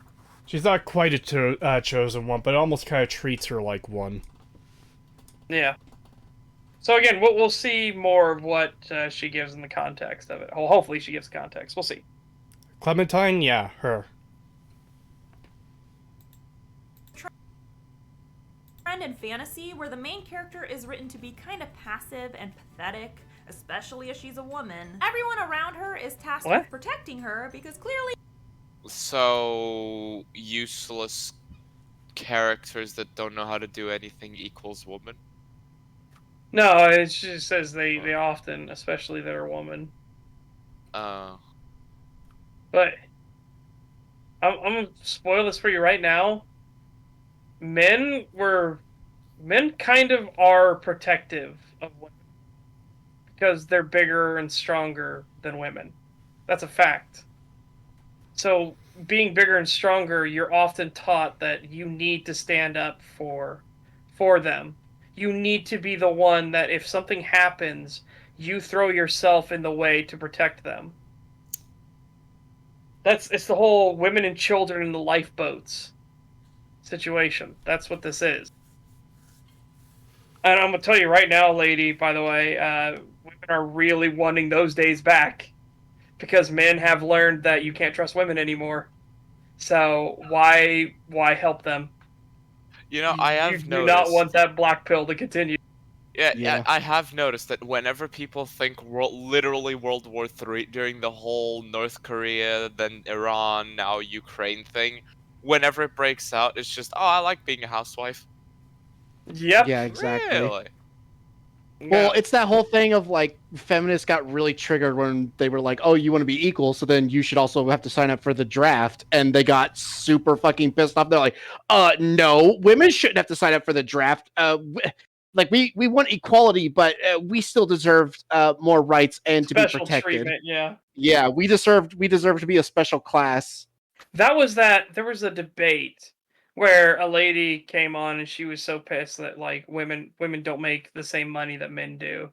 She's not quite a chosen one, but it almost kind of treats her like one. Yeah. So again, we'll see more of what she gives in the context of it. Hopefully she gives context. We'll see. Clementine, yeah, her. Trend in fantasy where the main character is written to be kind of passive and pathetic, especially as she's a woman. Everyone around her is tasked with protecting her because clearly. So useless characters that don't know how to do anything equals woman? No, it just says they often, especially that are woman. But I'm gonna spoil this for you right now. Men kind of are protective of women because they're bigger and stronger than women. That's a fact. So being bigger and stronger, you're often taught that you need to stand up for them. You need to be the one that if something happens, you throw yourself in the way to protect them. It's the whole women and children in the lifeboats situation. That's what this is. And I'm going to tell you right now, lady, by the way, women are really wanting those days back. Because men have learned that you can't trust women anymore. So why help them? You know, I have noticed. You do noticed... not want that black pill to continue. Yeah, I have noticed that whenever people think literally World War III during the whole North Korea, then Iran, now Ukraine thing, whenever it breaks out, it's just, oh, I like being a housewife. Yep. Yeah, exactly. Really? Well, it's that whole thing of, like, feminists got really triggered when they were like, oh, you want to be equal, so then you should also have to sign up for the draft. And they got super fucking pissed off. They're like, no, women shouldn't have to sign up for the draft. Like, we want equality, but we still deserve more rights and to be protected. Special treatment, yeah. Yeah, we deserve to be a special class. There was a debate where a lady came on and she was so pissed that, like, women don't make the same money that men do.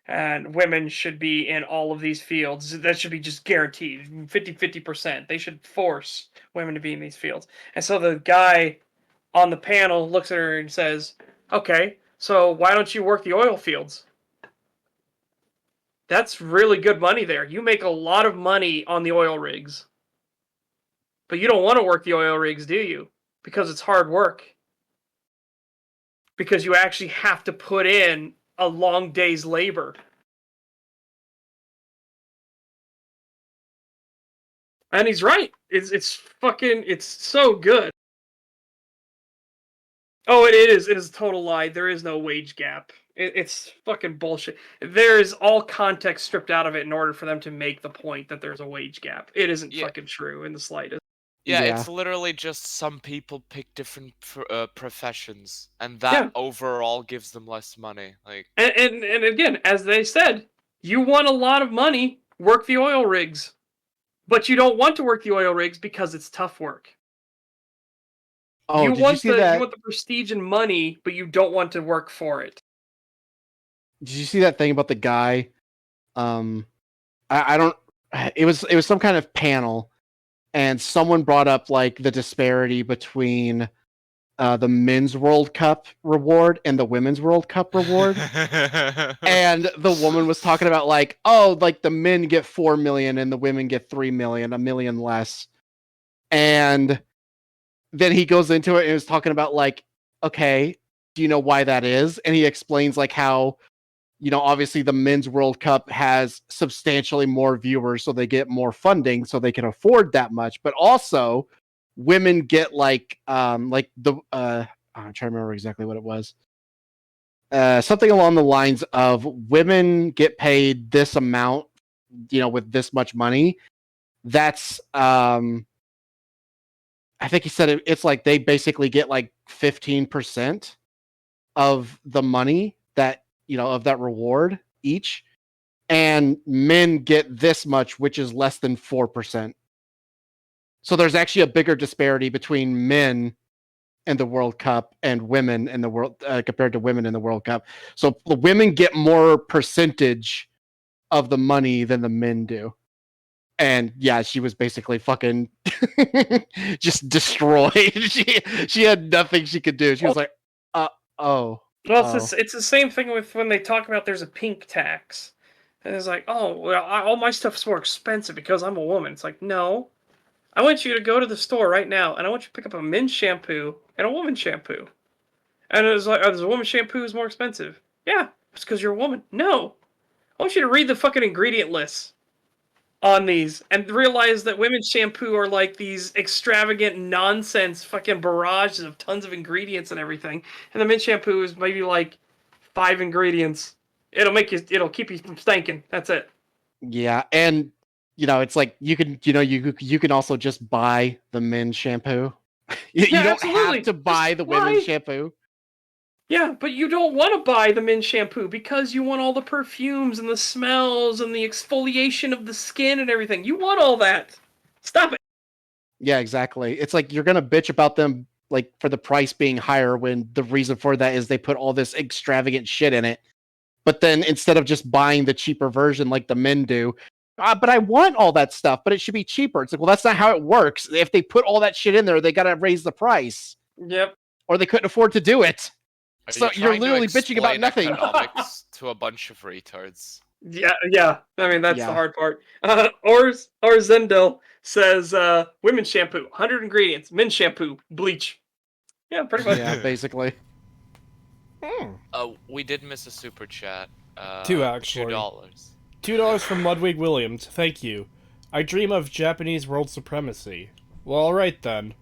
And women should be in all of these fields. That should be just guaranteed. 50%. They should force women to be in these fields. And so the guy on the panel looks at her and says, okay, so why don't you work the oil fields? That's really good money there. You make a lot of money on the oil rigs. But you don't want to work the oil rigs, do you? Because it's hard work. Because you actually have to put in a long day's labor. And he's right. It's so good. Oh, it is. It is a total lie. There is no wage gap. It's fucking bullshit. There is all context stripped out of it in order for them to make the point that there's a wage gap. It isn't fucking true in the slightest. Yeah, Yeah. it's literally just some people pick different professions, and that overall gives them less money. Like, and again, as they said, you want a lot of money, work the oil rigs, but you don't want to work the oil rigs because it's tough work. Oh, you did want you see that? You want the prestige and money, but you don't want to work for it. Did you see that thing about the guy? I don't. It was some kind of panel, and someone brought up like the disparity between the men's World Cup reward and the women's World Cup reward. And the woman was talking about like, oh, like the men get 4 million and the women get 3 million, $1 million less. And then he goes into it and is talking about like, okay, do you know why that is? And he explains like how, you know, obviously the men's World Cup has substantially more viewers, so they get more funding, so they can afford that much. But also, women get like I'm trying to remember exactly what it was. Something along the lines of women get paid this amount, you know, with this much money. That's I think he said it's like they basically get like 15% of the money that, you know, of that reward each, and men get this much, which is less than 4%. So there's actually a bigger disparity between men in the World Cup and women in the world compared to women in the World Cup. So the women get more percentage of the money than the men do. And yeah, she was basically fucking just destroyed. She had nothing she could do. She was like, oh. Well, it's the same thing with when they talk about there's a pink tax. And it's like, oh, well, all my stuff's more expensive because I'm a woman. It's like, no. I want you to go to the store right now, and I want you to pick up a men's shampoo and a woman's shampoo. And it's like, oh, there's a woman's shampoo is more expensive. Yeah, it's because you're a woman. No. I want you to read the fucking ingredient lists on these and realize that women's shampoo are like these extravagant nonsense fucking barrages of tons of ingredients and everything. And the men's shampoo is maybe like 5 ingredients. It'll keep you from stinking. That's it. Yeah, and you know, it's like you can also just buy the men's shampoo. You don't absolutely. have to buy the women's shampoo. Yeah, but you don't want to buy the men's shampoo because you want all the perfumes and the smells and the exfoliation of the skin and everything. You want all that. Stop it. Yeah, exactly. It's like you're gonna bitch about them like for the price being higher when the reason for that is they put all this extravagant shit in it. But then instead of just buying the cheaper version like the men do, but I want all that stuff, but it should be cheaper. It's like, well, that's not how it works. If they put all that shit in there, they gotta raise the price. Yep. Or they couldn't afford to do it. So you're literally bitching about nothing. Economics to a bunch of retards. Yeah. I mean, that's the hard part. Or Zendel says, women's shampoo, 100 ingredients. Men's shampoo, bleach. Yeah, pretty much. Yeah, basically. We did miss a super chat. 2 actually. $2. $2 from Ludwig Williams. Thank you. I dream of Japanese world supremacy. Well, alright then.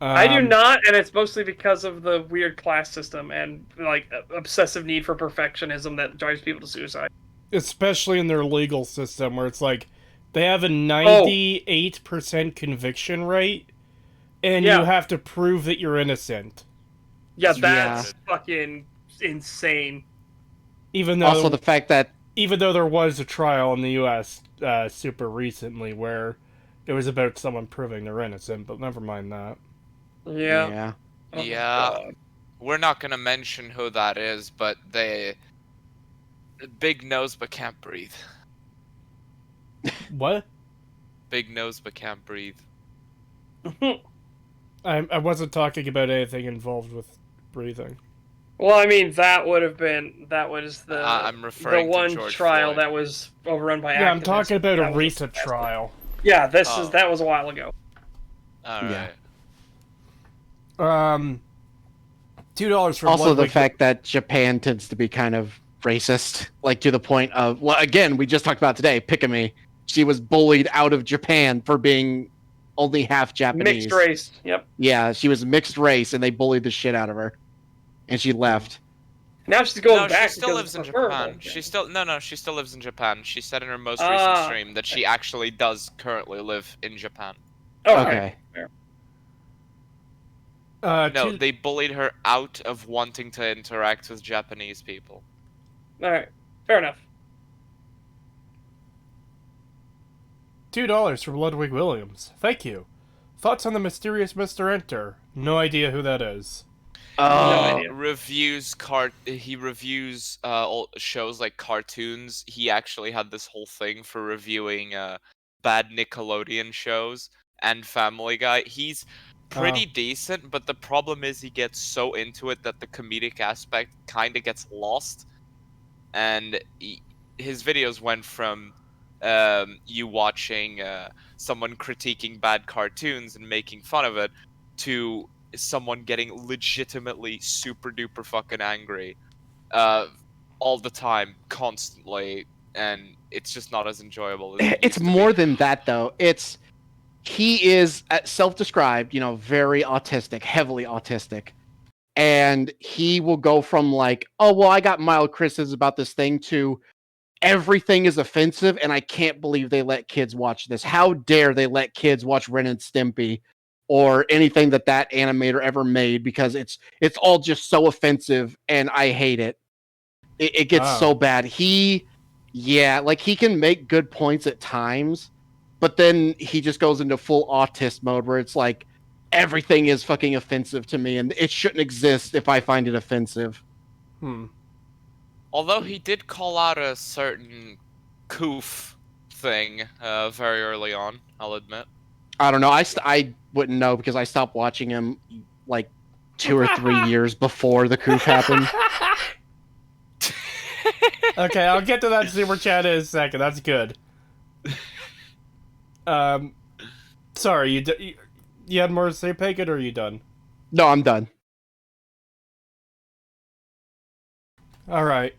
I do not, and it's mostly because of the weird class system and like obsessive need for perfectionism that drives people to suicide. Especially in their legal system, where it's like they have a 98% conviction rate, and you have to prove that you're innocent. Yeah, that's fucking insane. Even though also the fact that there was a trial in the U.S. Super recently where it was about someone proving they're innocent, but never mind that. Yeah. We're not gonna mention who that is, but they big nose but can't breathe. What? Big nose but can't breathe. I wasn't talking about anything involved with breathing. Well, I mean, that was the I'm referring the one to George trial Floyd. that was overrun by activists. Yeah, I'm talking about a recent trial. Yeah, that was a while ago. Alright. $2 for also Ludwig. the fact that Japan tends to be kind of racist, like to the point of, well, again, we just talked about today, Pikami. she was bullied out of Japan for being only half Japanese. Mixed race. Yep. Yeah, she was mixed race, and they bullied the shit out of her, and she left. Now she's going No, back she still because lives it's in preferable. Japan. She still lives in Japan. She said in her most recent stream that she actually does currently live in Japan. Okay. No, they bullied her out of wanting to interact with Japanese people. All right, fair enough. $2 from Ludwig Williams. Thank you. Thoughts on the mysterious Mr. Enter? No idea who that is. He reviews shows like cartoons. He actually had this whole thing for reviewing bad Nickelodeon shows and Family Guy. He's pretty decent, but the problem is he gets so into it that the comedic aspect kind of gets lost. And his videos went from you watching someone critiquing bad cartoons and making fun of it to someone getting legitimately super duper fucking angry all the time, constantly, and it's just not as enjoyable as It's more than that, though. He is self-described, very autistic, heavily autistic. And he will go from like, oh, well, I got mild criticisms about this thing to everything is offensive, and I can't believe they let kids watch this. How dare they let kids watch Ren and Stimpy or anything that animator ever made, because it's all just so offensive, and I hate it. It gets so bad. He can make good points at times, but then he just goes into full autist mode where it's like, everything is fucking offensive to me, and it shouldn't exist if I find it offensive. Although he did call out a certain coof thing very early on, I'll admit. I don't know. I wouldn't know because I stopped watching him like 2 or 3 years before the coof happened. Okay, I'll get to that super chat in a second. That's good. Sorry, you had more to say, Pagan, or are you done? No, I'm done. Alright.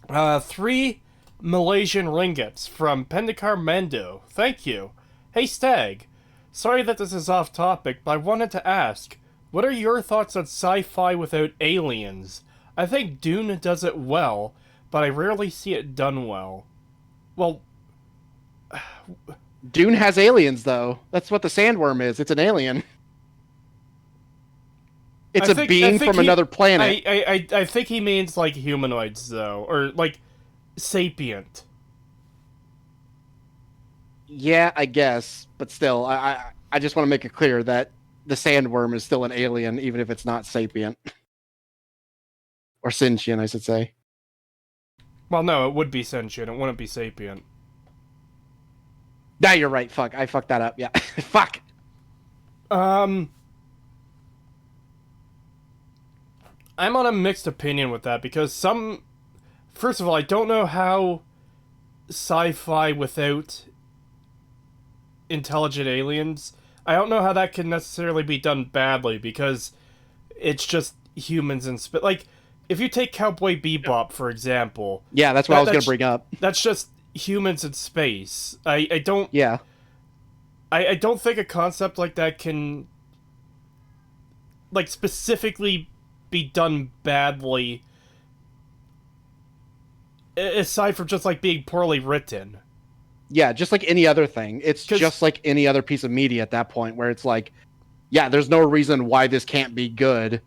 3 Malaysian ringgits from Pendikar Mendo. Thank you. Hey, Stag. Sorry that this is off topic, but I wanted to ask, what are your thoughts on sci-fi without aliens? I think Dune does it well, but I rarely see it done well. Well... Dune has aliens, though. That's what the sandworm is. It's an alien. It's a being from another planet. I think he means, like, humanoids, though. Or, like, sapient. Yeah, I guess. But still, I just want to make it clear that the sandworm is still an alien, even if it's not sapient. Or sentient, I should say. Well, no, it would be sentient. It wouldn't be sapient. Nah, you're right. Fuck, I fucked that up. Yeah. Fuck! I'm on a mixed opinion with that, because first of all, I don't know how sci-fi without intelligent aliens, I don't know how that can necessarily be done badly, because it's just humans in space. Like, if you take Cowboy Bebop, for example... Yeah, that's what I was going to bring up. That's just humans in space. I don't... Yeah. I don't think a concept like that can, like, specifically be done badly, aside from just, like, being poorly written. Yeah, just like any other thing. It's just like any other piece of media at that point, where it's like, yeah, there's no reason why this can't be good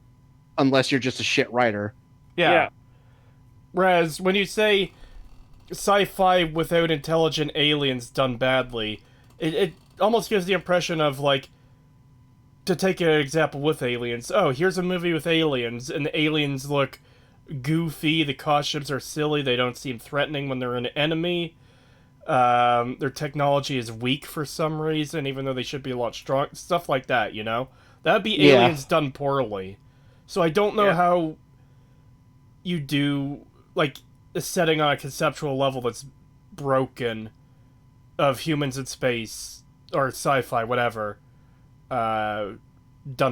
unless you're just a shit writer. Yeah. Whereas, when you say sci-fi without intelligent aliens done badly, it almost gives the impression of, like, to take an example with aliens, oh, here's a movie with aliens, and the aliens look goofy, the costumes are silly, they don't seem threatening when they're an enemy, their technology is weak for some reason, even though they should be a lot strong, stuff like that, you know? That'd be aliens done poorly. So I don't know how you do, like, a setting on a conceptual level that's broken of humans in space, or sci-fi, whatever, done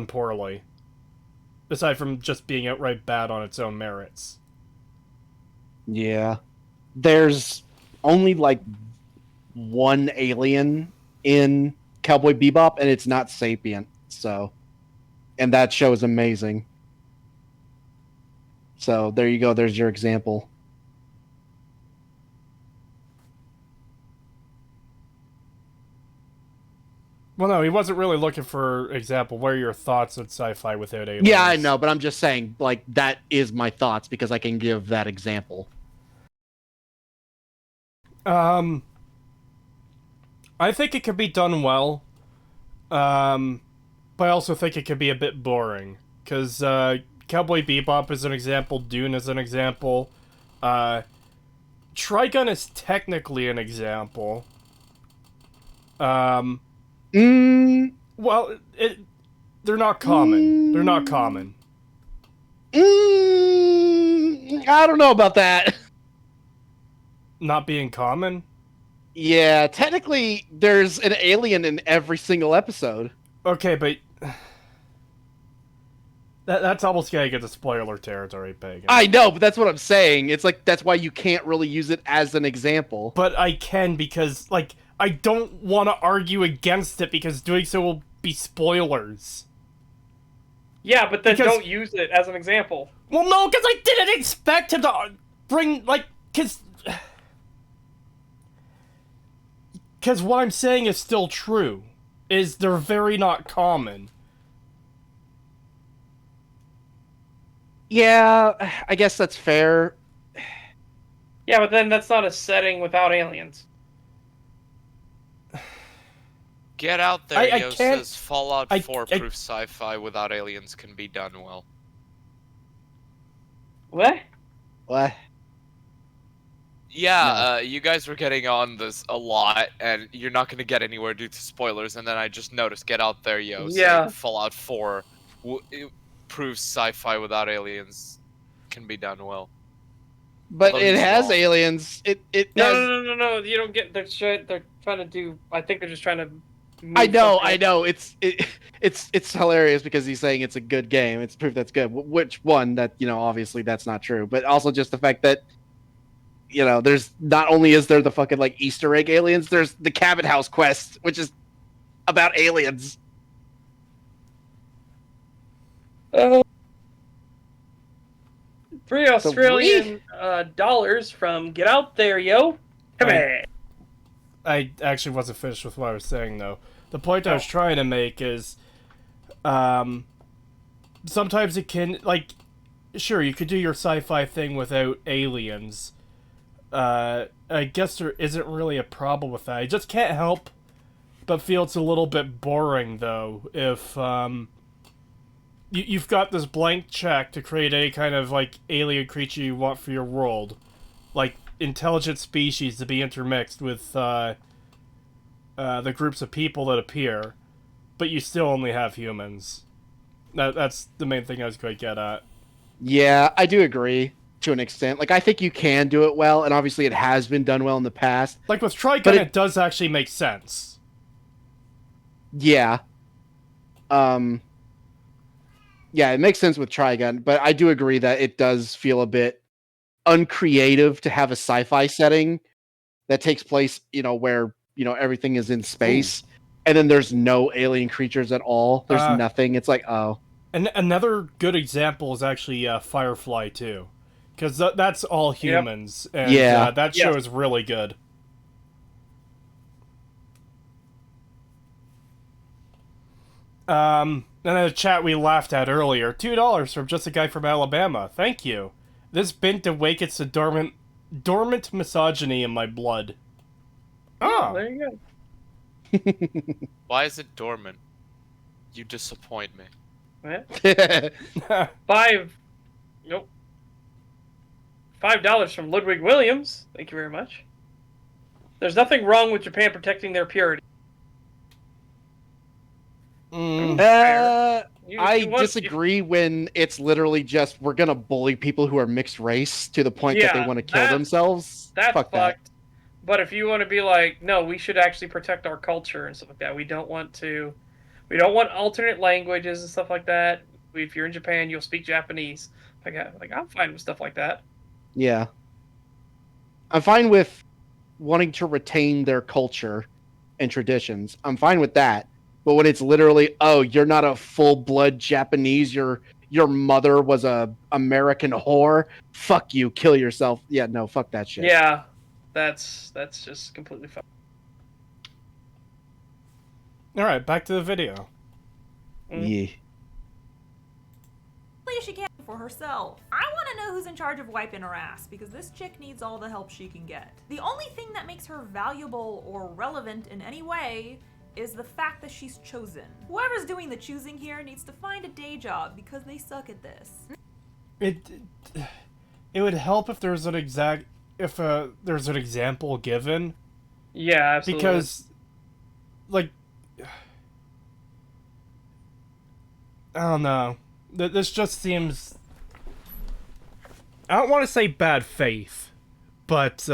poorly. Aside from just being outright bad on its own merits. Yeah. There's only, like, one alien in Cowboy Bebop, and it's not sapient. So, and that show is amazing. So there you go. There's your example. Well, no, he wasn't really looking for example. What are your thoughts on sci-fi without aliens? Yeah, I know, but I'm just saying, like, that is my thoughts because I can give that example. I think it could be done well. But I also think it could be a bit boring. Because, Cowboy Bebop is an example, Dune is an example. Trigun is technically an example. Well, they're not common. They're not common. I don't know about that. Not being common? Yeah, technically, there's an alien in every single episode. Okay, but that's almost getting into spoiler territory, Pagan. I know, but that's what I'm saying. It's like, that's why you can't really use it as an example. But I can because, like, I don't want to argue against it because doing so will be spoilers. Yeah, but then don't use it as an example. Well, no, because I didn't expect him to bring, like, because what I'm saying is still true. Is they're very not common. Yeah, I guess that's fair. Yeah, but then that's not a setting without aliens. Get out there, I Yo can't- says Fallout 4 proof sci-fi without aliens can be done well. What? What? Yeah, you guys were getting on this a lot, and you're not going to get anywhere due to spoilers, and then I just noticed, get out there, Yo, saying Fallout 4 proves sci-fi without aliens can be done well. But it has aliens. It has... No. You don't get. They're trying to do. I think they're just trying to. I know. It's hilarious because he's saying it's a good game. It's proof that's good. Which one? That, you know, obviously that's not true. But also just the fact that, you know, there's not only is there the fucking like Easter egg aliens, there's the Cabin House quest, which is about aliens. $3 Australian dollars from Get Out There, Yo. Come on. I actually wasn't finished with what I was saying, though. The point I was trying to make is, sometimes it can, like, sure, you could do your sci-fi thing without aliens. I guess there isn't really a problem with that. I just can't help but feel it's a little bit boring, though, if, you've got this blank check to create any kind of, like, alien creature you want for your world. Like, intelligent species to be intermixed with, the groups of people that appear, but you still only have humans. That's the main thing I was going to get at. Yeah, I do agree to an extent. Like, I think you can do it well, and obviously it has been done well in the past. Like, with Trigun, it does actually make sense. Yeah. Yeah, it makes sense with Trigun, but I do agree that it does feel a bit uncreative to have a sci-fi setting that takes place, you know, where, you know, everything is in space, and then there's no alien creatures at all. There's nothing. It's like, oh. And another good example is actually Firefly, too. Because that's all humans, and that show is really good. And in the chat we laughed at earlier, $2 from just a guy from Alabama. Thank you. This bint awakens the dormant misogyny in my blood. Oh, there you go. Why is it dormant? You disappoint me. What? $5 from Ludwig Williams. Thank you very much. There's nothing wrong with Japan protecting their purity. I disagree when it's literally just, we're gonna bully people who are mixed race to the point that they want to kill themselves. That's Fuck that. But if you want to be like, no, we should actually protect our culture and stuff like that. We don't want alternate languages and stuff like that. If you're in Japan, you'll speak Japanese. Like I'm fine with stuff like that. Yeah. I'm fine with wanting to retain their culture and traditions, I'm fine with that. But when it's literally, oh, you're not a full-blood Japanese, your mother was a American whore, fuck you, kill yourself. Yeah, no, fuck that shit. Yeah, that's just completely fucked. All right, back to the video. Yeah. She can for herself. I want to know who's in charge of wiping her ass, because this chick needs all the help she can get. The only thing that makes her valuable or relevant in any way is the fact that she's chosen. Whoever's doing the choosing here needs to find a day job, because they suck at this. It would help if there's an there's an example given. Yeah, absolutely. Because, like, I don't know. This just seems, I don't want to say bad faith, but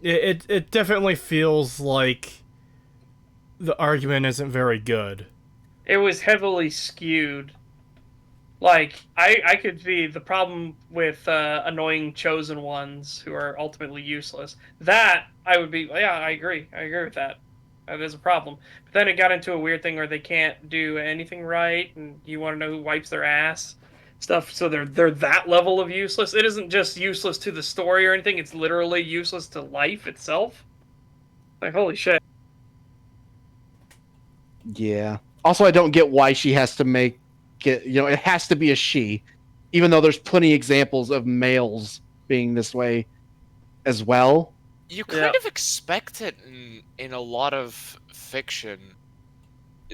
it definitely feels like the argument isn't very good. It was heavily skewed. Like, I could see the problem with annoying chosen ones who are ultimately useless. That, I would be, yeah, I agree. I agree with that. There's a problem. But then it got into a weird thing where they can't do anything right, and you want to know who wipes their ass. Stuff, so they're that level of useless. It isn't just useless to the story or anything, it's literally useless to life itself. Like, holy shit. Yeah. Also, I don't get why she has to make it, it has to be a she, even though there's plenty examples of males being this way as well. You kind of expect it in a lot of fiction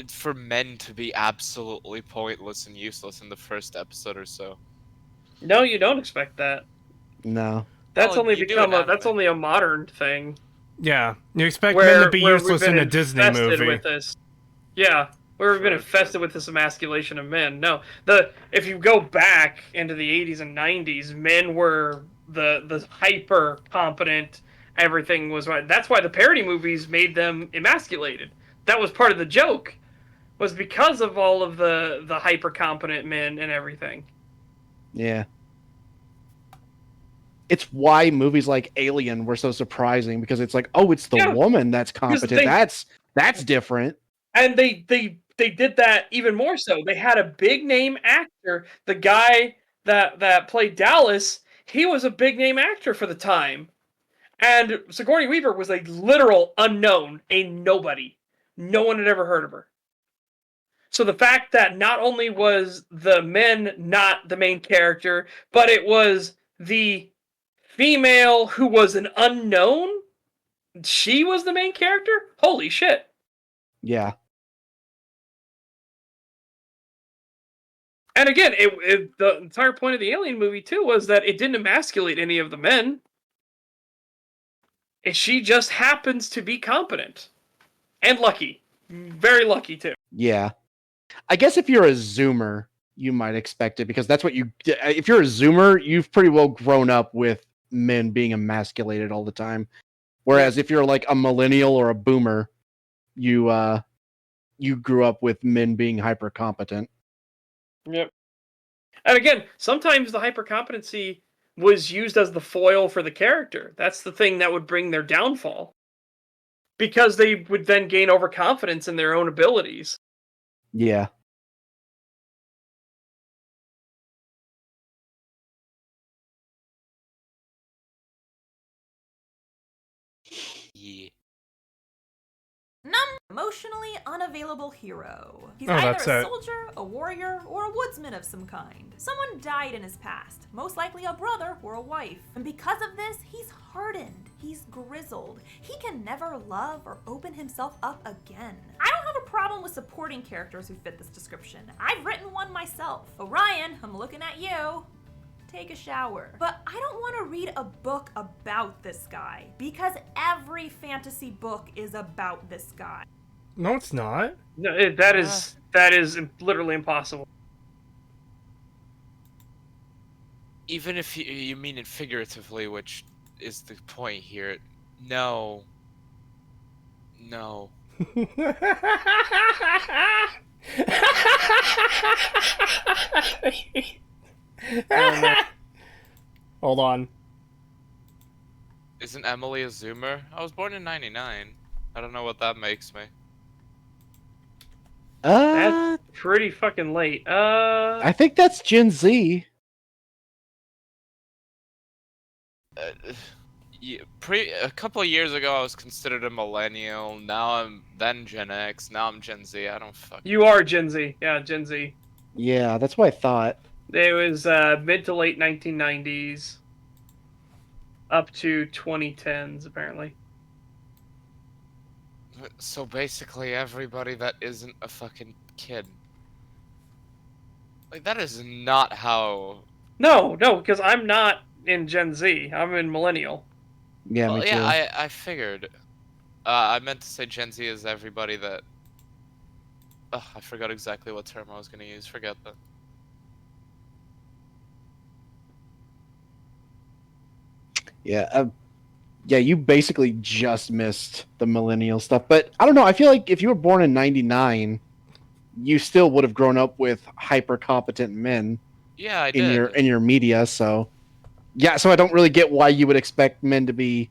for men to be absolutely pointless and useless in the first episode or so. No, you don't expect that. No. That's only a modern thing. Yeah, you expect men to be useless in a Disney movie. With this. Yeah, where we've been infested with this emasculation of men. No, if you go back into the 80s and 90s, men were the hyper competent. Everything was right. That's why the parody movies made them emasculated. That was part of the joke, was because of all of the hyper competent men and everything. Yeah. It's why movies like Alien were so surprising, because it's like, oh, it's the woman that's competent. That's different. And they did that even more so. They had a big name actor. The guy that played Dallas, he was a big name actor for the time. And Sigourney Weaver was a literal unknown, a nobody. No one had ever heard of her. So the fact that not only was the men not the main character, but it was the female who was an unknown, she was the main character? Holy shit. Yeah. And again, the entire point of the Alien movie, too, was that it didn't emasculate any of the men. She just happens to be competent. And lucky. Very lucky, too. Yeah. I guess if you're a Zoomer, you might expect it, because that's what if you're a Zoomer, you've pretty well grown up with men being emasculated all the time. Whereas if you're like a millennial or a boomer, you grew up with men being hyper competent. Yep. And again, sometimes the hypercompetency was used as the foil for the character. That's the thing that would bring their downfall. Because they would then gain overconfidence in their own abilities. Yeah. Yeah. Emotionally unavailable hero. He's that's either a it. soldier, a warrior, or a woodsman of some kind. Someone died in his past, most likely a brother or a wife. And because of this, he's hardened. He's grizzled. He can never love or open himself up again. I don't have a problem with supporting characters who fit this description. I've written one myself. Orion, I'm looking at you. Take a shower. But I don't want to read a book about this guy, because every fantasy book is about this guy. No, it's not. No, that is literally impossible. Even if you mean it figuratively, which is the point here, no. No. Hold on. Isn't Emily a Zoomer? I was born in '99. I don't know what that makes me. That's pretty fucking late. I think that's Gen Z. A couple of years ago, I was considered a millennial. Now I'm then Gen X. Now I'm Gen Z. I don't fuck. You are Gen Z. Yeah, Gen Z. Yeah, that's what I thought. It was mid to late 1990s, up to 2010s apparently. So basically, everybody that isn't a fucking kid. Like, that is not how... No, because I'm not in Gen Z. I'm in millennial. Yeah, well, me too. yeah, I figured. I meant to say Gen Z is everybody that... Ugh, I forgot exactly what term I was going to use. Forget that. Yeah, yeah, you basically just missed the millennial stuff. But I don't know. I feel like if you were born in '99, you still would have grown up with hyper competent men. Yeah, I in did. your media. So yeah, so I don't really get why you would expect men to be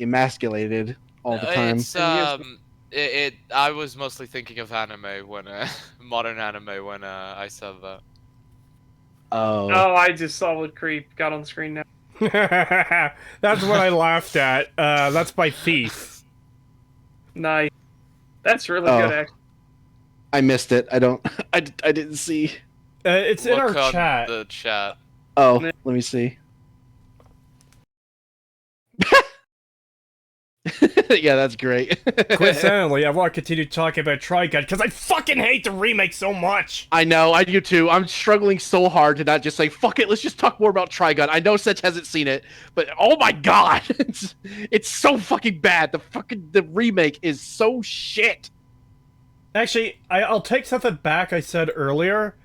emasculated all the time. It's I was mostly thinking of anime when modern anime when I said that. Oh, I just saw what Creep got on the screen now. That's what I laughed at. That's by Thief. Nice. That's really good, actually. I missed it. I don't. I didn't see. It's in our on chat. The chat. Oh, let me see. Yeah, that's great. Coincidentally, I want to continue talking about Trigun because I fucking hate the remake so much. I know, I do too. I'm struggling so hard to not just say, fuck it, let's just talk more about Trigun. I know Seth hasn't seen it, but oh my god, it's so fucking bad. The remake is so shit. Actually, I'll take something back I said earlier.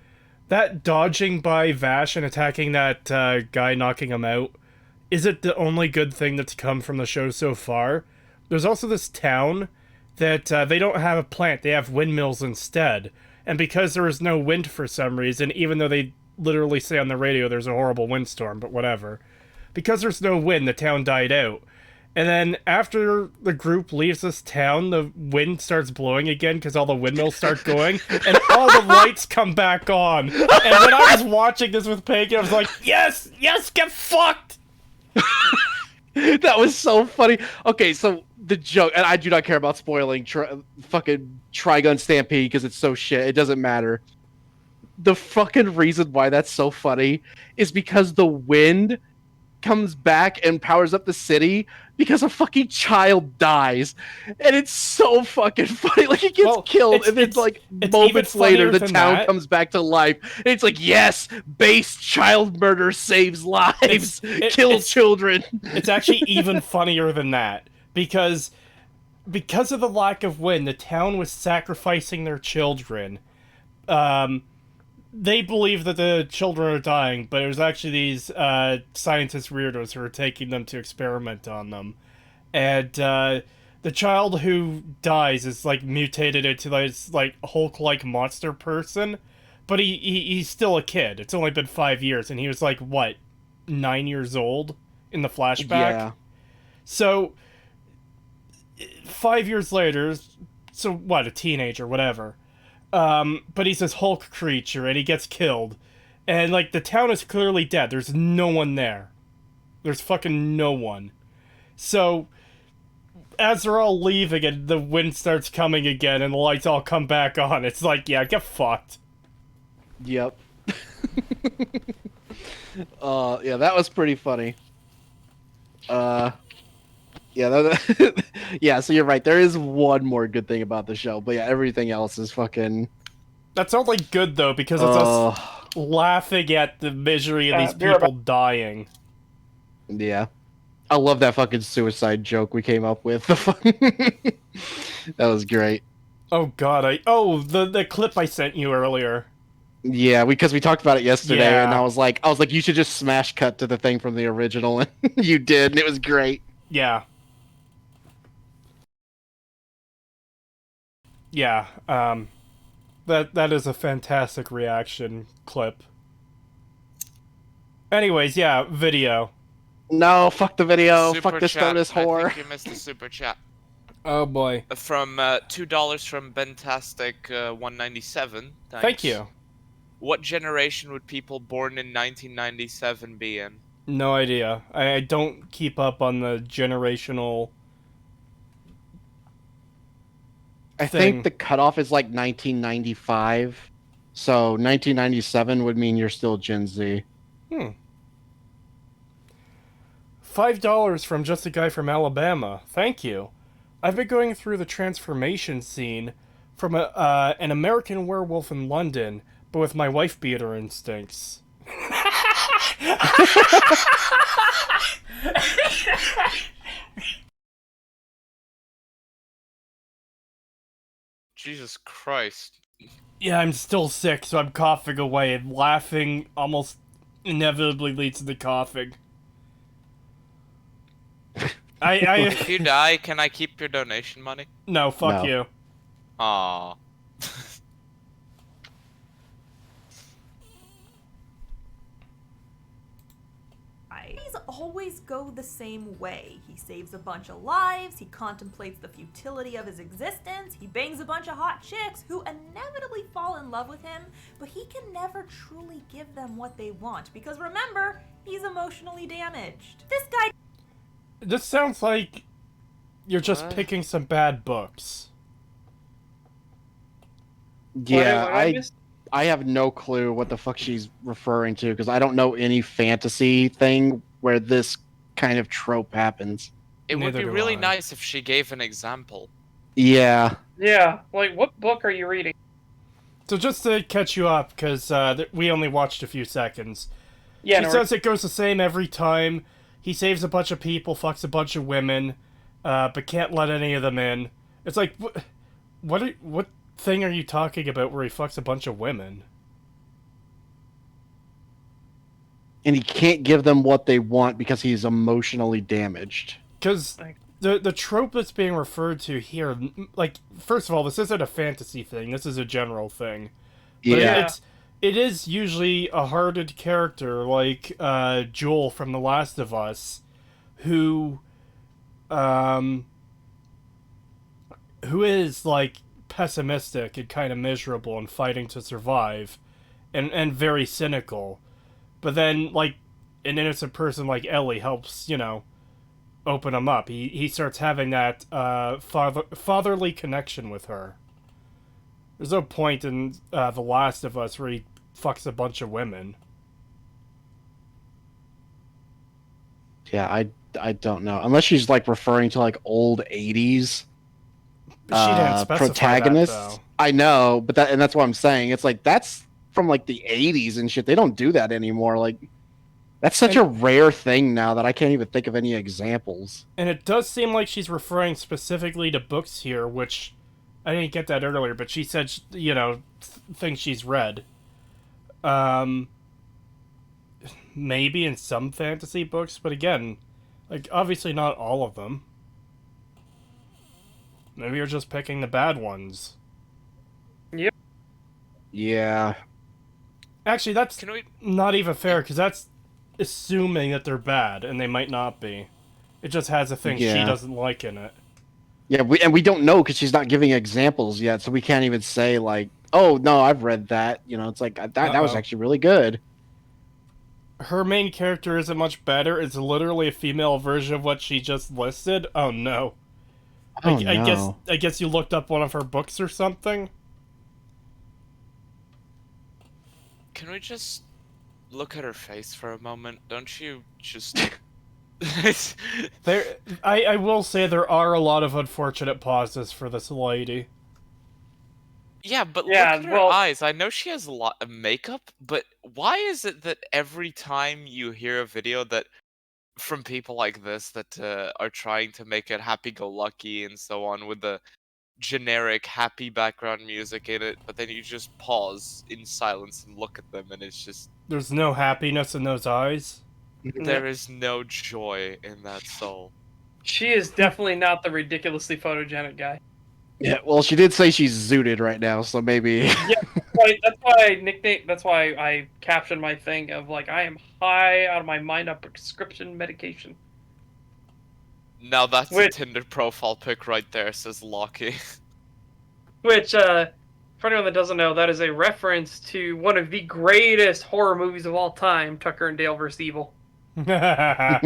That dodging by Vash and attacking that guy, knocking him out, is it the only good thing that's come from the show so far? There's also this town that they don't have a plant, they have windmills instead. And because there is no wind for some reason, even though they literally say on the radio there's a horrible windstorm, but whatever. Because there's no wind, the town died out. And then after the group leaves this town, the wind starts blowing again because all the windmills start going, and all the lights come back on. And when I was watching this with Pagan, I was like, yes, get fucked! That was so funny. Okay, so the joke, and I do not care about spoiling fucking Trigun Stampede because it's so shit. It doesn't matter. The fucking reason why that's so funny is because the wind comes back and powers up the city because a fucking child dies, and it's so fucking funny. Like, he gets killed, and then like moments later the town comes back to life, and it's like, yes, base child murder saves lives, kills children. It's actually even funnier than that, because of the lack of wind, the town was sacrificing their children. They believe that the children are dying, but it was actually these scientist weirdos who were taking them to experiment on them. And the child who dies is like mutated into this like Hulk-like monster person, but he's still a kid. It's only been 5 years, and he was like, what, 9 years old in the flashback? Yeah. So 5 years later, so what, a teenager, whatever. But he's this Hulk creature, and he gets killed. And, like, the town is clearly dead. There's no one there. There's fucking no one. So, as they're all leaving, and the wind starts coming again, and the lights all come back on, it's like, yeah, get fucked. Yep. Yeah, that was pretty funny. Yeah, yeah, so you're right. There is one more good thing about the show, but yeah, everything else is fucking... That's only good, though, because it's us laughing at the misery of these people dying. Yeah. I love that fucking suicide joke we came up with. That was great. Oh, God, the clip I sent you earlier. Yeah, because we talked about it yesterday, and I was like, you should just smash cut to the thing from the original, and you did, and it was great. Yeah. Yeah, that is a fantastic reaction clip. Anyways, yeah, video. No, fuck the video. Super Fuck this chat. bonus I whore. think you missed the super chat. Oh boy. From $2 from Bentastic 197. Thanks. Thank you. What generation would people born in 1997 be in? No idea. I don't keep up on the generational. I thing. think the cutoff is like 1995. So 1997 would mean you're still Gen Z. $5 from just a guy from Alabama. Thank you. I've been going through the transformation scene from an American werewolf in London, but with my wife beater instincts. Jesus Christ. Yeah, I'm still sick, so I'm coughing away, and laughing almost inevitably leads to the coughing. If you die, can I keep your donation money? No, fuck you. Aww. These always go the same way. He saves a bunch of lives, he contemplates the futility of his existence, he bangs a bunch of hot chicks who inevitably fall in love with him, but he can never truly give them what they want because remember, he's emotionally damaged. This guy. This sounds like you're just picking some bad books. Yeah, I have no clue what the fuck she's referring to because I don't know any fantasy thing where this kind of trope happens. It would be really nice if she gave an example. Yeah. Yeah, like what book are you reading? So just to catch you up, because we only watched a few seconds. Yeah, she says it goes the same every time. He saves a bunch of people, fucks a bunch of women, but can't let any of them in. It's like, what thing are you talking about where he fucks a bunch of women? And he can't give them what they want because he's emotionally damaged. Because the trope that's being referred to here, like, first of all, this isn't a fantasy thing. This is a general thing. But Yeah. it is usually a hearted character like Joel from The Last of Us, who is like pessimistic and kind of miserable and fighting to survive, and very cynical. But then, like, an innocent person like Ellie helps, open him up. He starts having that fatherly connection with her. There's no point in The Last of Us where he fucks a bunch of women. Yeah, I don't know. Unless she's like referring to like old 80s She didn't specify protagonists. that, though. I know, but that's what I'm saying. It's like that's from like the 80s and shit. They don't do that anymore. Like that's such a rare thing now that I can't even think of any examples. And it does seem like she's referring specifically to books here, which I didn't get that earlier, but she said, things she's read. Maybe in some fantasy books, but again, like, obviously not all of them. Maybe you're just picking the bad ones. Yep. Yeah. Actually, that's not even fair, because that's assuming that they're bad, and they might not be. It just has a thing she doesn't like in it. Yeah, we don't know because she's not giving examples yet, so we can't even say like, "Oh no, I've read that." It's like that was actually really good. Her main character isn't much better. It's literally a female version of what she just listed. Oh no. I guess you looked up one of her books or something. Can we just look at her face for a moment? Don't you just... I will say there are a lot of unfortunate pauses for this lady. Yeah, but look at her eyes. I know she has a lot of makeup, but why is it that every time you hear a video that from people like this that are trying to make it happy-go-lucky and so on with the generic happy background music in it, but then you just pause in silence and look at them and it's just... There's no happiness in those eyes? There is no joy in that soul. She is definitely not the ridiculously photogenic guy. Yeah, well, she did say she's zooted right now, so maybe. Yeah, That's why I captioned my thing of like I am high out of my mind on prescription medication. Now that's a Tinder profile pic right there, says Lockie. Which, for anyone that doesn't know, that is a reference to one of the greatest horror movies of all time, Tucker and Dale vs. Evil. I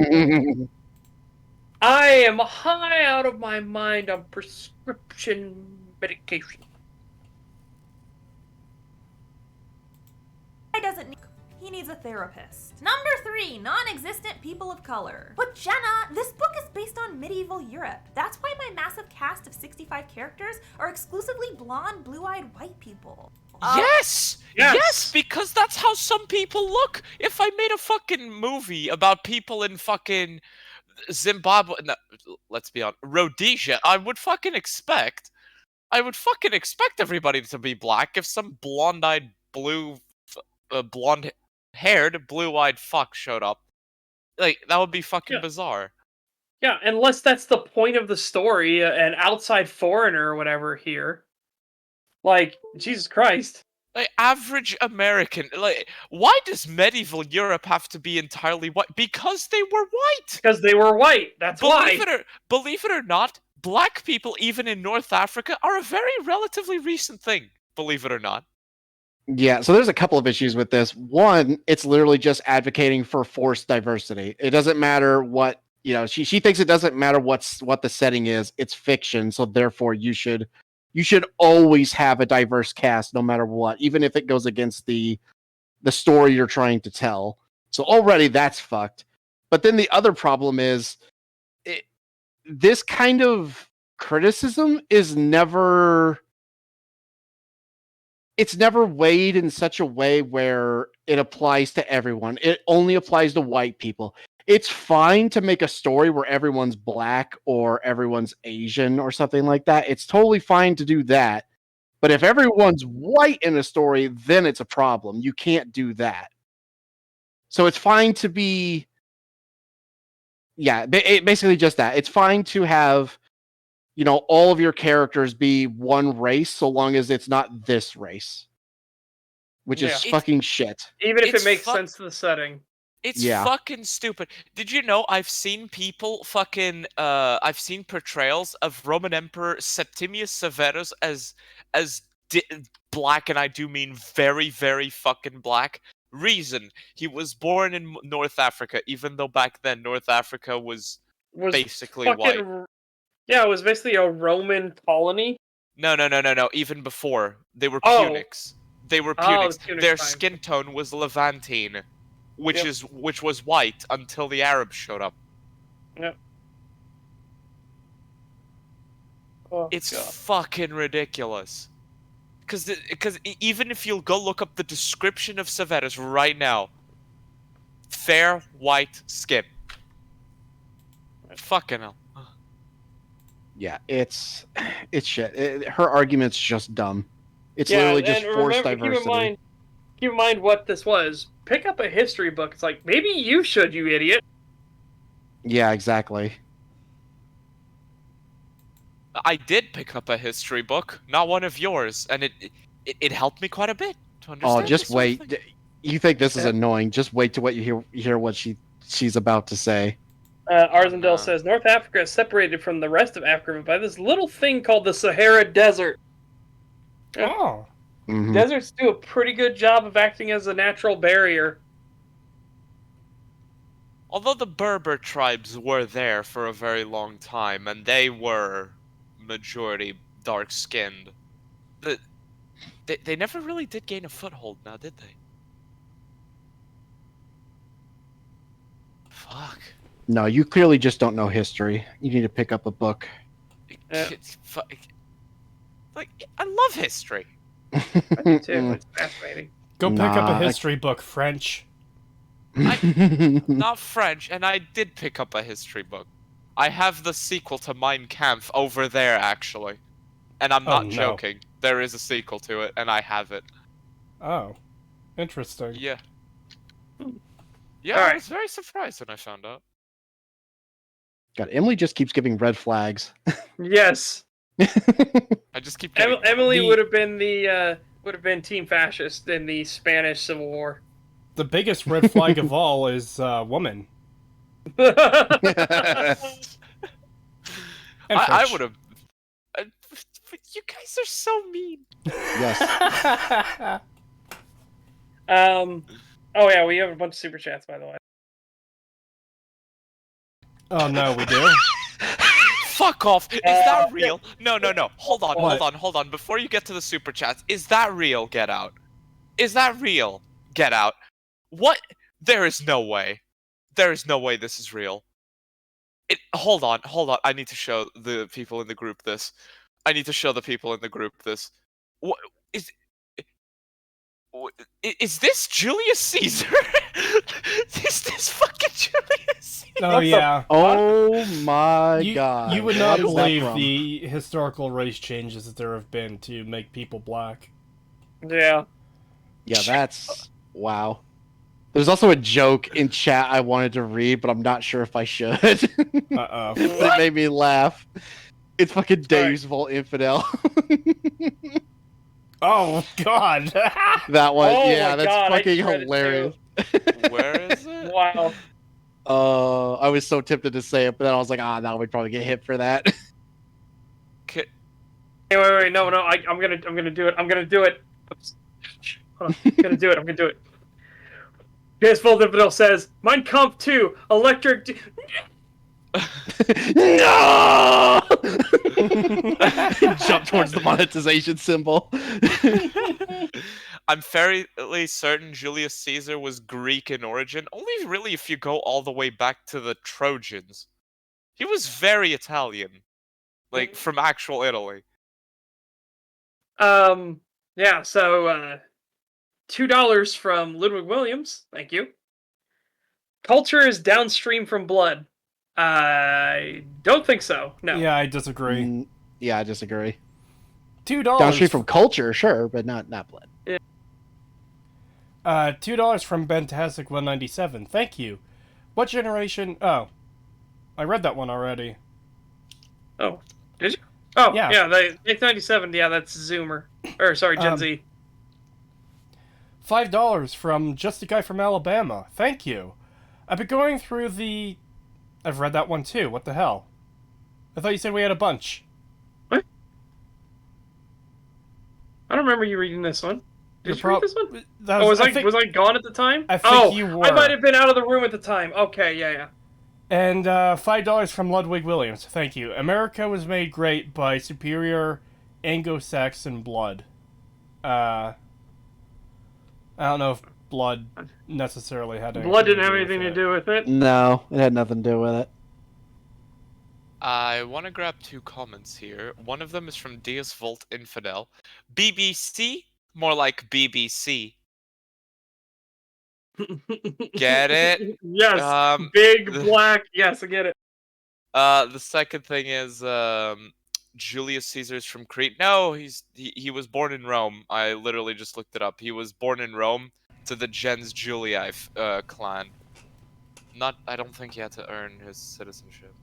am high out of my mind on prescription medication. Doesn't need. He needs a therapist. Number 3, non-existent people of color. But Jenna, this book is based on medieval Europe. That's why my massive cast of 65 characters are exclusively blonde, blue-eyed white people. Yes! Yes, because that's how some people look. If I made a fucking movie about people in fucking Zimbabwe, no, let's be honest, Rhodesia, I would fucking expect everybody to be black. If some blonde-eyed, blonde-haired, blue-eyed fuck showed up, like, that would be fucking bizarre. Yeah, unless that's the point of the story, an outside foreigner or whatever here. Like, Jesus Christ. Like, average American, like, why does medieval Europe have to be entirely white? Because they were white! Because they were white, that's why! Believe it or not, black people, even in North Africa, are a very relatively recent thing, believe it or not. Yeah, so there's a couple of issues with this. One, it's literally just advocating for forced diversity. It doesn't matter what, she thinks it doesn't matter what the setting is. It's fiction, so therefore you should always have a diverse cast no matter what, even if it goes against the story you're trying to tell. So already that's fucked. But then the other problem is this kind of criticism is never weighed in such a way where it applies to everyone. It only applies to white people. It's fine to make a story where everyone's black or everyone's Asian or something like that. It's totally fine to do that. But if everyone's white in a story, then it's a problem. You can't do that. So it's fine to be... Yeah, basically just that. It's fine to have, all of your characters be one race so long as it's not this race. Which is fucking shit. Even if it makes sense to the setting. It's fucking stupid. Did you know I've seen people I've seen portrayals of Roman Emperor Septimius Severus as black, and I do mean very, very fucking black. Reason, he was born in North Africa, even though back then North Africa was basically white. Yeah, it was basically a Roman colony. No. Even before, they were Punics. They were Punics. Their skin tone was Levantine, which was white until the Arabs showed up. Yep. It's fucking ridiculous. Because even if you'll go look up the description of Severus right now, fair white skin. Fucking hell. Yeah, it's shit. Her argument's just dumb. It's literally just forced diversity. Keep in mind what this was. Pick up a history book. It's like, maybe you should, you idiot. Yeah, exactly. I did pick up a history book, not one of yours, and it helped me quite a bit to understand. Oh, just wait. You think this is annoying? Just wait to what you hear what she's about to say. Arzendale says North Africa is separated from the rest of Africa by this little thing called the Sahara Desert. Oh. Mm-hmm. Deserts do a pretty good job of acting as a natural barrier. Although the Berber tribes were there for a very long time, and they were majority dark-skinned, they never really did gain a foothold now, did they? Fuck. No, you clearly just don't know history. You need to pick up a book. Like, I love history. I do too. It's fascinating. Go pick up a history book, French. Not French, and I did pick up a history book. I have the sequel to Mein Kampf over there, actually. And I'm not joking. There is a sequel to it, and I have it. Oh. Interesting. Yeah. Yeah, I was very surprised when I found out. God, Emily just keeps giving red flags. Yes. I just keep getting... Emily would have been the would have been Team Fascist in the Spanish Civil War. The biggest red flag of all is woman. I would have. You guys are so mean. Yes. Oh yeah, we have a bunch of super chats, by the way. Oh no, we do. Fuck off! Is that real? No. Hold on. Before you get to the super chats, is that real? Get out. Is that real? Get out. What? There is no way. There is no way this is real. Hold on. I need to show the people in the group this. What is this Julius Caesar? Is this fucking Julius Caesar? Oh yeah. Oh my god. You would not believe the historical race changes that there have been to make people black. Yeah. Yeah, that's wow. There's also a joke in chat I wanted to read, but I'm not sure if I should. Uh-oh. It made me laugh. It's fucking Dave's Vault Infidel. Oh god. That one, Oh yeah, my that's God, I fucking just read it hilarious. Where is it? Wow. I was so tempted to say it, but then I was like, no, we'd probably get hit for that. Hey, wait, no, I'm gonna do it. Oops. Hold on. I'm gonna do it. Here's Full Infidel says, Mein Kampf 2, Electric... No! Jump towards the monetization symbol. I'm fairly certain Julius Caesar was Greek in origin, only really if you go all the way back to the Trojans. He was very Italian. Like, from actual Italy. Yeah, so, $2 from Ludwig Williams. Thank you. Culture is downstream from blood. I don't think so. No. Yeah, I disagree. Yeah, I disagree. $2 Downstream from culture, sure, but not blood. Yeah. $2 from Bentastic197. Thank you. What generation? Oh, I read that one already. Oh, did you? Oh, Yeah. yeah, the X97. Yeah, that's Zoomer. Or sorry, Gen Z. $5 from Just a Guy from Alabama. Thank you. I've been going through the... I've read that one too. What the hell? I thought you said we had a bunch. What? I don't remember you reading this one. Did you read this one? Was I gone at the time? I think you were. I might have been out of the room at the time. Okay, yeah. And $5 from Ludwig Williams. Thank you. America was made great by superior Anglo-Saxon blood. I don't know if blood necessarily had anything Blood didn't have anything to do with it. No, it had nothing to do with it. I want to grab two comments here. One of them is from Deus Volt Infidel. BBC? More like BBC. Get it? Yes. Big black. Yes, I get it. The second thing is Julius Caesar's from Crete. No, he was born in Rome. I literally just looked it up. He was born in Rome to the gens Julii clan. I don't think he had to earn his citizenship.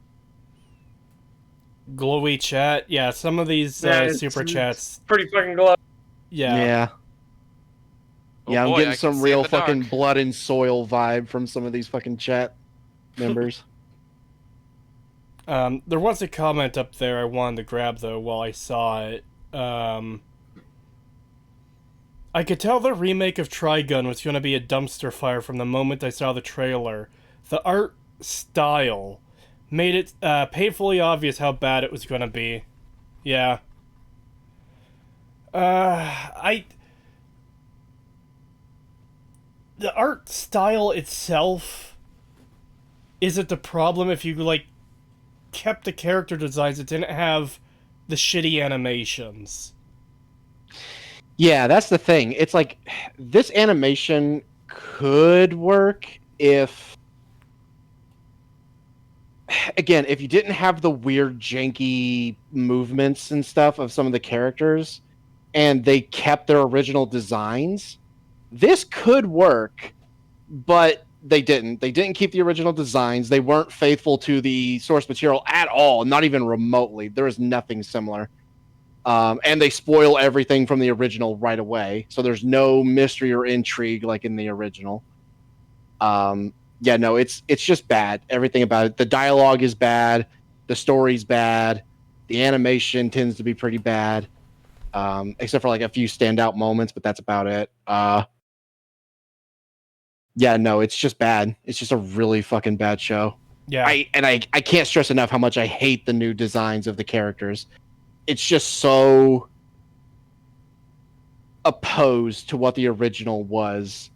Glowy chat. Yeah, some of these super chats. Pretty fucking glow. Yeah. Yeah, I'm getting some real fucking blood and soil vibe from some of these fucking chat members. There was a comment up there I wanted to grab, though, while I saw it. I could tell the remake of Trigun was going to be a dumpster fire from the moment I saw the trailer. The art style made it painfully obvious how bad it was going to be. Yeah. The art style itself isn't the problem if you, like, kept the character designs that didn't have the shitty animations. Yeah, that's the thing. It's like, this animation could work if... Again, if you didn't have the weird, janky movements and stuff of some of the characters, and they kept their original designs, this could work, but they didn't. They didn't keep the original designs. They weren't faithful to the source material at all, not even remotely. There was nothing similar. And they spoil everything from the original right away, so there's no mystery or intrigue like in the original. Yeah, no, it's just bad. Everything about it. The dialogue is bad. The story's bad. The animation tends to be pretty bad, except for like a few standout moments, but that's about it. Yeah, no, it's just bad. It's just a really fucking bad show. Yeah. I can't stress enough how much I hate the new designs of the characters. It's just so opposed to what the original was,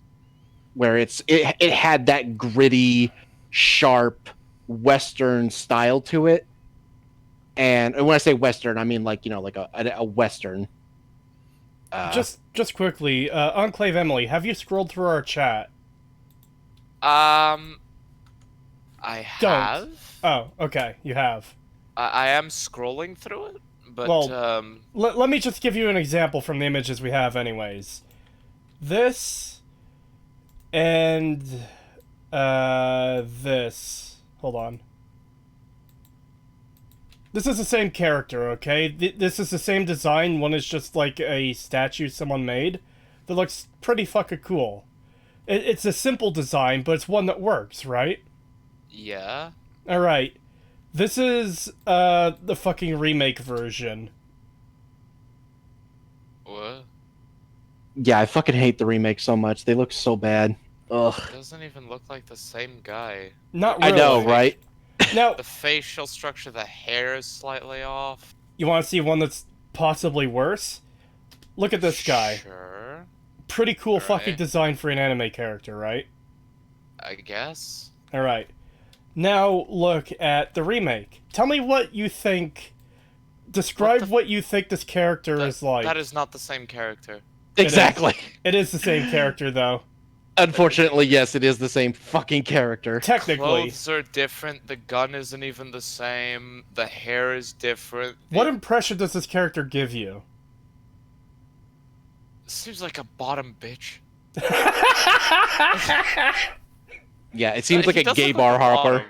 where it had that gritty, sharp Western style to it. And when I say Western, I mean like, like a Western. Just quickly, Enclave Emily, have you scrolled through our chat? I have. Oh, okay, you have. I am scrolling through it, but well, let me just give you an example from the images we have, anyways. This and this. Hold on. This is the same character, okay? This is the same design. One is just like a statue someone made that looks pretty fucking cool. It's a simple design, but it's one that works, right? Yeah. Alright. This is the fucking remake version. What? Yeah, I fucking hate the remake so much. They look so bad. Ugh. It doesn't even look like the same guy. Not really. I know, right? Now, the facial structure, the hair is slightly off. You want to see one that's possibly worse? Look at this guy. Sure. Pretty cool fucking design for an anime character, right? I guess. Alright. Now look at the remake. Tell me what you think. Describe what you think this character is like. That is not the same character. Exactly. It is the same character, though. Unfortunately, yes, it is the same fucking character. Technically. Clothes are different, the gun isn't even the same, the hair is different. What impression does this character give you? Seems like a bottom bitch. Yeah, it seems like a gay bar hopper.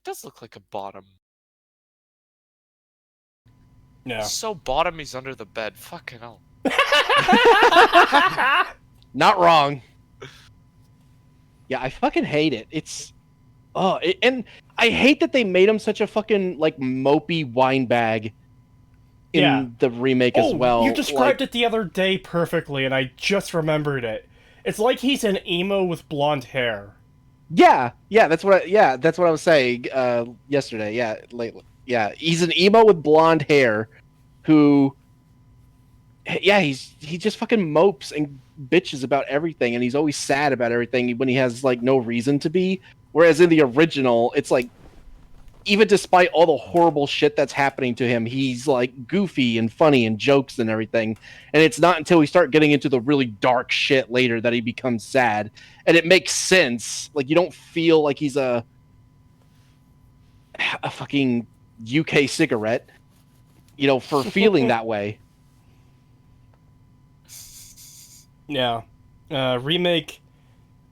Does look like a bottom. Yeah. So bottom he's under the bed. Fucking hell. Not wrong. Yeah, I fucking hate it. It's and I hate that they made him such a fucking like mopey wine-bag in the remake as well. You described it the other day perfectly, and I just remembered it. It's like he's an emo with blonde hair. Yeah, that's what I was saying yesterday. Yeah, lately. Yeah, he's an emo with blonde hair who he just fucking mopes and bitches about everything, and he's always sad about everything when he has like no reason to be. Whereas in the original, it's like even despite all the horrible shit that's happening to him, he's like goofy and funny and jokes and everything. And it's not until we start getting into the really dark shit later that he becomes sad. And it makes sense. Like, you don't feel like he's a fucking UK cigarette, for feeling that way. Yeah. Remake,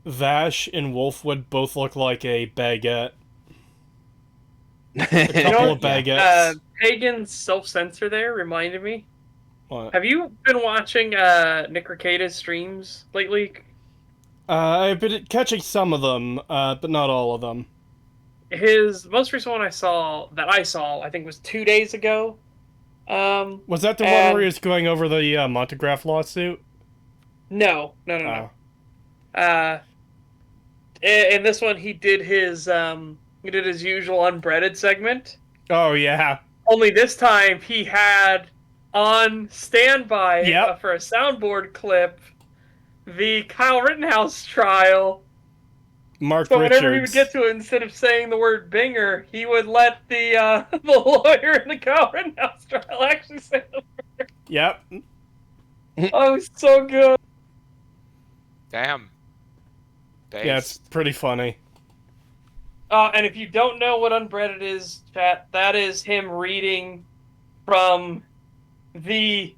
Vash and Wolfwood both look like a baguette. A couple of baguettes. Pagan's self-censor there reminded me. What? Have you been watching Nick Rekida's streams lately? I've been catching some of them, but not all of them. His most recent one I saw, I think was 2 days ago. Was that the one where he was going over the Montegraph lawsuit? No. In this one, he did his usual unbreaded segment. Oh yeah. Only this time he had on standby for a soundboard clip the Kyle Rittenhouse trial. Mark so Richards. Whenever he would get to it, instead of saying the word "binger," he would let the lawyer in the Kyle Rittenhouse trial actually say the word. Yep. Oh, it's so good. Damn. Yeah, it's pretty funny. And if you don't know what unbreaded is, chat, that is him reading from the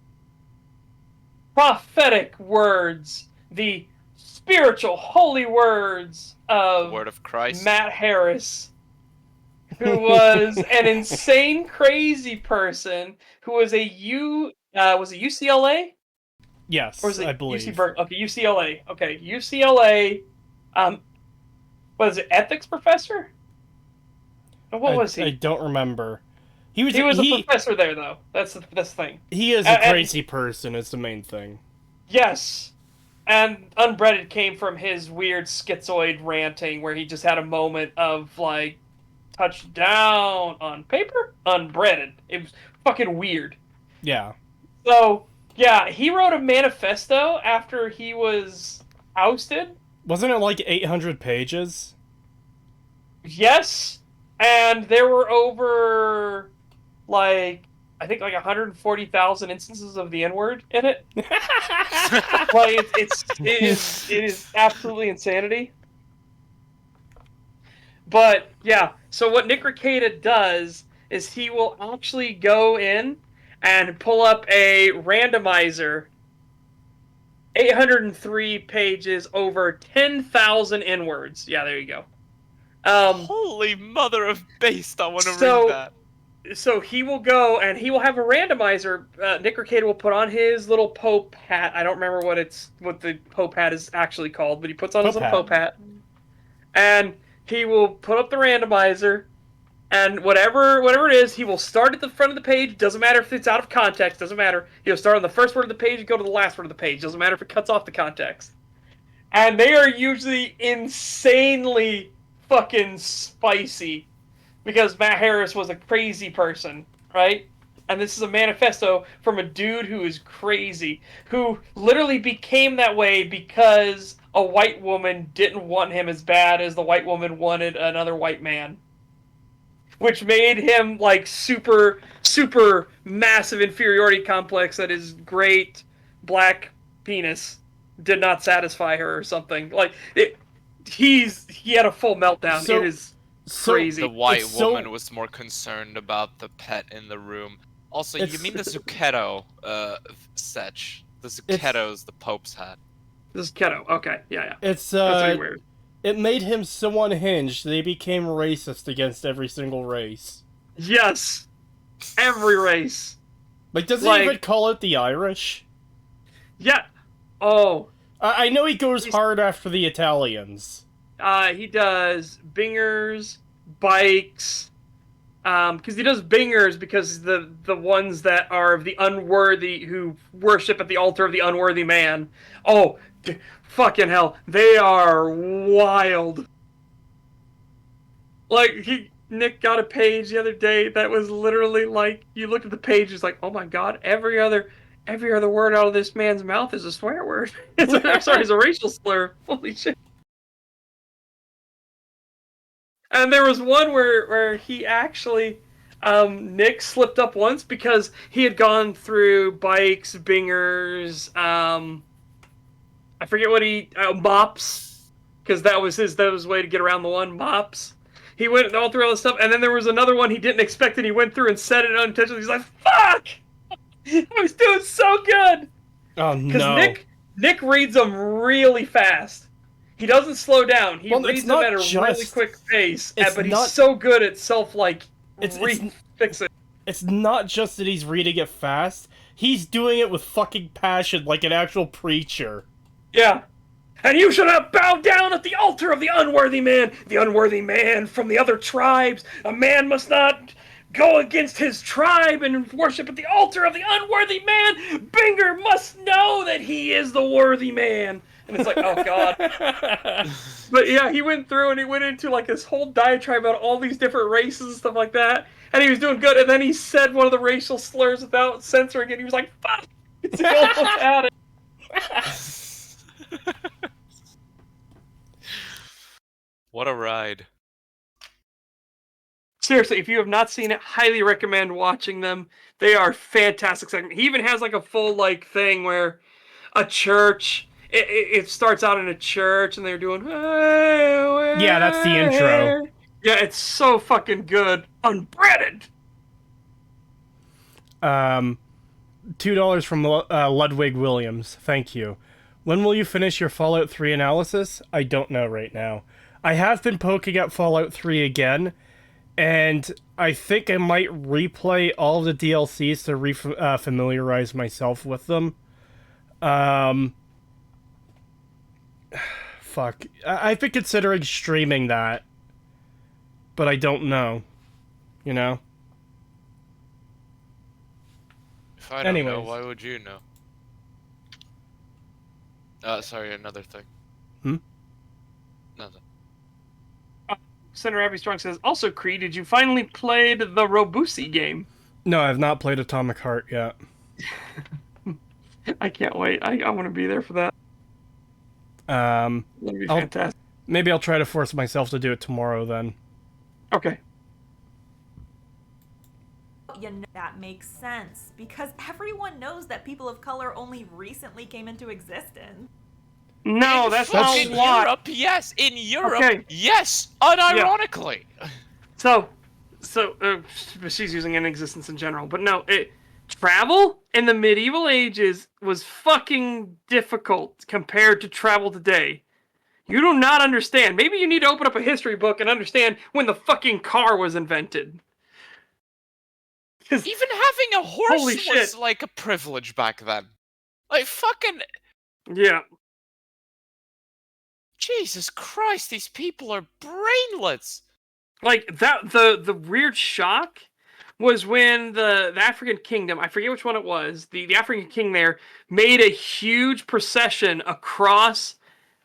prophetic words, the spiritual holy words of Word of Christ. Matt Harris, who was an insane, crazy person who was was it UCLA? Or Yes, is it I UC believe. Berkeley? Okay, UCLA. Okay, UCLA. What is it? Ethics professor? Or what was I he? don't remember. He was a professor there, though. That's the thing. He is a And crazy person. Is the main thing. yes, and Unbreaded came from his weird schizoid ranting, where he just had a moment of like touchdown on paper, Unbreaded. It was fucking weird. Yeah. So yeah, he wrote a manifesto after he was ousted. Wasn't it like 800 pages? Yes, and there were over like I think like 140,000 instances of the N-word in it. Like it is absolutely insanity. But yeah, so what Nick Rekieta does is he will actually go in and pull up a randomizer, 803 pages, over 10,000 N-words. Yeah, there you go. Holy mother of beast! I want to read that. So he will go and he will have a randomizer. Nick Rekieta will put on his little Pope hat. I don't remember what the Pope hat is actually called, but he puts on his little Pope hat, and he will put up the randomizer, and whatever it is, he will start at the front of the page. Doesn't matter if it's out of context. Doesn't matter. He'll start on the first word of the page and go to the last word of the page. Doesn't matter if it cuts off the context. And they are usually insanely fucking spicy. Because Matt Harris was a crazy person, right? And this is a manifesto from a dude who is crazy, who literally became that way because a white woman didn't want him as bad as the white woman wanted another white man. Which made him like super, super massive inferiority complex that his great black penis did not satisfy her or something. Like, he had a full meltdown. It is crazy. The white woman was more concerned about the pet in the room. Also, you mean the Zucchetto Setch. The Zucchetto's the Pope's hat. The Zucchetto, okay, yeah. It's, That's really weird. It made him so unhinged, they became racist against every single race. Yes! Every race. Like, does he even call it the Irish? Yeah. Oh. I know he goes hard after the Italians. He does bingers, bikes, because he does bingers because the ones that are the unworthy who worship at the altar of the unworthy man. Oh, fucking hell, they are wild. Like Nick got a page the other day that was literally like you look at the page, it's like, oh my god, every other word out of this man's mouth is a swear word. Sorry, it's a racial slur. Holy shit. And there was one where he actually, Nick slipped up once because he had gone through bikes, bingers, I forget what mops, because that was his way to get around the one, mops. He went all through all this stuff, and then there was another one he didn't expect, and he went through and said it unintentionally. He's like, fuck! I was doing so good! Oh, no. Because Nick reads them really fast. He doesn't slow down. He reads them at a really quick pace, but he's so good at refixing. It's not just that he's reading it fast. He's doing it with fucking passion, like an actual preacher. Yeah. And you should have bowed down at the altar of the unworthy man from the other tribes. A man must not go against his tribe and worship at the altar of the unworthy man. Binger must know that he is the worthy man. And it's like, oh god. But yeah, he went through and he went into like this whole diatribe about all these different races and stuff like that. And he was doing good. And then he said one of the racial slurs without censoring it. He was like, fuck. He almost had it. What a ride. Seriously, if you have not seen it, highly recommend watching them. They are fantastic segments. He even has like a full like thing where a church, it starts out in a church and they're doing, yeah, that's the intro. Yeah, it's so fucking good. Unbreaded. $2 from Ludwig Williams. Thank you. When will you finish your Fallout 3 analysis? I don't know right now. I have been poking at Fallout 3 again, And I think I might replay all of the DLCs to familiarize myself with them. Fuck. I've been considering streaming that, but I don't know. You know? If I don't know, why would you know? Sorry, another thing. Nothing. Senator Abby Strong says, also, Cree, did you finally play the Robusi game? No, I've not played Atomic Heart yet. I can't wait. I want to be there for that. That'd be fantastic. Maybe I'll try to force myself to do it tomorrow then. Okay. You know, that makes sense, because everyone knows that people of color only recently came into existence. No, that's not in Europe. Yes, in Europe. Yes, unironically. Yeah. So she's using in existence in general, but no, travel in the medieval ages was fucking difficult compared to travel today. You do not understand. Maybe you need to open up a history book and understand when the fucking car was invented. Even having a horse was like a privilege back then. Like fucking. Yeah. Jesus Christ, these people are brainless. Like that, the weird shock was when the African kingdom, I forget which one it was, the African king there made a huge procession across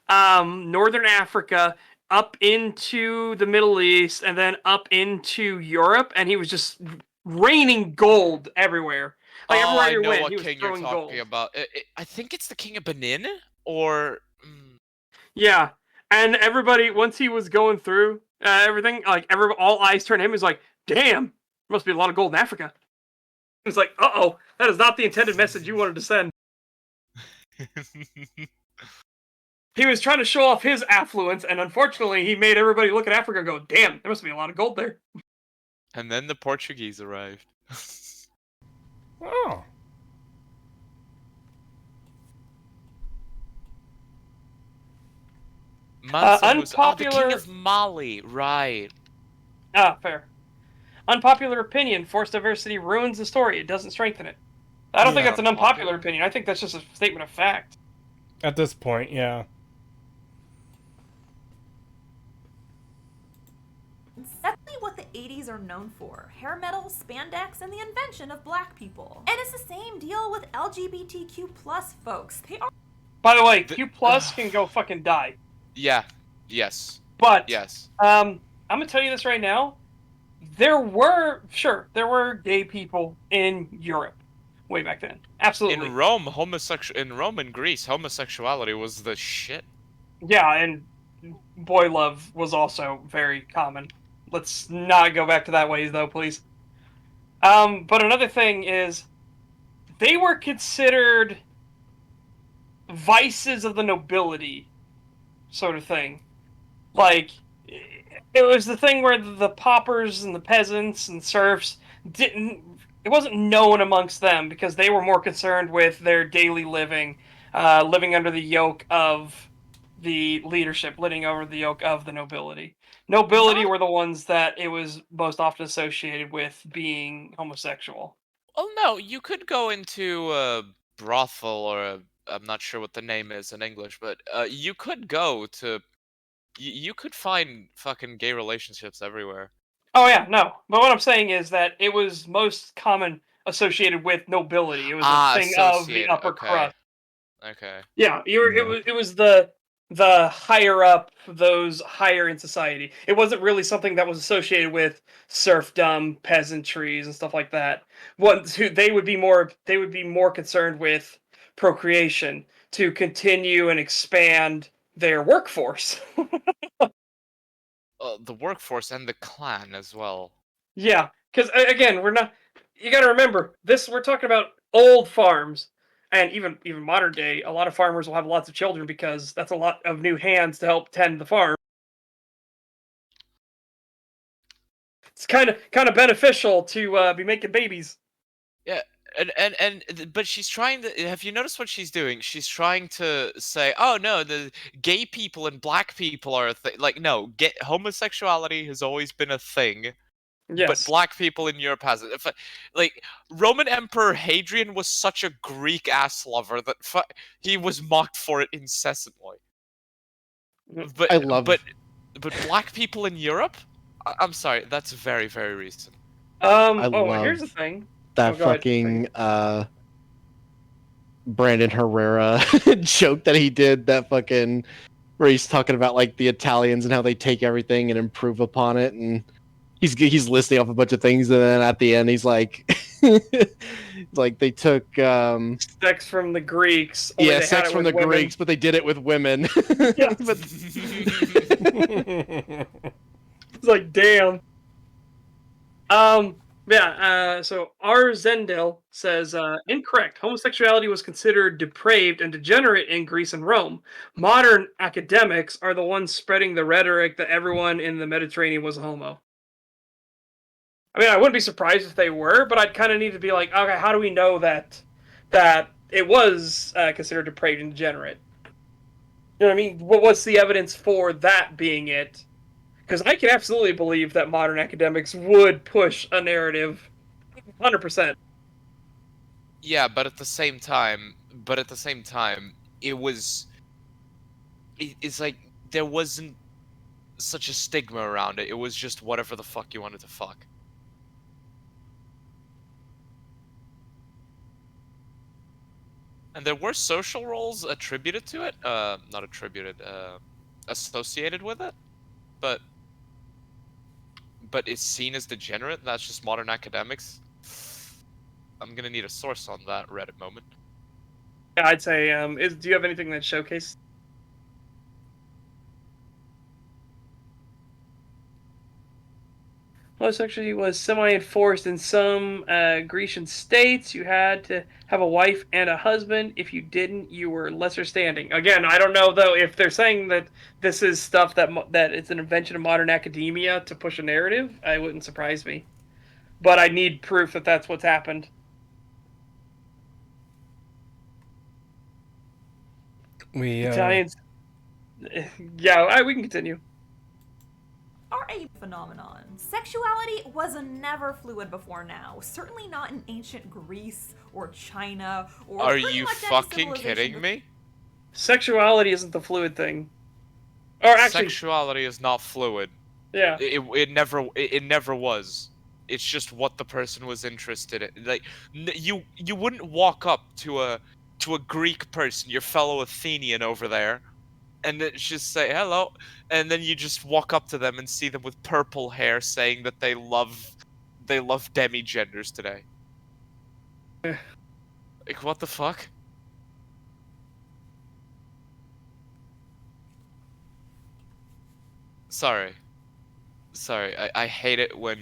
northern Africa up into the Middle East and then up into Europe, and he was just raining gold everywhere. Like everywhere you went, he was throwing gold. About. I think it's the king of Benin, or yeah. And everybody, once he was going through everything, like all eyes turned to him. He's like, "Damn, there must be a lot of gold in Africa." It's like, "Uh-oh, that is not the intended message you wanted to send." He was trying to show off his affluence, and unfortunately, he made everybody look at Africa and go, "Damn, there must be a lot of gold there." And then the Portuguese arrived. Oh. Unpopular... the king of Mali, right. Fair. Unpopular opinion, forced diversity ruins the story. It doesn't strengthen it. I don't think that's an unpopular opinion. I think that's just a statement of fact. At this point, yeah. Exactly what the 80s are known for. Hair metal, spandex, and the invention of black people. And it's the same deal with LGBTQ plus folks. They are... By the way, Q plus can go fucking die. Yeah. Yes. But yes. I'm gonna tell you this right now. There were gay people in Europe way back then. Absolutely. In Rome, in Greece, homosexuality was the shit. Yeah, and boy love was also very common. Let's not go back to that ways though, please. But another thing is they were considered vices of the nobility sort of thing. Like, it was the thing where the paupers and the peasants and serfs it wasn't known amongst them because they were more concerned with their daily living, living under the yoke of the leadership, living over the yoke of the nobility. Nobility were the ones that it was most often associated with being homosexual. Oh no, you could go into a brothel or I'm not sure what the name is in English, but you could go to... You could find fucking gay relationships everywhere. Oh yeah, no. But what I'm saying is that it was most common associated with nobility. It was a thing of the upper crust. Okay. Yeah, it was the higher up, those higher in society. It wasn't really something that was associated with serfdom, peasantries, and stuff like that. They would be more concerned with procreation to continue and expand their workforce. The workforce and the clan as well. Yeah, because again, you got to remember this. We're talking about old farms, and even modern day. A lot of farmers will have lots of children because that's a lot of new hands to help tend the farm. It's kind of beneficial to be making babies. Yeah. But she's trying to... Have you noticed what she's doing? She's trying to say, oh no, the gay people and black people are a thing. Like, no, homosexuality has always been a thing. Yes. But black people in Europe has it. Like, Roman Emperor Hadrian was such a Greek ass lover that he was mocked for it incessantly. But I love but black people in Europe? I'm sorry, that's very, very recent. Here's the thing. That go ahead. fucking Brandon Herrera joke that he did, that fucking where he's talking about like the Italians and how they take everything and improve upon it, and he's listing off a bunch of things, and then at the end he's like like they took sex from the Greeks. Yeah, sex from the Greeks, but they did it with women. Yes. It's like, damn. So R. Zendel says, incorrect. Homosexuality was considered depraved and degenerate in Greece and Rome. Modern academics are the ones spreading the rhetoric that everyone in the Mediterranean was a homo. I mean, I wouldn't be surprised if they were, but I'd kind of need to be like, okay, how do we know that it was considered depraved and degenerate? You know what I mean? What's the evidence for that being it? Because I can absolutely believe that modern academics would push a narrative 100%. Yeah, but at the same time, it's like there wasn't such a stigma around it. It was just whatever the fuck you wanted to fuck. And there were social roles attributed to it, not attributed, associated with it, but it's seen as degenerate. That's just modern academics. I'm gonna need a source on that Reddit moment. Yeah, I'd say, do you have anything that showcases? Homosexuality was semi-enforced in some Grecian states. You had to have a wife and a husband. If you didn't, you were lesser standing. Again, I don't know though if they're saying that this is stuff that it's an invention of modern academia to push a narrative. It wouldn't surprise me, but I need proof that that's what's happened. Italians. Yeah, we can continue. Are a phenomenon. Sexuality was never fluid before now. Certainly not in ancient Greece or China or. Are you fucking kidding me? Sexuality isn't the fluid thing. Or actually, sexuality is not fluid. Yeah. It never was. It's just what the person was interested in. Like you wouldn't walk up to a Greek person, your fellow Athenian over there, and then just say hello, and then you just walk up to them and see them with purple hair saying that they love demi-genders today. Like, what the fuck? Sorry, I hate it when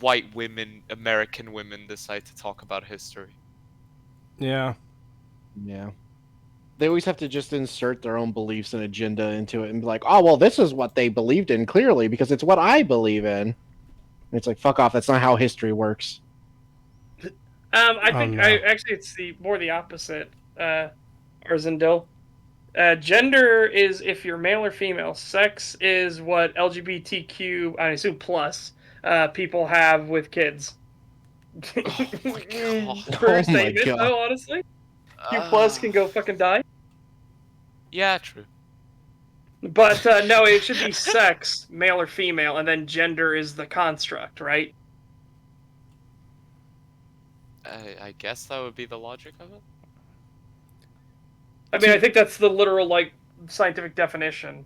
white women, American women, decide to talk about history. Yeah. They always have to just insert their own beliefs and agenda into it and be like, oh, well, this is what they believed in clearly because it's what I believe in. And it's like, fuck off. That's not how history works. I think it's more the opposite, Arzendil. Gender is if you're male or female. Sex is what LGBTQ, I assume plus, people have with kids. Oh my god. True statement, though, honestly. Q plus can go fucking die. Yeah, true. But no, it should be sex, male or female, and then gender is the construct, right? I guess that would be the logic of it. I mean, I think that's the literal, like, scientific definition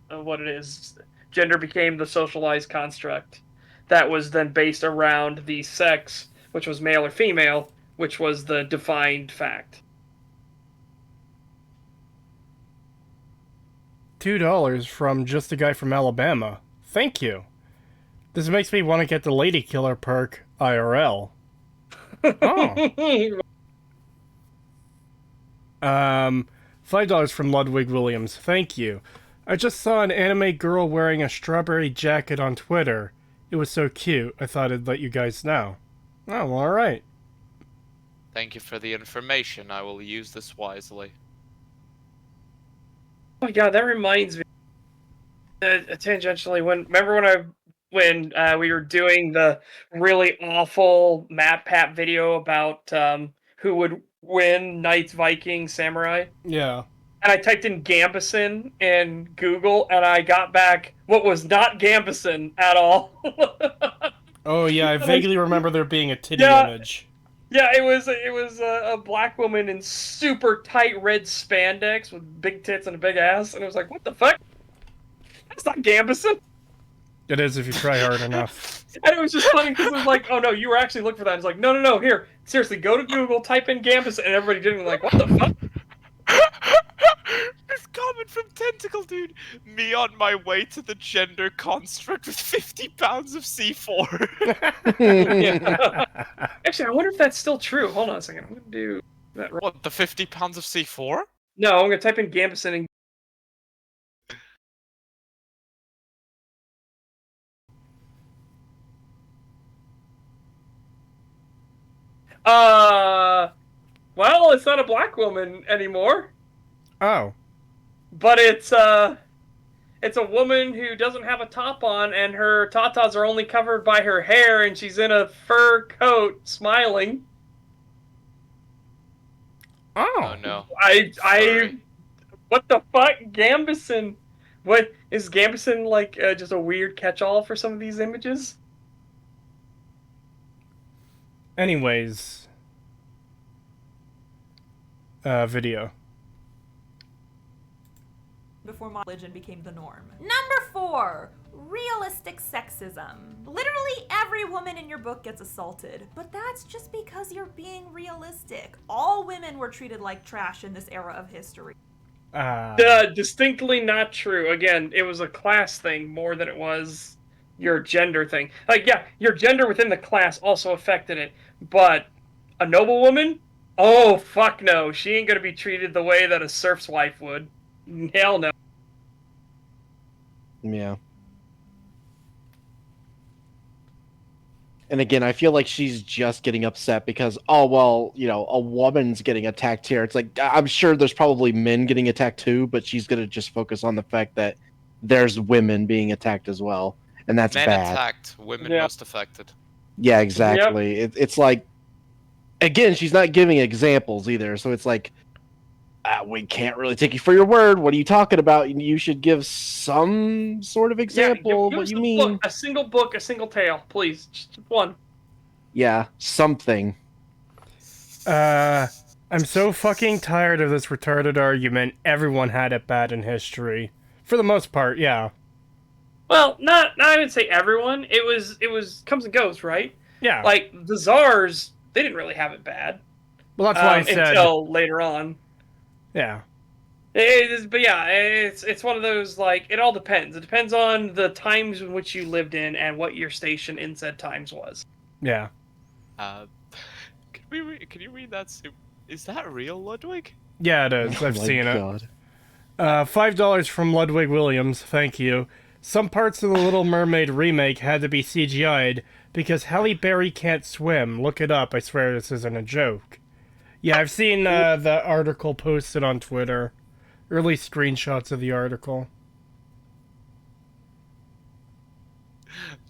of what it is. Gender became the socialized construct that was then based around the sex, which was male or female, which was the defined fact. $2 from just a guy from Alabama. Thank you. This makes me want to get the Lady Killer perk IRL. Oh. $5 from Ludwig Williams. Thank you. I just saw an anime girl wearing a strawberry jacket on Twitter. It was so cute. I thought I'd let you guys know. Oh, well, all right. Thank you for the information. I will use this wisely. Oh my god, that reminds me. Tangentially, remember when I when we were doing the really awful Map Pat video about who would win Knights, Vikings, Samurai. Yeah. And I typed in Gambison in Google, and I got back what was not Gambison at all. Oh yeah, I vaguely remember there being a titty Yeah. image. Yeah, it was a black woman in super tight red spandex with big tits and a big ass, and it was like, what the fuck? That's not Gambison. It is if you try hard enough. And it was just funny because it was like, oh no, you were actually looking for that. It's like, no, here, seriously, go to Google, type in Gambison, and everybody did it, like, what the fuck? This comment from Tentacle Dude. Me on my way to the gender construct with 50 pounds of C4. Yeah. Actually, I wonder if that's still true. Hold on a second. I'm going to do that right. What, the 50 pounds of C4? No, I'm going to type in Gambison and... Well, it's not a black woman anymore. Oh. But it's a woman who doesn't have a top on, and her tatas are only covered by her hair, and she's in a fur coat, smiling. Oh no. What the fuck? Gambison? What, is Gambison like just a weird catch-all for some of these images? Anyways. Video. Before my religion became the norm. Number 4, realistic sexism. Literally every woman in your book gets assaulted, but that's just because you're being realistic. All women were treated like trash in this era of history. Distinctly not true. Again, it was a class thing more than it was your gender thing. Like, yeah, your gender within the class also affected it, but a noble woman? Oh, fuck no. She ain't gonna be treated the way that a serf's wife would. Hell no. Yeah. And again, I feel like she's just getting upset because, oh, well, you know, a woman's getting attacked here. It's like, I'm sure there's probably men getting attacked too, but she's going to just focus on the fact that there's women being attacked as well. And that's Men bad. attacked, women Yeah. most affected. Yeah, exactly. It's like, again, she's not giving examples either. So it's like, we can't really take you for your word. What are you talking about? You should give some sort of example. Give What us you a mean? book, a single tale, please. Just one. Yeah, something. I'm so fucking tired of this retarded argument. Everyone had it bad in history. For the most part, yeah. Well, not I would say everyone. It was comes and goes, right? Yeah. Like the czars, they didn't really have it bad. Well, that's why I said until later on. Yeah. But yeah, it's one of those, like, it all depends. It depends on the times in which you lived in and what your station in said times was. Yeah. Can you read that? Is that real, Ludwig? Yeah, it is. I've Oh my seen God. it. $5 from Ludwig Williams. Thank you. Some parts of the Little Mermaid remake had to be CGI'd because Halle Berry can't swim. Look it up. I swear this isn't a joke. Yeah, I've seen the article posted on Twitter. Early screenshots of the article.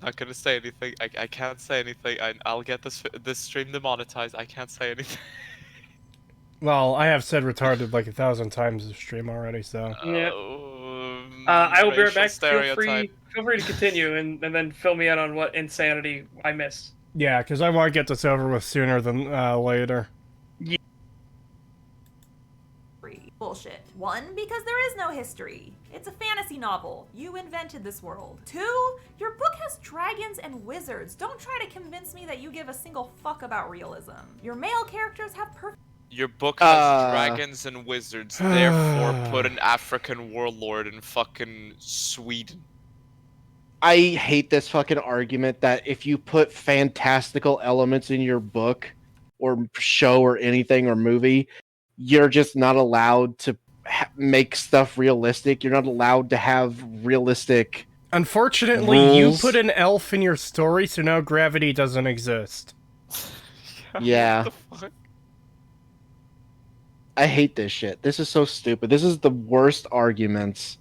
Not gonna say anything. I can't say anything. I'll get this stream demonetized. I can't say anything. Well, I have said retarded like 1,000 times this stream already, so. Yeah. I will be right back. Feel free to continue and then fill me in on what insanity I missed. Yeah, because I want to get this over with sooner than later. Yeah. Bullshit. 1, because there is no history. It's a fantasy novel. You invented this world. 2, your book has dragons and wizards. Don't try to convince me that you give a single fuck about realism. Your male characters have perfect... Your book has dragons and wizards, therefore put an African warlord in fucking Sweden. I hate this fucking argument that if you put fantastical elements in your book or show or anything or movie, you're just not allowed to make stuff realistic. You're not allowed to have realistic Unfortunately, rules. you put an elf in your story, so now gravity doesn't exist. Yeah. What the fuck? I hate this shit. This is so stupid. This is the worst arguments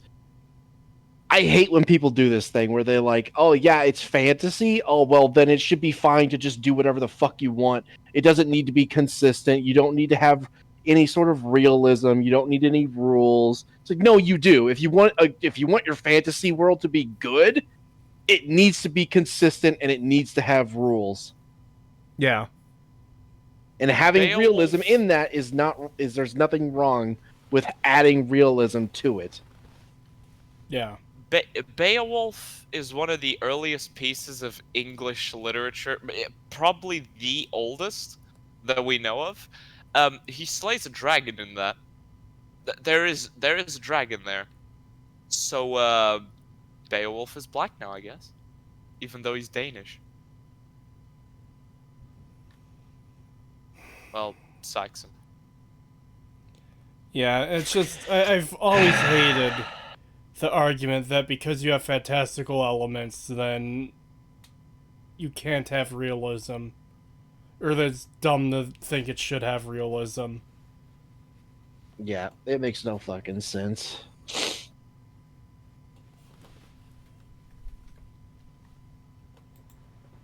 I hate when people do this thing where they're like, oh yeah, it's fantasy. Oh, well, then it should be fine to just do whatever the fuck you want. It doesn't need to be consistent. You don't need to have any sort of realism. You don't need any rules. It's like, no, you do. If you want your fantasy world to be good, it needs to be consistent and it needs to have rules. Yeah. And having realism in that there's nothing wrong with adding realism to it. Yeah. Beowulf is one of the earliest pieces of English literature, probably the oldest that we know of. He slays a dragon in that. There is a dragon there. So Beowulf is black now, I guess, even though he's Danish. Well, Saxon. Yeah, it's just I've always hated the argument that because you have fantastical elements, then you can't have realism. Or that it's dumb to think it should have realism. Yeah, it makes no fucking sense.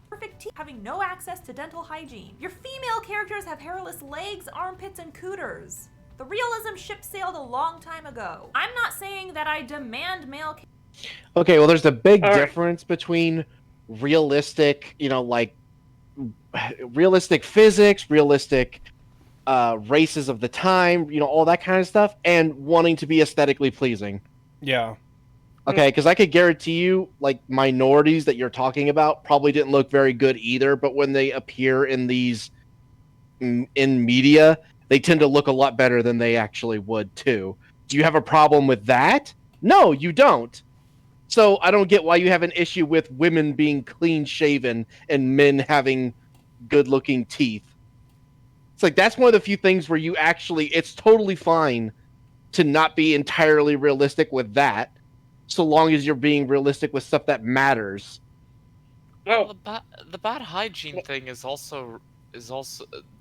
Perfect teeth having no access to dental hygiene. Your female characters have hairless legs, armpits, and cooters. The realism ship sailed a long time ago. I'm not saying that I demand male. Okay, well, there's a big difference between realistic, like realistic physics, realistic races of the time, all that kind of stuff, and wanting to be aesthetically pleasing. Yeah. Okay, because I could guarantee you, like, minorities that you're talking about probably didn't look very good either, but when they appear in these in media, they tend to look a lot better than they actually would too. Do you have a problem with that? No, you don't. So I don't get why you have an issue with women being clean shaven and men having good looking teeth. It's like, that's one of the few things where it's totally fine to not be entirely realistic with that, so long as you're being realistic with stuff that matters. Well, the bad hygiene thing is also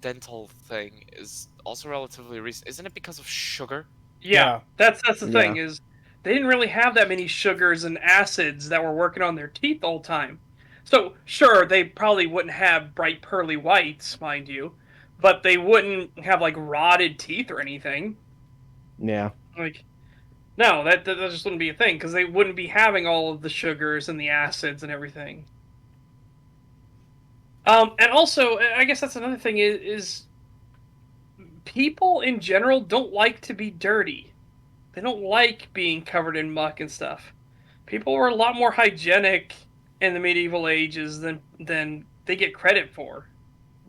dental thing is also relatively recent. Isn't it because of sugar? Yeah. That's the thing, is they didn't really have that many sugars and acids that were working on their teeth all the time. So, sure, they probably wouldn't have bright pearly whites, mind you, but they wouldn't have, like, rotted teeth or anything. Yeah. Like, no, that just wouldn't be a thing, because they wouldn't be having all of the sugars and the acids and everything. And also, I guess that's another thing is people in general don't like to be dirty. They don't like being covered in muck and stuff. People were a lot more hygienic in the medieval ages than they get credit for.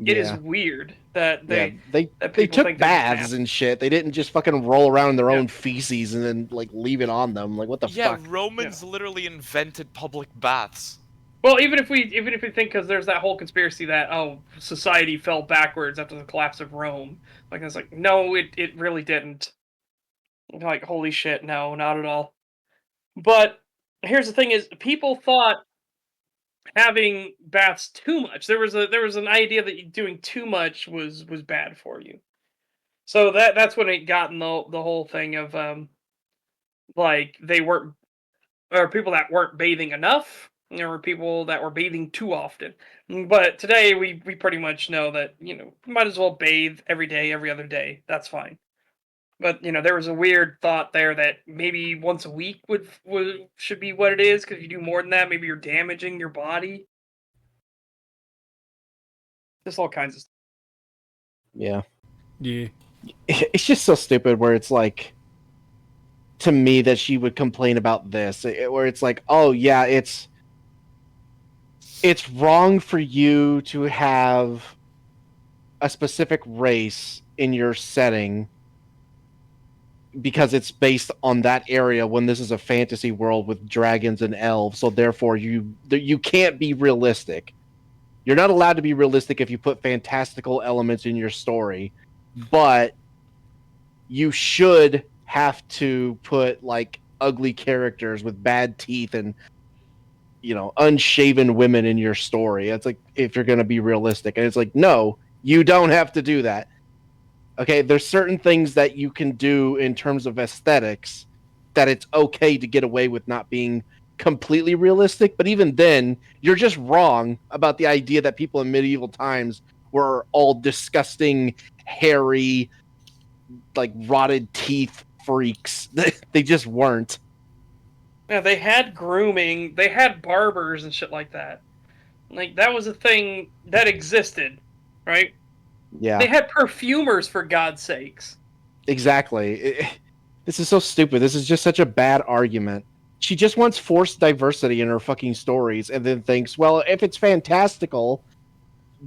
It is weird that they took baths and shit. They didn't just fucking roll around in their own feces and then like leave it on them. Like, what the fuck? Yeah, Romans literally invented public baths. Well, even if we think, because there's that whole conspiracy that society fell backwards after the collapse of Rome. Like, it's like, no, it really didn't. Like, holy shit, no, not at all. But here's the thing: is people thought having baths too much. There was an idea that doing too much was bad for you. So that's when it got in the whole thing of like they weren't, or people that weren't bathing enough, or people that were bathing too often. But today we pretty much know that you might as well bathe every day, every other day. That's fine. But there was a weird thought there that maybe once a week should be what it is, because if you do more than that, maybe you're damaging your body. Just all kinds of stuff. Yeah. Yeah. It's just so stupid where it's like, to me, that she would complain about this, where it's like, oh yeah, it's wrong for you to have a specific race in your setting because it's based on that area when this is a fantasy world with dragons and elves, so therefore you can't be realistic. You're not allowed to be realistic if you put fantastical elements in your story, but you should have to put like ugly characters with bad teeth and unshaven women in your story. It's like, if you're going to be realistic, and it's like, no, you don't have to do that. Okay, there's certain things that you can do in terms of aesthetics that it's okay to get away with not being completely realistic, but even then, you're just wrong about the idea that people in medieval times were all disgusting, hairy, like rotted teeth freaks. They just weren't. Yeah, they had grooming, they had barbers and shit like that. Like, that was a thing that existed, right? Yeah. They had perfumers, for God's sakes. Exactly. This is so stupid. This is just such a bad argument. She just wants forced diversity in her fucking stories and then thinks, well, if it's fantastical,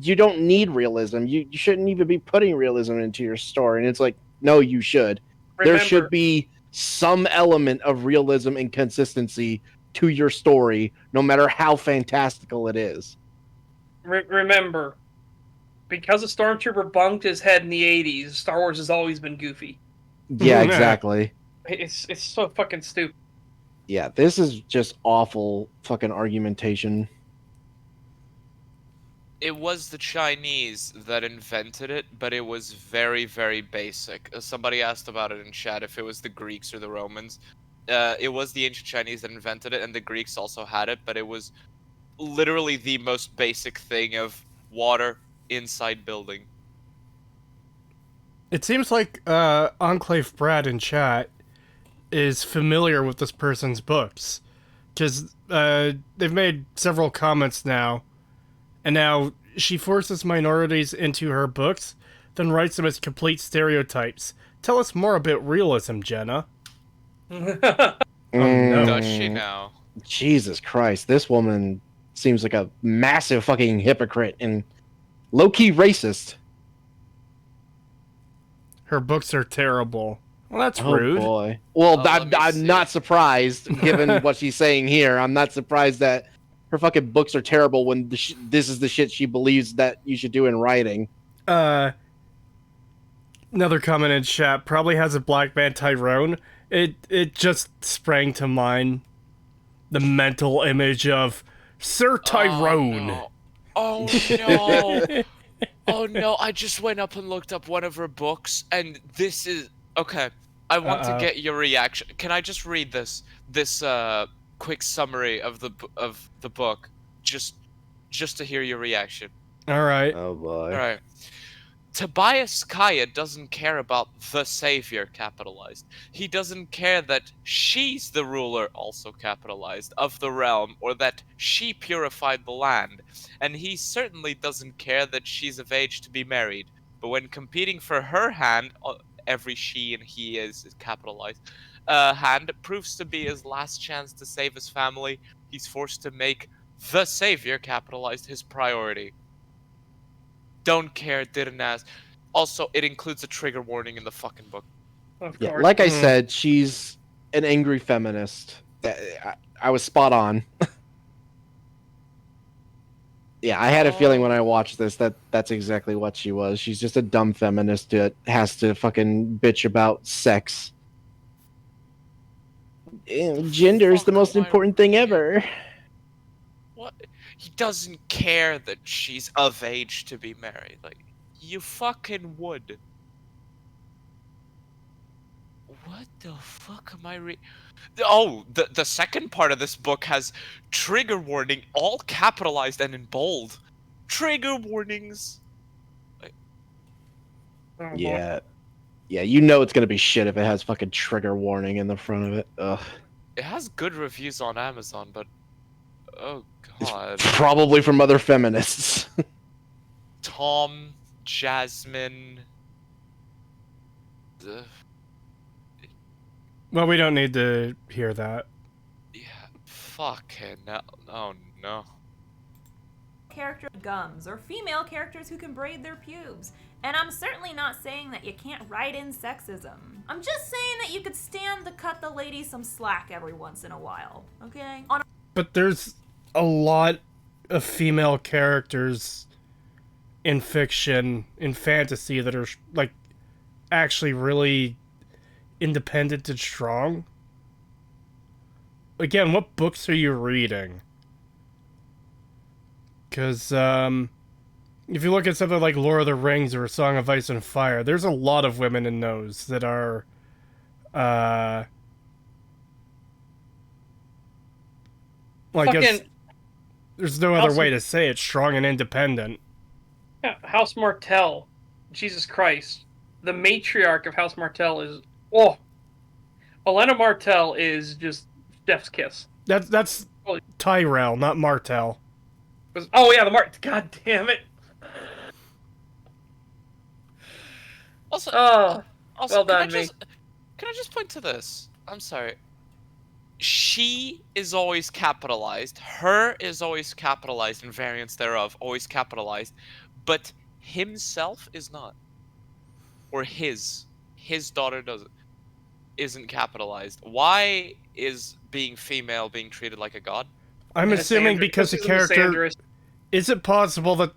you don't need realism. You shouldn't even be putting realism into your story. And it's like, no, you should. There should be some element of realism and consistency to your story, no matter how fantastical it is. Remember, because a stormtrooper bunked his head in the 80s, Star Wars has always been goofy. Yeah, exactly. It's so fucking stupid. Yeah, this is just awful fucking argumentation. It was the Chinese that invented it, but it was very, very basic. Somebody asked about it in chat if it was the Greeks or the Romans. It was the ancient Chinese that invented it, and the Greeks also had it, but it was literally the most basic thing of water inside building. It seems like Enclave Brad in chat is familiar with this person's books, because they've made several comments now, and now she forces minorities into her books, then writes them as complete stereotypes. Tell us more about realism, Jenna. Oh, no. Does she now? Jesus Christ, this woman seems like a massive fucking hypocrite and low-key racist. Her books are terrible. Well, that's rude. Oh, boy. Well, I'm not surprised, given what she's saying here. I'm not surprised that her fucking books are terrible when this is the shit she believes that you should do in writing. Another comment in chat probably has a black man Tyrone. It just sprang to mind the mental image of Sir Tyrone. Oh no! Oh no! I just went up and looked up one of her books, and this is okay. I want to get your reaction. Can I just read this quick summary of the book, just to hear your reaction? All right. Oh boy. All right. Tobias Kaya doesn't care about the savior, capitalized. He doesn't care that she's the ruler, also capitalized, of the realm, or that she purified the land. And he certainly doesn't care that she's of age to be married. But when competing for her hand, every she and he is capitalized, hand proves to be his last chance to save his family, he's forced to make the savior, capitalized, his priority. Don't care, didn't ask. Also, it includes a trigger warning in the fucking book. Of Yeah, course. like I said, she's an angry feminist. I was spot on. Yeah, I had a feeling when I watched this that that's exactly what she was. She's just a dumb feminist that has to fucking bitch about sex. Gender is the most important thing ever. What? He doesn't care that she's of age to be married. Like, you fucking would. What the fuck am I reading? Oh, the second part of this book has trigger warning, all capitalized and in bold. Trigger warnings. Like, yeah. Yeah, you know it's gonna be shit if it has fucking trigger warning in the front of it. Ugh. it has good reviews on Amazon, but oh god. It's probably from other feminists. Tom, Jasmine. Well, we don't need to hear that. Yeah, fucking no. Oh no. Character gums, or female characters who can braid their pubes. And I'm certainly not saying that you can't write in sexism. I'm just saying that you could stand to cut the ladies some slack every once in a while, okay? But there's a lot of female characters in fiction, in fantasy, that are, like, actually really independent and strong. Again, what books are you reading? Because, if you look at something like Lord of the Rings or A Song of Ice and Fire, there's a lot of women in those that are, Well, I guess Fucking there's no other House, way to say it. Strong and independent. House Martell. Jesus Christ. The matriarch of House Martell is Olenna Martell is just Steph's kiss. That's Tyrell, not Martell. Oh yeah, God damn it. Also, well done, can I just point to this? I'm sorry. She is always capitalized. Her is always capitalized, and variants thereof always capitalized. But himself is not. Or his daughter isn't capitalized. Why is being female being treated like a god? I'm assuming because the character. Is it possible that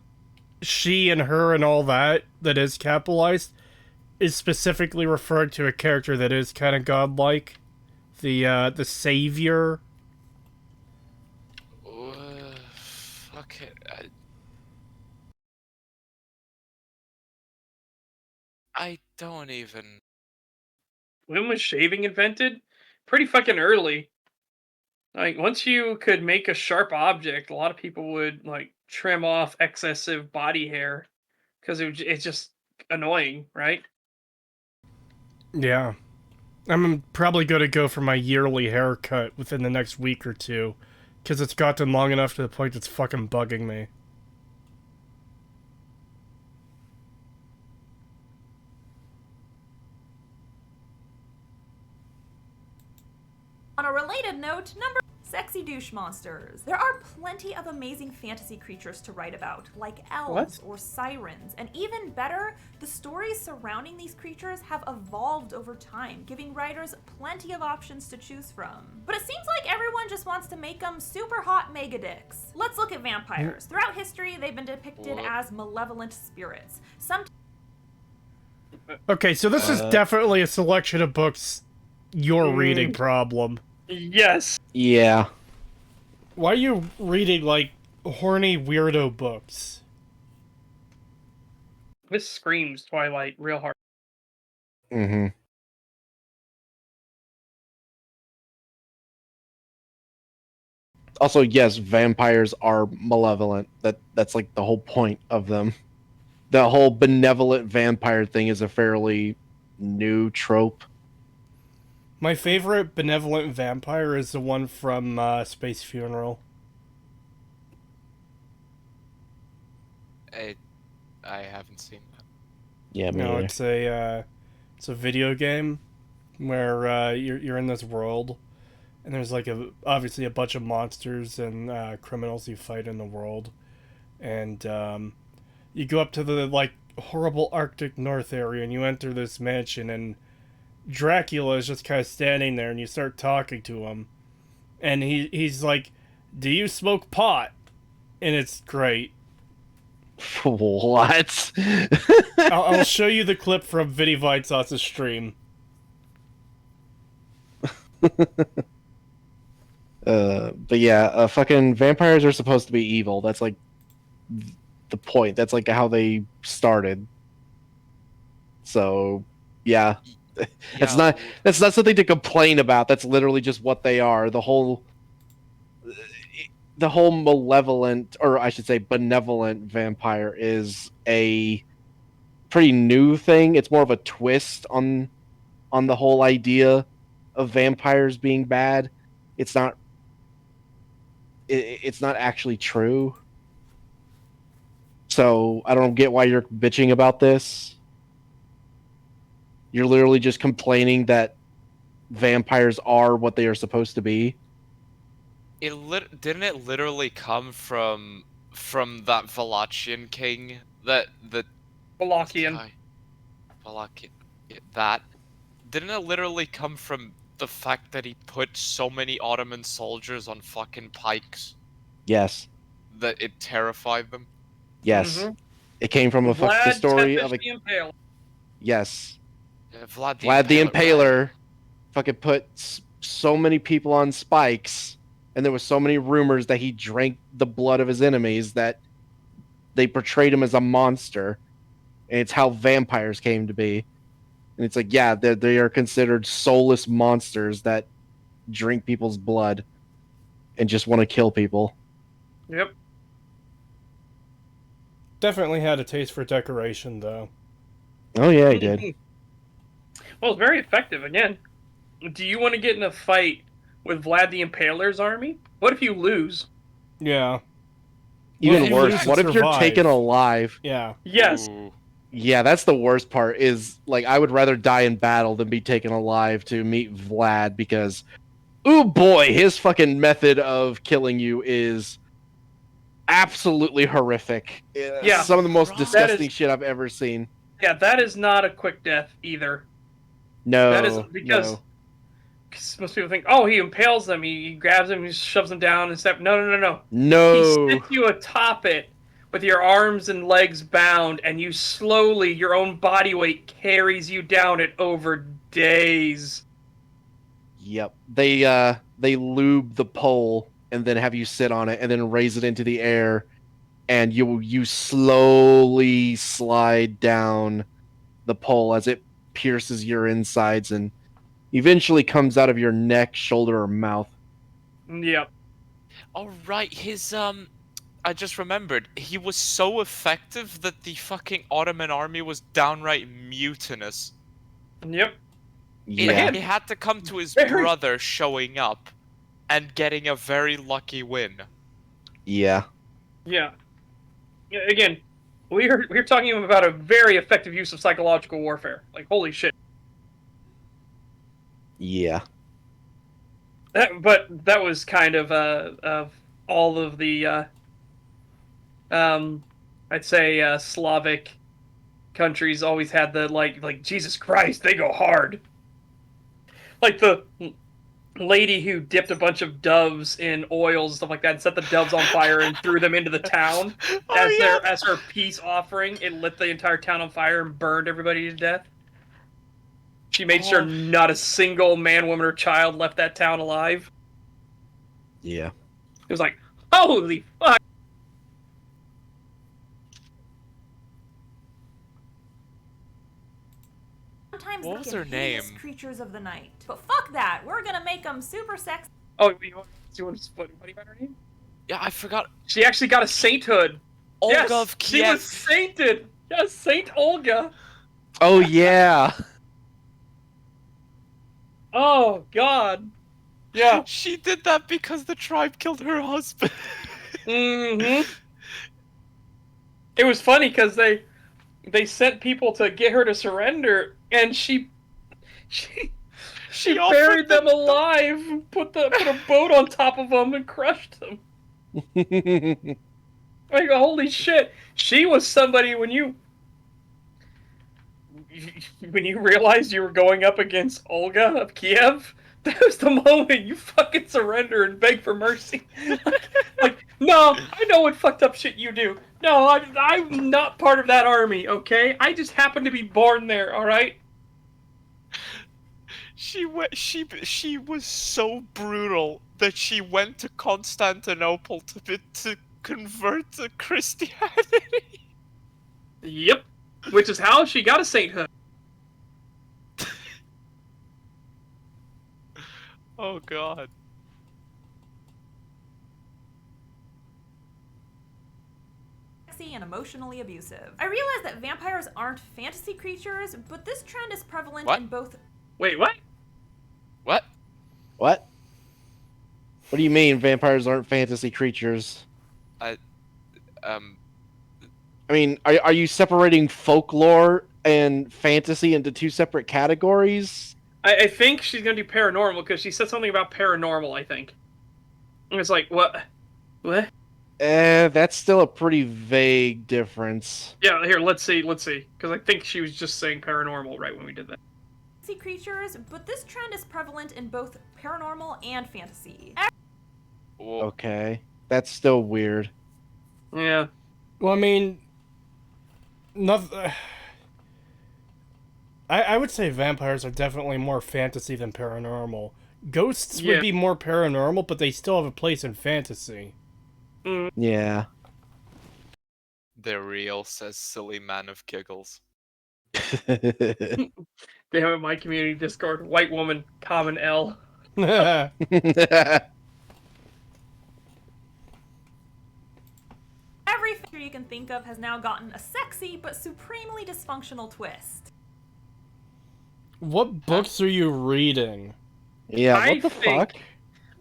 she and her and all that is capitalized is specifically referred to a character that is kind of godlike? The savior. Fuck it. I don't even. When was shaving invented? Pretty fucking early. Like, once you could make a sharp object, a lot of people would, like, trim off excessive body hair. Because it's just annoying, right? Yeah. I'm probably going to go for my yearly haircut within the next week or two. Because it's gotten long enough to the point it's fucking bugging me. On a related note, sexy douche monsters. There are plenty of amazing fantasy creatures to write about, like elves or sirens, and even better, the stories surrounding these creatures have evolved over time, giving writers plenty of options to choose from. But it seems like everyone just wants to make them super hot mega dicks. Let's look at vampires. Throughout history, they've been depicted as malevolent spirits. Okay, so this is definitely a selection of books you're reading problem. Yes. Yeah. Why are you reading, like, horny weirdo books? This screams Twilight real hard. Mm-hmm. Also, yes, vampires are malevolent. That's like the whole point of them. The whole benevolent vampire thing is a fairly new trope. My favorite benevolent vampire is the one from Space Funeral. I haven't seen that. Yeah, no, it's a video game where you're in this world, and there's like obviously a bunch of monsters and criminals you fight in the world, and you go up to the like horrible Arctic North area, and you enter this mansion, and Dracula is just kind of standing there, and you start talking to him, and he's like, "Do you smoke pot?" And it's great. What? I'll show you the clip from Vinny Vitesauce's stream. But yeah, fucking vampires are supposed to be evil. That's like the point. That's like how they started. So, yeah. That's not something to complain about. That's literally just what they are. The whole malevolent, or I should say benevolent vampire is a pretty new thing. It's more of a twist on the whole idea of vampires being bad. It's not actually true. So I don't get why you're bitching about this. You're literally just complaining that vampires are what they are supposed to be. Didn't it literally come from that Valachian king that Valachian. That didn't it literally come from the fact that he put so many Ottoman soldiers on fucking pikes? Yes. That it terrified them. Yes. Mm-hmm. It came from the story of a the Impaler. Yes. Yeah, Vlad the Impaler fucking put so many people on spikes, and there was so many rumors that he drank the blood of his enemies that they portrayed him as a monster. And it's how vampires came to be. And it's like, yeah, they are considered soulless monsters that drink people's blood. and just want to kill people. Yep. Definitely had a taste for decoration, though. Oh yeah, he did. Well, it's very effective. Again, do you want to get in a fight with Vlad the Impaler's army? What if you lose? Yeah. Even if you worse, lose, what you if you're survive. taken alive? Yeah. Yes. Ooh. Yeah, that's the worst part. Is like I would rather die in battle than be taken alive to meet Vlad because, oh boy, his fucking method of killing you is absolutely horrific. Yeah. Some of the most Right. disgusting That is- shit I've ever seen. Yeah, that is not a quick death either. No, That is because no. most people think, oh, he impales them, he grabs them, he shoves them down and stuff. No. No. He sits you atop it with your arms and legs bound, and you slowly, your own body weight carries you down it over days. Yep. They lube the pole and then have you sit on it and then raise it into the air, and you slowly slide down the pole as it pierces your insides and eventually comes out of your neck, shoulder, or mouth. Yep. Oh right, his I just remembered, he was so effective that the fucking Ottoman army was downright mutinous. Yep. Yeah. He had to come to his Very- brother showing up and getting a very lucky win. Yeah. Yeah. Again, we're talking about a very effective use of psychological warfare. Like, holy shit. Yeah. But that was kind of all of the I'd say Slavic countries always had the like Jesus Christ, they go hard. Like the lady who dipped a bunch of doves in oils and stuff like that and set the doves on fire and threw them into the town as her peace offering. It lit the entire town on fire and burned everybody to death. She made sure not a single man, woman, or child left that town alive. Yeah. It was like, holy fuck. Sometimes What they was get her hideous name? creatures of the night. But fuck that. We're gonna make them super sexy. Oh, do you want to split what about her name? Yeah, I forgot. She actually got a sainthood. Olga Yes, of she Kiev. was sainted. Yes, Saint Olga. Oh yeah. Oh God. Yeah. She did that because the tribe killed her husband. Mm-hmm. It was funny because they sent people to get her to surrender, and she buried them alive, put a boat on top of them, and crushed them. Like, holy shit! She was somebody when you realized you were going up against Olga of Kiev. That was the moment you fucking surrender and beg for mercy. like, no, I know what fucked up shit you do. No, I'm not part of that army, okay? I just happen to be born there, alright? She was so brutal that she went to Constantinople to convert to Christianity. Yep. Which is how she got a sainthood. Oh god. And emotionally abusive. I realize that vampires aren't fantasy creatures, but this trend is prevalent in both. Wait, what? What? What? What do you mean vampires aren't fantasy creatures? I mean, are you separating folklore and fantasy into two separate categories? I think she's gonna do paranormal because she said something about paranormal, I think. And it's like, what? What? That's still a pretty vague difference. Yeah, here, let's see. Because I think she was just saying paranormal right when we did that. Fantasy creatures, but this trend is prevalent in both paranormal and fantasy. Okay. That's still weird. Yeah. Well, I mean, nothing. I would say vampires are definitely more fantasy than paranormal. Ghosts would be more paranormal, but they still have a place in fantasy. Yeah. They're real, says silly man of giggles. They have in my community Discord, white woman, common L. can think of has now gotten a sexy but supremely dysfunctional twist. What books are you reading? Yeah, what the fuck?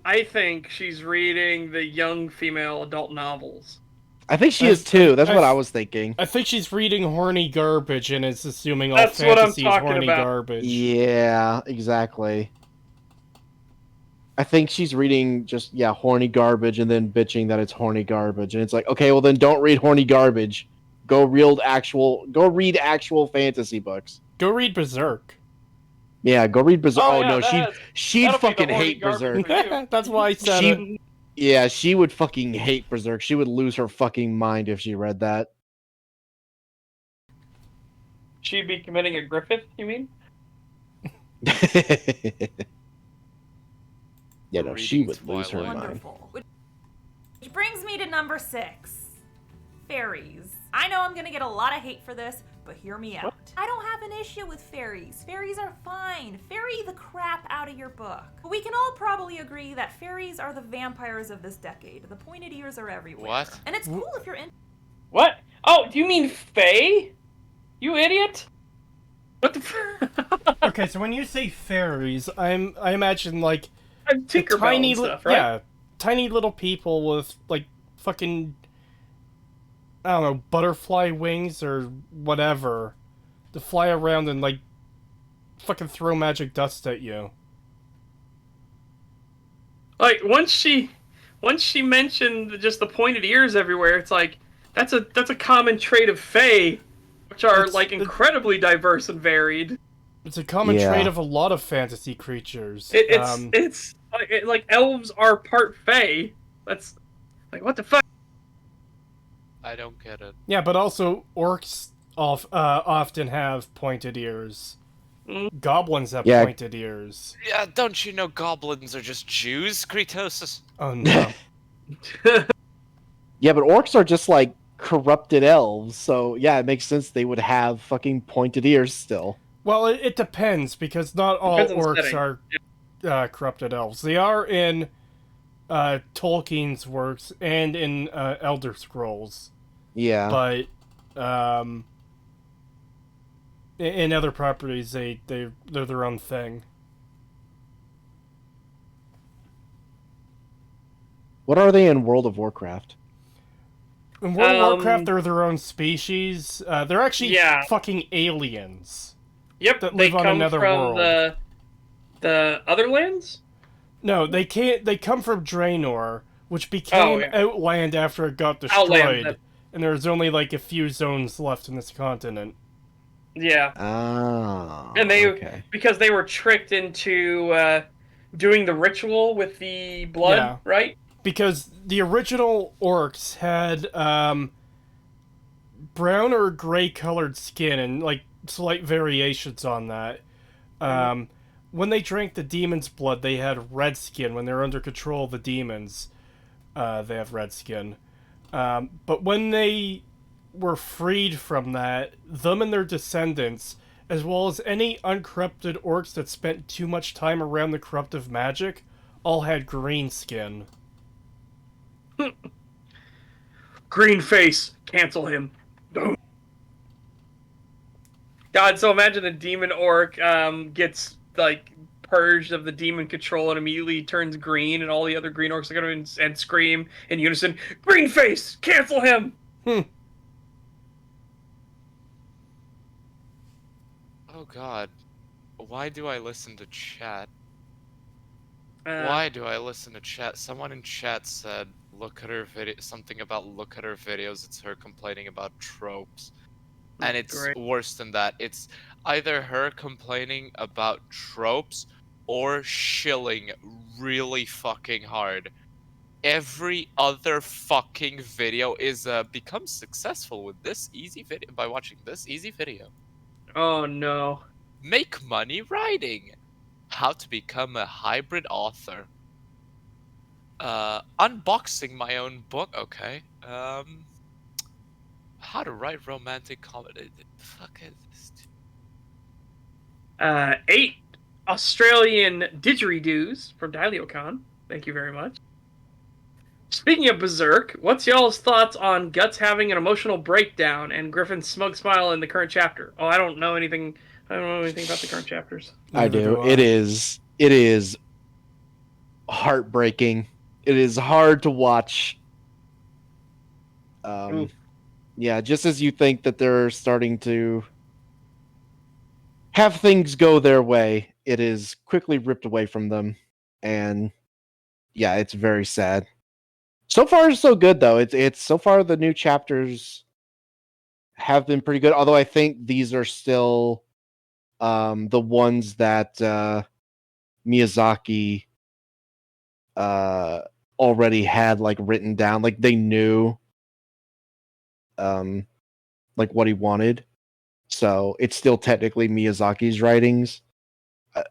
I think she's reading the young female adult novels. I think she is too. That's what I was thinking. I think she's reading horny garbage and is assuming all That's what I'm fantasy is talking horny about. garbage. Yeah, exactly. I think she's reading just horny garbage and then bitching that it's horny garbage, and it's like, okay, well then don't read horny garbage. Go read actual fantasy books. Go read Berserk. Yeah, go read Berserk. Oh, Oh, yeah, no, she'd fucking hate Berserk. That's why I said it. Yeah, she would fucking hate Berserk. She would lose her fucking mind if she read that. She'd be committing a Griffith, you mean? Yeah, no, she would lose her mind. Wonderful. Which brings me to number 6. Fairies. I know I'm gonna get a lot of hate for this, but hear me out. I don't have an issue with fairies. Fairies are fine. Fairy the crap out of your book. But we can all probably agree that fairies are the vampires of this decade. The pointed ears are everywhere. What? And it's cool if you're in. What? Oh, do you mean fae? You idiot? What the? Okay, so when you say fairies, I imagine like Tinkerbell tiny and stuff, right? Yeah, tiny little people with like fucking, I don't know, butterfly wings or whatever to fly around and like fucking throw magic dust at you. Like once she mentioned just the pointed ears everywhere, it's like that's a common trait of fae, which are incredibly diverse and varied. It's a common trait of a lot of fantasy creatures. It's like elves are part fae. That's like what the fuck. I don't get it. Yeah, but also orcs often have pointed ears. Goblins have pointed ears. Yeah, don't you know goblins are just Jews, Creetosis? Oh no. Yeah, but orcs are just like corrupted elves, so yeah, it makes sense they would have fucking pointed ears still. Well, it depends, because not all orcs are corrupted elves. They are in Tolkien's works and in Elder Scrolls. Yeah. But in other properties, they're their own thing. What are they in World of Warcraft? In World of Warcraft, they're their own species. They're actually fucking aliens. Yep, that they live on come another from world. the other lands? No, they can't. They come from Draenor, which became Outland after it got destroyed, Outland, and there's only like a few zones left in this continent. Yeah. Oh. And they because they were tricked into doing the ritual with the blood, right? Because the original orcs had brown or gray colored skin and like slight variations on that. When they drank the demon's blood, they had red skin. When they're under control of the demons, they have red skin. But when they were freed from that, them and their descendants, as well as any uncorrupted orcs that spent too much time around the corruptive magic, all had green skin. Green face, cancel him. God, so imagine a demon orc gets like purged of the demon control and immediately turns green, and all the other green orcs are going to and scream in unison, "Green face, cancel him!" Oh God, why do I listen to chat? Why do I listen to chat? Someone in chat said, "Look at her video." Something about look at her videos. It's her complaining about tropes. And it's worse than that. It's either her complaining about tropes or shilling really fucking hard. Every other fucking video is becomes successful with this easy video by watching this easy video. Oh no. Make money writing. How to become a hybrid author. Unboxing my own book. Okay. How to write romantic comedy. The fuck is this? 8 Australian didgeridoos from DialioCon. Thank you very much. Speaking of Berserk, what's y'all's thoughts on Guts having an emotional breakdown and Griffin's smug smile in the current chapter? Oh, I don't know anything about the current chapters. I do. It is heartbreaking. It is hard to watch. Yeah, just as you think that they're starting to have things go their way, it is quickly ripped away from them, and yeah, it's very sad. So far, so good though. It's so far the new chapters have been pretty good. Although I think these are still the ones that Miyazaki already had like written down. Like they knew like what he wanted. So it's still technically Miyazaki's writings.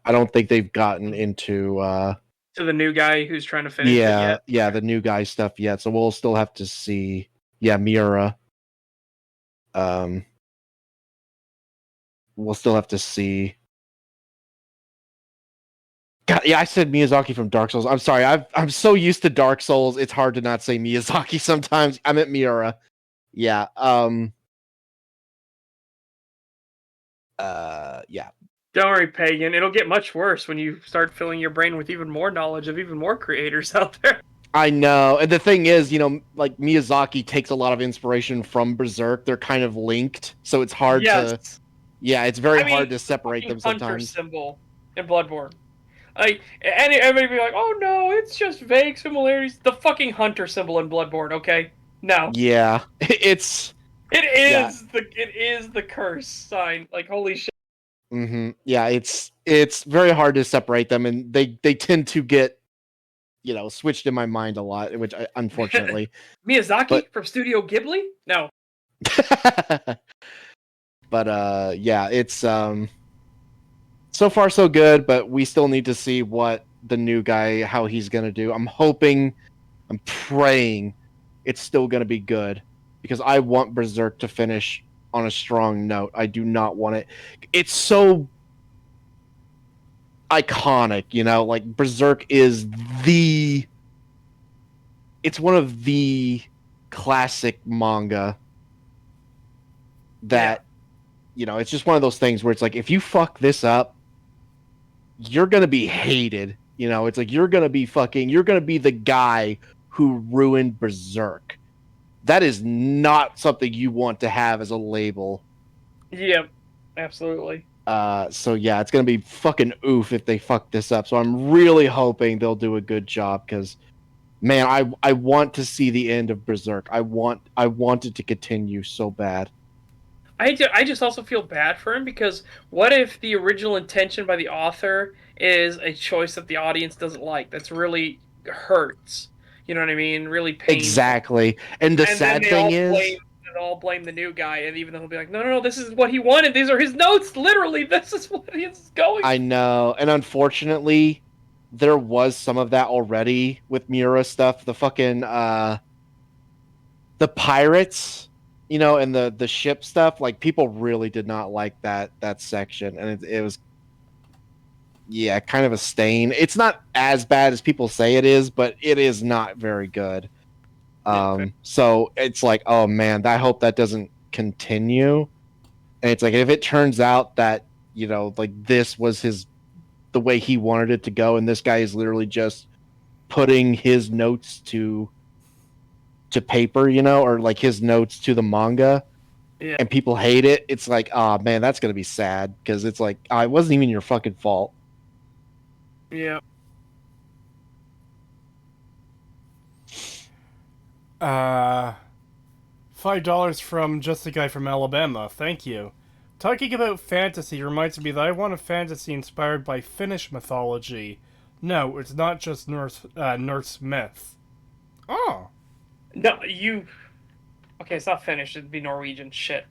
I don't think they've gotten into to the new guy who's trying to finish it yet. Yeah, the new guy stuff yet. So we'll still have to see. Yeah, Miura. We'll still have to see. God, yeah, I said Miyazaki from Dark Souls. I'm sorry. I'm so used to Dark Souls. It's hard to not say Miyazaki sometimes. I meant Miura. Yeah. Yeah. Don't worry, Pagan. It'll get much worse when you start filling your brain with even more knowledge of even more creators out there. I know. And the thing is, like Miyazaki takes a lot of inspiration from Berserk. They're kind of linked. So it's hard to... Yeah, it's very hard to separate them sometimes. Hunter symbol in Bloodborne. Like, and everybody be like, oh no, it's just vague similarities. The fucking hunter symbol in Bloodborne, okay? No. Yeah. It is the curse sign. Like, holy shit. Mm-hmm. Yeah, it's very hard to separate them, and they tend to get switched in my mind a lot, which unfortunately. Miyazaki from Studio Ghibli? No. But yeah, it's so far so good, but we still need to see what the new guy, how he's gonna do. I'm praying it's still gonna be good, because I want Berserk to finish on a strong note. I do not want it. It's so iconic, like Berserk is it's one of the classic manga that it's just one of those things where it's like, if you fuck this up, you're gonna be hated. It's like you're gonna be the guy who ruined Berserk. That is not something you want to have as a label. Yep, absolutely. So yeah, it's gonna be fucking oof if they fuck this up. So I'm really hoping they'll do a good job, because man, I want to see the end of Berserk. I want it to continue so bad. I just also feel bad for him, because what if the original intention by the author is a choice that the audience doesn't like? That's really hurts. You know what I mean? Really painful. Exactly. And the sad thing is, they all blame the new guy, and even though he'll be like, no, this is what he wanted. These are his notes. Literally, this is what he's going. I know, and unfortunately, there was some of that already with Miura stuff. The fucking the pirates, and the ship stuff. Like, people really did not like that section, and it was, yeah, kind of a stain. It's not as bad as people say it is, but it is not very good. So it's like, oh man, I hope that doesn't continue. And it's like, if it turns out that like this was the way he wanted it to go, and this guy is literally just putting his notes to paper, or like his notes to the manga, and people hate it, it's like, oh man, that's gonna be sad, because it's like, it wasn't even your fucking fault. Yeah. $5 from Just a Guy from Alabama. Thank you. Talking about fantasy reminds me that I want a fantasy inspired by Finnish mythology. No, it's not just Norse myth. Oh. No, okay, it's not Finnish. It'd be Norwegian. Shit.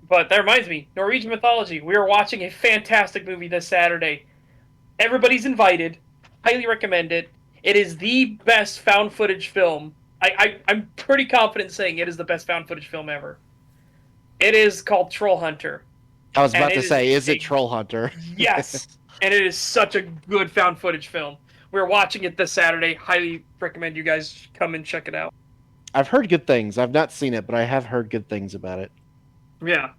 But that reminds me, Norwegian mythology. We are watching a fantastic movie this Saturday. Everybody's invited. Highly recommend it. It is the best found footage film. I'm pretty confident saying it is the best found footage film ever. It is called Troll Hunter. I was about to say, is it Troll Hunter? Yes. And it is such a good found footage film. We're watching it this Saturday. Highly recommend you guys come and check it out. I've heard good things. I've not seen it, but I have heard good things about it. Yeah.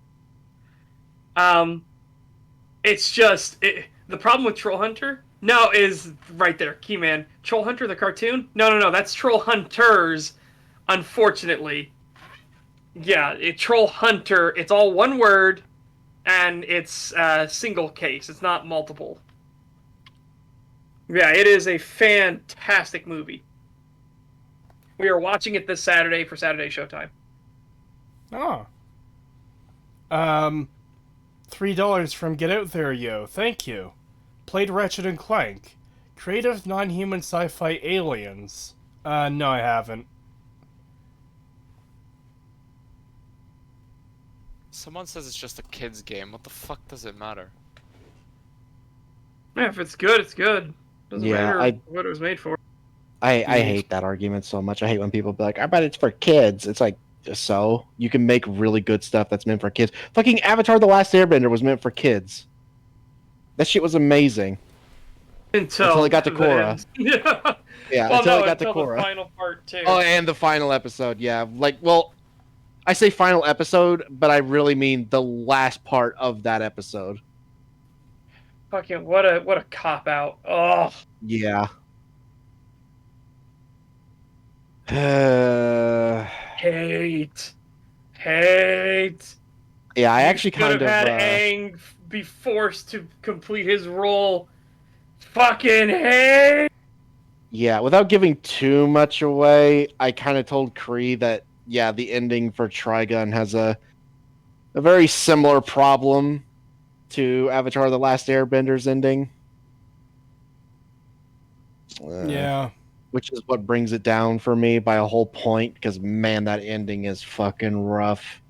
It's just the problem with Troll Hunter is right there, Keyman. Troll Hunter the cartoon? No, that's Troll Hunters. Unfortunately, yeah, Troll Hunter. It's all one word, and it's a single case. It's not multiple. Yeah, it is a fantastic movie. We are watching it this Saturday for Saturday Showtime. Oh. $3 from Get Out There Yo. Thank you. Played Ratchet and Clank. Creative non-human sci-fi aliens. No, I haven't. Someone says it's just a kid's game. What the fuck does it matter? Yeah, if it's good, it's good. Doesn't matter what it was made for. I hate that argument so much. I hate when people be like, I bet it's for kids. It's like, so? You can make really good stuff that's meant for kids. Fucking Avatar The Last Airbender was meant for kids. That shit was amazing. Until it got to Korra. Yeah, well, until it got to the Korra. final part, too. Oh, and the final episode, yeah. Like, well, I say final episode, but I really mean the last part of that episode. Fucking, what a cop-out. Oh. Yeah. Hate. Yeah, I actually kind of had Aang be forced to complete his role. Fucking hate. Yeah, without giving too much away, I kind of told Kree that yeah, the ending for Trigun has a very similar problem to Avatar: The Last Airbender's ending. Yeah. Which is what brings it down for me by a whole point, because man, that ending is fucking rough.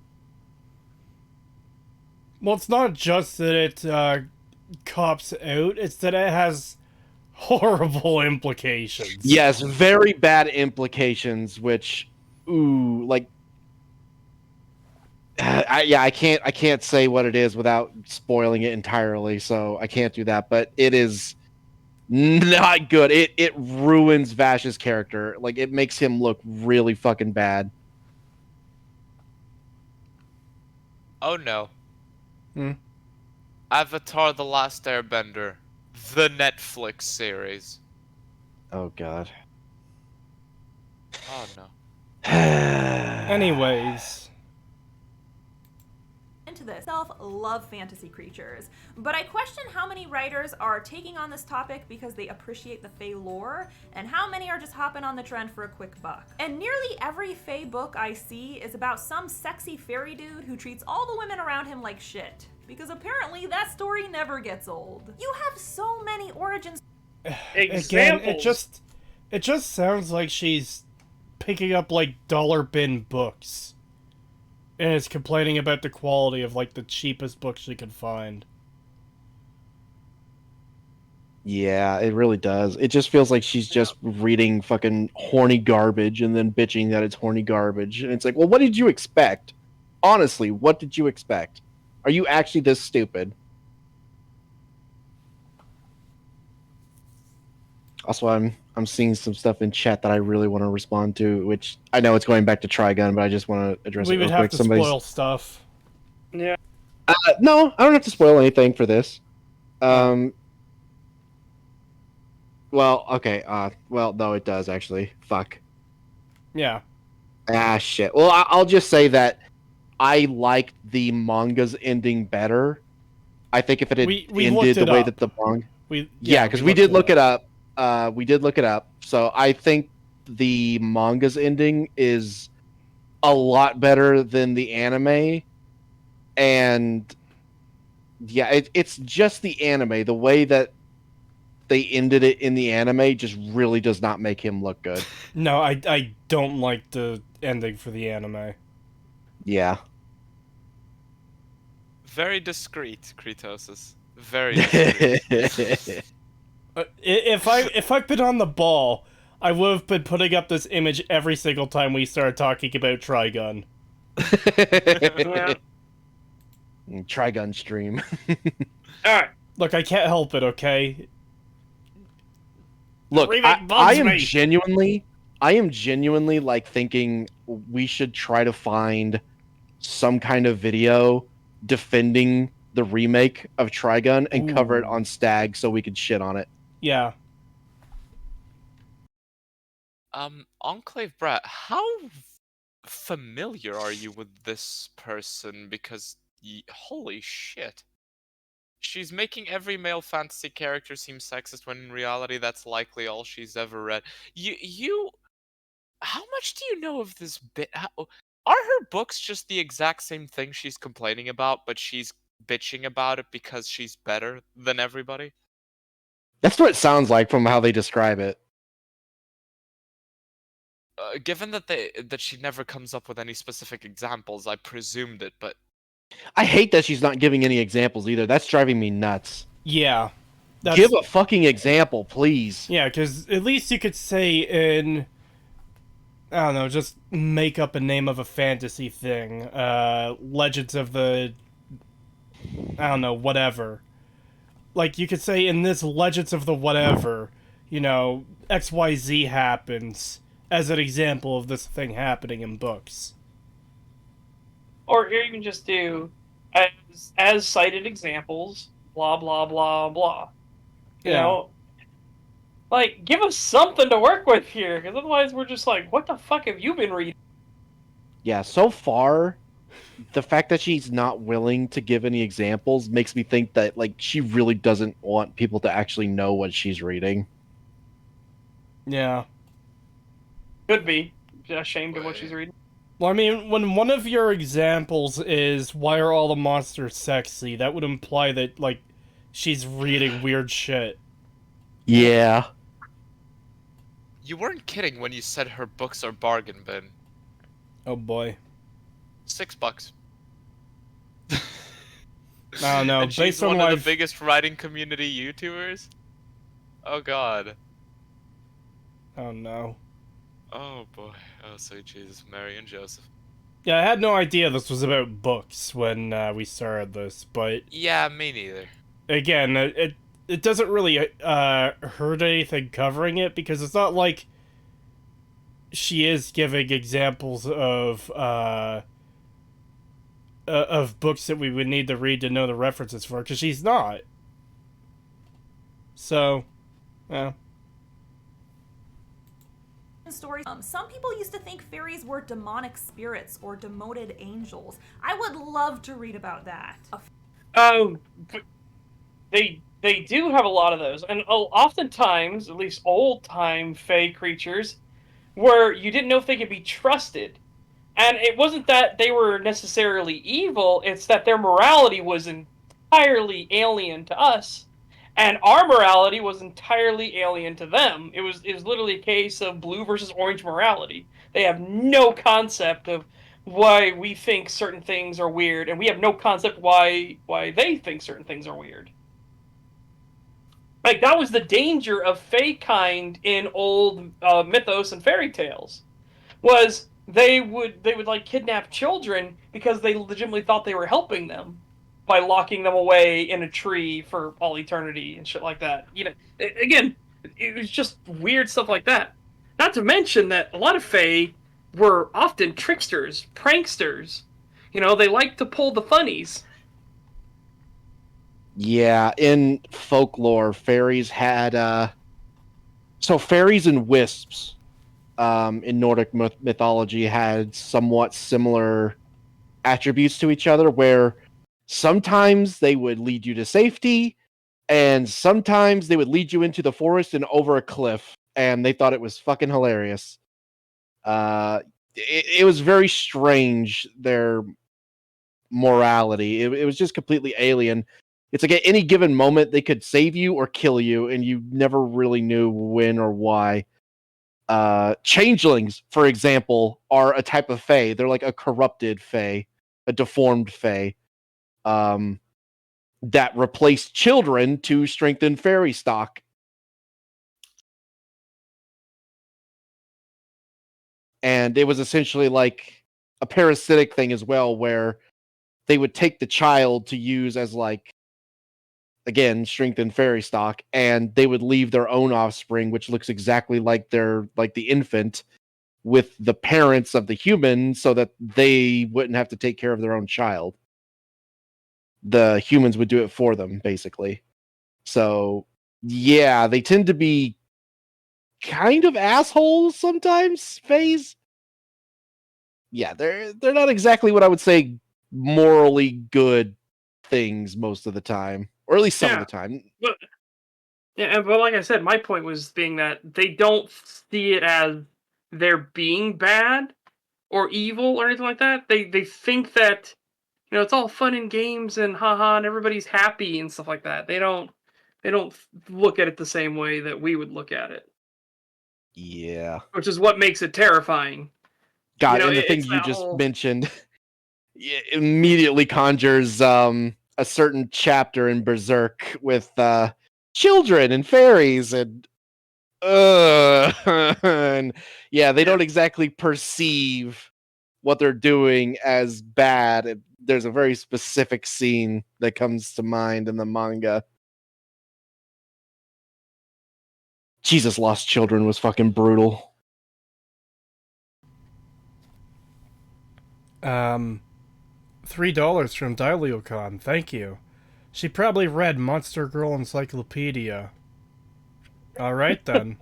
Well, it's not just that it cops out, it's that it has horrible implications. Yes, very bad implications, which, ooh, like, I can't say what it is without spoiling it entirely, so I can't do that, but it is not good. It ruins Vash's character. Like, it makes him look really fucking bad. Oh no. Hmm? Avatar: The Last Airbender, the Netflix series. Oh god. Oh no. Anyways. Into this self-love fantasy creatures, but I question how many writers are taking on this topic because they appreciate the Fae lore, and how many are just hopping on the trend for a quick buck. And nearly every Fae book I see is about some sexy fairy dude who treats all the women around him like shit, because apparently that story never gets old. You have so many origins. Again, it just sounds like she's picking up like dollar bin books. And is complaining about the quality of, like, the cheapest books she could find. Yeah, it really does. It just feels like she's just reading fucking horny garbage and then bitching that it's horny garbage. And it's like, well, what did you expect? Honestly, what did you expect? Are you actually this stupid? Also, I'm seeing some stuff in chat that I really want to respond to, which I know it's going back to Trigun, but I just want to address it real quick. We would have to spoil stuff. Yeah. No, I don't have to spoil anything for this. Well, okay. Well, no, it does actually. Fuck. Yeah. Ah, shit. Well, I'll just say that I liked the manga's ending better. I think if it had ended the way that the manga... Yeah, because we did look it up. We did look it up. So I think the manga's ending is a lot better than the anime. And yeah, it's just the anime. The way that they ended it in the anime just really does not make him look good. No, I don't like the ending for the anime. Yeah. Very discreet, Creetosis. Very discreet. If I'd been on the ball, I would have been putting up this image every single time we started talking about Trigun. Yeah. Trigun stream. Alright. Look, I can't help it, okay? Look, remake bugs I am me. genuinely like thinking we should try to find some kind of video defending the remake of Trigun and cover it Ooh. on STAG so we could shit on it. Yeah. Enclave Brat, how familiar are you with this person? Because holy shit. She's making every male fantasy character seem sexist when in reality that's likely all she's ever read. How much do you know of this bit? Are her books just the exact same thing she's complaining about, but she's bitching about it because she's better than everybody? That's what it sounds like from how they describe it. Given that she never comes up with any specific examples, I presumed it, but I hate that she's not giving any examples either. That's driving me nuts. Yeah. Give a fucking example, please. Yeah, because at least you could say in... I don't know, just make up a name of a fantasy thing. Legends of the... I don't know, whatever. Like, you could say in this Legends of the whatever, you know, XYZ happens as an example of this thing happening in books. Or you can just do as cited examples, blah blah blah blah. You know, like give us something to work with here, because otherwise we're just like, what the fuck have you been reading? Yeah, so far, the fact that she's not willing to give any examples makes me think that like she really doesn't want people to actually know what she's reading. Yeah. Could be ashamed of what she's reading. Well, I mean, when one of your examples is why are all the monsters sexy, that would imply that, like, she's reading weird shit. Yeah. you weren't kidding when you said her books are bargain bin. Oh boy. $6. I don't know. And she's Based on one what of the biggest writing community YouTubers? Oh god. Oh no. Oh boy. Oh sweet Jesus, Mary and Joseph. Yeah, I had no idea this was about books when we started this, but... Yeah, me neither. Again, it doesn't really hurt anything covering it, because it's not like she is giving examples of books that we would need to read to know the references for, because she's not. So, yeah. Stories. Some people used to think fairies were demonic spirits or demoted angels. I would love to read about that. They do have a lot of those, and oftentimes, at least old-time fae creatures, where you didn't know if they could be trusted. And it wasn't that they were necessarily evil, it's that their morality was entirely alien to us, and our morality was entirely alien to them. It was literally a case of blue versus orange morality. They have no concept of why we think certain things are weird, and we have no concept why they think certain things are weird. Like, that was the danger of fae kind in old mythos and fairy tales, was they would like kidnap children because they legitimately thought they were helping them by locking them away in a tree for all eternity and shit like that. You know, again, it was just weird stuff like that. Not to mention that a lot of fae were often tricksters, pranksters. You know, they liked to pull the funnies. Yeah, in folklore, fairies had so fairies and wisps in Nordic mythology had somewhat similar attributes to each other, where sometimes they would lead you to safety, and sometimes they would lead you into the forest and over a cliff, and they thought it was fucking hilarious. It was very strange, their morality. It was just completely alien. It's like at any given moment they could save you or kill you, and you never really knew when or why. Changelings, for example, are a type of fae. They're like a corrupted fae, a deformed fae, that replaced children to strengthen fairy stock. And it was essentially like a parasitic thing as well, where they would take the child to use as like again, strengthened fairy stock, and they would leave their own offspring, which looks exactly like the infant, with the parents of the human, so that they wouldn't have to take care of their own child. The humans would do it for them, basically. So, yeah, they tend to be kind of assholes sometimes, Phase. Yeah, they're not exactly what I would say morally good things most of the time, or at least some of the time. But but like I said, my point was being that they don't see it as they're being bad or evil or anything like that. They think that it's all fun and games and haha and everybody's happy and stuff like that. They don't look at it the same way that we would look at it. Yeah. Which is what makes it terrifying. God, and the thing you just mentioned immediately conjures a certain chapter in Berserk with children and fairies and and yeah, they don't exactly perceive what they're doing as bad. There's a very specific scene that comes to mind in the manga. Jesus, Lost Children was fucking brutal. $3 from Dileocon, thank you. She probably read Monster Girl Encyclopedia. Alright then.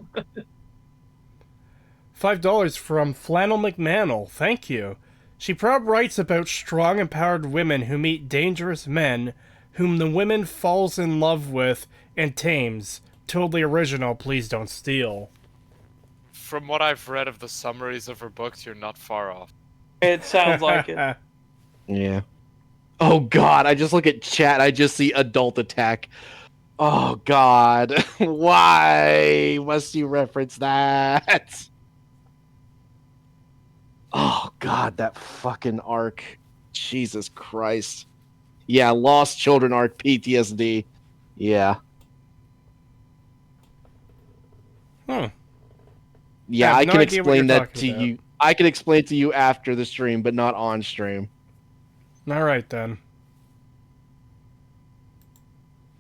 $5 from Flannel McManel, thank you. She probably writes about strong, empowered women who meet dangerous men, whom the women falls in love with and tames. Totally original, please don't steal. From what I've read of the summaries of her books, you're not far off. It sounds like it. Yeah. Oh god, I just look at chat, I just see adult attack. Oh god. Why must you reference that? Oh god, that fucking arc. Jesus Christ. Yeah, Lost Children arc PTSD. Yeah. Yeah, I can explain that to you. I can explain to you after the stream, but not on stream. Alright then.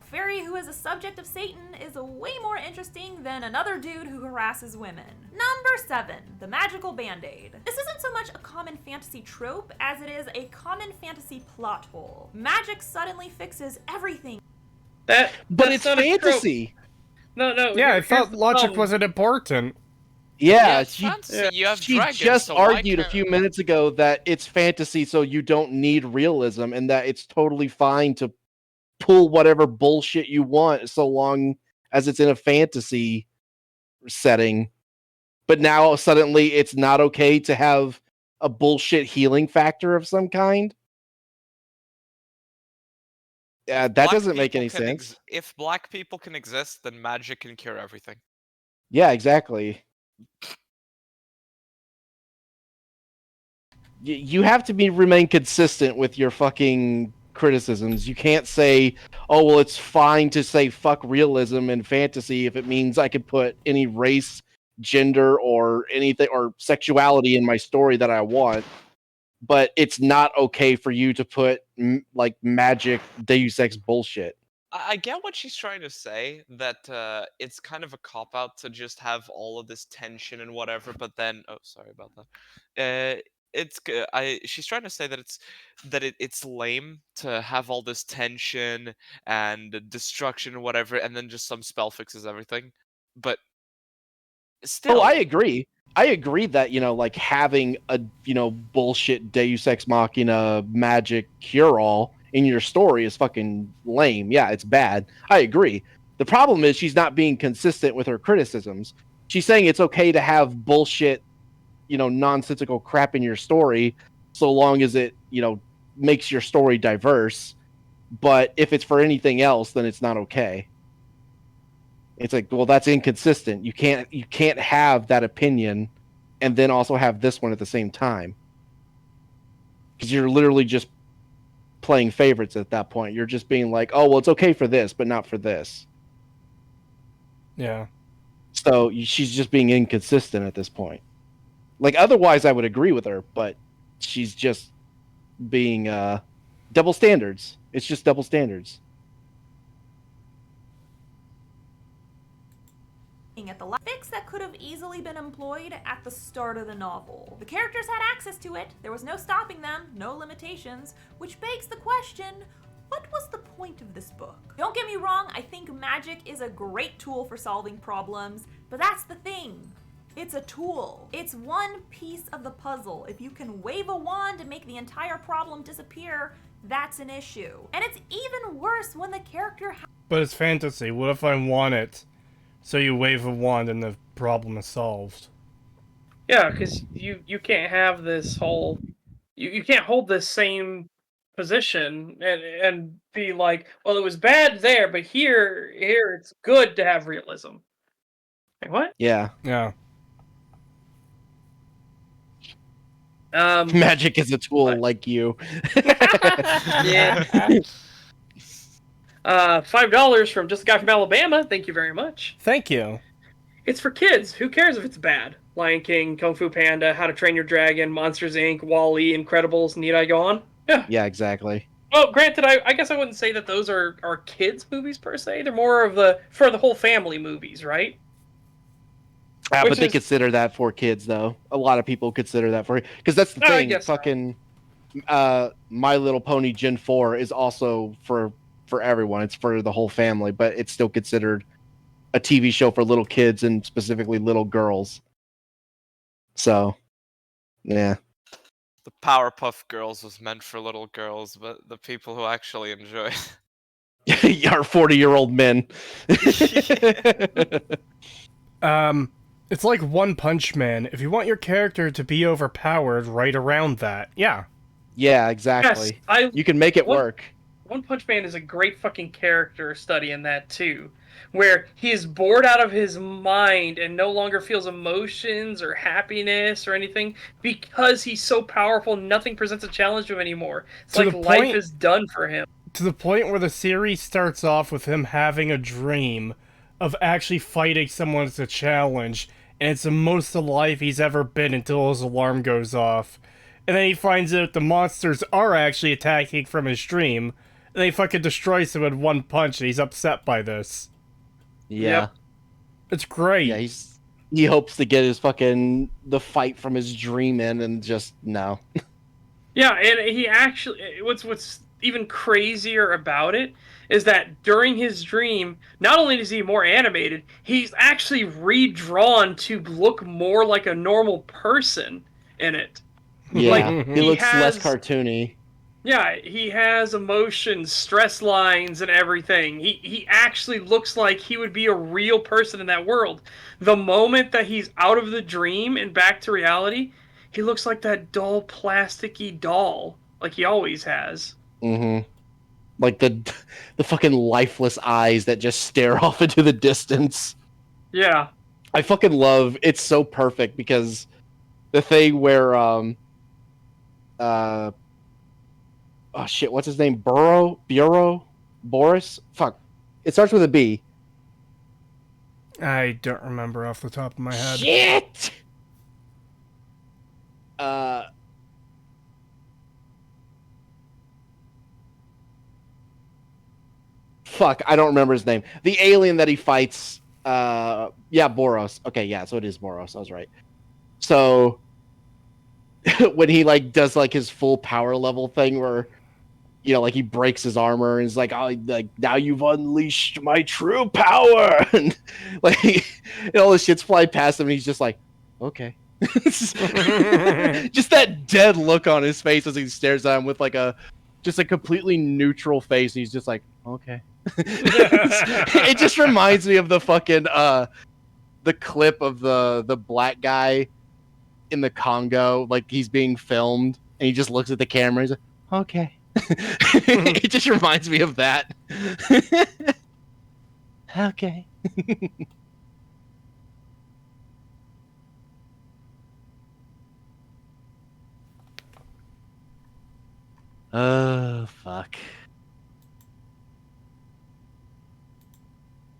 Fairy who is a subject of Satan is way more interesting than another dude who harasses women. Number 7, the magical band-aid. This isn't so much a common fantasy trope as it is a common fantasy plot hole. Magic suddenly fixes everything. But it's fantasy. No. Yeah, I thought logic wasn't important. Yeah, she dragons, just argued a few minutes ago that it's fantasy, so you don't need realism, and that it's totally fine to pull whatever bullshit you want so long as it's in a fantasy setting. But now suddenly it's not okay to have a bullshit healing factor of some kind. Yeah, that doesn't make any sense. If black people can exist, then magic can cure everything. Yeah, exactly. You have to remain consistent with your fucking criticisms. You can't say, oh, well, it's fine to say fuck realism and fantasy if it means I could put any race, gender, or anything, or sexuality in my story that I want. But it's not okay for you to put, like, magic Deus Ex bullshit. I get what she's trying to say, that it's kind of a cop-out to just have all of this tension and whatever, but then... Oh, sorry about that. She's trying to say that it's lame to have all this tension and destruction and whatever, and then just some spell fixes everything. But still... Oh, I agree. I agree that, like having a, bullshit Deus Ex Machina magic cure-all in your story is fucking lame. Yeah, it's bad. I agree. The problem is she's not being consistent with her criticisms. She's saying it's okay to have bullshit, nonsensical crap in your story so long as it, makes your story diverse. But if it's for anything else, then it's not okay. It's like, well, that's inconsistent. You can't have that opinion and then also have this one at the same time. Because you're literally just playing favorites at that point. You're just being like, oh, well, it's okay for this, but not for this. Yeah. So she's just being inconsistent at this point. Like, otherwise I would agree with her, but she's just being double standards. It's just double standards. at the fix that could have easily been employed at the start of the novel. The characters had access to it, there was no stopping them, no limitations, which begs the question, what was the point of this book? Don't get me wrong, I think magic is a great tool for solving problems, but that's the thing. It's a tool. It's one piece of the puzzle. If you can wave a wand and make the entire problem disappear, that's an issue. And it's even worse when the character But it's fantasy. What if I want it? So you wave a wand and the problem is solved. Yeah, because you can't have this whole... You can't hold this same position and be like, well, it was bad there, but here it's good to have realism. Like, what? Yeah. Yeah. Magic is a tool like you. Yeah. $5 from Just a Guy from Alabama. Thank you very much. Thank you. It's for kids. Who cares if it's bad? Lion King, Kung Fu Panda, How to Train Your Dragon, Monsters Inc., Wall-E, Incredibles. Need I go on? Yeah. Yeah, exactly. Well, granted, I guess I wouldn't say that those are kids' movies per se. They're more of for the whole family movies, right? But they consider that for kids, though. A lot of people consider that for... Because that's the thing. Fucking My Little Pony Gen 4 is also for everyone. It's for the whole family, but it's still considered a TV show for little kids and specifically little girls. So, yeah. The Powerpuff Girls was meant for little girls, but the people who actually enjoy it are 40-year-old men. It's like One Punch Man. If you want your character to be overpowered, write around that. Yeah. Yeah, exactly. Yes, you can make it work. One Punch Man is a great fucking character study in that too, where he is bored out of his mind and no longer feels emotions or happiness or anything because he's so powerful, nothing presents a challenge to him anymore. It's like life is done for him. To the point where the series starts off with him having a dream of actually fighting someone as a challenge, and it's the most alive he's ever been until his alarm goes off. And then he finds out the monsters are actually attacking from his dream, and they fucking destroys him in one punch, and he's upset by this. Yeah. Yep. It's great. Yeah, he hopes to get the fight from his dream in, and just, no. Yeah, and he actually... What's even crazier about it is that during his dream, not only is he more animated, he's actually redrawn to look more like a normal person in it. Yeah, like, he looks less cartoony. Yeah, he has emotions, stress lines, and everything. He actually looks like he would be a real person in that world. The moment that he's out of the dream and back to reality, he looks like that dull, plasticky doll, like he always has. Mm-hmm. Like the fucking lifeless eyes that just stare off into the distance. Yeah. I fucking love... It's so perfect because the thing where... oh shit, what's his name? Boris? Fuck. It starts with a B. I don't remember off the top of my head. Shit! Fuck, I don't remember his name. The alien that he fights, yeah, Boros. Okay, yeah, so it is Boros, I was right. So, when he, like, does, like, his full power level thing where, you know, like, he breaks his armor and he's like, oh, like, now you've unleashed my true power! And, like, and all this shit's flying past him and he's just like, okay. Just that dead look on his face as he stares at him with, like, just a completely neutral face, and he's just like, okay. It just reminds me of the fucking the clip of the black guy in the Congo, like he's being filmed and he just looks at the camera and he's like, okay. It just reminds me of that. Okay. Oh, fuck.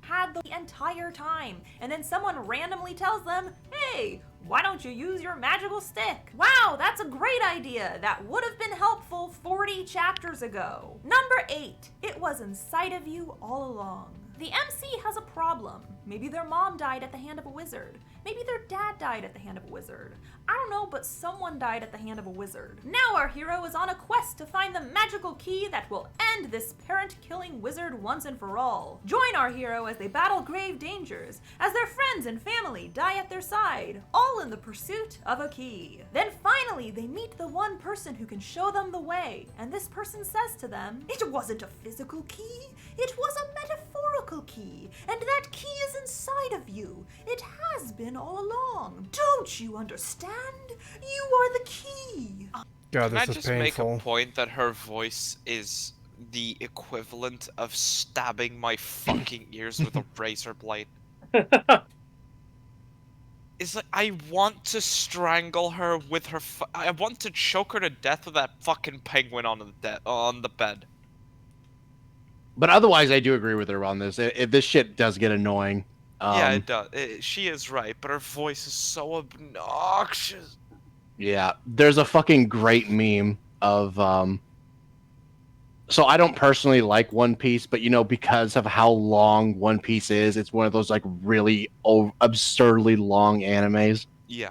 Had the entire time, and then someone randomly tells them, hey, why don't you use your magical stick? Wow, that's a great idea. That would have been helpful 40 chapters ago. Number 8, it was inside of you all along. The MC has a problem. Maybe their mom died at the hand of a wizard. Maybe their dad died at the hand of a wizard. I don't know, but someone died at the hand of a wizard. Now our hero is on a quest to find the magical key that will end this parent-killing wizard once and for all. Join our hero as they battle grave dangers, as their friends and family die at their side, all in the pursuit of a key. Then finally, they meet the one person who can show them the way, and this person says to them, "It wasn't a physical key, it was a metaphorical key, and that key is inside of you. It has been all along. Don't you understand? You are the key." God, Can I this just is painful. make a point that her voice is the equivalent of stabbing my fucking ears with a razor blade? It's like, I want to strangle her with her I want to choke her to death with that fucking penguin on the bed. But otherwise, I do agree with her on this. This shit does get annoying. Yeah, it does. She is right, but her voice is so obnoxious. Yeah, there's a fucking great meme of so I don't personally like One Piece, but because of how long One Piece is, it's one of those like really absurdly long animes. Yeah.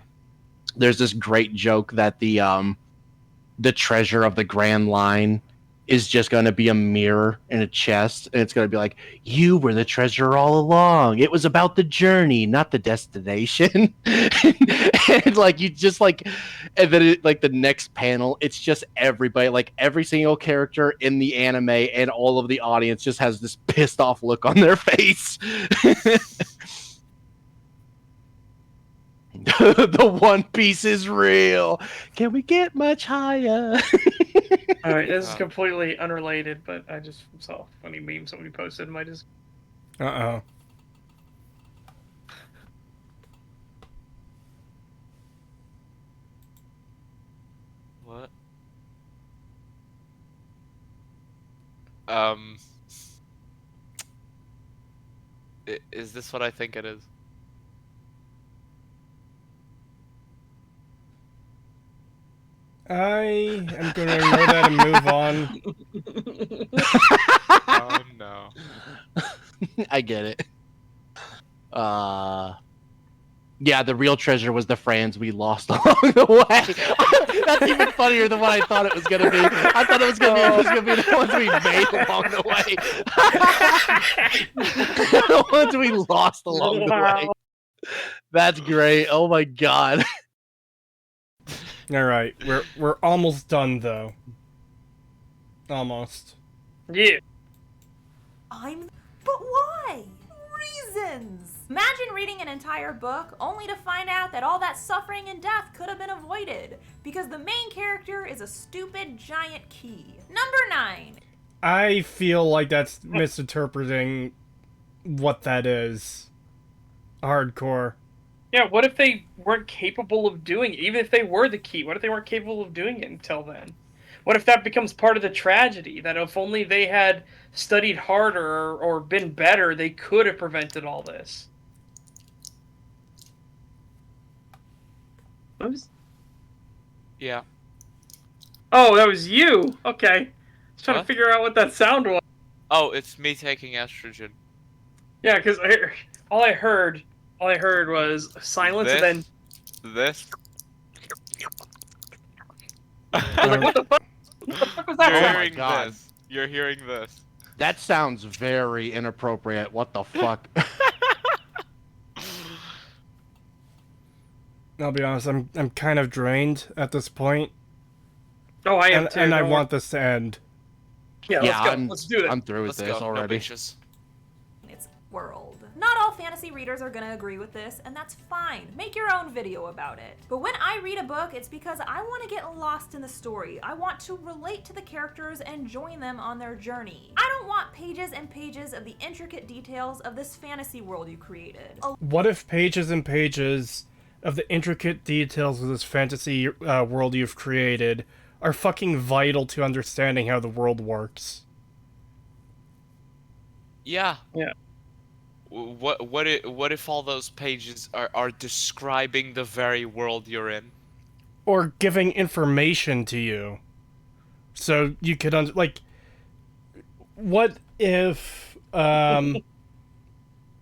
There's this great joke that the treasure of the Grand Line is just going to be a mirror in a chest, and it's going to be like, "You were the treasure all along. It was about the journey, not the destination." And like you just like, and then like the next panel, it's just everybody, like every single character in the anime and all of the audience just has this pissed off look on their face. The One Piece is real. Can we get much higher? All right, this is completely unrelated, but I just saw a funny meme somebody posted in my Discord. Uh-oh. What? Is this what I think it is? I am going to ignore that and move on. Oh no. I get it. Yeah, the real treasure was the friends we lost along the way. That's even funnier than what I thought it was gonna be. I thought it was gonna be the ones we made along the way. The ones we lost along the way. That's great. Oh my god. All right, we're almost done though. Almost. Yeah. But why? Reasons! Imagine reading an entire book only to find out that all that suffering and death could have been avoided because the main character is a stupid giant key. Number 9. I feel like that's misinterpreting what that is. Hardcore. Yeah, what if they weren't capable of doing it? Even if they were the key, what if they weren't capable of doing it until then? What if that becomes part of the tragedy? That if only they had studied harder or been better, they could have prevented all this. Oops. Yeah. Oh, that was you. Okay. I was trying What? to figure out what that sound was. Oh, it's me taking estrogen. Yeah, because all I heard was silence This? and then This? I was like, what the fuck? What the fuck was that? You're sound? hearing God. this. You're hearing this. That sounds very inappropriate. What the fuck? I'll be honest, I'm kind of drained at this point. Oh, I am too. And I don't want this to end. Yeah, let's go. Let's do it. I'm through with Let's this go. already. No bitches. Its world. Not all fantasy readers are gonna agree with this, and that's fine. Make your own video about it. But when I read a book, it's because I want to get lost in the story. I want to relate to the characters and join them on their journey. I don't want pages and pages of the intricate details of this fantasy world you created. What if pages and pages of the intricate details of this fantasy world you've created are fucking vital to understanding how the world works? Yeah. Yeah. What if all those pages are describing the very world you're in? Or giving information to you. So you could, like... What if,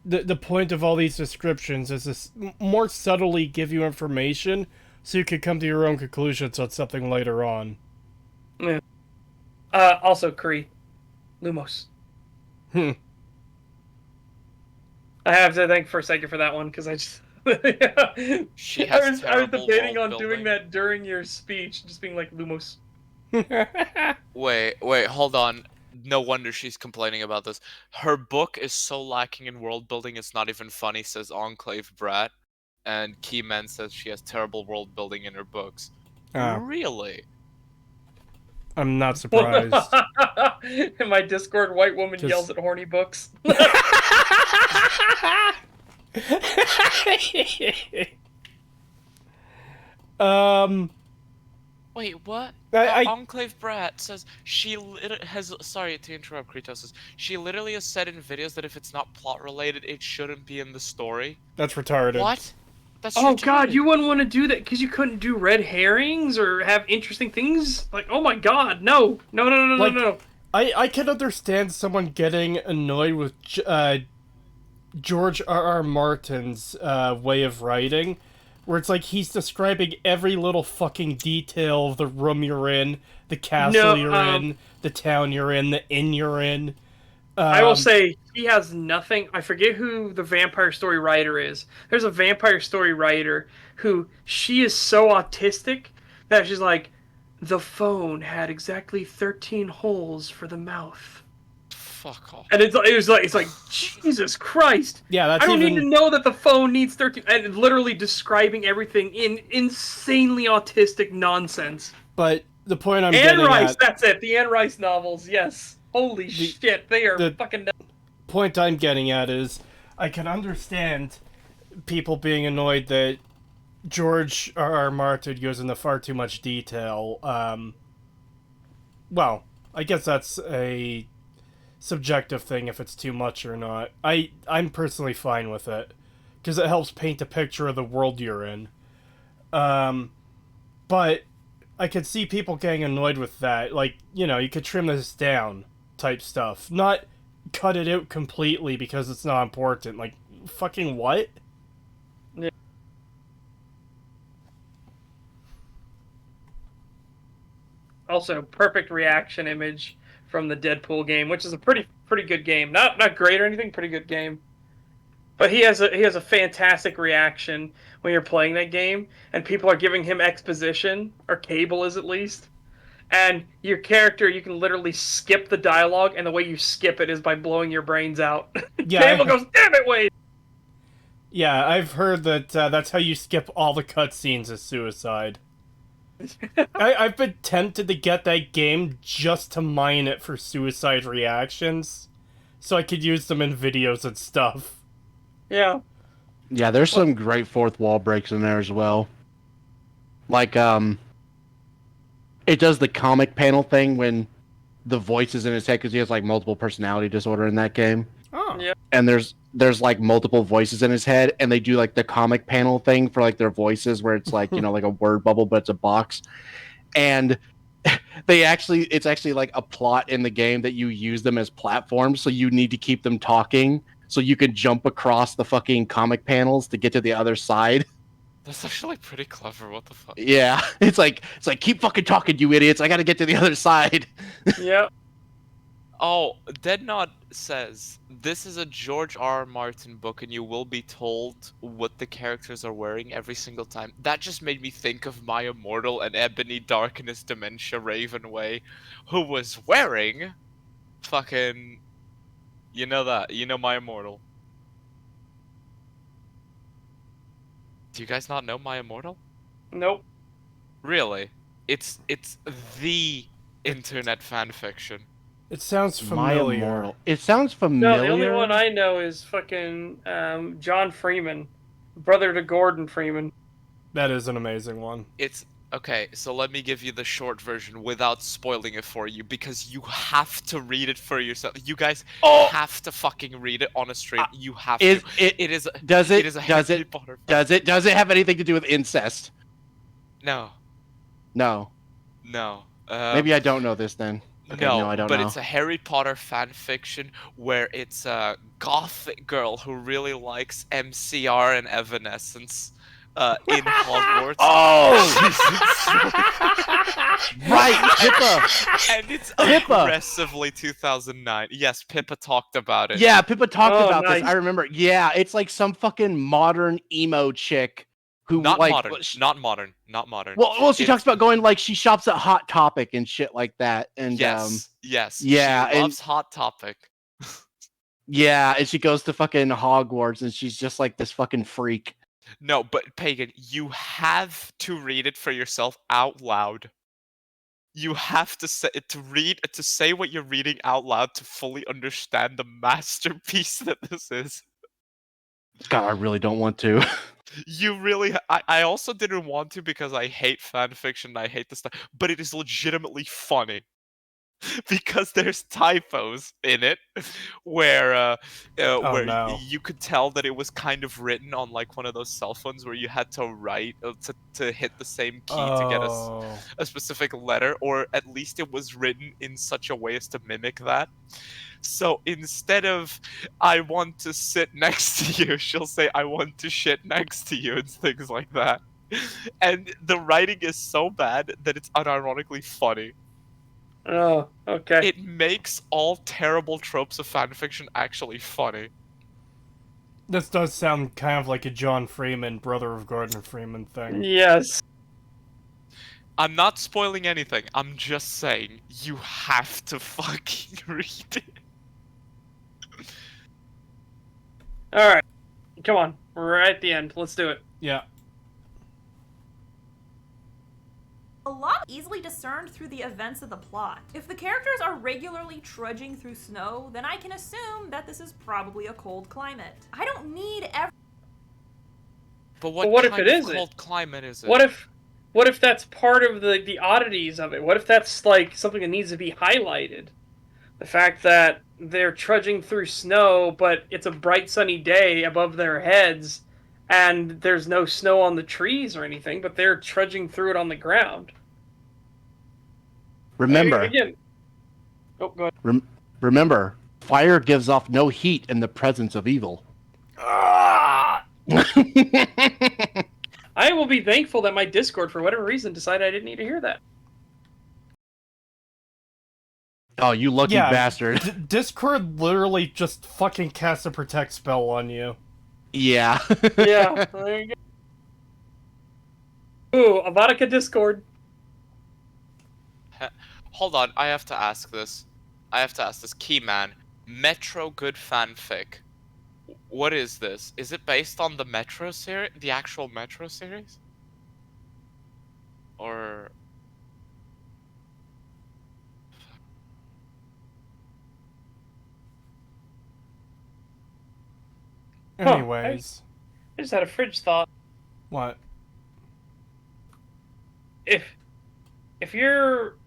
the point of all these descriptions is to more subtly give you information so you could come to your own conclusions on something later on. Yeah. Also, Kree. Lumos. Hmm. I have to thank Forsaken for that one, because I just... She has I was terrible debating on world doing building. that during your speech, just being like, Lumos. Wait, hold on. No wonder she's complaining about this. Her book is so lacking in world building, it's not even funny, says Enclave Brat. And Keyman says she has terrible world building in her books. Really? I'm not surprised. In my Discord, white woman yells at horny books. Wait, what? I Enclave Brat says she has. Sorry to interrupt, Creetosis. She literally has said in videos that if it's not plot related, it shouldn't be in the story. That's retarded. What? That's oh retarded. God, you wouldn't want to do that because you couldn't do red herrings or have interesting things. Like, oh my God, no. I can understand someone getting annoyed with George R.R. Martin's way of writing, where it's like he's describing every little fucking detail of the room you're in, the castle you're in, the town you're in, the inn you're in. I will say he has nothing. I forget who the vampire story writer is. There's a vampire story writer who she is so autistic that she's like, the phone had exactly 13 holes for the mouth. Fuck off. And it's like Jesus Christ. Yeah, that's I don't even... need to know that the phone needs 13, and literally describing everything in insanely autistic nonsense. But the point I'm Anne getting Rice, at... that's it. The Anne Rice novels, yes. Holy shit, they are fucking... point I'm getting at is I can understand people being annoyed that George R.R. Martin goes into far too much detail. Well, I guess that's a subjective thing if it's too much or not. I'm personally fine with it because it helps paint a picture of the world you're in. But I could see people getting annoyed with that. Like, you know, you could trim this down type stuff. Not cut it out completely because it's not important. Like, fucking what? Yeah. Also, perfect reaction image from the Deadpool game, which is a pretty good game. Not great or anything, pretty good game. But he has a fantastic reaction when you're playing that game, and people are giving him exposition, or Cable is at least. And your character, you can literally skip the dialogue, and the way you skip it is by blowing your brains out. Yeah, Cable goes, damn it, Wade! Yeah, I've heard that that's how you skip all the cutscenes as suicide. I've been tempted to get that game just to mine it for suicide reactions, so I could use them in videos and stuff. Yeah. Yeah, there's some great fourth wall breaks in there as well. Like, it does the comic panel thing when the voice is in his head because he has like multiple personality disorder in that game. Oh. Yeah. And there's like multiple voices in his head, and they do like the comic panel thing for like their voices where it's like, you know, like a word bubble, but it's a box. And it's actually like a plot in the game that you use them as platforms, so you need to keep them talking so you can jump across the fucking comic panels to get to the other side. That's actually pretty clever. What the fuck? Yeah, it's like keep fucking talking, you idiots. I gotta get to the other side. Yep. Oh, Deadnod says this is a George R. R. Martin book, and you will be told what the characters are wearing every single time. That just made me think of My Immortal and Ebony Darkness Dementia Ravenway, who was wearing fucking, you know My Immortal. Do you guys not know My Immortal? Nope. Really? It's the internet fanfiction. It sounds familiar. My Immortal. It sounds familiar. No, the only one I know is fucking John Freeman, brother to Gordon Freeman. That is an amazing one. It's okay, so let me give you the short version without spoiling it for you, because you have to read it for yourself. You guys have to fucking read it on a stream. You have to. Does it have anything to do with incest? No. No. No. Maybe I don't know this then. Okay, no, I don't but know. it's a Harry Potter fan fiction where it's a gothic girl who really likes MCR and Evanescence in Hogwarts. Oh! She's Right, Pippa! And it's Pippa! aggressively 2009. Yes, Pippa talked about it. Yeah, Pippa talked about nice. this. I remember. Yeah, it's like some fucking modern emo chick who Not like modern. Not modern. Not modern. Well, she talks about going like she shops at Hot Topic and shit like that. And yes, yeah, she loves Hot Topic. Yeah, and she goes to fucking Hogwarts and she's just like this fucking freak. No, but Pagan, you have to read it for yourself out loud. You have to say what you're reading out loud to fully understand the masterpiece that this is. God, I really don't want to. You really I also didn't want to because I hate fan fiction, I hate this stuff, but it is legitimately funny. Because there's typos in it where you could tell that it was kind of written on like one of those cell phones where you had to write to hit the same key to get a specific letter, or at least it was written in such a way as to mimic that. So instead of "I want to sit next to you," she'll say "I want to shit next to you" and things like that. And the writing is so bad that it's unironically funny. Oh, okay. It makes all terrible tropes of fanfiction actually funny. This does sound kind of like a John Freeman, brother of Gardner Freeman thing. Yes. I'm not spoiling anything. I'm just saying you have to fucking read it. Alright. Come on. We're at the end. Let's do it. Yeah. A lot easily discerned through the events of the plot. If the characters are regularly trudging through snow, then I can assume that this is probably a cold climate. I don't need every... But what if kind it of isn't? cold climate is it? What if that's part of the oddities of it? What if that's like something that needs to be highlighted? The fact that they're trudging through snow, but it's a bright sunny day above their heads, and there's no snow on the trees or anything, but they're trudging through it on the ground. Remember. Again. Oh, go ahead. Remember, fire gives off no heat in the presence of evil. I will be thankful that my Discord, for whatever reason, decided I didn't need to hear that. Oh, you lucky bastard. Discord literally just fucking casts a protect spell on you. Yeah. Yeah, there you go. Ooh, a vodka Discord. Hold on, I have to ask this. Keyman, Metro Good Fanfic. What is this? Is it based on the Metro series? The actual Metro series? Or... Anyways. I just had a fridge thought. What? If you're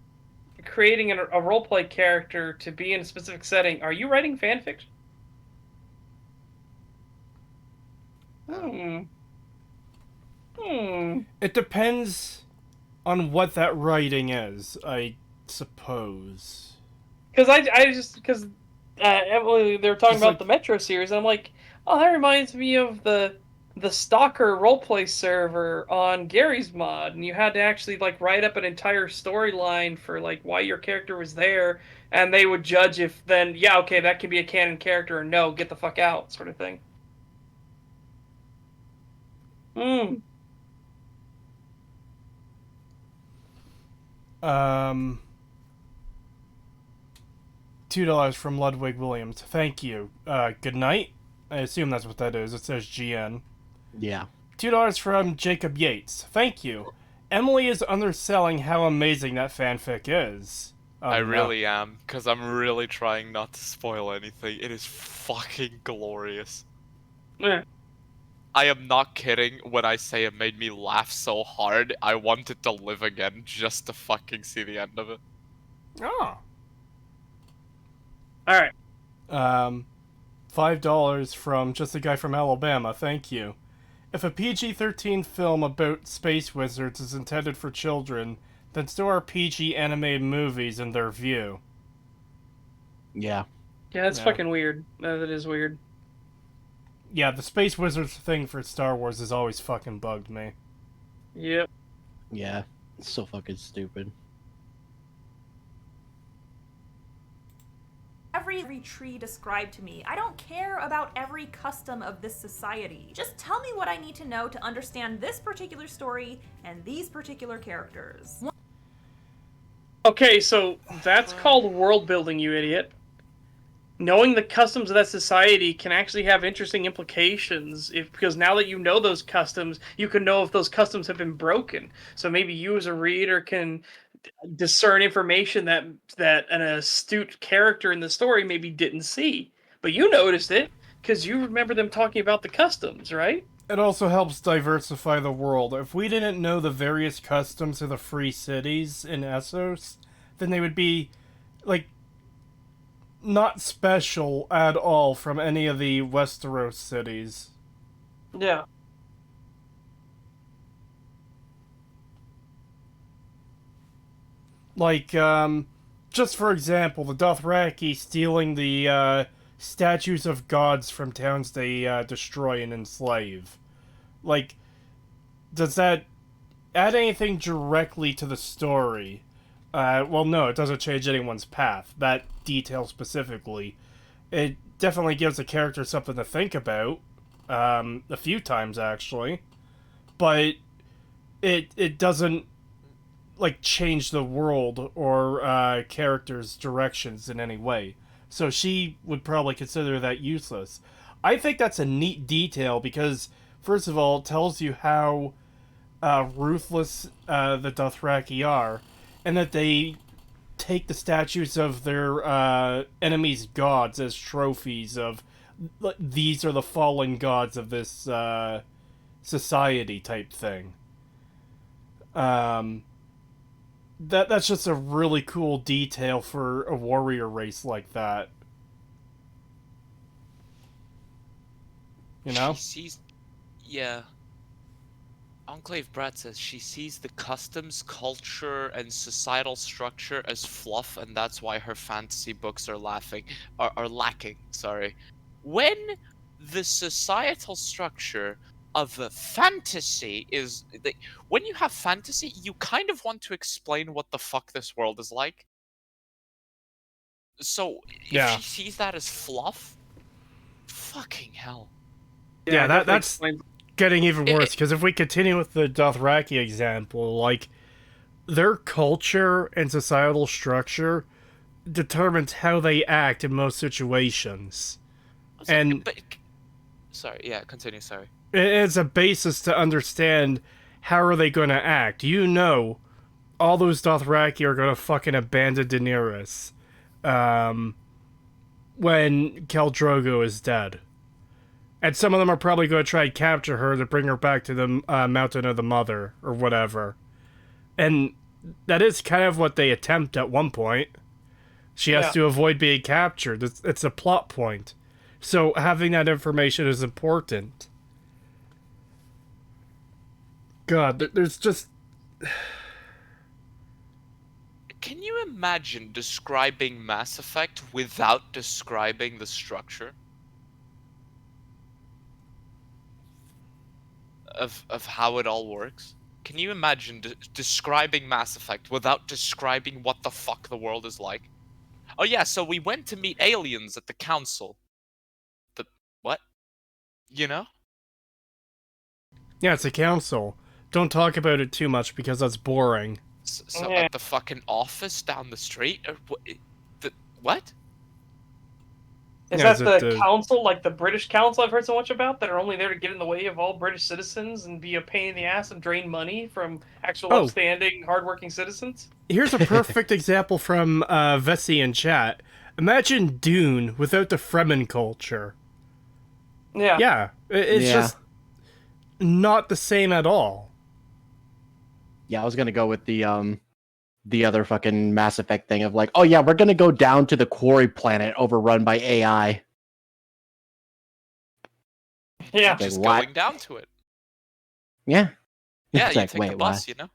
creating a roleplay character to be in a specific setting, are you writing fanfiction? It depends on what that writing is, I suppose. Because Emily, they were talking about the Metro series, and I'm like, oh, that reminds me of the Stalker roleplay server on Gary's mod, and you had to actually like write up an entire storyline for like why your character was there, and they would judge if then okay, that can be a canon character, or no, get the fuck out, sort of thing. $2 from Ludwig Williams. Thank you. Good night. I assume that's what that is. It says GN. Yeah. $2 from Jacob Yates. Thank you. Emily is underselling how amazing that fanfic is. I really am, because I'm really trying not to spoil anything. It is fucking glorious. Yeah. I am not kidding when I say it made me laugh so hard. I wanted to live again just to fucking see the end of it. Oh. Alright. $5 from Just a Guy from Alabama. Thank you. If a PG-13 film about space wizards is intended for children, then so are PG animated movies in their view. Yeah. Yeah, that's Yeah. fucking weird. That is weird. Yeah, the Space Wizards thing for Star Wars has always fucking bugged me. Yep. Yeah. It's so fucking stupid. Every tree described to me. I don't care about every custom of this society. Just tell me what I need to know to understand this particular story and these particular characters. Okay, so that's called world building, you idiot. Knowing the customs of that society can actually have interesting implications because now that you know those customs, you can know if those customs have been broken. So maybe you as a reader can discern information that an astute character in the story maybe didn't see. But you noticed it because you remember them talking about the customs, right? It also helps diversify the world. If we didn't know the various customs of the free cities in Essos, then they would be, like, not special at all from any of the Westeros cities. Yeah. Like, just for example, the Dothraki stealing the statues of gods from towns they destroy and enslave. Like, does that add anything directly to the story? Well, no, it doesn't change anyone's path. That detail specifically. It definitely gives the character something to think about. A few times, actually. But it doesn't, like, change the world or characters' directions in any way. So she would probably consider that useless. I think that's a neat detail because, first of all, it tells you how ruthless the Dothraki are, and that they take the statues of their enemies' gods as trophies of these are the fallen gods of this society type thing. That's just a really cool detail for a warrior race like that. You know? She sees, yeah. Enclave Brat says she sees the customs, culture, and societal structure as fluff, and that's why her fantasy books are lacking. Sorry, when the societal structure of a fantasy is when you have fantasy, you kind of want to explain what the fuck this world is like. So if she sees that as fluff, fucking hell. Yeah, that's getting even worse, because if we continue with the Dothraki example, like, their culture and societal structure determines how they act in most situations. Sorry, yeah, continue, sorry. It's a basis to understand how are they going to act. You know, all those Dothraki are going to fucking abandon Daenerys when Khal Drogo is dead. And some of them are probably going to try and capture her to bring her back to the Mountain of the Mother, or whatever. And that is kind of what they attempt at one point. She has to avoid being captured. It's a plot point. So having that information is important. God, there's just... Can you imagine describing Mass Effect without describing the structure? Of how it all works? Can you imagine describing Mass Effect without describing what the fuck the world is like? Oh yeah, so we went to meet aliens at the council. The what? You know? Yeah, it's a council. Don't talk about it too much because that's boring. So at the fucking office down the street? Or what? Is that the council, like the British council I've heard so much about, that are only there to get in the way of all British citizens and be a pain in the ass and drain money from actual upstanding, hardworking citizens? Here's a perfect example from Vessi in chat. Imagine Dune without the Fremen culture. Yeah. Yeah, it's just not the same at all. Yeah, I was gonna go with the other fucking Mass Effect thing of like, oh yeah, we're gonna go down to the quarry planet overrun by AI. Yeah, just going down to it. Yeah. Yeah, it's you like, take the bus, you know?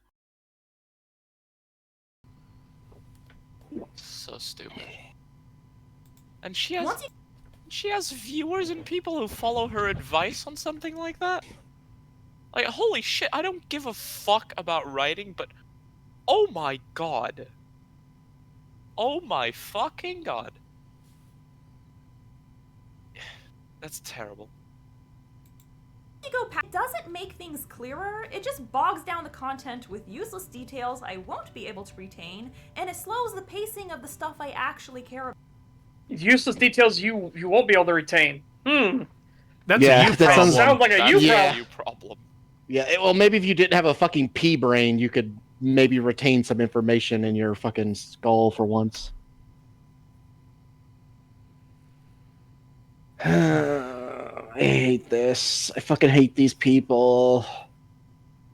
So stupid. And she has viewers and people who follow her advice on something like that? Like, holy shit, I don't give a fuck about writing, but oh my god. Oh my fucking god. That's terrible. It doesn't make things clearer, it just bogs down the content with useless details I won't be able to retain, and it slows the pacing of the stuff I actually care about. Useless details you won't be able to retain. That's Yeah, a you that problem. Sounds like a you Yeah. problem. problem. Yeah, well, maybe if you didn't have a fucking pea brain, you could maybe retain some information in your fucking skull for once. I hate this. I fucking hate these people.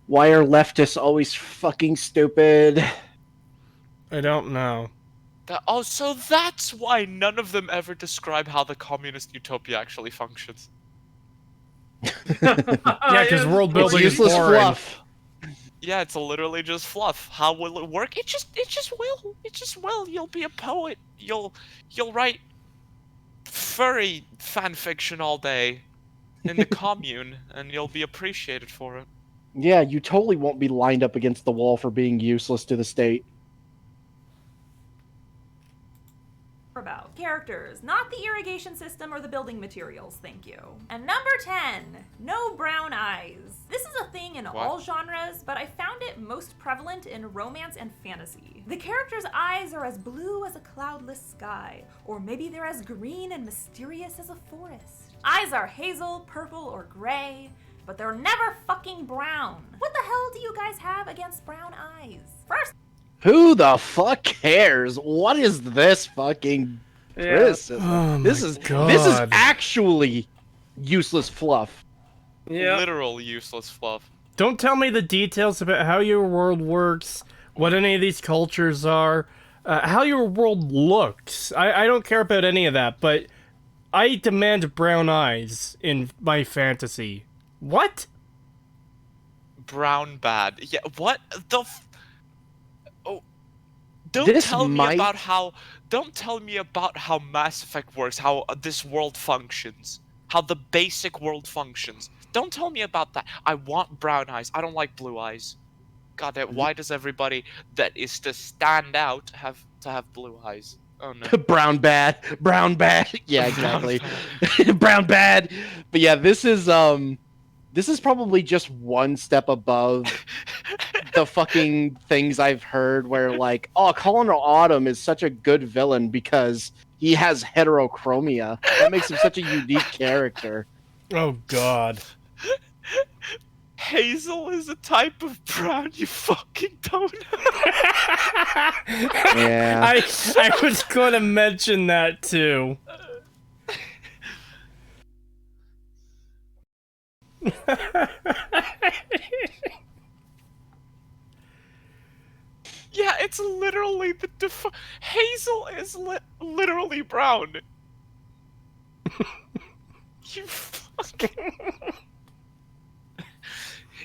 Why are leftists always fucking stupid? I don't know. So that's why none of them ever describe how the communist utopia actually functions. Yeah, because world It's building is useless boring. fluff. Yeah, it's literally just fluff. How will it work? It just will. It just will. You'll be a poet. You'll write furry fan fiction all day in the commune, and you'll be appreciated for it. Yeah, you totally won't be lined up against the wall for being useless to the state. About characters, not the irrigation system or the building materials, thank you. And number 10, no brown eyes. This is a thing in all genres, but I found it most prevalent in romance and fantasy. The character's eyes are as blue as a cloudless sky, or maybe they're as green and mysterious as a forest. Eyes are hazel, purple, or gray, but they're never fucking brown. What the hell do you guys have against brown eyes? First, Who the fuck cares? What is this fucking criticism? Oh this my is God. actually useless fluff. Yeah. Literal useless fluff. Don't tell me the details about how your world works, what any of these cultures are, how your world looks. I don't care about any of that, but I demand brown eyes in my fantasy. What? Brown bad. Yeah, what the Don't This tell me might- about how Mass Effect works, how this world functions, how the basic world functions. Don't tell me about that. I want brown eyes. I don't like blue eyes. God damn, why does everybody that is to stand out have to have blue eyes? Oh no. Brown bad. Yeah, exactly. Brown bad. But yeah, this is probably just one step above the fucking things I've heard where like, oh, Colonel Autumn is such a good villain because he has heterochromia. That makes him such a unique character. Oh God. Hazel is a type of brown you fucking don't know. Yeah. I was going to mention that too. Yeah, it's literally the Hazel is literally brown. You fucking...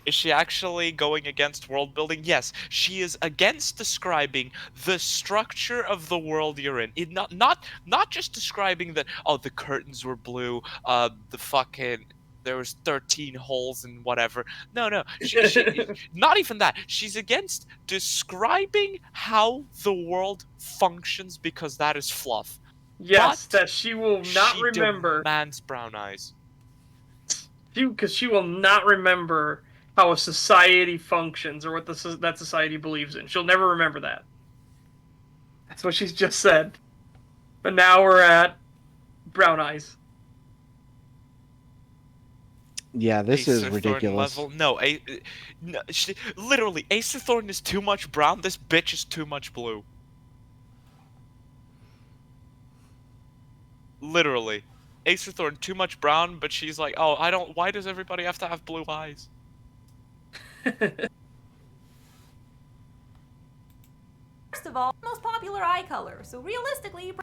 Is she actually going against world building? Yes, she is against describing the structure of the world you're in. Not just describing that, oh, the curtains were blue, the fucking... there was 13 holes and whatever. No. She, not even that. She's against describing how the world functions because that is fluff. Yes, But that she will not she remember. demands brown eyes. Because she will not remember how a society functions or what that society believes in. She'll never remember that. That's what she's just said. But now we're at brown eyes. Yeah, this is Aether Thorn ridiculous. Level. No, literally, Aether Thorn is too much brown. This bitch is too much blue. Literally, Aether Thorn too much brown, but she's like, oh, I don't. Why does everybody have to have blue eyes? first of all, most popular eye color, so realistically,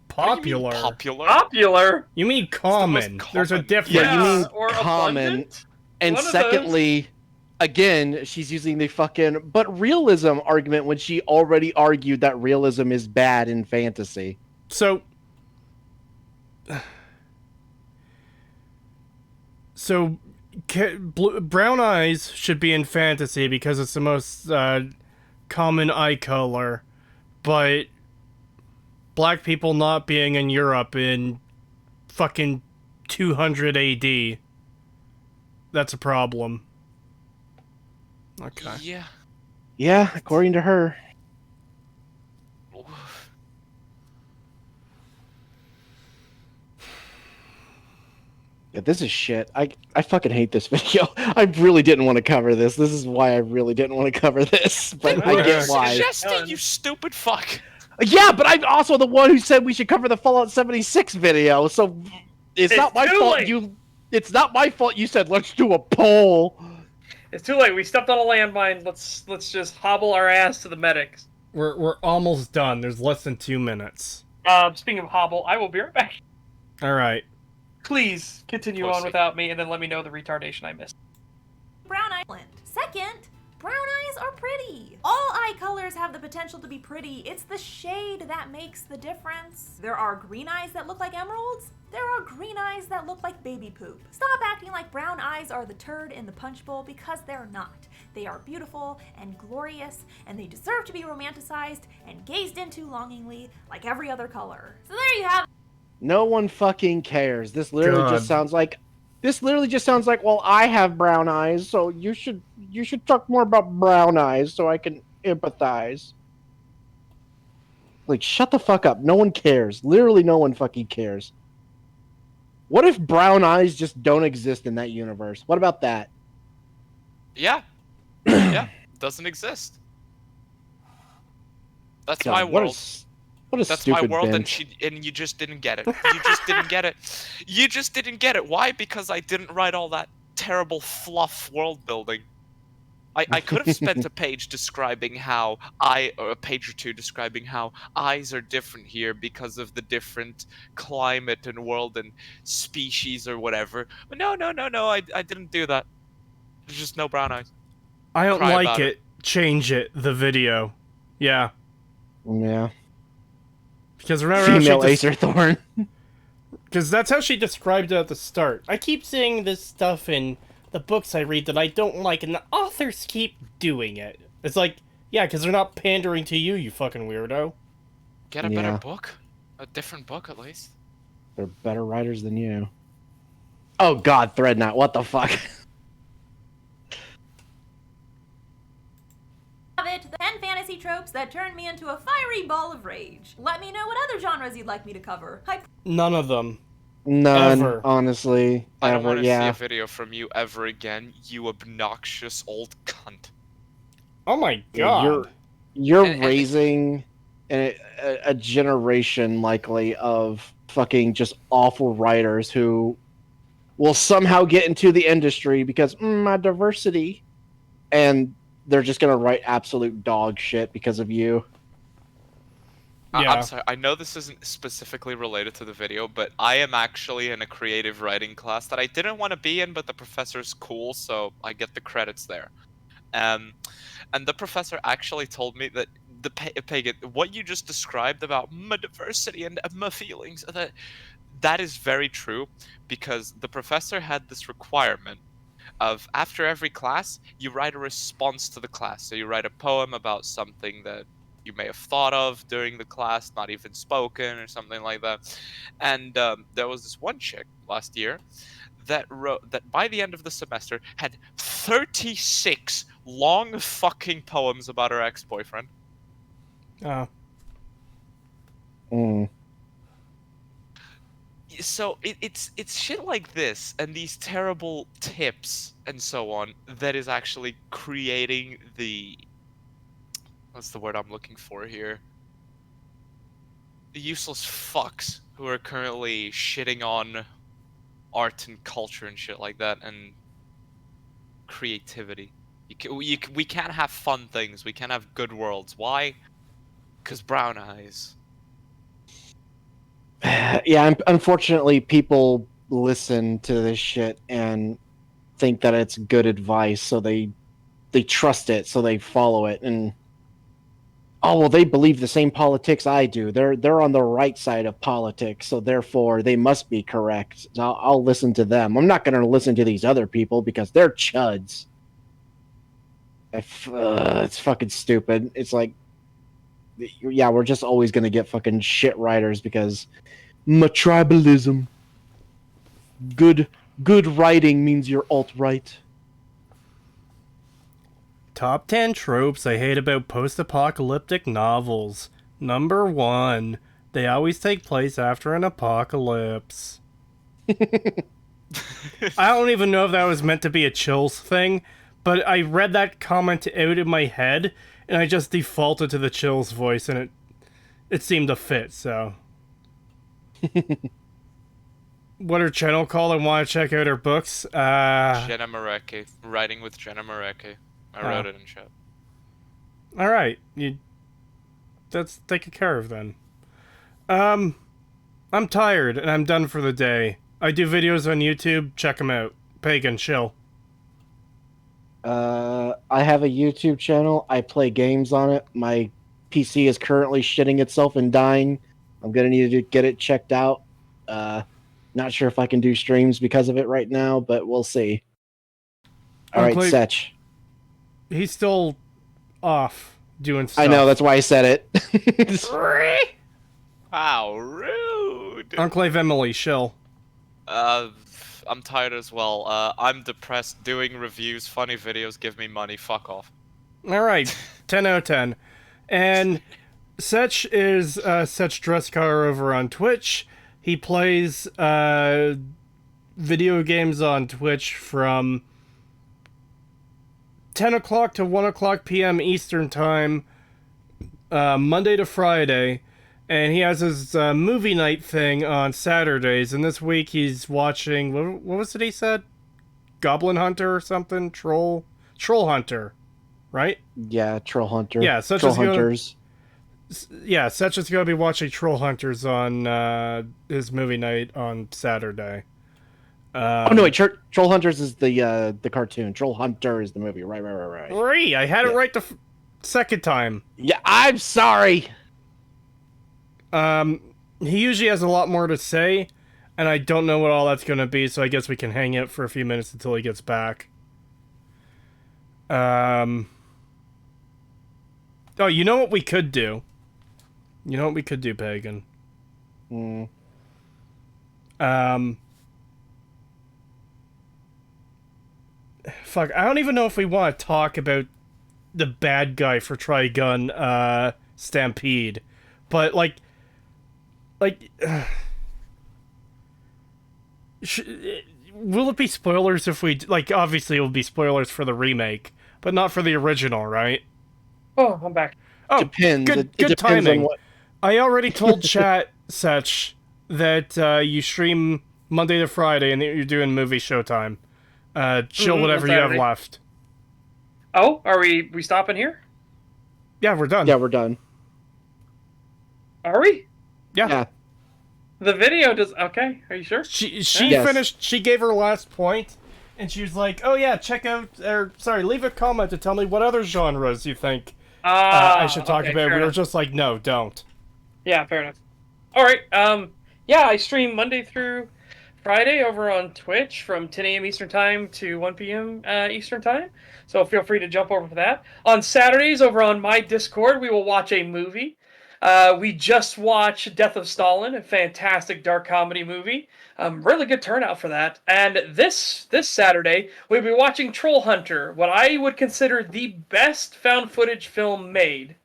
Popular. Popular? Popular? You mean common. There's a common. difference. Yeah, you mean or common. abundant? And One of secondly, again, she's using the fucking but realism argument when she already argued that realism is bad in fantasy. So, So, brown eyes should be in fantasy because it's the most common eye color, but black people not being in Europe in fucking 200 AD, that's a problem. Okay. Yeah. Yeah, according to her. Yeah, this is shit. I fucking hate this video. I really didn't want to cover this. This is why I really didn't want to cover this. But I get why. Suggested, you stupid fuck. Yeah, but I'm also the one who said we should cover the Fallout 76 video. So it's not my fault. It's not my fault. You said let's do a poll. It's too late. We stepped on a landmine. Let's just hobble our ass to the medics. We're almost done. There's less than 2 minutes. Speaking of hobble, I will be right back. All right. Please continue on without me, and then let me know the retardation I missed. Brown Island. Second, brown eyes are pretty. All eye colors have the potential to be pretty. It's the shade that makes the difference. There are green eyes that look like emeralds. There are green eyes that look like baby poop. Stop acting like brown eyes are the turd in the punch bowl, because they're not. They are beautiful and glorious, and they deserve to be romanticized and gazed into longingly like every other color. So there you have it. No one fucking cares. This literally just sounds like well, I have brown eyes, so you should talk more about brown eyes so I can empathize. Like, shut the fuck up. No one cares. Literally no one fucking cares. What if brown eyes just don't exist in that universe? What about that? Yeah. Yeah. Doesn't exist. That's God, my world. What a That's stupid my world, bench. and you just didn't get it. You just didn't get it. You just didn't get it. Why? Because I didn't write all that terrible fluff world building. I could have spent a page describing how or a page or two describing how eyes are different here because of the different climate and world and species or whatever. But no, I didn't do that. There's just no brown eyes. I don't like it. Change it. The video. Yeah. Yeah. Because remember female Acer Thorn. Because that's how she described it at the start. I keep saying this stuff in the books I read that I don't like, and the authors keep doing it. It's like, yeah, because they're not pandering to you, you fucking weirdo. Get a better book. A different book, at least. They're better writers than you. Oh god, Threadnut, what the fuck? The 10 fantasy tropes that turned me into a fiery ball of rage. Let me know what other genres you'd like me to cover. None of them. None, ever. Honestly. I don't want to see a video from you ever again, you obnoxious old cunt. Oh my god. You're raising a generation, likely, of fucking just awful writers who will somehow get into the industry because, my diversity. And they're just gonna write absolute dog shit because of you. Yeah. I'm sorry, I know this isn't specifically related to the video, but I am actually in a creative writing class that I didn't want to be in, but the professor's cool, so I get the credits there. And the professor actually told me that Pagan, what you just described about my diversity and my feelings, that is very true, because the professor had this requirement of after every class, you write a response to the class. So you write a poem about something that you may have thought of during the class, not even spoken or something like that. And there was this one chick last year that wrote that by the end of the semester had 36 long fucking poems about her ex-boyfriend. Oh. So it's shit like this and these terrible tips and so on that is actually creating the what's the word I'm looking for here? The useless fucks who are currently shitting on art and culture and shit like that and creativity. We can't have fun things. We can't have good worlds. Why? Because brown eyes. Yeah, unfortunately, people listen to this shit and think that it's good advice, so they trust it, so they follow it, and oh well, they believe the same politics I do. They're on the right side of politics, so therefore they must be correct. So I'll listen to them. I'm not going to listen to these other people because they're chuds. It's fucking stupid. It's like, yeah, we're just always going to get fucking shit writers because tribalism. Good writing means you're alt-right. Top 10 tropes I hate about post-apocalyptic novels. Number 1. They always take place after an apocalypse. I don't even know if that was meant to be a chills thing, but I read that comment out in my head, and I just defaulted to the chills voice, and it seemed to fit, so... What her channel called? I want to check out her books. Jenna Marecki. Writing with Jenna Marecki. I wrote it in chat. Alright. That's taken care of then. I'm tired, and I'm done for the day. I do videos on YouTube. Check them out. Pagan, chill. I have a YouTube channel. I play games on it. My PC is currently shitting itself and dying. I'm gonna need to get it checked out. Not sure if I can do streams because of it right now, but we'll see. All right, Setch. He's still off doing stuff. I know, that's why I said it. How rude! Enclave Emily, chill. I'm tired as well. I'm depressed. Doing reviews, funny videos, give me money. Fuck off. Alright, 10 out of 10. And Setch is Setch Dresscar over on Twitch. He plays video games on Twitch from 10 o'clock to 1 o'clock p.m. Eastern Time, Monday to Friday. And he has his movie night thing on Saturdays. And this week he's watching... What was it he said? Goblin Hunter or something? Troll Hunter. Right? Yeah, Troll Hunter. Yeah, Setch Troll Hunters. Yeah, Setch is going to be watching Troll Hunters on his movie night on Saturday. Oh, no, wait. Troll Hunters is the cartoon. Troll Hunter is the movie. Right. I had it right the second time. Yeah, I'm sorry. He usually has a lot more to say, and I don't know what all that's going to be, so I guess we can hang out for a few minutes until he gets back. Oh, you know what we could do? Pagan? Fuck, I don't even know if we want to talk about the bad guy for Trigun, Stampede. But, will it be spoilers if we... obviously it will be spoilers for the remake, but not for the original, right? Oh, I'm back. Oh, depends. Good timing. I already told chat, Setch, that you stream Monday to Friday and that you're doing movie showtime. Chill whatever you have left. Oh, are we stopping here? Yeah, we're done. Yeah, we're done. Are we? Yeah. The video does... Okay, are you sure? She finished... She gave her last point, and she was like, oh yeah, leave a comment to tell me what other genres you think I should talk about. We were just like, no, don't. Yeah, fair enough. Alright, yeah, I stream Monday through Friday over on Twitch from 10 a.m. Eastern Time to 1 p.m. Eastern Time, so feel free to jump over for that. On Saturdays, over on my Discord, we will watch a movie. We just watched Death of Stalin, a fantastic dark comedy movie. Really good turnout for that. And this Saturday, we'll be watching Troll Hunter, what I would consider the best found footage film made.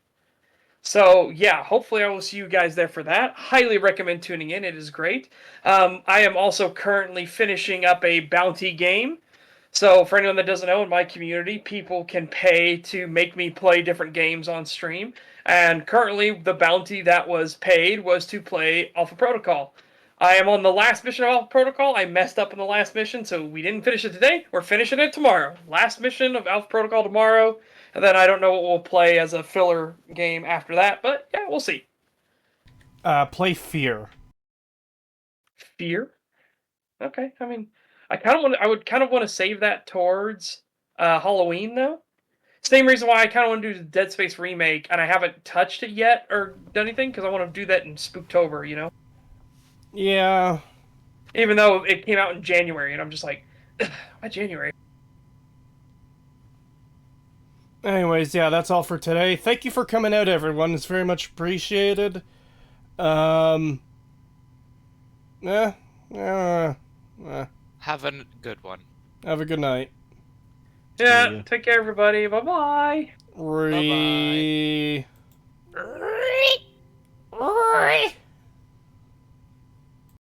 So, yeah, hopefully I will see you guys there for that. Highly recommend tuning in. It is great. I am also currently finishing up a bounty game. So, for anyone that doesn't know, in my community, people can pay to make me play different games on stream. And currently, the bounty that was paid was to play Alpha Protocol. I am on the last mission of Alpha Protocol. I messed up in the last mission, so we didn't finish it today. We're finishing it tomorrow. Last mission of Alpha Protocol tomorrow. And then I don't know what we'll play as a filler game after that, but yeah, we'll see. Play Fear. Fear? Okay, I mean, I would kind of want to save that towards Halloween, though. Same reason why I kind of want to do the Dead Space remake, and I haven't touched it yet or done anything, because I want to do that in Spooktober, you know? Yeah. Even though it came out in January, and I'm just like, why January? Anyways, yeah, that's all for today. Thank you for coming out, everyone. It's very much appreciated. Yeah. Have a good one. Have a good night. Yeah, take care, everybody. Bye-bye. Bye-bye.